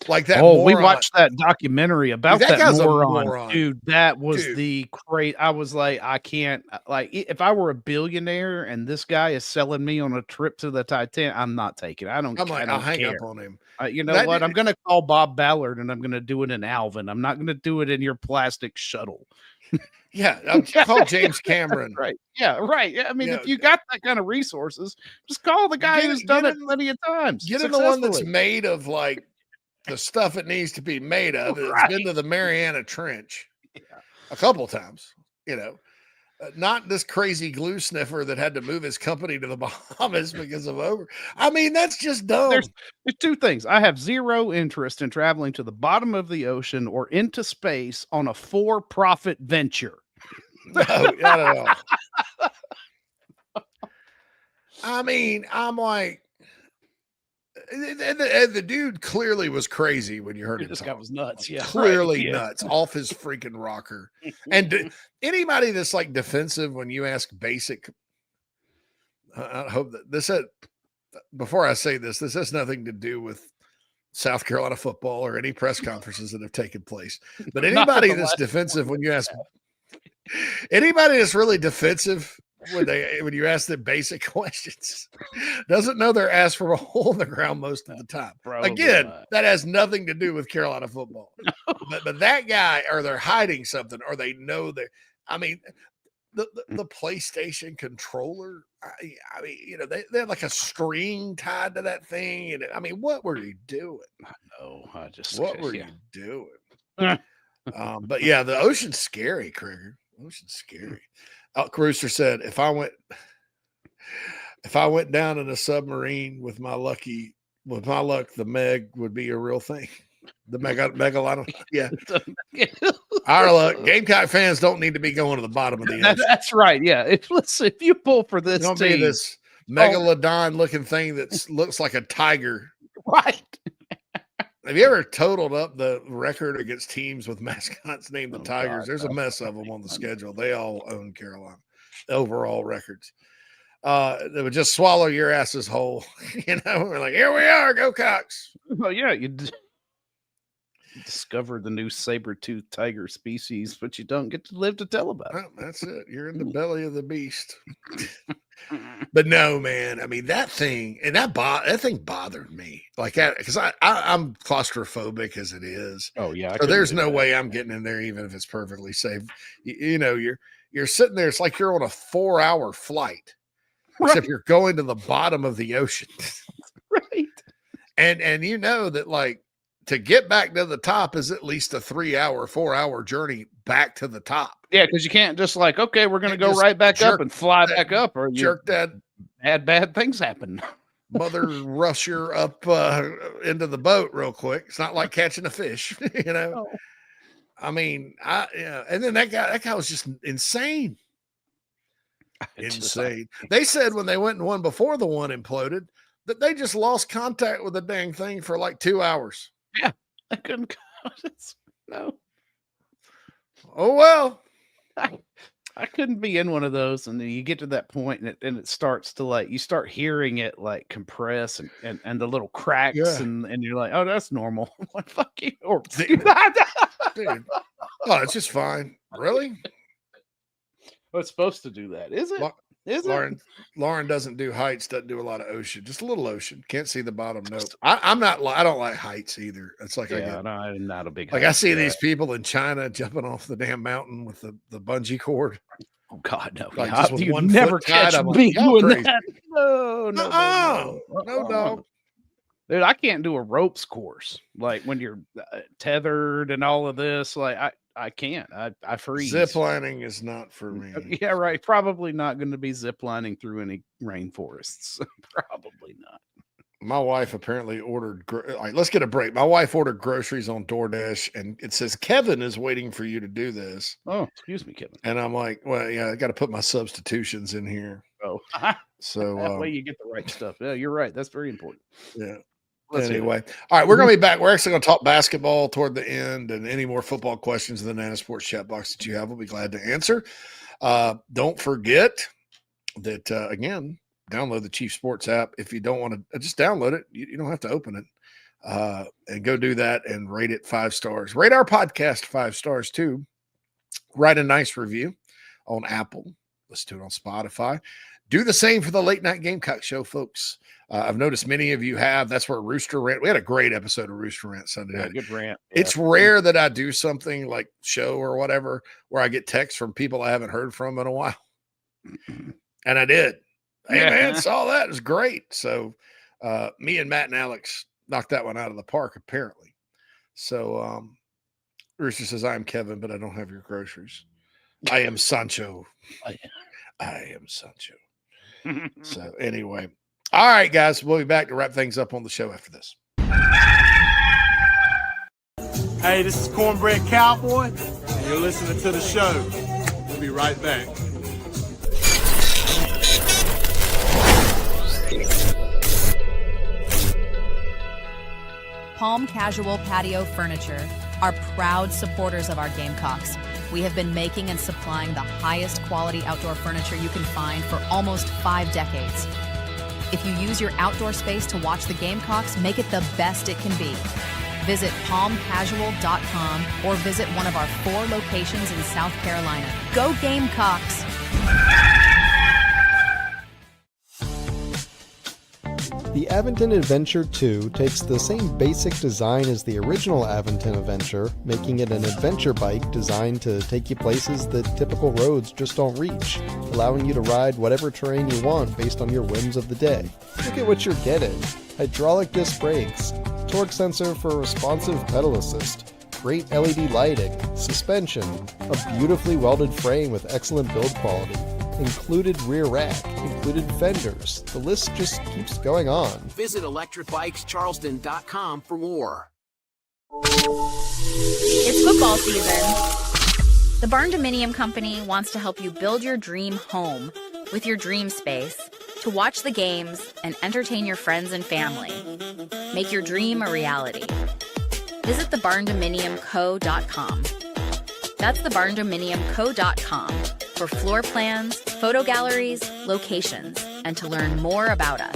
[SPEAKER 9] Like that.
[SPEAKER 2] Oh, we watched that documentary about that moron. Dude, that was the great. I was like, I can't, like, if I were a billionaire and this guy is selling me on a trip to the Titanic, I'm not taking it.
[SPEAKER 9] I'll hang up on him.
[SPEAKER 2] You know what? I'm going to call Bob Ballard and I'm going to do it in Alvin. I'm not going to do it in your plastic shuttle.
[SPEAKER 9] Yeah, I'll call James Cameron.
[SPEAKER 2] Right. Yeah, right. I mean, if you got that kind of resources, just call the guy who's done it plenty of times.
[SPEAKER 9] Get in the one that's made of like the stuff it needs to be made of. It's been to the Mariana Trench a couple times, not this crazy glue sniffer that had to move his company to the Bahamas because of I mean, that's just dumb.
[SPEAKER 2] There's two things. I have zero interest in traveling to the bottom of the ocean or into space on a for-profit venture.
[SPEAKER 9] No, not at all. I mean, I'm like, the dude clearly was crazy when you heard him.
[SPEAKER 2] This guy was nuts. Yeah,
[SPEAKER 9] clearly nuts, off his freaking rocker. And anybody that's like defensive when you ask basic, I hope that this had, before I say this has nothing to do with South Carolina football or any press conferences that have taken place. But anybody that's defensive when you ask, anybody that's really defensive when you ask them basic questions doesn't know they're asked from a hole in the ground most of the time. Again, that has nothing to do with Carolina football. But that guy, or they're hiding something, or they know that. I mean, the PlayStation controller. I mean, you know, they had like a string tied to that thing, and I mean, what were you doing? What were you doing? But yeah, the ocean's scary, Krieger. Ocean's scary. Elk Rooster said, if I went down in a submarine with my luck, the Meg would be a real thing. The megalodon. Yeah. Our luck. Gamecock fans don't need to be going to the bottom of the ocean.
[SPEAKER 2] That's right. Yeah. If you pull for this
[SPEAKER 9] Don't
[SPEAKER 2] team,
[SPEAKER 9] be this megalodon looking thing that looks like a tiger.
[SPEAKER 2] Right.
[SPEAKER 9] Have you ever totaled up the record against teams with mascots named the Tigers?
[SPEAKER 2] God,
[SPEAKER 9] There's a mess of them on the schedule. They all own Carolina overall records. They would just swallow your asses whole. You know, we're like, here we are, go Cox.
[SPEAKER 2] Well, yeah, you discovered the new saber-toothed tiger species, but you don't get to live to tell about it.
[SPEAKER 9] Well, that's it. You're in the belly of the beast. But no, man. I mean, that thing, and that thing bothered me. Like that, because I'm claustrophobic as it is.
[SPEAKER 2] Oh yeah.
[SPEAKER 9] So there's no way I'm getting in there, even if it's perfectly safe. You know, you're sitting there. It's like you're on a 4-hour flight, except you're going to the bottom of the ocean.
[SPEAKER 2] Right.
[SPEAKER 9] And you know that, like, to get back to the top is at least a 4-hour journey back to the top.
[SPEAKER 2] Yeah, because you can't just like, okay, we're going to go right back up and fly back up, or
[SPEAKER 9] jerk that.
[SPEAKER 2] Had bad things happen.
[SPEAKER 9] Mother Rusher up into the boat real quick. It's not like catching a fish, you know.
[SPEAKER 2] Oh.
[SPEAKER 9] I mean, and then that guy was just insane. Insane. They said when they went and won before the one imploded that they just lost contact with the dang thing for like 2 hours.
[SPEAKER 2] Yeah, I couldn't. No.
[SPEAKER 9] Oh well.
[SPEAKER 2] I couldn't be in one of those, and then you get to that point, and it starts to, like, you start hearing it like compress and the little cracks, and you're like, oh, that's normal. Like, fuck you, or
[SPEAKER 9] dude. Oh, it's just fine. Really?
[SPEAKER 2] Well, it's supposed to do that, is it?
[SPEAKER 9] Lauren doesn't do heights, doesn't do a lot of ocean, just a little ocean. Can't see the bottom. No, I don't like heights either. It's like,
[SPEAKER 2] I'm not a big,
[SPEAKER 9] like, I see these people in China jumping off the damn mountain with the bungee cord.
[SPEAKER 2] Oh God, no.
[SPEAKER 9] Like,
[SPEAKER 2] Yeah,
[SPEAKER 9] just with
[SPEAKER 2] you
[SPEAKER 9] one
[SPEAKER 2] never
[SPEAKER 9] foot tied,
[SPEAKER 2] catch
[SPEAKER 9] I'm
[SPEAKER 2] me
[SPEAKER 9] like, y'all
[SPEAKER 2] doing
[SPEAKER 9] crazy.
[SPEAKER 2] that. No,
[SPEAKER 9] No, dog.
[SPEAKER 2] Dude, I can't do a ropes course. Like when you're tethered and all of this, like I can't. I freeze.
[SPEAKER 9] Zip lining is not for me.
[SPEAKER 2] Yeah, right. Probably not going to be zip lining through any rainforests. Probably not.
[SPEAKER 9] My wife apparently ordered. All right, let's get a break. My wife ordered groceries on DoorDash, and it says Kevin is waiting for you to do this.
[SPEAKER 2] Oh, excuse me, Kevin.
[SPEAKER 9] And I'm like, well, yeah, I got to put my substitutions in here.
[SPEAKER 2] Oh,
[SPEAKER 9] so
[SPEAKER 2] that way you get the right stuff. Yeah, you're right. That's very important.
[SPEAKER 9] Yeah. Anyway, all right, we're going to be back. We're actually going to talk basketball toward the end, and any more football questions in the Nana Sports chat box that you have, we'll be glad to answer. Don't forget that, again, download the Chief Sports app. If you don't want to, just download it. You don't have to open it. And go do that and rate it 5 stars. Rate our podcast 5 stars, too. Write a nice review on Apple. Listen to it on Spotify. Do the same for the Late Night Gamecock Show, folks. I've noticed many of you have. That's where Rooster Rant. We had a great episode of Rooster Rant Sunday night.
[SPEAKER 2] Good rant.
[SPEAKER 9] It's rare that I do something like show or whatever where I get texts from people I haven't heard from in a while. And I did. Hey, man, saw that. It was great. So me and Matt and Alex knocked that one out of the park, apparently. So Rooster says, I'm Kevin, but I don't have your groceries. I am Sancho. I am Sancho. So anyway. All right, guys, we'll be back to wrap things up on the show after this.
[SPEAKER 18] Hey, this is Cornbread Cowboy, and you're listening to the show. We'll be right back.
[SPEAKER 11] Palm Casual Patio Furniture are proud supporters of our Gamecocks. We have been making and supplying the highest quality outdoor furniture you can find for almost 5 decades. If you use your outdoor space to watch the Gamecocks, make it the best it can be. Visit palmcasual.com or visit one of our 4 locations in South Carolina. Go Gamecocks!
[SPEAKER 20] The Aventon Adventure 2 takes the same basic design as the original Aventon Adventure, making it an adventure bike designed to take you places that typical roads just don't reach, allowing you to ride whatever terrain you want based on your whims of the day. Look at what you're getting. Hydraulic disc brakes, torque sensor for responsive pedal assist, great LED lighting, suspension, a beautifully welded frame with excellent build quality, included rear rack, included fenders. The list just keeps going on.
[SPEAKER 4] Visit electricbikescharleston.com for more.
[SPEAKER 22] It's football season. The Barn Dominium Company wants to help you build your dream home with your dream space to watch the games and entertain your friends and family. Make your dream a reality. Visit thebarndominiumco.com. That's thebarndominiumco.com for floor plans, photo galleries, locations, and to learn more about us.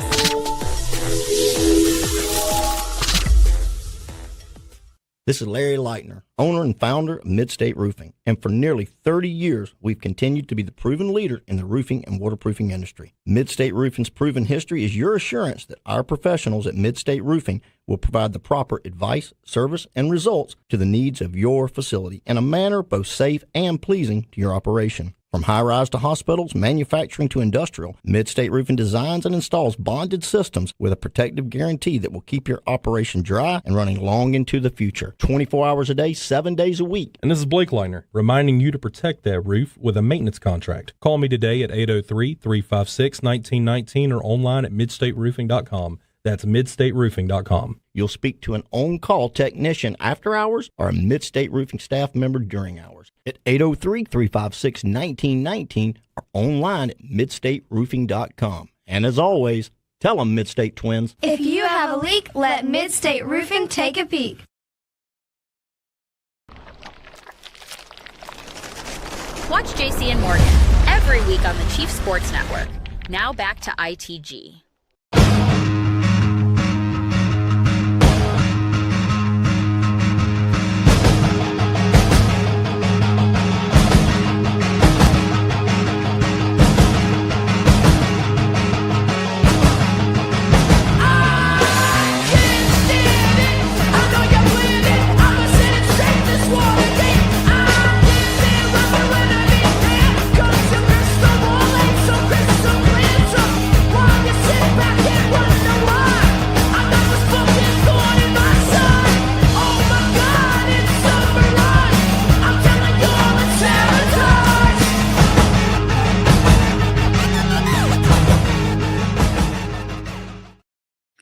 [SPEAKER 21] This is Larry Leitner, owner and founder of Midstate Roofing, and for nearly 30 years, we've continued to be the proven leader in the roofing and waterproofing industry. Midstate Roofing's proven history is your assurance that our professionals at Midstate Roofing will provide the proper advice, service, and results to the needs of your facility in a manner both safe and pleasing to your operation. From high-rise to hospitals, manufacturing to industrial, Midstate Roofing designs and installs bonded systems with a protective guarantee that will keep your operation dry and running long into the future. 24 hours a day, 7 days a week.
[SPEAKER 23] And this is Blake Leitner, reminding you to protect that roof with a maintenance contract. Call me today at 803-356-1919 or online at midstateroofing.com. That's midstateroofing.com.
[SPEAKER 21] You'll speak to an on-call technician after hours or a Midstate Roofing staff member during hours at 803-356-1919 or online at midstateroofing.com. And as always, tell them Midstate Twins.
[SPEAKER 24] If you have a leak, let Midstate Roofing take a peek.
[SPEAKER 22] Watch JC and Morgan every week on the Chief Sports Network. Now back to ITG.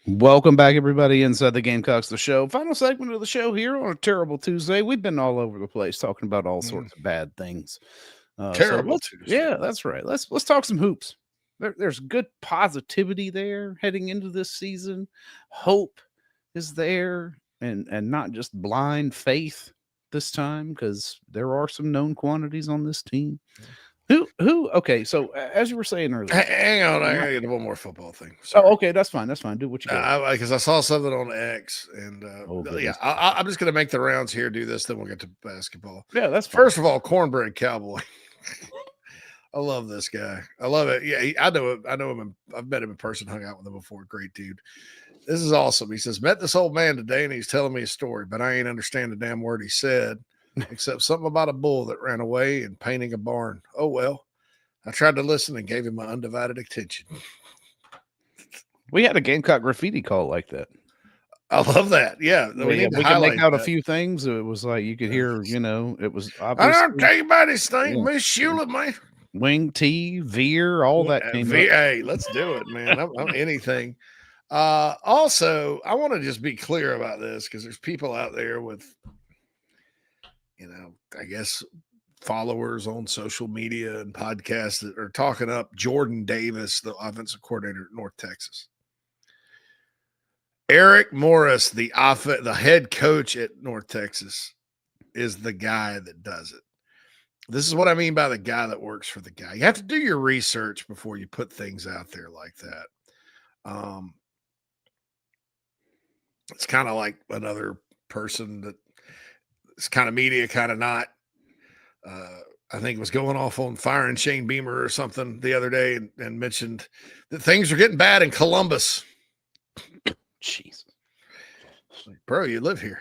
[SPEAKER 2] Welcome back, everybody, inside the Gamecocks, the show. Final segment of the show here on a terrible Tuesday. We've been all over the place talking about all sorts of bad things.
[SPEAKER 9] Terrible Tuesday.
[SPEAKER 2] Yeah, that's right. Let's talk some hoops. There's good positivity there heading into this season. Hope is there, and not just blind faith this time, because there are some known quantities on this team. Who? Okay, so as you were saying earlier,
[SPEAKER 9] hang on, I gotta get one more football thing.
[SPEAKER 2] Sorry. Oh, okay, that's fine. That's fine. Do what you got.
[SPEAKER 9] Because I saw something on X, and yeah, I'm just gonna make the rounds here. Do this, then we'll get to basketball.
[SPEAKER 2] Yeah, that's fine.
[SPEAKER 9] First of all, Cornbread Cowboy. I love this guy. I love it. Yeah, I know him. I've met him in person, hung out with him before. Great dude. This is awesome. He says, met this old man today, and he's telling me a story, but I ain't understand a damn word he said, except something about a bull that ran away and painting a barn. Oh, well, I tried to listen and gave him my undivided attention.
[SPEAKER 2] We had a Gamecock Graffiti call like that.
[SPEAKER 9] I love that. Yeah.
[SPEAKER 2] We can make out a few things. It was like you could hear, it was obviously.
[SPEAKER 9] I don't tell you about his thing, Miss Shula, man.
[SPEAKER 2] Wing T, veer, all that came up.
[SPEAKER 9] Hey, let's do it, man. I'm anything. Also, I want to just be clear about this because there's people out there with, I guess, followers on social media and podcasts that are talking up Jordan Davis, the offensive coordinator at North Texas. Eric Morris, the head coach at North Texas, is the guy that does it. This is what I mean by the guy that works for the guy. You have to do your research before you put things out there like that. It's kind of like another person that is kind of media, kind of not. I think it was going off on firing Shane Beamer or something the other day and mentioned that things are getting bad in Columbus.
[SPEAKER 2] Jesus.
[SPEAKER 9] Bro, you live here.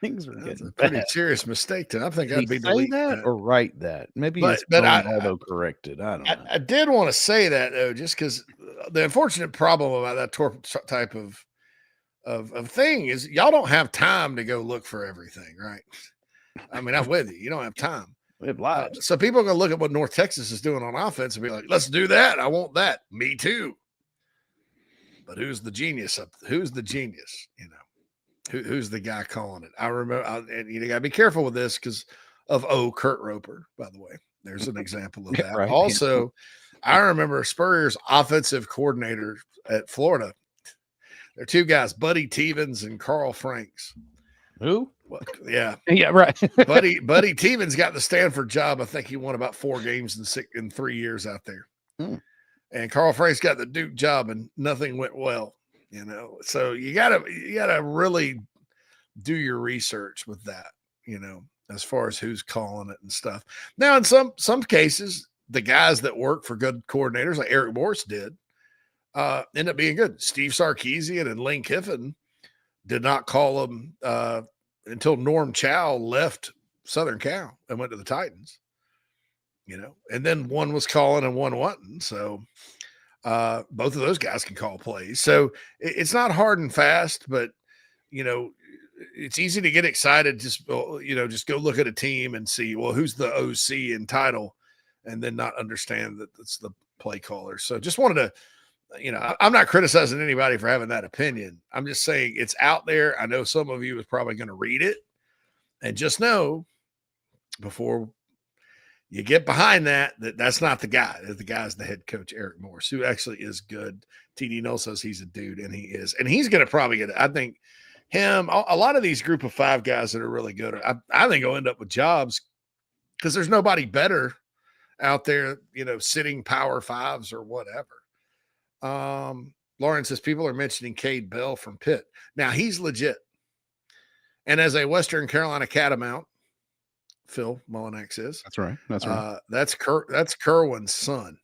[SPEAKER 2] Things are
[SPEAKER 9] That's
[SPEAKER 2] getting
[SPEAKER 9] a pretty
[SPEAKER 2] bad.
[SPEAKER 9] serious mistake. I think
[SPEAKER 2] Did
[SPEAKER 9] I'd be
[SPEAKER 2] he say
[SPEAKER 9] deleting
[SPEAKER 2] that
[SPEAKER 9] that.
[SPEAKER 2] or write that? Maybe
[SPEAKER 9] But-
[SPEAKER 2] it's
[SPEAKER 9] but I-
[SPEAKER 2] auto-corrected. I don't know.
[SPEAKER 9] I did want to say that though, just because the unfortunate problem about that type of thing is y'all don't have time to go look for everything, right? I mean, I'm with you. You don't have time.
[SPEAKER 2] We have lives.
[SPEAKER 9] So people are going to look at what North Texas is doing on offense and be like, let's do that. I want that. Me too. But who's the genius? Who's the genius? You know, who's the guy calling it? I remember, and you got to be careful with this because of Kurt Roper, by the way. There's an example of that.
[SPEAKER 2] Right.
[SPEAKER 9] Also, I remember Spurrier's offensive coordinator at Florida. There are two guys, Buddy Tevens and Carl Franks.
[SPEAKER 2] Who?
[SPEAKER 9] Yeah.
[SPEAKER 2] Yeah, right.
[SPEAKER 9] Buddy Tevens got the Stanford job. I think he won about 4 games in 3 years out there. And Carl Franks got the Duke job and nothing went well, you know. So you gotta really do your research with that, you know, as far as who's calling it and stuff. Now, in some cases, the guys that work for good coordinators, like Eric Morse did, end up being good. Steve Sarkisian and Lane Kiffin did not call them until Norm Chow left Southern Cal and went to the Titans, you know, and then one was calling and one wasn't. So both of those guys can call plays. So it's not hard and fast, but, you know, it's easy to get excited. Just go look at a team and see, well, who's the OC in title, and then not understand that it's the play caller. So just wanted to, you know, I'm not criticizing anybody for having that opinion. I'm just saying it's out there. I know some of you is probably going to read it, and just know before you get behind that's not the guy. The guy's the head coach, Eric Morse, who actually is good. TD Null says he's a dude, and he is. And he's going to probably get, I think, him, a lot of these group of 5 guys that are really good, I think will end up with jobs because there's nobody better out there, you know, sitting power 5s or whatever. Lauren says people are mentioning Cade Bell from Pitt. Now he's legit. And as a Western Carolina Catamount, Phil Mullinax is.
[SPEAKER 2] That's right. That's right.
[SPEAKER 9] That's Kerwin's son.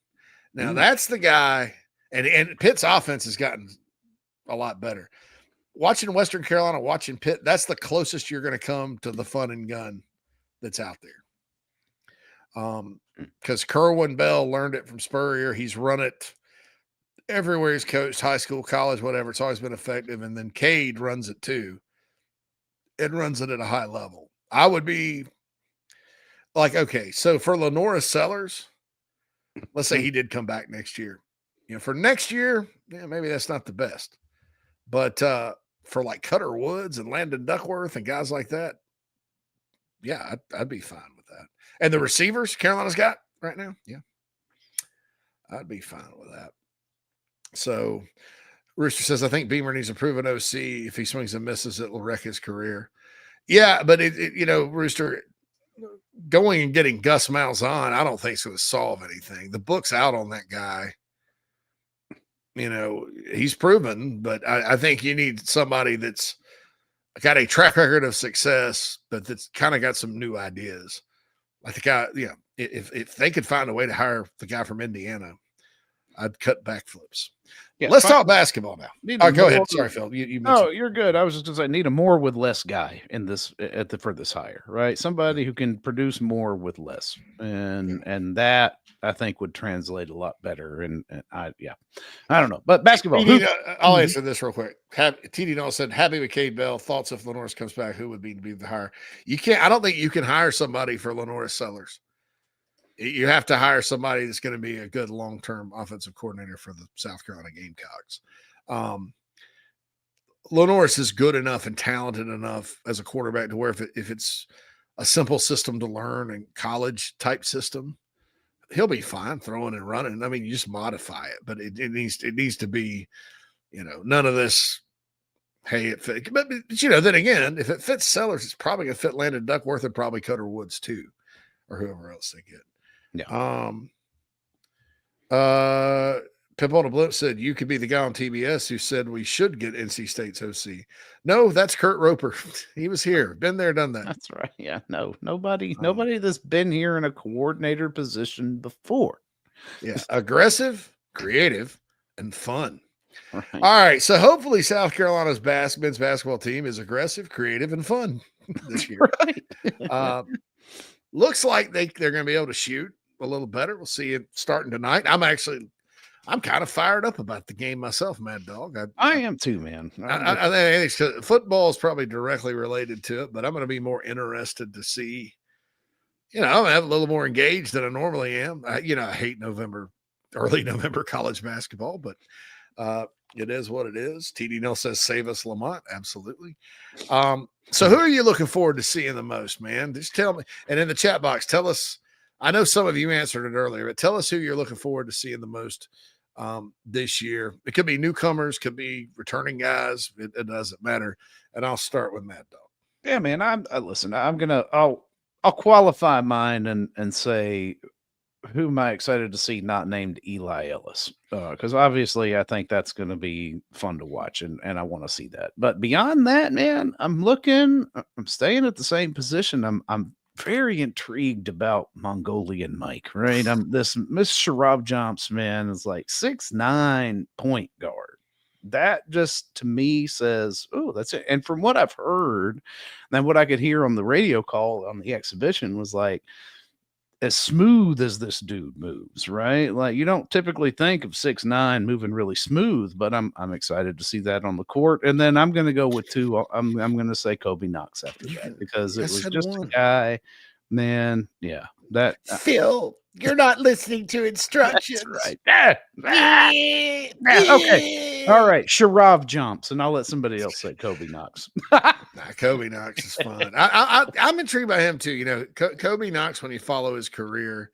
[SPEAKER 9] Now that's the guy, and Pitt's offense has gotten a lot better. Watching Western Carolina, watching Pitt, that's the closest you're going to come to the fun and gun that's out there. Because Kerwin Bell learned it from Spurrier. He's run it everywhere he's coached, high school, college, whatever. It's always been effective. And then Cade runs it too. It runs it at a high level. I would be like, okay, so for Lenora Sellers, let's say he did come back next year. You know, for next year, yeah, maybe that's not the best. But for like Cutter Woods and Landon Duckworth and guys like that, yeah, I'd be fine with that. And the receivers Carolina's got right now, yeah, I'd be fine with that. So Rooster says, I think Beamer needs a proven OC. If he swings and misses, it will wreck his career. Yeah, but you know, Rooster, going and getting Gus Malzahn, I don't think it's going to solve anything. The book's out on that guy. You know, he's proven, but I think you need somebody that's got a track record of success, but that's kind of got some new ideas. Like the guy, yeah, if they could find a way to hire the guy from Indiana, I'd cut backflips. Yeah, let's talk basketball now. Go ahead. Sorry, Phil. You
[SPEAKER 2] no, you're good. I was just going to say, need a more with less guy in this for this hire, right? Somebody who can produce more with less, and that I think would translate a lot better. And I don't know, but basketball.
[SPEAKER 9] I'll answer this real quick. TD Null said, happy with Cade Bell. Thoughts if Lenoris comes back, who would be the hire? You can't. I don't think you can hire somebody for Lenoris Sellers. You have to hire somebody that's going to be a good long-term offensive coordinator for the South Carolina Gamecocks. Lenoris is good enough and talented enough as a quarterback to where if it's a simple system to learn and college type system, he'll be fine throwing and running. I mean, you just modify it, but it needs to be, you know, none of this. Hey, it fit. But you know, then again, if it fits Sellers, it's probably going to fit Landon Duckworth and probably Cutter Woods too, or whoever else they get.
[SPEAKER 2] Yeah.
[SPEAKER 9] Pip on a Blimp said you could be the guy on TBS who said we should get NC State's OC. No, that's Kurt Roper. He was here, been there, done that.
[SPEAKER 2] That's right. Yeah. No, nobody that's been here in a coordinator position before.
[SPEAKER 9] Yeah. Aggressive, creative, and fun.
[SPEAKER 2] Right.
[SPEAKER 9] All right. So hopefully South Carolina's men's basketball team is aggressive, creative, and fun this year.
[SPEAKER 2] Right.
[SPEAKER 9] Looks like they're going to be able to shoot a little better. We'll see it starting tonight. I'm kind of fired up about the game myself, Mad Dog.
[SPEAKER 2] I am too, man.
[SPEAKER 9] I think football is probably directly related to it, but I'm going to be more interested to see. I'm going to have a little more engaged than I normally am. I hate early November college basketball, but it is what it is. TD Nell says, "Save us, Lamont." Absolutely. So who are you looking forward to seeing the most, man? Just tell me. And in the chat box, tell us. I know some of you answered it earlier, but tell us who you're looking forward to seeing the most this year. It could be newcomers, could be returning guys. It doesn't matter. And I'll start with Mad Dog.
[SPEAKER 2] Yeah, man. I'll qualify mine and say, who am I excited to see not named Eli Ellis? Because obviously I think that's going to be fun to watch, and I want to see that. But beyond that, man, I'm staying at the same position. I'm very intrigued about Mongolian Mike, right? Miss Sharab Jumps, man, is like 6'9" point guard. That just to me says, oh, that's it. And from what I've heard, and what I could hear on the radio call on the exhibition was like, as smooth as this dude moves, right? Like you don't typically think of 6'9" moving really smooth, but I'm excited to see that on the court. And then I'm going to go with two. I'm going to say Kobe Knox after that because it was just a guy, man. Yeah, that
[SPEAKER 9] Phil, you're not listening to instructions.
[SPEAKER 2] That's right. Okay. All right. Sharab Jumps, and I'll let somebody else say Kobe Knox.
[SPEAKER 9] Kobe Knox is fun. I'm intrigued by him too. Kobe Knox, when you follow his career,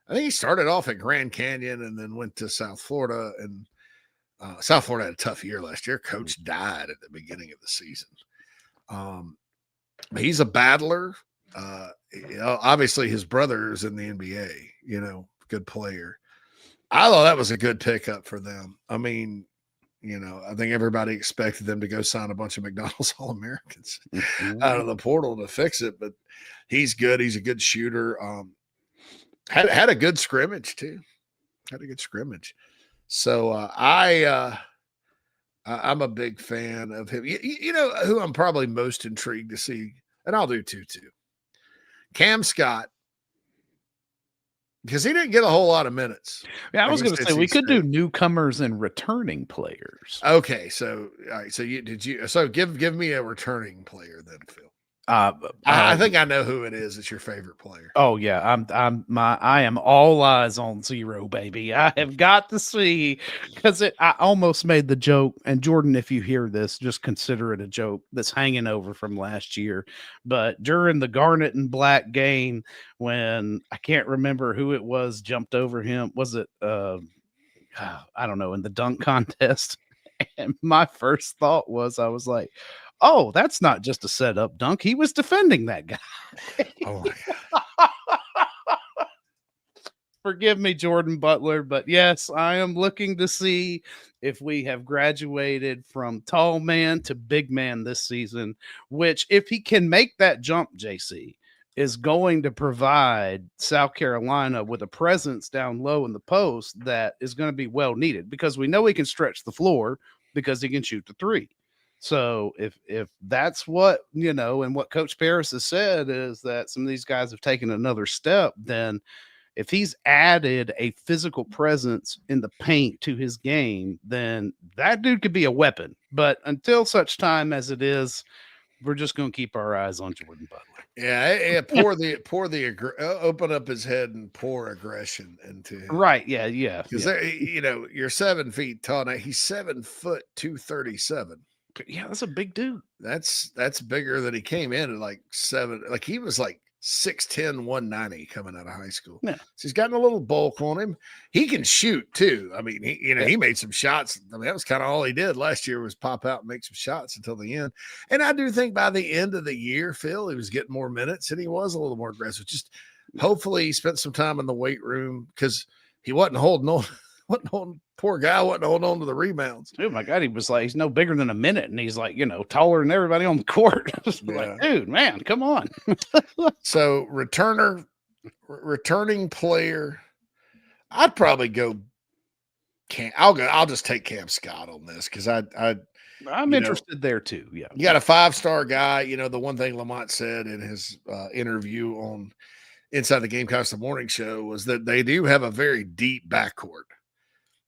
[SPEAKER 9] I think he started off at Grand Canyon and then went to South Florida. And South Florida had a tough year last year. Coach died at the beginning of the season. He's a battler. Obviously his brother is in the NBA, good player. I thought that was a good pickup for them. I mean, I think everybody expected them to go sign a bunch of McDonald's All-Americans out of the portal to fix it, but he's good. He's a good shooter. Had a good scrimmage too. So I'm a big fan of him. You know who I'm probably most intrigued to see, and I'll do too. Cam Scott, because he didn't get a whole lot of minutes.
[SPEAKER 2] Yeah, I was going to say we could do newcomers and returning players.
[SPEAKER 9] Okay, so all right, so give me a returning player then, Phil. I think I know who it is. It's your favorite player.
[SPEAKER 2] Oh yeah, I am all eyes on Zero, baby. I have got to see because I almost made the joke. And Jordan, if you hear this, just consider it a joke that's hanging over from last year. But during the Garnet and Black game, when I can't remember who it was, jumped over him. Was it? I don't know, in the dunk contest. And my first thought was, I was like, oh, that's not just a setup dunk. He was defending that guy.
[SPEAKER 9] Oh my God.
[SPEAKER 2] Forgive me, Jordan Butler, but yes, I am looking to see if we have graduated from tall man to big man this season, which if he can make that jump, JC, is going to provide South Carolina with a presence down low in the post that is going to be well needed because we know he can stretch the floor because he can shoot the three. So if that's what, and what Coach Paris has said is that some of these guys have taken another step, then if he's added a physical presence in the paint to his game, then that dude could be a weapon. But until such time as it is, we're just going to keep our eyes on Jordan Butler.
[SPEAKER 9] Yeah, open up his head and pour aggression into him.
[SPEAKER 2] Right, yeah.
[SPEAKER 9] Because you're 7 feet tall. Now he's 7 foot 237.
[SPEAKER 2] Yeah, that's a big dude.
[SPEAKER 9] That's bigger than he came in at like 7. Like he was like 6'10", 190 coming out of high school.
[SPEAKER 2] Yeah.
[SPEAKER 9] So he's gotten a little bulk on him. He can shoot too. I mean, he made some shots. I mean, that was kind of all he did last year was pop out and make some shots until the end. And I do think by the end of the year, Phil, he was getting more minutes and he was a little more aggressive. Just hopefully he spent some time in the weight room because he wasn't holding on. Poor guy wasn't holding on to the rebounds.
[SPEAKER 2] Oh my God, he was like, he's no bigger than a minute, and he's like, taller than everybody on the court. Like, dude, man, come on.
[SPEAKER 9] So returning player, I'd probably go I'll just take Cam Scott on this because
[SPEAKER 2] I'm interested there too. Yeah,
[SPEAKER 9] you got a 5-star guy. The one thing Lamont said in his interview on Inside the Gamecocks the morning show was that they do have a very deep backcourt.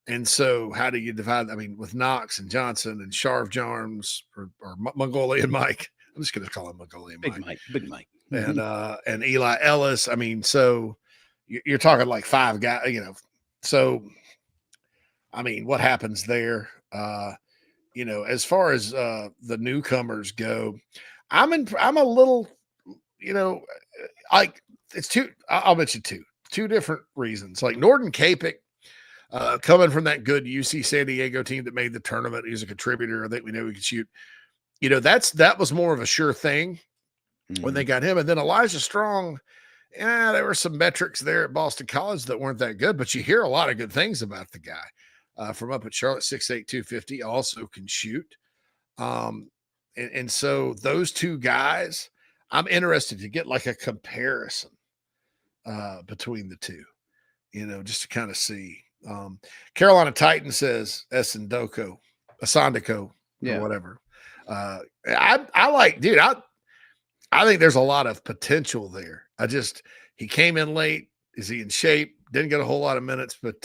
[SPEAKER 9] And so how do you divide? I mean, with Knox and Johnson and Sharv Jarms or Mongolian Mike, I'm just going to call him Mongolian Mike.
[SPEAKER 2] Big Mike.
[SPEAKER 9] And Eli Ellis. I mean, so you're talking like 5 guys, so, I mean, what happens there? As far as the newcomers go, I'm a little, like it's I'll mention two different reasons. Like Norton Capek, coming from that good UC San Diego team that made the tournament. He's a contributor. I think we know he could shoot. That was more of a sure thing when they got him. And then Elijah Strong, there were some metrics there at Boston College that weren't that good, but you hear a lot of good things about the guy from up at Charlotte, 6'8", 250, also can shoot. And so those two guys, I'm interested to get like a comparison between the two, just to kind of see. Carolina Titan says Asandoko, or whatever. I like, dude, I think there's a lot of potential there. He came in late. Is he in shape? Didn't get a whole lot of minutes, but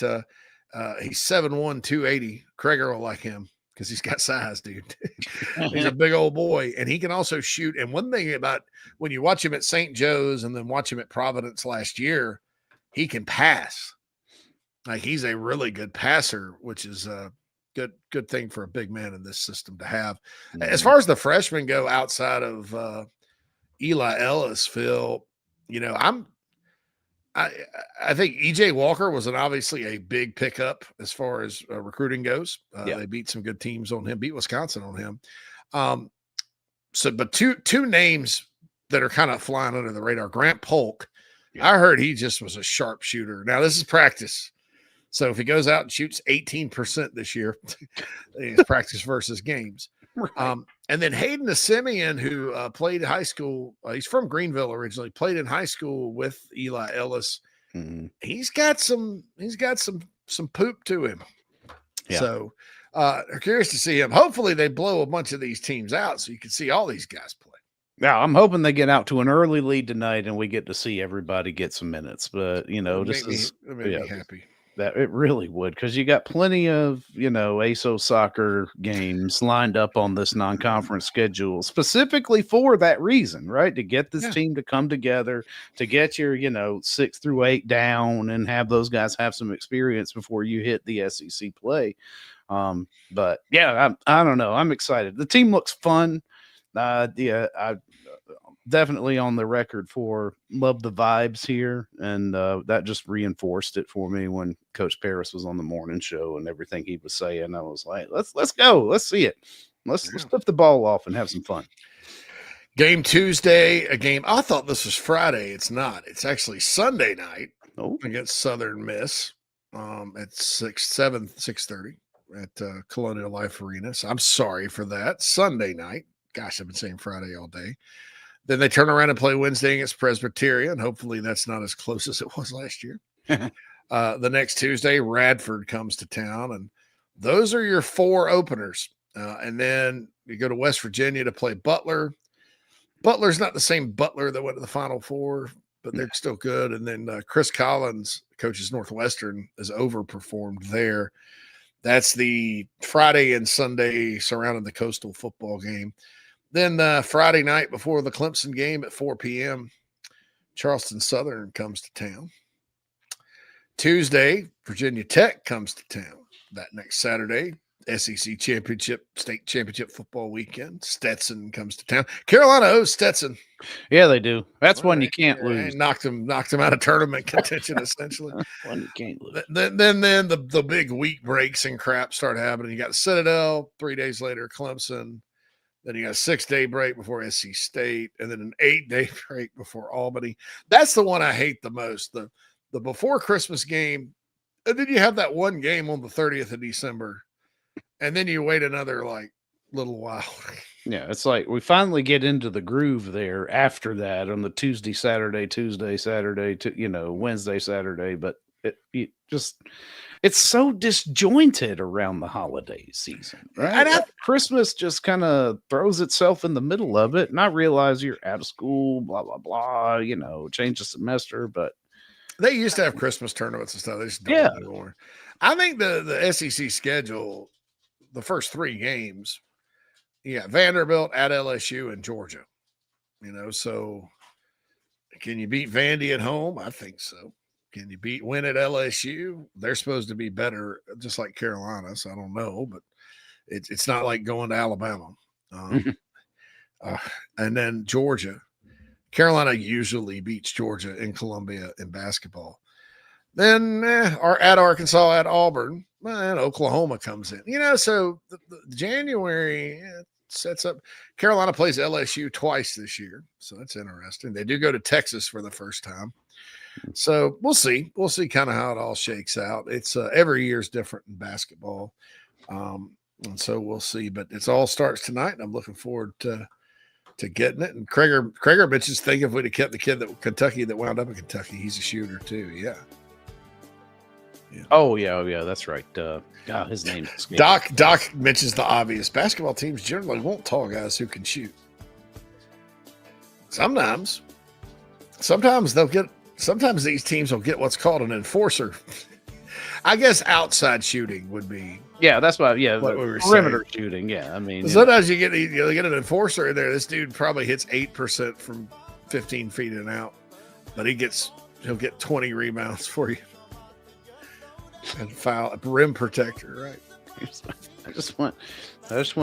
[SPEAKER 9] he's 7'1", 280. Kreger will like him because he's got size, dude. He's a big old boy, and he can also shoot. And one thing about when you watch him at St. Joe's and then watch him at Providence last year, he can pass. Like he's a really good passer, which is a good thing for a big man in this system to have. As far as the freshmen go, outside of Eli Ellis, Phil, I think EJ Walker was obviously a big pickup as far as recruiting goes. They beat some good teams on him, beat Wisconsin on him. But two names that are kind of flying under the radar. Grant Polk, I heard he just was a sharp shooter. Now this is practice. So if he goes out and shoots 18% this year, it's practice versus games. Right. And then Hayden Assemian, who played high school, he's from Greenville originally, played in high school with Eli Ellis. He's got some poop to him. Yeah. So I'm curious to see him. Hopefully they blow a bunch of these teams out so you can see all these guys play.
[SPEAKER 2] Yeah, I'm hoping they get out to an early lead tonight and we get to see everybody get some minutes. But this is
[SPEAKER 9] me happy.
[SPEAKER 2] That it really would, because you got plenty of ASO soccer games lined up on this non-conference schedule specifically for that reason, right? To get this team to come together, to get your 6 through 8 down and have those guys have some experience before you hit the SEC play. But yeah, I don't know. I'm excited. The team looks fun. I definitely on the record for love the vibes here, and that just reinforced it for me when Coach Paris was on the morning show and everything he was saying. I was like, let's go, let's see it, let's flip the ball off and have some fun.
[SPEAKER 9] Game Tuesday, a game I thought this was Friday. It's not. It's actually Sunday night against Southern Miss at 6:30 at Colonial Life Arena. So I'm sorry for that. Sunday night. Gosh, I've been saying Friday all day. Then they turn around and play Wednesday against Presbyterian. Hopefully that's not as close as it was last year. The next Tuesday, Radford comes to town, and those are your 4 openers. And then you go to West Virginia to play Butler. Butler's not the same Butler that went to the Final Four, but they're still good. And then Chris Collins, coaches Northwestern, has overperformed there. That's the Friday and Sunday surrounding the Coastal football game. Then Friday night before the Clemson game at 4 p.m., Charleston Southern comes to town. Tuesday, Virginia Tech comes to town. That next Saturday, SEC championship, state championship football weekend, Stetson comes to town. Carolina owes Stetson.
[SPEAKER 2] Yeah, they do. That's one you can't lose.
[SPEAKER 9] Knocked him out of tournament contention, essentially.
[SPEAKER 2] One you can't lose.
[SPEAKER 9] Then the big week breaks and crap start happening. You got Citadel, 3 days later, Clemson. Then you got a 6-day break before SC State, and then an 8-day break before Albany. That's the one I hate the most, the before Christmas game. And then you have that one game on the 30th of December, and then you wait another little while.
[SPEAKER 2] Yeah, it's like we finally get into the groove there after that on the Tuesday, Saturday, Wednesday, Saturday. But it's so disjointed around the holiday season, right? And Christmas just kind of throws itself in the middle of it. And I realize you're out of school, blah, blah, blah, change the semester, but
[SPEAKER 9] they used to have Christmas tournaments and stuff. They just don't anymore. I think the SEC schedule, the first 3 games, Vanderbilt at LSU and Georgia, so can you beat Vandy at home? I think so. Can you win at LSU? They're supposed to be better, just like Carolina. So I don't know, but it's not like going to Alabama. And then Georgia. Carolina usually beats Georgia in Columbia in basketball. Then at Arkansas, at Auburn, and Oklahoma comes in. So the January sets up. Carolina plays LSU twice this year, so that's interesting. They do go to Texas for the first time. So we'll see. We'll see kind of how it all shakes out. It's every year is different in basketball. And so we'll see. But it all starts tonight, and I'm looking forward to getting it. And Krager bitches think if we'd have kept the kid that Kentucky that wound up in Kentucky, he's a shooter too. Yeah.
[SPEAKER 2] Oh yeah, that's right. God, his name is
[SPEAKER 9] Doc mentions the obvious. Basketball teams generally won't tall guys who can shoot. Sometimes these teams will get what's called an enforcer. I guess outside shooting would be.
[SPEAKER 2] Yeah, that's what we were perimeter
[SPEAKER 9] saying.
[SPEAKER 2] Shooting. Yeah, I mean,
[SPEAKER 9] sometimes you get an enforcer in there. This dude probably hits 8% from 15 feet and out, but he'll get 20 rebounds for you and foul a rim protector, right?
[SPEAKER 2] I just want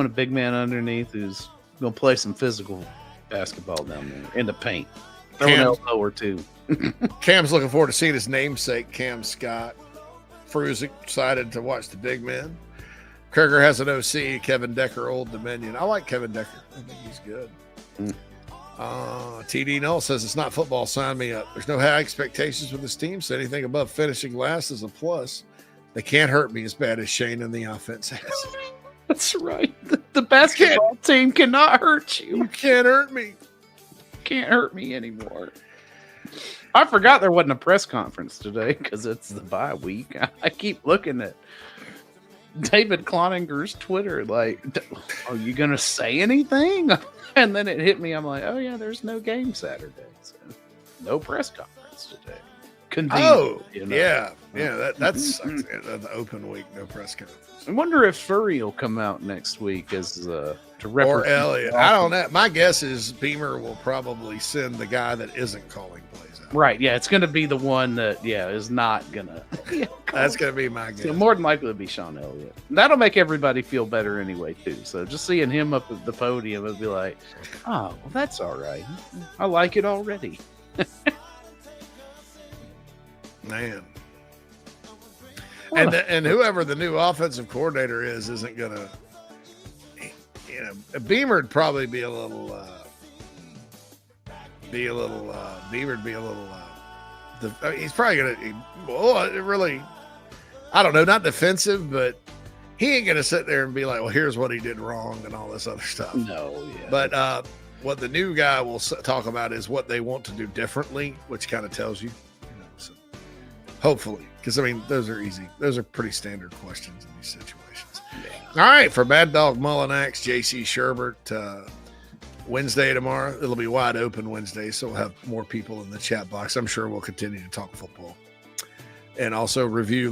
[SPEAKER 2] a big man underneath who's gonna play some physical basketball down there in the paint. Throw an elbow or two.
[SPEAKER 9] Cam's looking forward to seeing his namesake, Cam Scott. Frew's excited to watch the big men. Krager has an OC, Kevin Decker, Old Dominion. I like Kevin Decker. I think he's good. TD Null says it's not football. Sign me up. There's no high expectations with this team, so anything above finishing last is a plus. They can't hurt me as bad as Shane and the offense has.
[SPEAKER 2] That's right. The basketball team cannot hurt you.
[SPEAKER 9] You can't hurt me.
[SPEAKER 2] Can't hurt me anymore. I forgot there wasn't a press conference today because it's the bye week. I keep looking at David Cloninger's Twitter like, are you going to say anything? And then it hit me. I'm like, oh, yeah, there's no game Saturday. So no press conference today.
[SPEAKER 9] Yeah. That's the open week, no press conference.
[SPEAKER 2] I wonder if Furry will come out next week as to represent.
[SPEAKER 9] Or Elliott. I don't know. My guess is Beamer will probably send the guy that isn't calling plays out.
[SPEAKER 2] Right. Yeah. It's going to be the one that, is not going to.
[SPEAKER 9] That's going to be my guess.
[SPEAKER 2] So more than likely it'll be Sean Elliott. That'll make everybody feel better anyway, too. So just seeing him up at the podium, it'll be like, oh, well, that's all right. I like it already.
[SPEAKER 9] Man. And whoever the new offensive coordinator isn't going to, Beamer would probably be a little, he's probably going to, really, I don't know, not defensive, but he ain't going to sit there and be like, well, here's what he did wrong and all this other stuff.
[SPEAKER 2] No, yeah.
[SPEAKER 9] But what the new guy will talk about is what they want to do differently, which kind of tells you, so hopefully, because, those are easy. Those are pretty standard questions in these situations. Yeah. All right, for Bad Dog Mullinax, JC Sherbert, Wednesday tomorrow. It'll be wide open Wednesday, so we'll have more people in the chat box. I'm sure we'll continue to talk football and also review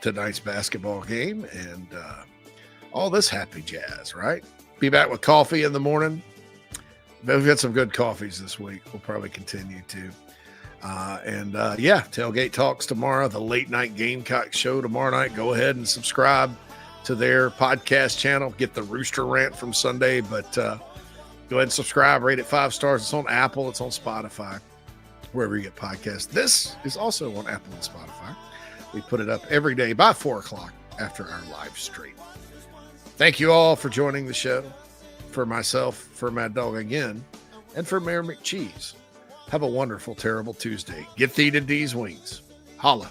[SPEAKER 9] tonight's basketball game and all this happy jazz, right? Be back with coffee in the morning. We've got some good coffees this week. We'll probably continue to. Tailgate Talks tomorrow, the late night Gamecock show tomorrow night. Go ahead and subscribe to their podcast channel. Get the Rooster Rant from Sunday, but go ahead and subscribe, rate it 5 stars. It's on Apple, it's on Spotify, wherever you get podcasts. This is also on Apple and Spotify. We put it up every day by 4 o'clock after our live stream. Thank you all for joining the show. For myself, for Mad Dog again, and for Mayor McCheese. Have a wonderful, terrible Tuesday. Get thee to D's wings. Holla.